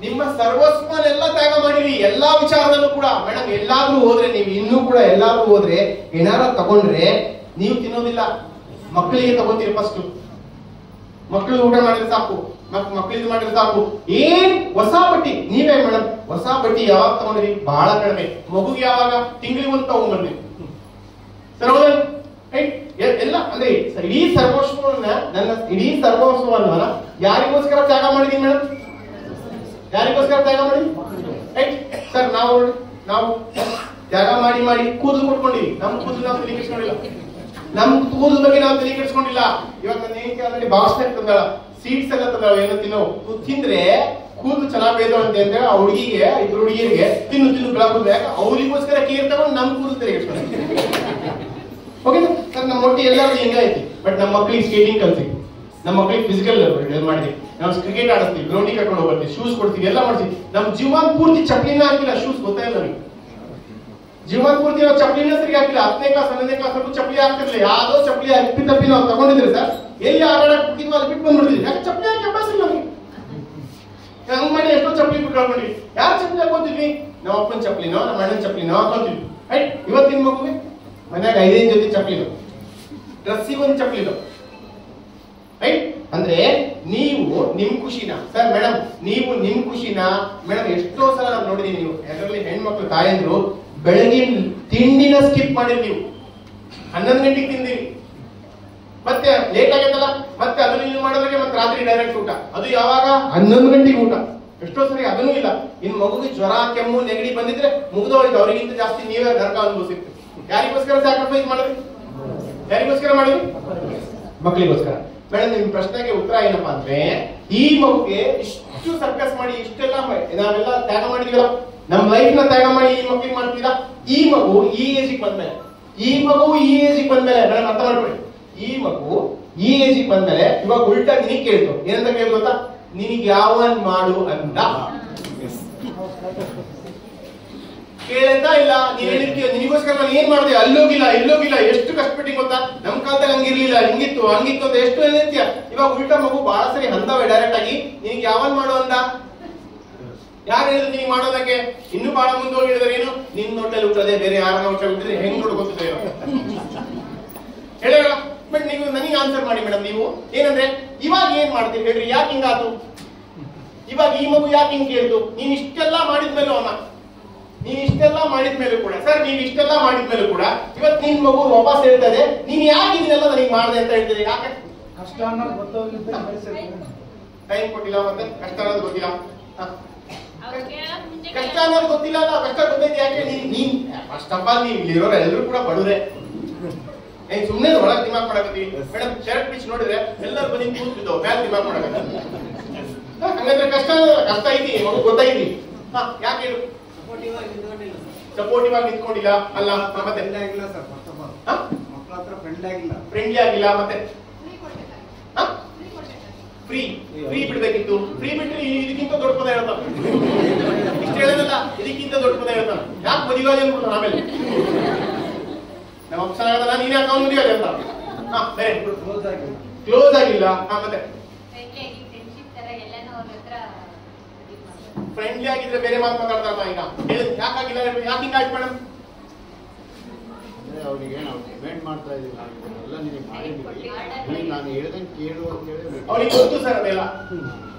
ನಿಮ್ಮ ಸರ್ವಸ್ವನೆಲ್ಲ ತ್ಯಾಗ ಮಾಡಿರಿ, ಎಲ್ಲಾ ವಿಚಾರದಲ್ಲೂ ಕೂಡ. ಮೇಡಮ್ ಎಲ್ಲಾದ್ರೂ ಹೋದ್ರೆ, ನೀವು ಇನ್ನೂ ಕೂಡ ಎಲ್ಲಾದ್ರೂ ಹೋದ್ರೆ ಏನಾರ ತಗೊಂಡ್ರೆ ನೀವು ತಿನ್ನೋದಿಲ್ಲ, ಮಕ್ಕಳಿಗೆ ತಗೋತೀರಿ ಫಸ್ಟ್. ಮಕ್ಕಳು ಊಟ ಮಾಡಿದ್ರೆ ಸಾಕು, ಮಕ್ಕಳಿಗೆ ಮಾಡಿದ್ರೆ ಸಾಕು. ಏನ್ ಹೊಸ ಬಟ್ಟಿ ನೀವೇ ಮೇಡಮ್, ಹೊಸ ಬಟ್ಟಿ ಯಾವಾಗ ತಗೊಂಡ್ರಿ? ಬಹಳ ಕಡಿಮೆ. ಮಗುಗೆ ಯಾವಾಗ? ತಿಂಗಳಿಗೆ ಒಂದು ತಗೊಂಡ್ಬಂದ್ರಿ ಸರ್, ರೈಟ್? ಎಲ್ಲ ಅಂದ್ರೆ ಇಡೀ ಸರ್ವಸ್ವವನ್ನ ಯಾರಿಗೋಸ್ಕರ ತ್ಯಾಗ ಮಾಡಿದೀವಿ ಮೇಡಮ್? ಯಾರಿಗೋಸ್ಕರ ತ್ಯಾಗ ಮಾಡಿ, ರೈಟ್ ಸರ್? ನಾವು ತ್ಯಾಗ ಮಾಡಿ ಕೂದಲು ಕೊಟ್ಕೊಂಡಿವಿ. ನಮ್ ಕೂದಲು ನಾವು ತಲೆ ಕೆಡಿಸ್ಕೊಂಡಿಲ್ಲ, ನಮ್ ಕೂದಲ ಬಗ್ಗೆ ನಾವು ತಲೆ ಕೆಡಿಸ್ಕೊಂಡಿಲ್ಲ. ಇವಾಗ ನನ್ನ ಏನ್ ಬಾಕ್ಸ್ ತಂದಾಳ, ಸೀಡ್ಸ್ ಎಲ್ಲ ತಂದಾಳ, ಏನೋ ತಿಂದ್ರೆ ಕೂದಲು ಚೆನ್ನಾಗಿ ಬೇದ ಅಂತ ಅಂದ್ರೆ ಆ ಹುಡುಗಿಗೆ, ಇದ್ರ ಹುಡುಗಿಯರಿಗೆ ತಿನ್ನು ಬೆಳಗುದು. ಯಾಕೆ? ಅವ್ರಿಗೋಸ್ಕರ ಕೇರ್ ತಗೊಂಡು ನಮ್ ಕೂದಲು ತಲೆ ಕೆಡಿಸ್ಕೊಂಡಿವಿ. ಓಕೆ ಸರ್, ನಮ್ಮ ಒಟ್ಟು ಎಲ್ಲರೂ ಹಿಂಗಾಯ್ತು. ಬಟ್ ನಮ್ಮ ಮಕ್ಕಳಿಗೆ ಸ್ಕೇಟಿಂಗ್ ಕಲ್ಸಿ, ನಮ್ಮ ಮಕ್ಕಳಿಗೆ ಫಿಸಿಕಲ್ ಮಾಡಿದ್ವಿ, ನಾವು ಕ್ರಿಕೆಟ್ ಆಡಿಸ್ತೀವಿ, ಗ್ರೌಂಡಿಗೆ ಕರ್ಕೊಂಡು ಹೋಗ್ತೀವಿ, ಶೂಸ್ ಕೊಡ್ತೀವಿ, ಎಲ್ಲ ಮಾಡ್ತೀವಿ. ನಮ್ಮ ಜೀವನ ಪೂರ್ತಿ ಚಪ್ಪಲಿನ ಹಾಕಿಲ್ಲ, ಶೂಸ್ ಗೊತ್ತಾ ಇಲ್ಲ ನಮಗೆ. ಜೀವನ ಪೂರ್ತಿ ನಾವು ಚಪ್ಪಲಿನ ಸರಿ ಹಾಕಿಲ್ಲ. 10ನೇ ಕ್ಲಾಸ್ 11ನೇ ಕ್ಲಾಸ್ ಚಪ್ಪಲಿ ಹಾಕ್ತಿರ್ಲಿಲ್ಲ. ಯಾವ್ದೋ ಚಪ್ಪಲಿ ತಪ್ಪಿ ನಾವು ತಗೊಂಡಿದ್ರಿ ಸರ್, ಎಲ್ಲಿ ಆಡಾಡಕ್ ಬಿಟ್ಟಿದ್ವಿ ಅಲ್ಲಿ ಬಿಟ್ಟು ಬಂದ್ಬಿಡ್ತೀವಿ. ಯಾಕೆ? ಚಪ್ಪಲಿ ಹಾಕಿ ಅಭ್ಯಾಸ ಇಲ್ಲ ನಮಗೆ. ಹಂಗ್ ಮಾಡಿ ಎಷ್ಟೋ ಚಪ್ಪಲಿ ಬಿಟ್ಟು ಕಳ್ಕೊಂಡಿವಿ. ಯಾರು ಚಪ್ಪಲಿ ಹಾಕೋತಿದ್ವಿ? ನಮ್ಮ ಅಪ್ಪನ ಚಪ್ಪಲಿನೋ, ನಮ್ಮ ಅಣ್ಣನ ಚಪ್ಪಲಿನೋ ಹಾಕೋತಿದ್ವಿ, ರೈಟ್? ಇವತ್ತಿನ ಮಗುವೆ ಮನ್ಯಾಗ 5 ಜೊತೆ ಚಪ್ಪಲಿನೋ, ಡ್ರೆಸ್ಸಿಗೆ ಒಂದು ಚಪ್ಪಲಿನೋ, ರೈಟ್? ಅಂದ್ರೆ ನೀವು ನಿಮ್ ಖುಷಿನ ಸರ್ ಮೇಡಮ್, ನೀವು ನಿಮ್ ಖುಷಿನ ಮೇಡಮ್ ಎಷ್ಟೋ ಸಲ ನಾನು ನೋಡಿದೀನಿ. ನೀವು ಅದರಲ್ಲಿ ಹೆಣ್ಮಕ್ಳು ತಾಯಂದ್ರು ಬೆಳಗಿನ ತಿಂಡಿನ ಸ್ಕಿಪ್ ಮಾಡಿರಿ. ನೀವು 11 ಗಂಟೆಗೆ ತಿಂದಿರಿ, ಮತ್ತೆ ಲೇಟ್ ಆಗೈತಲ್ಲ, ಮತ್ತೆ ಅದನ್ನ ಇದು ಮಾಡೋದ್ರಿಗೆ ಮತ್ತೆ ರಾತ್ರಿ ಡೈರೆಕ್ಟ್ ಊಟ. ಅದು ಯಾವಾಗ? 11 ಗಂಟೆಗೆ ಊಟ. ಎಷ್ಟೋ ಸರಿ ಅದನ್ನೂ ಇಲ್ಲ. ಇನ್ ಮಗುಗೆ ಜ್ವರ, ಕೆಮ್ಮು, ನೆಗಡಿ ಬಂದಿದ್ರೆ ಮುಗಿದೋಯ್ತು. ಅವರಿಗಿಂತ ಜಾಸ್ತಿ ನೀವೇ ನರಕ ಅನುಭವಿಸಿರ್ತೀವಿ. ಯಾರಿಗೋಸ್ಕರ ಸ್ಯಾಕ್ರಿಫೈಸ್ ಮಾಡಿದ್ರಿ? ಯಾರಿಗೋಸ್ಕರ ಮಾಡಿದ್ರಿ? ಮಕ್ಕಳಿಗೋಸ್ಕರ. ಮೇಡಮ್ ನಿಮ್ ಪ್ರಶ್ನೆಗೆ ಉತ್ತರ ಏನಪ್ಪಾ ಅಂದ್ರೆ, ಈ ಮಗುಗೆ ಇಷ್ಟು ಸರ್ಕಸ್ ಮಾಡಿ ಇಷ್ಟೆಲ್ಲ ನಾವೆಲ್ಲ ತ್ಯಾಗ ಮಾಡಿದೀವಲ್ಲ, ನಮ್ ಲೈಫ್ ನ ತ್ಯಾಗ ಮಾಡಿ ಈ ಮಕ್ಕಳಿಗೆ ಮಾಡ್ತೀರಾ? ಈ ಮಗು ಈ ಏಜಿಗೆ ಬಂದ್ಮೇಲೆ ಮೇಡಮ್ ಅರ್ಥ ಮಾಡ್ಕೊಳ್ಳಿ, ಈ ಮಗು ಈ ಏಜಿಗೆ ಬಂದ್ಮೇಲೆ ಇವಾಗ ಉಲ್ಟಾ ನಿನಗೆ ಕೇಳ್ತು. ಏನಂತ ಕೇಳ್ತು ಗೊತ್ತಾ? ನಿನಗೆ ಯಾವನ್ ಮಾಡು ಅಂತ ಕೇಳಂತ ಇಲ್ಲ. ನೀನ್ ಹೇಳಿರ್ತೀಯ ನಿನಗೋಸ್ಕರ ನಾನು ಏನ್ ಮಾಡಿದೆ, ಅಲ್ಲೋಗಿಲ್ಲ, ಎಷ್ಟು ಕಷ್ಟಪಟ್ಟಿ ಗೊತ್ತಾ? ನಮ್ ಕಾಲದಾಗ ಹಂಗಿರ್ಲಿಲ್ಲ, ಹಂಗಿತ್ತು ಅಂತ ಎಷ್ಟು ಹೇಳಿರ್ತೀಯ. ಇವಾಗ ಉಲ್ಟಾ ಮಗು ಬಹಳ ಸರಿ ಹಂತವೆ ಡೈರೆಕ್ಟ್ ಆಗಿ, ನಿನಗೆ ಯಾವನ್ ಮಾಡು ಅಂದ? ಯಾರು ಹೇಳಿದ್ರು ನೀನ್ ಮಾಡೋದಕ್ಕೆ? ಇನ್ನು ಬಹಳ ಮುಂದೆ ಹೋಗಿ ಹೇಳಿದ್ರೆ ಏನು, ನಿನ್ ಹೊಟ್ಟೆಲಿ ಹುಟ್ಟದೆ ಬೇರೆ ಯಾರನ್ನ ಹೊಟ್ಟೆ ಹುಟ್ಟಿದ್ರೆ ಹೆಂಗ್ ನೋಡ್ಕೊತಿದೆ ಹೇಳ. ಬಟ್ ನೀವು ನನಗೆ ಆನ್ಸರ್ ಮಾಡಿ ಮೇಡಮ್. ನೀವು ಏನಂದ್ರೆ ಇವಾಗ ಏನ್ ಮಾಡ್ತೀರಿ ಹೇಳ್ರಿ? ಯಾಕೆ ಹಿಂಗಾತು? ಇವಾಗ ಈ ಮಗು ಯಾಕೆ ಹಿಂಗ್ ಕೇಳ್ತು? ನೀನ್ ಇಷ್ಟೆಲ್ಲ ಮಾಡಿದ್ಮೇಲೂ ಕೂಡ ಸರ್, ನೀವ್ ಇಷ್ಟೆಲ್ಲ ಮಾಡಿದ್ಮೇಲೂ ಕೂಡ ಇವತ್ತು ನಿನ್ ಮಗು ವಾಪಸ್ ಹೇಳ್ತದೆ, ನೀನ್ ಯಾಕೆ ಇದನ್ನೆಲ್ಲ ನನಗೆ ಮಾಡಿದೆ ಅಂತ ಹೇಳ್ತೀರಿ? ಯಾಕೆ? ಕಷ್ಟ ಅನ್ನೋದು ಗೊತ್ತಾಗಲಿದ್ದ ಟೈಮ್ ಕೊಟ್ಟಿಲ್ಲ, ಮತ್ತೆ ಕಷ್ಟ ಅನ್ನೋದು ಗೊತ್ತಿಲ್ಲ. ಕಷ್ಟ ಅನ್ನೋದು ಗೊತ್ತಿಲ್ಲ ಅಲ್ಲ, ಕಷ್ಟ ಗೊತ್ತೈತಿ ಯಾಕೆ? ನೀನ್ ಫಸ್ಟ್ ಆಫ್ ಆಲ್ ನೀವು ಇಲ್ಲಿರೋರು ಎಲ್ಲರೂ ಕೂಡ ಬಡವ್ರೆ. ಏನ್ ಸುಮ್ಮನೆ ಒಳಗೆ ದಿಮಾಗ್ ಮಾಡಕತ್ತೀವಿ ಮೇಡಮ್? ಶರ್ಟ್ ಪಿಚ್ ನೋಡಿದ್ರೆ ಎಲ್ಲರೂ ಬಂದು ಕೂತ್ಬಿದ್ದು ಮ್ಯಾಲ್ ದಿಮಾಗ್ ಮಾಡಕತ್ತೀವಿ. ಹಂಗಂದ್ರೆ ಕಷ್ಟ ಕಷ್ಟ ಐತಿ, ಮಗು ಗೊತ್ತೈತಿ. ಯಾಕೆ ಹೇಳು? ಸಪೋರ್ಟಿವ್ ಆಗಿ ನಿಂತ್ಕೊಂಡಿಲ್ಲ ಅಲ್ಲ, ಮತ್ತೆ ಫ್ರೆಂಡ್ಲಿ ಆಗಿಲ್ಲ, ಮತ್ತೆ ಫ್ರೀ ಬಿಡ್ಬೇಕಿತ್ತು. ಫ್ರೀ ಬಿಟ್ರೆ ಇದಕ್ಕಿಂತ ದೊಡ್ಡ ಪದ ಹೇಳ್ತಾನೆ. ಇಷ್ಟ ಹೇಳೋದಲ್ಲ, ಇದಕ್ಕಿಂತ ದೊಡ್ಡ ಪದ ಹೇಳ್ತಾನೆ. ಯಾಕೆ ಮದುವೆ ಅನ್ಬಿಡ್ತಾನೆ ಆಮೇಲೆ. ನಮ್ಮ ಅಪ್ಪ ಚೆನ್ನಾಗದ, ನೀನ್ ಯಾಕೆ ಅವ್ನು ಮದುವೆ ಅಂತ. ಕ್ಲೋಸ್ ಆಗಿಲ್ಲ, ಮತ್ತೆ ಫ್ರೆಂಡ್ಲಿ ಆಗಿದ್ರೆ ಬೇರೆ ಮಾತು ಮಾತಾಡ್ತಾರ. ಈಗ ಯಾಕಾಗಿಲ್ಲ? ಯಾಕೆ ಹಿಂಗಾಯ್ತು ಮೇಡಮ್? ಅವನಿಗೆ ನಾವು ಡಿಮ್ಯಾಂಡ್ ಮಾಡ್ತಾ ಇದೀವಿ, ಎಲ್ಲ ನಿನಗೆ ಮಾಡಿದ್ದೀವಿ, ನಾನು ಹೇಳ್ದಂಗೆ ಕೇಳು ಅಂತ ಹೇಳಿ ಅವನಿಗೆ ಗೊತ್ತು ಸರ್ ಅದೆಲ್ಲ.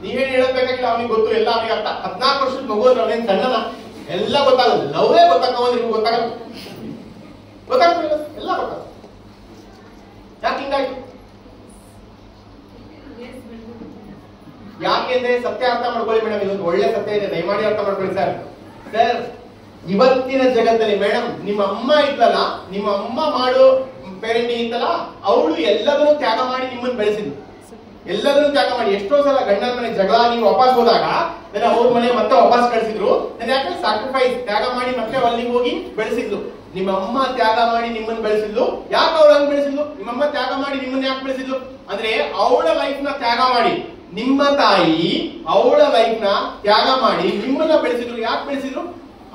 ನೀವೇನ್ ಹೇಳಬೇಕಾಗಿಲ್ಲ, ಅವನಿಗೆ ಗೊತ್ತು ಎಲ್ಲ. ಅವನಿಗೆ ಅರ್ಥ. 14 ವರ್ಷದ ಮಗು ಅಂದ್ರೆ ಅವನೇನ್ ಸಣ್ಣನ, ಎಲ್ಲ ಗೊತ್ತಾಗಲ್ಲ. ಲವ್ವೇ ಗೊತ್ತಾಗೋದ್ರೆ ಗೊತ್ತಾಗಲ್ಲ, ಗೊತ್ತಾಗ್ತಿಲ್ಲ, ಎಲ್ಲ ಗೊತ್ತಾಗ. ಯಾಕೆ ಹಿಂಗಾಯ್ತು? ಯಾಕೆಂದ್ರೆ ಸತ್ಯ ಅರ್ಥ ಮಾಡ್ಕೊಳ್ಳಿ ಮೇಡಮ್. ಇದೊಂದು ಒಳ್ಳೆ ಸತ್ಯ ಇದೆ, ದಯಮಾಡಿ ಅರ್ಥ ಮಾಡ್ಕೊಳ್ಳಿ ಸರ್. ಸರ್, ಇವತ್ತಿನ ಜಗತ್ತಲ್ಲಿ ಮೇಡಮ್, ನಿಮ್ಮ ಅಮ್ಮ ಇತ್ತಲ್ಲ, ನಿಮ್ಮ ಅಮ್ಮ ಮಾಡೋ ಪೇರೆಂಟಿಂಗ್ ಇತ್ತಲ್ಲ, ಅವಳು ಎಲ್ಲದನ್ನು ತ್ಯಾಗ ಮಾಡಿ ನಿಮ್ಮನ್ನು ಬೆಳೆಸಿದ್ಲು. ಎಲ್ಲದನ್ನು ತ್ಯಾಗ ಮಾಡಿ. ಎಷ್ಟೋ ಸಲ ಗಂಡನ ಮನೆ ಜಗಳ ನೀವು ವಾಪಸ್ ಹೋದಾಗ ನನ್ನ ಅವ್ರ ಮನೆ ಮತ್ತೆ ವಾಪಸ್ ಕಳಿಸಿದ್ರು. ಯಾಕೆ? ಸ್ಯಾಕ್ರಿಫೈಸ್, ತ್ಯಾಗ ಮಾಡಿ ಮತ್ತೆ ಅಲ್ಲಿಗೆ ಹೋಗಿ ಬೆಳೆಸಿದ್ಲು. ನಿಮ್ಮ ಅಮ್ಮ ತ್ಯಾಗ ಮಾಡಿ ನಿಮ್ಮನ್ನು ಬೆಳೆಸಿದ್ಲು. ಯಾಕೆ ಅವಳು ಹಂಗ್ ಬೆಳೆಸಿದ್ಲು? ನಿಮ್ಮಮ್ಮ ತ್ಯಾಗ ಮಾಡಿ ನಿಮ್ಮನ್ನ ಯಾಕೆ ಬೆಳೆಸಿದ್ಲು ಅಂದ್ರೆ, ಅವಳ ಲೈಫ್ ನ ತ್ಯಾಗ ಮಾಡಿ, ನಿಮ್ಮ ತಾಯಿ ಅವಳ ಲೈಫ್ ನ ತ್ಯಾಗ ಮಾಡಿ ನಿಮ್ಮನ್ನ ಬೆಳೆಸಿದ್ರು. ಯಾಕೆ ಬೆಳೆಸಿದ್ರು?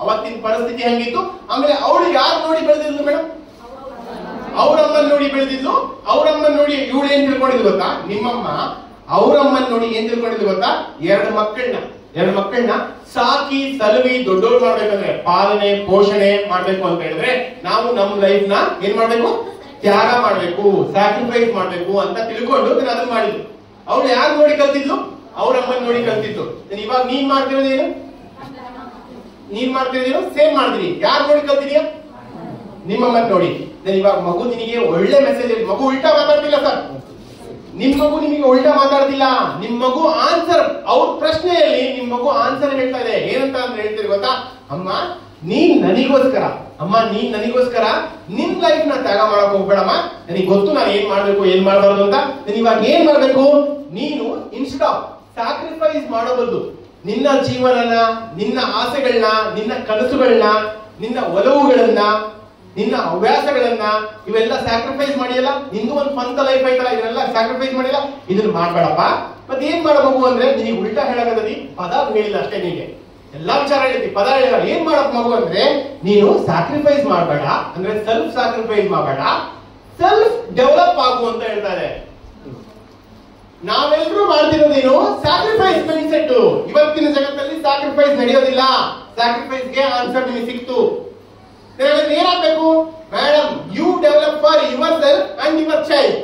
ಅವತ್ತಿನ ಪರಿಸ್ಥಿತಿ ಹಂಗಿತ್ತು. ಆಮೇಲೆ ಅವಳು ಯಾರು ನೋಡಿ ಬೆಳೆದಿದ್ಲು ಮೇಡಮ್? ಅವ್ರಮ್ಮನ್ ನೋಡಿ ಬೆಳೆದಿದ್ದು. ಅವ್ರಮ್ಮನ್ ನೋಡಿ ಇವಳು ಏನ್ ತಿಳ್ಕೊಂಡಿದ್ದು ಗೊತ್ತಾ? ನಿಮ್ಮಮ್ಮ ಅವ್ರಮ್ಮನ್ ನೋಡಿ ಏನ್ ತಿಳ್ಕೊಂಡಿದ್ದು ಗೊತ್ತಾ? ಎರಡು ಮಕ್ಕಳನ್ನ ಸಾಕಿ ಸಲುವಿ ದೊಡ್ಡೋರು ಮಾಡ್ಬೇಕಂದ್ರೆ, ಪಾಲನೆ ಪೋಷಣೆ ಮಾಡ್ಬೇಕು ಅಂತ ಹೇಳಿದ್ರೆ, ನಾವು ನಮ್ ಲೈಫ್ ನ ಏನ್ ಮಾಡ್ಬೇಕು? ತ್ಯಾಗ ಮಾಡ್ಬೇಕು, ಸ್ಯಾಕ್ರಿಫೈಸ್ ಮಾಡ್ಬೇಕು ಅಂತ ತಿಳ್ಕೊಂಡು ಅದನ್ನ ಮಾಡಿದ್ಲು. ಅವಳು ಯಾರು ನೋಡಿ ಕಲ್ತಿದ್ಲು? ಅವ್ರಮ್ಮನ್ ನೋಡಿ ಕಲ್ತಿದ್ದು. ಇವಾಗ ನೀನ್ ಮಾಡ್ತಿರೋದೇನು? ಸೇಮ್ ಮಾಡ್ತೀರಿ. ಯಾರು ನೋಡಿ ಕಲ್ತಿದ್ಯಾ? ನಿಮ್ಮಮ್ಮನ್ ನೋಡಿ. ಇವಾಗ ಮಗು ನಿನಗೆ ಒಳ್ಳೆ ಮೆಸೇಜ್ ಹೇಳಿ. ಮಗು ಉಲ್ಟಾ ಮಾತಾಡ್ತಿಲ್ಲ ಸರ್. ನಿಮ್ ಮಗು ನಿಮಗೆ ಉಲ್ಟಾ ಮಾತಾಡ್ತಿಲ್ಲ. ನಿಮ್ ಮಗು ಆನ್ಸರ್, ಅವ್ರ ಪ್ರಶ್ನೆಯಲ್ಲಿ ನಿಮ್ ಮಗು ಆನ್ಸರ್ ಹೇಳ್ತಾ ಇದೆ. ಏನಂತ ಅಂದ್ರೆ ಹೇಳ್ತೀರಿ ಗೊತ್ತಾ? ಅಮ್ಮ ನೀನ್ ನನಗೋಸ್ಕರ ನಿನ್ ಲೈಫ್ ನ ತ್ಯಾಗ ಮಾಡಕ್ ಹೋಗ್ಬೇಡಮ್ಮ. ನನಗೆ ಗೊತ್ತು ನಾನು ಏನ್ ಮಾಡ್ಬೇಕು ಏನ್ ಮಾಡಬಾರ್ದು ಅಂತ. ಇವಾಗ ಏನ್ ಮಾಡ್ಬೇಕು? ನೀನು ಇನ್ಸ್ಟೆಡ್ ಆಫ್ ಸ್ಯಾಕ್ರಿಫೈಸ್ ಮಾಡೋ ಬದಲು ನಿನ್ನ ಜೀವನನ, ನಿನ್ನ ಆಸೆಗಳನ್ನ, ನಿನ್ನ ಕನಸುಗಳನ್ನ, ನಿನ್ನ ಒಲವುಗಳನ್ನ, ನಿನ್ನ ಹವ್ಯಾಸಗಳನ್ನ ಇವೆಲ್ಲ ಸ್ಯಾಕ್ರಿಫೈಸ್ ಮಾಡಿಯಲ್ಲ. ನಿಂದು ಒಂದು ಸ್ವಂತ ಲೈಫ್ ಐತಲ್ಲ, ಇದನ್ನೆಲ್ಲ ಸ್ಯಾಕ್ರಿಫೈಸ್ ಮಾಡಿಲ್ಲ. ಇದನ್ನ ಮಾಡ್ಬೇಡಪ್ಪ. ಮತ್ತೆ ಏನ್ ಮಾಡಬೇಕು ಅಂದ್ರೆ, ನಿನಗೆ ಉಲ್ಟಾ ಹೇಳಕತ್ತಿ. ಪದ ಹೇಳಿಲ್ಲ ಅಷ್ಟೇ, ನಿನಗೆ ಎಲ್ಲಾ ವಿಚಾರ ಹೇಳ್ತಿ, ಪದ ಹೇಳಿಲ್ಲ. ಏನ್ ಮಾಡಕ್ ಮಗು ಅಂದ್ರೆ, ನೀನು ಸ್ಯಾಕ್ರಿಫೈಸ್ ಮಾಡಬೇಡ ಅಂದ್ರೆ ಸೆಲ್ಫ್ ಸ್ಯಾಕ್ರಿಫೈಸ್ ಮಾಡಬೇಡ, ಸೆಲ್ಫ್ ಡೆವಲಪ್ ಆಗು ಅಂತ ಹೇಳ್ತಾರೆ. ನಾವೆಲ್ಲರೂ ಮಾಡ್ತಿರೋದೇನು? Sacrifice mind set. ಇವತ್ತಿನ ಜಗತ್ತಲ್ಲಿ ಸ್ಯಾಕ್ರಿಫೈಸ್ ನಡೆಯೋದಿಲ್ಲ. ಸ್ಯಾಕ್ರಿಫೈಸ್ಗೆ ಆನ್ಸರ್ ನಿಮಗೆ ಸಿಕ್ತು. ಏನಾಗಬೇಕು madam? You develop for yourself and your child.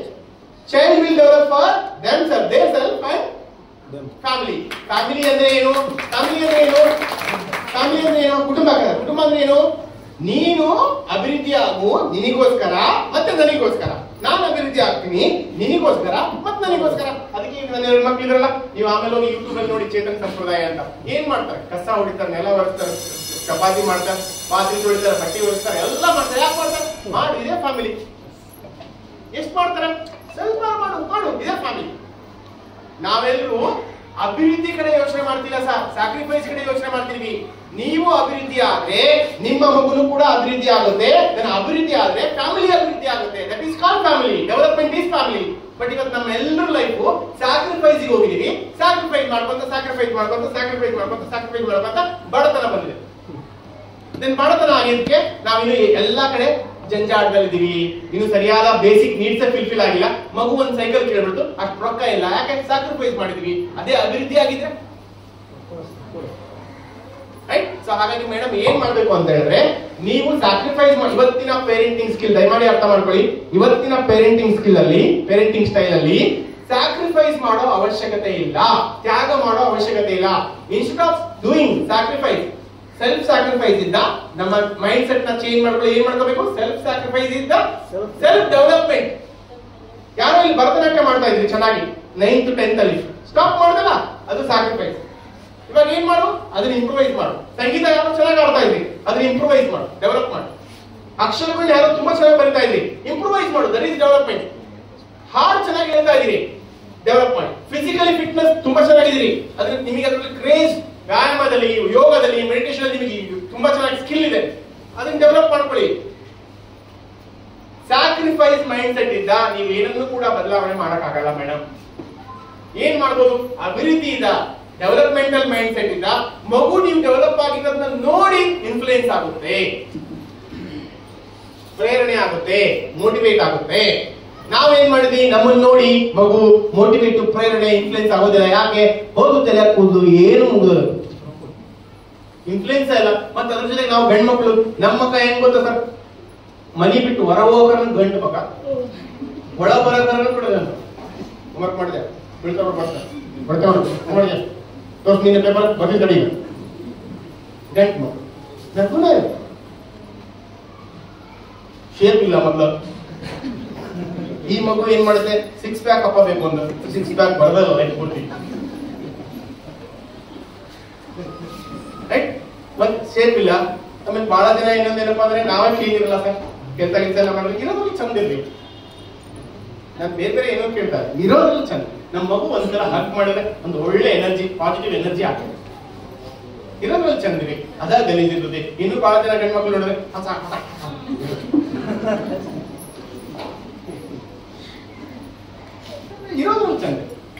Child will develop for them self, their self and family. Family ಅಂದ್ರೆ ಏನು? ಕುಟುಂಬ ಅಂದ್ರೆ ಏನು? ನೀನು ಅಭಿವೃದ್ಧಿ ಆಗು ನಿನಗೋಸ್ಕರ ಮತ್ತೆ ನನಗೋಸ್ಕರ. ನಾನು ಅಭಿವೃದ್ಧಿ ಆಗ್ತೀನಿ ನಿನಗೋಸ್ಕರ ಮತ್ತೆ ನನಗೋಸ್ಕರ. ಅದಕ್ಕೆ ಈಗ ನನ್ನ 2 ಮಕ್ಳು ಇದ್ರಲ್ಲ, ನೀವು ಆಮೇಲೆ ಹೋಗಿ ಯೂಟ್ಯೂಬ್ ಅಲ್ಲಿ ನೋಡಿ ಚೇತನ್ ಸಂಪ್ರದಾಯ ಅಂತ. ಏನ್ ಮಾಡ್ತಾರೆ? ಕಸ ಹೊಡಿತಾರೆ, ನೆಲ ಒರೆಸ್ತಾರೆ, ಚಪಾತಿ ಮಾಡ್ತಾರೆ, ಪಾತ್ರೆ ತೊಳಿತಾರೆ, ಬಟ್ಟೆ ಒರೆಸ್ತಾರೆ, ಎಲ್ಲ ಮಾಡ್ತಾರೆ. ಯಾಕೆ ಮಾಡ್ತಾರೆ? ಮಾಡಿ, ಇದೇ ಫ್ಯಾಮಿಲಿ. ಎಷ್ಟು ಮಾಡ್ತಾರೆ? ಸ್ವಲ್ಪ ಮಾಡು, ಇದೇ ಫ್ಯಾಮಿಲಿ. ನಾವೆಲ್ಲರೂ ಅಭಿವೃದ್ಧಿ ಕಡೆ ಯೋಚನೆ ಮಾಡ್ತಿಲ್ಲ ಸರ್, ಸ್ಯಾಕ್ರಿಫೈಸ್ ಕಡೆ ಯೋಚನೆ ಮಾಡ್ತೀವಿ. ನೀವು ಅಭಿವೃದ್ಧಿ ಆದ್ರೆ ನಿಮ್ಮ ಮಗುನು ಕೂಡ ಅಭಿವೃದ್ಧಿ ಆಗುತ್ತೆ. ಅಭಿವೃದ್ಧಿ ಆದ್ರೆ ಫ್ಯಾಮಿಲಿ ಅಭಿವೃದ್ಧಿ ಆಗುತ್ತೆ. That is called family. Development is family. But ಇವತ್ತು ನಮ್ಮ ಎಲ್ಲರ ಲೈಫ್ ಸ್ಯಾಕ್ರಿಫೈಸ್ ಹೋಗಿದೀವಿ. ಸ್ಯಾಕ್ರಿಫೈಸ್ ಮಾಡ್ಕೊಂತ ಬಡತನ ಬಂದಿದೆ. ಬಡತನ ಆಗಿದ್ದಕ್ಕೆ ನಾವಿನ್ನು ಎಲ್ಲಾ ಕಡೆ ಜಂಜಾಟದಲ್ಲಿದ್ದೀವಿ. ಇನ್ನು ಸರಿಯಾದ ಬೇಸಿಕ್ ನೀಡ್ಸ್ ಫಿಲ್ಫಿಲ್ ಆಗಿಲ್ಲ. ಮಗು ಒಂದು ಸೈಕಲ್ ಕೇಳ್ಬಿಡ್ತು, ಅಷ್ಟು ರೊಕ್ಕ ಇಲ್ಲ, ಯಾಕೆ? ಸ್ಯಾಕ್ರಿಫೈಸ್ ಮಾಡಿದ್ವಿ. ಅದೇ ಅಭಿವೃದ್ಧಿ ಆಗಿದ್ರೆ ರೈಟ್. ಸೊ ಹಾಗಾಗಿ ಮೇಡಮ್ ಏನ್ ಮಾಡ್ಬೇಕು ಅಂತ ಹೇಳಿದ್ರೆ, ನೀವು ಸ್ಯಾಕ್ರಿಫೈಸ್ ಮಾಡಿ. ಇವತ್ತಿನ ಪೇರೆಂಟಿಂಗ್ ಸ್ಕಿಲ್ ದಯಮಾಡಿ ಅರ್ಥ ಮಾಡ್ಕೊಳ್ಳಿ. ಇವತ್ತಿನ ಪೇರೆಂಟಿಂಗ್ ಸ್ಕಿಲ್ ಅಲ್ಲಿ, ಪೇರೆಂಟಿಂಗ್ ಸ್ಟೈಲ್ ಅಲ್ಲಿ ಸ್ಯಾಕ್ರಿಫೈಸ್ ಮಾಡೋ ಅವಶ್ಯಕತೆ ಇಲ್ಲ, ತ್ಯಾಗ ಮಾಡೋ ಅವಶ್ಯಕತೆ ಇಲ್ಲ. Instead of doing sacrifice, self sacrifice ಇದ್ದ ನಮ್ಮ ಮೈಂಡ್ ಸೆಟ್ ನ ಚೇಂಜ್ ಮಾಡ್ಕೊಳ್ಳಿ. ಏನ್ ಮಾಡ್ಕೋಬೇಕು? ಸೆಲ್ಫ್ ಸ್ಯಾಕ್ರಿಫೈಸ್ ಇದ್ದ ಸೆಲ್ಫ್ ಡೆವಲಪ್ಮೆಂಟ್. ಯಾರೋ ಇಲ್ಲಿ ಭರತನಾಟ್ಯ ಮಾಡ್ತಾ ಇದ್ರಿ ಚೆನ್ನಾಗಿ 9th 10th ಅಲ್ಲಿ ಸ್ಟಾಪ್ ಮಾಡೋದಲ್ಲ, ಅದು ಸ್ಯಾಕ್ರಿಫೈಸ್. ಇವಾಗ ಏನ್ ಮಾಡು, ಅದನ್ನ ಇಂಪ್ರೂವೈಸ್ ಮಾಡು. ಸಂಗೀತ ಯಾರೋ ಚೆನ್ನಾಗಿ ಆಡ್ತಾ ಇದ್ರಿ, ಅದನ್ನ ಇಂಪ್ರೂವೈಸ್ ಮಾಡು, ಡೆವಲಪ್ ಮಾಡು. ಅಕ್ಷರಗಳು ಯಾರೋ ತುಂಬಾ ಚೆನ್ನಾಗಿ ಬರಿತಾ ಇದ್ರಿ, ಇಂಪ್ರೂವೈಸ್ ಮಾಡು, ದಟ್ ಈಸ್ ಡೆವಲಪ್ಮೆಂಟ್. ಹಾಡು ಚೆನ್ನಾಗಿ ಹೇಳ್ತಾ ಇದೀರಿ, ಡೆವಲಪ್ ಮಾಡಿ. ಫಿಸಿಕಲಿ ಫಿಟ್ನೆಸ್ ತುಂಬಾ ಚೆನ್ನಾಗಿದ್ದೀರಿ, ಅದ್ರ ನಿಮಗೆ ಅದ್ರಲ್ಲಿ ಕ್ರೇಜ್, ವ್ಯಾಯಾಮದಲ್ಲಿ, ಯೋಗದಲ್ಲಿ, ಮೆಡಿಟೇಷನ್ ಅಲ್ಲಿ ನಿಮಗೆ ತುಂಬಾ ಚೆನ್ನಾಗಿ ಸ್ಕಿಲ್ ಇದೆ, ಅದನ್ನ ಡೆವಲಪ್ ಮಾಡ್ಕೊಳ್ಳಿ. ಸ್ಯಾಕ್ರಿಫೈಸ್ ಮೈಂಡ್ ಸೆಟ್ ಇದ್ದ ನೀವು ಏನನ್ನೂ ಕೂಡ ಬದಲಾವಣೆ ಮಾಡಕ್ಕಾಗಲ್ಲ ಮೇಡಮ್. ಏನ್ ಮಾಡ್ಬೋದು, ಅಭಿವೃದ್ಧಿಯಿಂದ ಡೆವಲಪ್ಮೆಂಟಲ್ ಮೈಂಡ್ ಸೆಟ್ ಇದ್ದ ಮಗು ನೀವು ಡೆವಲಪ್ ಆಗಿರೋದನ್ನ ನೋಡಿ ಇನ್ಫ್ಲೂಯೆನ್ಸ್ ಆಗುತ್ತೆ, ಪ್ರೇರಣೆ ಆಗುತ್ತೆ, ಮೋಟಿವೇಟ್ ಆಗುತ್ತೆ. ನಾವೇನ್ ಮಾಡಿದ್ವಿ, ನಮ್ಮನ್ನ ನೋಡಿ ಮಗು ಮೋಟಿವೇಟ್, ಪ್ರೇರಣೆ, ಇನ್ಫ್ಲೂಯೆನ್ಸ್ ಆಗೋದಿಲ್ಲ. ಯಾಕೆ? ಹೋಗುತ್ತಿಲ್ಲ ಕೂದಲು, ಏನು ಮುಗಿದ್ರು ಇನ್ಫ್ಲೂಯೆನ್ಸ್ ಇಲ್ಲ. ಮತ್ತೆ ಅದ್ರ ಜೊತೆ ನಾವು ಗಂಡು ಮಕ್ಕಳು, ನಮ್ಮ ಮಕ್ಕ ಹೆಂಗ್ ಗೊತ್ತಾ ಸರ್, ಮನಿ ಬಿಟ್ಟು ಹೊರ ಹೋಗೋಕರ ಗಂಡು ಮಕ್ಕ, ಒಳ ಬರೋಕರ ಕೂಡ ಹೋಮ್ವರ್ಕ್ ಮಾಡಿದೆ, ಬೀಳ್ತಾವ್ರು ಬರ್ತಾರೆ, ಬರ್ತಾವ್ರು ತೋರ್ಸ್ ನಿನ್ನ ಪೇಪರ್ ಬರ್ತಿದ್ದ ಗಂಟು ಮಕ್ಕಳು. ನನ್ಗೂ ಶೇಪ್ ಇಲ್ಲ ಮೊದಲು. ಈ ಮಗು ಏನ್ ಮಾಡುತ್ತೆ, 6 ಪ್ಯಾಕ್ ಅಪ್ಪ ಬೇಕು ಅಂತ 6 ಪ್ಯಾಕ್ ಬರ್ದಲ್ಲ ರೈಟ್ ಪೂರ್ತಿ, ರೈಟ್. ಮತ್ ಶೇಪ್ ಇಲ್ಲ. ಆಮೇಲೆ ಬಹಳ ದಿನ ಇನ್ನೊಂದೇನಪ್ಪಾ ಅಂದ್ರೆ ನಾವೇ ಕ್ಲೀನ್ ಇರಲ್ಲ ಸರ್, ಕೆಲ್ಸ ಎಲ್ಲ ಮಾಡಿದ್ರೆ ಇರೋದ್ರಲ್ಲಿ ಚಂದ ಇರ್ಲಿ. ನಾನು ಬೇರೆ ಏನೋ ಕೇಳ್ತಾರೆ, ಇರೋದ್ರಲ್ಲಿ ಚಂದ. ನಮ್ಮ ಮಗು ಒಂದ್ಸಲ ಹಕ್ ಮಾಡಿದ್ರೆ ಒಂದು ಒಳ್ಳೆ ಎನರ್ಜಿ, ಪಾಸಿಟಿವ್ ಎನರ್ಜಿ ಆಗ್ತದೆ. ಇರೋದ್ರಲ್ಲಿ ಚಂದ ಇರಿ, ಅದ ಗಲೀಜಿರ್ತದೆ. ಇನ್ನು ಬಹಳ ಜನ ಗಂಡು ಮಕ್ಕಳು ನೋಡಿದ್ರೆ ಇರೋದ್ರಲ್ಲಿ ಚಂದ.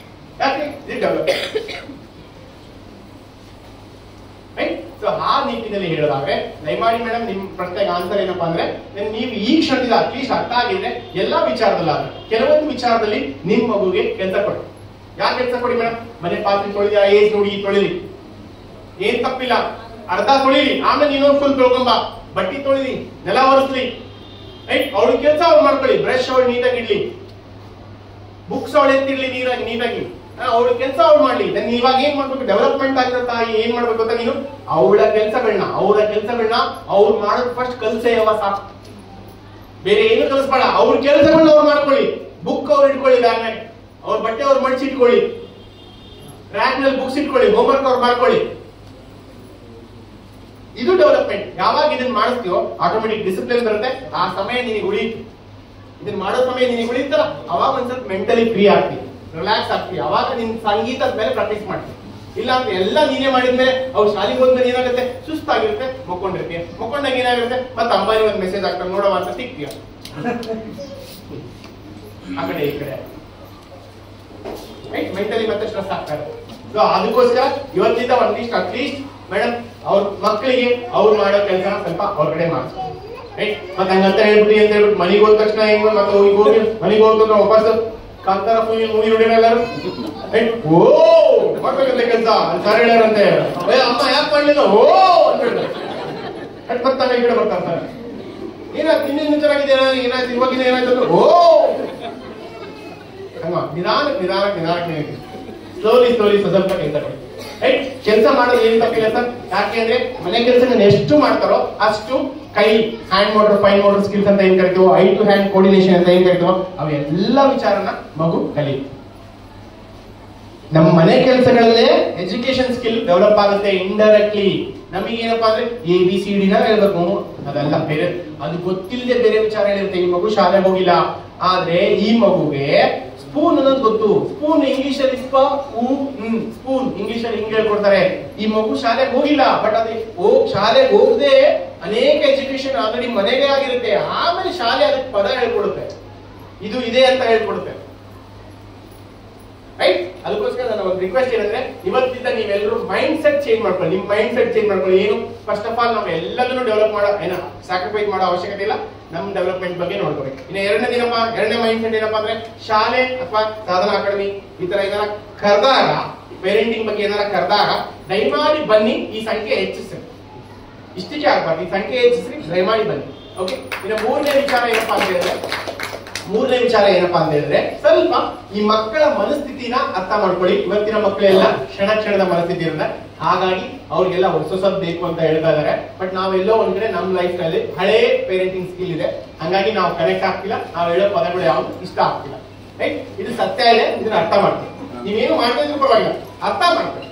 ಯಾಕೆ? ರೈಟ್. ಸೊ ಆ ನಿಟ್ಟಿನಲ್ಲಿ ಹೇಳೋದಾದ್ರೆ ದಯಮಾಡಿ ಮೇಡಮ್ ನಿಮ್ ಪ್ರಶ್ನೆಗೆ ಆನ್ಸರ್ ಏನಪ್ಪಾ ಅಂದ್ರೆ, ನೀವು ಈ ಕ್ಷಣದಿಂದ ಅಟ್ಲೀಸ್ಟ್ ಅರ್ಥ ಆಗಿದ್ರೆ ಎಲ್ಲಾ ವಿಚಾರದಲ್ಲಾದ್ರೆ ಕೆಲವೊಂದು ವಿಚಾರದಲ್ಲಿ ನಿಮ್ ಮಗುಗೆ ಕೆಲಸ ಕೊಡಿ. ಯಾಕೆ ಕೆಲಸ ಕೊಡಿ ಮೇಡಮ್? ಮನೆ ಪಾತ್ರೆ ತೊಳಿದ ಏಜ್ ನೋಡಿ ತೊಳಿಲಿ, ಏನ್ ತಪ್ಪಿಲ್ಲ, ಅರ್ಧ ತೊಳಿಲಿ, ಆಮೇಲೆ ನೀನು ಫುಲ್ ತೊಳ್ಕೊಂಬ, ಬಟ್ಟಿ ತೊಳಿಲಿ, ನೆಲ ಒರೆಸ್ಲಿ, ರೈಟ್. ಅವ್ಳ ಕೆಲಸ ಅವ್ರು ಮಾಡ್ಕೊಳ್ಳಿ, ಬ್ರಷ್ ಅವಳು ನೀಟಾಗಿ ಇಡ್ಲಿ, ಬುಕ್ಸ್ ಅವಳು ಎತ್ತಿಡ್ಲಿ ನೀಟಾಗಿ, ಅವ್ರ ಕೆಲಸ ಅವ್ರು ಮಾಡ್ಲಿ. ಇವಾಗ ಏನ್ ಮಾಡ್ಬೇಕು, ಡೆವಲಪ್ಮೆಂಟ್ ಆಗಿರೋ ತಾಯಿ ಏನ್ ಮಾಡ್ಬೇಕು ಅಂತ, ನೀನು ಅವಳ ಕೆಲಸಗಳನ್ನ ಅವ್ರು ಮಾಡೋದು ಫಸ್ಟ್ ಕಲ್ಸೇವ ಸಾಕು, ಬೇರೆ ಏನು ಕಲಿಸ್ಬೇಡ. ಅವ್ರ ಕೆಲಸಗಳನ್ನ ಅವ್ರು ಮಾಡ್ಕೊಳ್ಳಿ, ಬುಕ್ ಅವ್ರು ಇಟ್ಕೊಳ್ಳಿ, ಬ್ಯಾಗ್ನಾಗ ಅವ್ರ ಬಟ್ಟೆ ಅವ್ರು ಮಡಿಸಿ ಇಟ್ಕೊಳ್ಳಿ, ರ್ಯಾಕ್ ನಲ್ಲಿ ಬುಕ್ಸ್ ಇಟ್ಕೊಳ್ಳಿ, ಹೋಮ್ವರ್ಕ್ ಅವ್ರು ಮಾಡ್ಕೊಳ್ಳಿ. ಇದು ಡೆವಲಪ್ಮೆಂಟ್. ಯಾವಾಗ ಇದನ್ನ ಮಾಡಿಸ್ತೀವೋ ಆಟೋಮೆಟಿಕ್ ಡಿಸಿಪ್ಲಿನ್ ಬರುತ್ತೆ. ಆ ಸಮಯ ನಿನಗೆ ಉಳಿಯುತ್ತೆ, ಇದನ್ನ ಮಾಡೋ ಸಮಯ ನಿನಗೆ ಉಳಿಯುತ್ತಲ್ಲ, ಅವಾಗ ಒಂದ್ ಸ್ವಲ್ಪ ಮೆಂಟಲಿ ಫ್ರೀ ಆಗ್ತೀವಿ, ರಿಲ್ಯಾಕ್ಸ್ ಆಗ್ತೀವಿ. ಅವಾಗ ನಿನ್ ಸಂಗೀತದ ಮೇಲೆ ಪ್ರಾಕ್ಟೀಸ್ ಮಾಡ್ತೀವಿ. ಇಲ್ಲ ಅಂದ್ರೆ ಎಲ್ಲ ನೀನೇ ಮಾಡಿದ್ಮೇಲೆ ಅವ್ರು ಶಾಲೆಗೆ ಹೋದ್ಮೇಲೆ ಏನಾಗುತ್ತೆ, ಸುಸ್ತಾಗಿರುತ್ತೆ, ಮಕ್ಕೊಂಡಿರ್ತೀಯ. ಮಕ್ಕೊಂಡಾಗ ಏನಾಗಿರುತ್ತೆ, ಮತ್ತೆ ಅಂಬಾನಿ ಒಂದು ಮೆಸೇಜ್ ಆಗ್ತಾರೆ, ನೋಡವ ಅಂತ ಸಿಗ್ತೀಯ ಆ ಕಡೆ ಈ ಕಡೆ, ಮೆಂಟಲಿ ಮತ್ತೆ ಸ್ಟ್ರೆಸ್ ಆಗ್ತಾರೆ. ಸೊ ಅದಕ್ಕೋಸ್ಕರ ಇವತ್ತಿಂದ ಅಟ್ಲೀಸ್ಟ್ ಮೇಡಮ್ ಅವ್ರ ಮಕ್ಕಳಿಗೆ ಅವ್ರು ಮಾಡೋ ಕೆಲಸ ಸ್ವಲ್ಪ ಅವ್ರ ಕಡೆ ಮಾಡ್ತಾರೆ, ರೈಟ್. ಮತ್ತೆ ಹಂಗಂತ ಹೇಳ್ಬಿಟ್ಟು ಅಂತ ಹೇಳ್ಬಿಟ್ಟು ಮನೆಗೆ ಹೋದ ತಕ್ಷಣ ಹೆಂಗ್ ಮತ್ತೆ ಹೋಗಿ ಮನೆಗೆ ಹೋಗ್ತಾರೆ ವಾಪಸ್ ಕಾಂತಾರ ಮೂವಿ ನೋಡಿರ ಎಲ್ಲರೂ, ರೈಟ್. ಓ ಮಾಡ್ಬೇಕಂತ ಕೆಲಸ ಸರ್ ಹೇಳ್ಯಾರಂತೆ, ಅಮ್ಮ ಯಾಕೆ ಮಾಡ್ಲಿಲ್ಲ, ಓ ಅಂತ ಹೇಳ್ತಾರೆ. ಬರ್ತಾನೆ ಈ ಕಡೆ ಬರ್ತಾರೆ, ಏನಾಯ್ತು ಇನ್ನೇನು ಚೆನ್ನಾಗಿದೆ, ಏನಾಯ್ತು ಇವಾಗಿನ ಏನಾಯ್ತು, ಓ ಹಂಗ ನಿಧಾನಕ್ಕೆ ಸ್ಲೋಲಿ ಸ್ವಲ್ಪ ಕೆಲಸ ಮಾಡಿ, ರೈಟ್. ಕೆಲಸ ಮಾಡೋದು ಏನ್ ತಪ್ಪಿಲ್ಲ ಸರ್. ಯಾಕೆ ಅಂದ್ರೆ ಮನೆ ಕೆಲಸ ಎಷ್ಟು ಮಾಡ್ತಾರೋ ಅಷ್ಟು ಕೈ hand motor, fine motor skills ಅಂತ ಏನ್ ಕರಿತೀವೋ, ಐ ಟು ಹ್ಯಾಂಡ್ ಕೋರ್ಡಿನೇಷನ್ ಅಂತ ಏನ್ ಕರಿತೀವೋ, ಅವೆಲ್ಲ ವಿಚಾರನ ಮಗು ಕಲಿಯುತ್ತೆ. ನಮ್ಮ ಮನೆ ಕೆಲಸಗಳಲ್ಲೇ ಎಜುಕೇಶನ್ ಸ್ಕಿಲ್ ಡೆವಲಪ್ ಆಗುತ್ತೆ ಇಂಡೈರೆಕ್ಟ್ಲಿ. ನಮಗೆ ಏನಪ್ಪಾ ಅಂದ್ರೆ ABCD ಹೇಳ್ಬೇಕು, ಅದೆಲ್ಲ ಬೇರೆ, ಅದು ಗೊತ್ತಿಲ್ಲದೆ ಬೇರೆ ವಿಚಾರ ಹೇಳಿರುತ್ತೆ. ಈ ಮಗು ಶಾಲೆಗೆ ಹೋಗಿಲ್ಲ, ಆದ್ರೆ ಈ ಮಗುಗೆ ಸ್ಪೂನ್ ಅನ್ನೋದು ಗೊತ್ತು. ಸ್ಪೂನ್ ಇಂಗ್ಲಿಷ್ ಅಲ್ಲಿ ಸ್ಪೂನ್ ಇಂಗ್ಲಿಷ್ ಅಲ್ಲಿ ಹಿಂಗ್ ಹೇಳ್ಕೊಡ್ತಾರೆ. ಈ ಮಗು ಶಾಲೆಗೆ ಹೋಗಿಲ್ಲ, ಬಟ್ ಅದೇ ಶಾಲೆಗೆ ಹೋಗದೆ ಅನೇಕ ಎಜುಕೇಶನ್ ಆಲ್ರೆಡಿ ಮನೆಗೆ ಆಗಿರುತ್ತೆ. ಆಮೇಲೆ ಶಾಲೆ ಅದಕ್ಕೆ ಪದ ಹೇಳ್ಕೊಡುತ್ತೆ, ಇದು ಇದೆ ಅಂತ ಹೇಳ್ಕೊಡುತ್ತೆ, ರೈಟ್. ಅದಕ್ಕೋಸ್ಕರ ನನ್ನ ಒಂದು ರಿಕ್ವೆಸ್ಟ್ ಏನಂದ್ರೆ, ಇವತ್ತಿಂದ ನೀವೆಲ್ಲರೂ ಮೈಂಡ್ ಸೆಟ್ ಚೇಂಜ್ ಮಾಡ್ಕೊಳ್ಳಿ. ನಿಮ್ ಮೈಂಡ್ ಸೆಟ್ ಚೇಂಜ್ ಮಾಡ್ಕೊಳ್ಳಿ. ಏನು ಫಸ್ಟ್ ಆಫ್ ಆಲ್ ನಾವು ಎಲ್ಲದನ್ನು ಡೆವಲಪ್ ಮಾಡೋ ಸ್ಯಾಕ್ರಿಫೈಸ್ ಮಾಡೋ ಅವಶ್ಯಕತೆ ಇಲ್ಲ, ನಮ್ ಡೆವಲಪ್ಮೆಂಟ್ ಬಗ್ಗೆ ನೋಡ್ಕೋಬೇಕು. ಇನ್ನು ಎರಡನೇ ಮೈಂಡ್ ಸೆಟ್ ಏನಪ್ಪಾ ಅಂದ್ರೆ, ಶಾಲೆ ಅಥವಾ ಸಾಧನಾ ಅಕಾಡೆಮಿ ಈ ತರ ಏನಾರ ಕರೆದಾಗ, ಪೇರೆಂಟಿಂಗ್ ಬಗ್ಗೆ ಏನಾರ ಕರೆದಾಗ ದಯಮಾಡಿ ಬನ್ನಿ, ಈ ಸಂಖ್ಯೆ ಹೆಚ್ಚಿಸ್ರಿ. ಇಷ್ಟಕ್ಕೆ ಆಗ್ಬಾರ್ದು, ಈ ಸಂಖ್ಯೆ ಹೆಚ್ಚಿಸ್ರಿ, ದಯಮಾಡಿ ಬನ್ನಿ. ಓಕೆ. ಇನ್ನು ಮೂರನೇ ವಿಚಾರ ಏನಪ್ಪಾ ಅಂತ ಹೇಳಿದ್ರೆ ಸ್ವಲ್ಪ ಈ ಮಕ್ಕಳ ಮನಸ್ಥಿತಿನ ಅರ್ಥ ಮಾಡ್ಕೊಳ್ಳಿ. ಇವತ್ತಿನ ಮಕ್ಕಳೆಲ್ಲ ಕ್ಷಣದ ಮನಸ್ಥಿತಿ ಇರುತ್ತೆ, ಹಾಗಾಗಿ ಅವ್ರಿಗೆಲ್ಲ ಹೊಸದ್ ಬೇಕು ಅಂತ ಹೇಳ್ತಾ ಇದಾರೆ. ಬಟ್ ನಾವೆಲ್ಲೋ ಒಂದ್ ಕಡೆ ನಮ್ ಲೈಫ್ ನಲ್ಲಿ ಹಳೇ ಪೇರೆಂಟಿಂಗ್ ಸ್ಕಿಲ್ ಇದೆ, ಹಂಗಾಗಿ ನಾವು ಕನೆಕ್ಟ್ ಆಗ್ತಿಲ್ಲ, ನಾವು ಹೇಳೋ ಪದಗಳು ಯಾವ್ದು ಇಷ್ಟ ಆಗ್ತಿಲ್ಲ. ರೈಟ್. ಇದು ಸತ್ಯ ಇದೆ, ಇದನ್ನ ಅರ್ಥ ಮಾಡ್ತೀವಿ. ನೀವೇನು ಮಾಡ್ತಾ ಇದ್ರು ಪರವಾಗಿಲ್ಲ, ಅರ್ಥ ಮಾಡ್ತೀವಿ.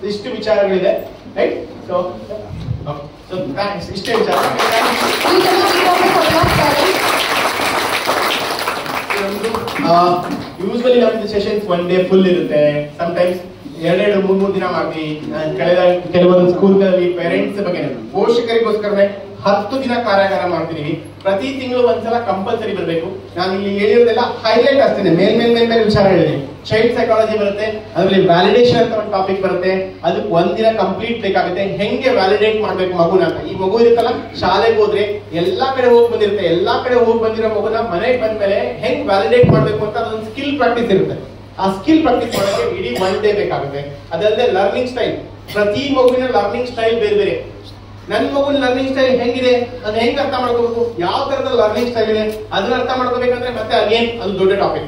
ಇಷ್ಟು ವಿಚಾರಗಳಿದೆ, ರೈಟ್. ಸೊ ಇಷ್ಟೇ ವಿಚಾರ. ಯೂಸ್ವಲಿ ನಮ್ದು ಸೆಷನ್ಸ್ ಒನ್ ಡೇ ಫುಲ್ ಇರುತ್ತೆ, ಸಮ್ಟೈಮ್ಸ್ 2-3 ದಿನ ಮಾಡ್ತೀವಿ. ಕೆಲವೊಂದು ಸ್ಕೂಲ್ಗಳಲ್ಲಿ ಪೇರೆಂಟ್ಸ್ ಬಗ್ಗೆ ಪೋಷಕರಿಗೋಸ್ಕರನೇ 10 ದಿನ ಕಾರ್ಯಾಗಾರ ಮಾಡ್ತಿದೀವಿ. ಪ್ರತಿ ತಿಂಗಳು ಒಂದ್ಸಲ ಕಂಪಲ್ಸರಿ ಬರಬೇಕು. ನಾನು ಇಲ್ಲಿ ಹೇಳಿರೋದೆಲ್ಲ ಹೈಲೈಟ್ ಅಷ್ಟೇ, ಮೇಲ್ ವಿಚಾರ ಹೇಳಿದೀನಿ. ಚೈಲ್ಡ್ ಸೈಕಾಲಜಿ ಬರುತ್ತೆ, ಅದರಲ್ಲಿ ವ್ಯಾಲಿಡೇಷನ್ ಅಂತ ಒಂದು ಟಾಪಿಕ್ ಬರುತ್ತೆ. ಅದಕ್ಕೆ ಒಂದಿನ ಕಂಪ್ಲೀಟ್ ಬೇಕಾಗುತ್ತೆ. ಹೆಂಗೆ ವ್ಯಾಲಿಡೇಟ್ ಮಾಡ್ಬೇಕು ಮಗುನ ಅಂತ. ಈ ಮಗು ಇರುತ್ತಲ್ಲ, ಶಾಲೆಗೆ ಹೋದ್ರೆ ಎಲ್ಲಾ ಕಡೆ ಹೋಗಿ ಬಂದಿರುತ್ತೆ, ಎಲ್ಲಾ ಕಡೆ ಹೋಗಿ ಬಂದಿರೋ ಮಗುನ ಮನೆಗೆ ಬಂದ್ಮೇಲೆ ಹೆಂಗ್ ವ್ಯಾಲಿಡೇಟ್ ಮಾಡ್ಬೇಕು ಅಂತ ಅದೊಂದು ಸ್ಕಿಲ್ ಪ್ರಾಕ್ಟೀಸ್ ಇರುತ್ತೆ. ಆ ಸ್ಕಿಲ್ ಪ್ರಾಕ್ಟೀಸ್ ಮಾಡೋಕೆ ಇಡೀ 1 ಡೇ ಬೇಕಾಗುತ್ತೆ. ಅದಲ್ಲದೆ ಲರ್ನಿಂಗ್ ಸ್ಟೈಲ್, ಪ್ರತಿ ಮಗುವಿನ ಲರ್ನಿಂಗ್ ಸ್ಟೈಲ್ ಬೇರೆ ಬೇರೆ. ನನ್ನ ಮಗುವಿನ ಲರ್ನಿಂಗ್ ಸ್ಟೈಲ್ ಹೆಂಗಿದೆ, ಅದನ್ನ ಹೆಂಗ್ ಅರ್ಥ ಮಾಡ್ಕೋಬೇಕು, ಯಾವ ತರದ ಲರ್ನಿಂಗ್ ಸ್ಟೈಲ್ ಇದೆ ಅದನ್ನ ಅರ್ಥ ಮಾಡ್ಕೋಬೇಕಂದ್ರೆ ಮತ್ತೆ ಅಗೇನ್ ಅದು ದೊಡ್ಡ ಟಾಪಿಕ್,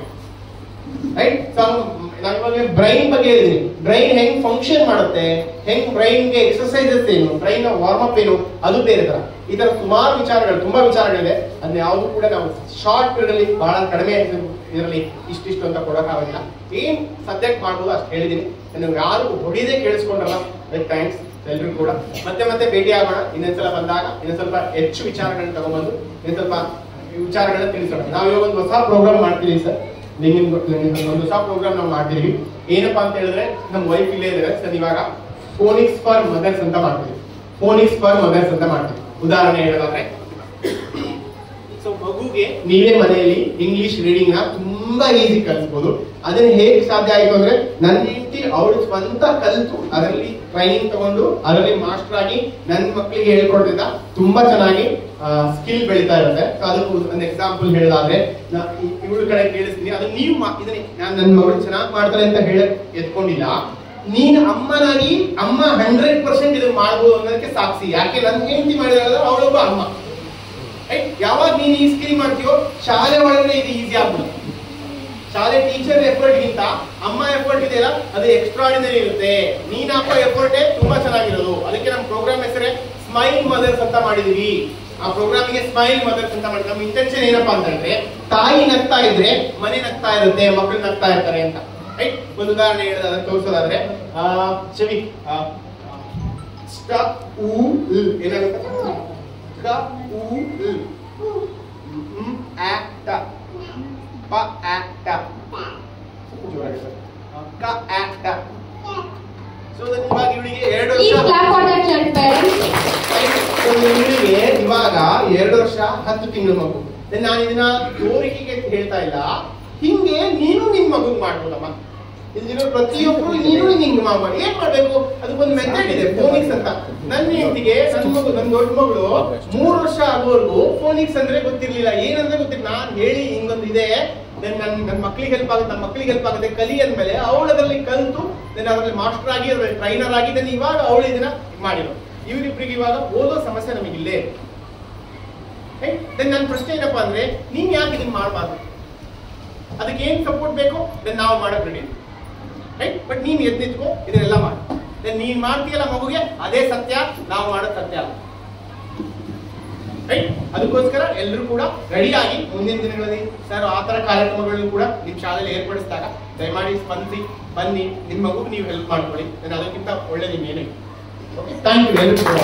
ರೈಟ್. ಸೊ ನಾನು ಇವಾಗ ಬ್ರೈನ್ ಬಗ್ಗೆ ಹೇಳಿದೀನಿ. ಬ್ರೈನ್ ಹೆಂಗ್ ಫಂಕ್ಷನ್ ಮಾಡುತ್ತೆ, ಹೆಂಗ್ ಬ್ರೈನ್ಗೆ ಎಕ್ಸರ್ಸೈಸಸ್ ಏನು, ಬ್ರೈನ್ ವಾರ್ಮ್ ಅಪ್ ಏನು, ಅದು ಬೇರೆ ತರ. ಈ ತರ ಸುಮಾರು ವಿಚಾರಗಳು, ತುಂಬಾ ವಿಚಾರಗಳಿದೆ. ಅದನ್ನ ಯಾವುದು ಕೂಡ ನಾವು ಶಾರ್ಟ್ ಪೀರಿಯಡ್ ಅಲ್ಲಿ ಬಹಳ ಕಡಿಮೆ ಇದರಲ್ಲಿ ಇಷ್ಟಿಷ್ಟು ಅಂತ ಕೊಡೋಕ್ಕಾಗೋದಿಲ್ಲ. ಏನ್ ಸಬ್ಜೆಕ್ಟ್ ಮಾಡ್ಬೋದು ಅಷ್ಟು ಹೇಳಿದೀನಿ. ನೀವು ಯಾರು ಹೊಡಿದೇ ಕೇಳಿಸ್ಕೊಂಡ್ರಲ್ಲ, ಅದಕ್ಕೆ ಥ್ಯಾಂಕ್ಸ್ ಎಲ್ರಿಗೂ ಕೂಡ. ಮತ್ತೆ ಭೇಟಿ ಆಗೋಣ. ಇನ್ನೊಂದ್ಸಲ ಬಂದಾಗ ಇನ್ನೊಂದ್ ಸ್ವಲ್ಪ ಹೆಚ್ಚು ವಿಚಾರಗಳನ್ನ ತಗೊಂಡ್ಬಂದು ಇನ್ನೊಂದ್ ಸ್ವಲ್ಪ ವಿಚಾರಗಳನ್ನ ತಿಳಿಸೋಣ. ನಾವು ಇವಾಗ ಒಂದು ಹೊಸ ಪ್ರೋಗ್ರಾಮ್ ಮಾಡ್ತೀವಿ ಸರ್. ಒಂದು ಹೊಸ ಪ್ರೋಗ್ರಾಮ್ ನಾವು ಮಾಡ್ತೀವಿ. ಏನಪ್ಪಾ ಅಂತ ಹೇಳಿದ್ರೆ, ನಮ್ಮ ವೈಫ್ ಇಲ್ಲೇ ಇದ್ದಾರೆ ಸರ್. ಇವಾಗ ಫೋನಿಕ್ಸ್ ಫಾರ್ ಮದರ್ಸ್ ಅಂತ ಮಾಡ್ತೀವಿ. ಫೋನಿಕ್ಸ್ ಫಾರ್ ಮದರ್ಸ್ ಅಂತ ಮಾಡ್ತೀವಿ. ಉದಾಹರಣೆ ಹೇಳೋದಾದ್ರೆ, ಸೊ ಮಗುಗೆ ನೀವೇ ಮನೆಯಲ್ಲಿ ಇಂಗ್ಲಿಷ್ ರೀಡಿಂಗ್ ನ ತುಂಬಾ ಈಸಿ ಕಲಿಸಬಹುದು. ಅದನ್ನ ಹೇಗೆ ಸಾಧ್ಯ ಆಯ್ತು ಅಂದ್ರೆ, ನನ್ನ ಹೆಂಡತಿ ಅವಳು ಸ್ವಂತ ಕಲಿತು ಅದರಲ್ಲಿ ಟ್ರೈನಿಂಗ್ ತಗೊಂಡು ಅದರಲ್ಲಿ ಮಾಸ್ಟರ್ ಆಗಿ ನನ್ನ ಮಕ್ಕಳಿಗೆ ಹೇಳ್ಕೊಡ್ತಿದ್ದ. ತುಂಬಾ ಚೆನ್ನಾಗಿ ಸ್ಕಿಲ್ ಬೆಳೀತಾ ಇರುತ್ತೆ. ಅದಕ್ಕೆ ಒಂದು ಎಕ್ಸಾಂಪಲ್ ಹೇಳೋದಾದ್ರೆ, ಇವಳು ಕಡೆ ಕೇಳಿಸ್ತೀನಿ, ಅದು ನೀವು ಇದನ್ನೇ ನಾನು ನನ್ನ ಮಗಳು ಚೆನ್ನಾಗಿ ಮಾಡ್ತಾರೆ ಅಂತ ಹೇಳಕ್ ಎತ್ಕೊಂಡಿಲ್ಲ. ನೀನು ಅಮ್ಮನಾಗಿ ಅಮ್ಮ 100% ಇದನ್ನ ಮಾಡ್ಬೋದು ಅನ್ನೋದಕ್ಕೆ ಸಾಕ್ಷಿ. ಯಾಕೆ ನನ್ನ ಹೆಂಡತಿ ಮಾಡಿದ್ರೆ ಅವಳೊಬ್ಬ ಅಮ್ಮ. ಯಾವಾಗ ನೀನು ಈ ಸ್ಕಿಲ್ ಮಾಡ್ತೀಯೋ ಶಾಲೆ ಒಳಗಡೆ ಇದು ಈಸಿ ಆಗ್ಬಿಡುತ್ತೆ. ಶಾಲೆ ಟೀಚರ್ ಎಫರ್ಟ್ ಗಿಂತ ಅಮ್ಮ ಎಫರ್ಟ್ ಇದೆಯಲ್ಲ, ಅದು ಎಕ್ಸ್ಟ್ರಾರ್ಡಿನರಿ ಇರುತ್ತೆ. ನೀನ್ ಹಾಕೋ ಎಫರ್ಟೇ ತುಂಬಾ ಚೆನ್ನಾಗಿರೋದು. ಅದಕ್ಕೆ ನಮ್ಮ ಪ್ರೋಗ್ರಾಮ್ ಹೆಸರೇ ಸ್ಮೈಲ್ ಮದರ್ಸ್ ಅಂತ ಮಾಡಿದೀವಿ. ಆ ಪ್ರೋಗ್ರಾಮಿಗೆ ಸ್ಮೈಲ್ ಮದರ್ಸ್ ಅಂತ ಮಾಡಿ ನಮ್ಮ ಇಂಟೆನ್ಷನ್ ಏನಪ್ಪಾ ಅಂತಂದ್ರೆ, ತಾಯಿ ನಗ್ತಾ ಇದ್ರೆ ಮನೆ ನಗ್ತಾ ಇರುತ್ತೆ, ಮಕ್ಕಳು ನಗ್ತಾ ಇರ್ತಾರೆ ಅಂತ. ರೈಟ್. ಒಂದು ಉದಾಹರಣೆ ಹೇಳೋದಾದ್ರೆ, ತೋರಿಸೋದಾದ್ರೆ, ಶವಿ ಏನಾಗುತ್ತೆ, ಇವಾಗ 2 ವರ್ಷ 10 ತಿಂಗಳು ಮಗು. ನಾನು ಇದನ್ನ ತೋರಿಕೆಗೆ ಹೇಳ್ತಾ ಇಲ್ಲ, ಹಿಂಗೆ ನೀನು ನಿನ್ ಮಗು ಮಾಡ್ಬೋದಮ್ಮ. ಇಲ್ಲಿರೋ ಪ್ರತಿಯೊಬ್ಬರು ನೀನು ಹಿಂಗ್ ಮಾಡಿ ಏನ್ ಮಾಡ್ಬೇಕು, ಅದಕ್ಕೊಂದು ಮೆಥಡ್ ಇದೆ, ಫೋನಿಕ್ಸ್ ಅಂತ. ನನ್ನ ಹೆಂಡತಿಗೆ ನನ್ನ ದೊಡ್ಡ ಮಗಳು 3 ವರ್ಷ ಆಗೋವರೆಗೂ ಫೋನಿಕ್ಸ್ ಅಂದ್ರೆ ಗೊತ್ತಿರ್ಲಿಲ್ಲ, ಏನಂದ್ರೆ ಗೊತ್ತಿಲ್ಲ. ನಾನ್ ಹೇಳಿ ಹಿಂಗೊಂದು ಇದೆ, ನನ್ನ ಮಕ್ಳಿಗೆ ಹೆಲ್ಪ್ ಆಗುತ್ತೆ, ನಮ್ಮ ಮಕ್ಳಿಗೆ ಹೆಲ್ಪ್ ಆಗುತ್ತೆ, ಕಲಿ ಅಂದ್ಮೇಲೆ ಅವಳು ಅದರಲ್ಲಿ ಕಲಿತು ಅದರಲ್ಲಿ ಮಾಸ್ಟರ್ ಆಗಿ ಟ್ರೈನರ್ ಆಗಿ ಇವಾಗ ಅವಳು ಇದನ್ನ ಮಾಡಿರೋ. ಇವರಿಬ್ರಿಗೆ ಇವಾಗ ಓದೋ ಸಮಸ್ಯೆ ನಮಗಿಲ್ಲೇ. ನನ್ನ ಪ್ರಶ್ನೆ ಏನಪ್ಪಾ ಅಂದ್ರೆ, ನೀನ್ ಯಾಕೆ ಇದನ್ನ ಮಾಡಬಾರ್ದು? ಅದಕ್ಕೆ ಏನ್ ಸಪೋರ್ಟ್ ಬೇಕು ನಾವು ಮಾಡಕ್ ರೆಡಿ, ರೈಟ್. ಬಟ್ ನೀನ್ ಎದ್ನಿತ್ಕೋ, ಇದನ್ನೆಲ್ಲ ಮಾಡಿ. ನೀನ್ ಮಾಡ್ತೀಯಲ್ಲ ಮಗುಗೆ, ಅದೇ ಸತ್ಯ, ನಾವು ಮಾಡೋದು ಸತ್ಯ ಅಲ್ಲ, ರೈಟ್. ಅದಕ್ಕೋಸ್ಕರ ಎಲ್ಲರೂ ಕೂಡ ರೆಡಿಯಾಗಿ ಮುಂದಿನ ದಿನಗಳಲ್ಲಿ ಸರ್ ಆ ತರ ಕಾರ್ಯಕ್ರಮಗಳನ್ನು ಕೂಡ ನಿಮ್ ಶಾಲೆಯಲ್ಲಿ ಏರ್ಪಡಿಸಿದಾಗ ದಯಮಾಡಿ ಸ್ಪಂದಿಸಿ ಬನ್ನಿ, ನಿಮ್ ಮಗುಗೆ ನೀವು ಹೆಲ್ಪ್ ಮಾಡ್ಕೊಳ್ಳಿ. ಅದಕ್ಕಿಂತ ಒಳ್ಳೆದು ಇನ್ನೇನು. Okay, thank you. ಎಲ್ಲರೂ ಕೂಡ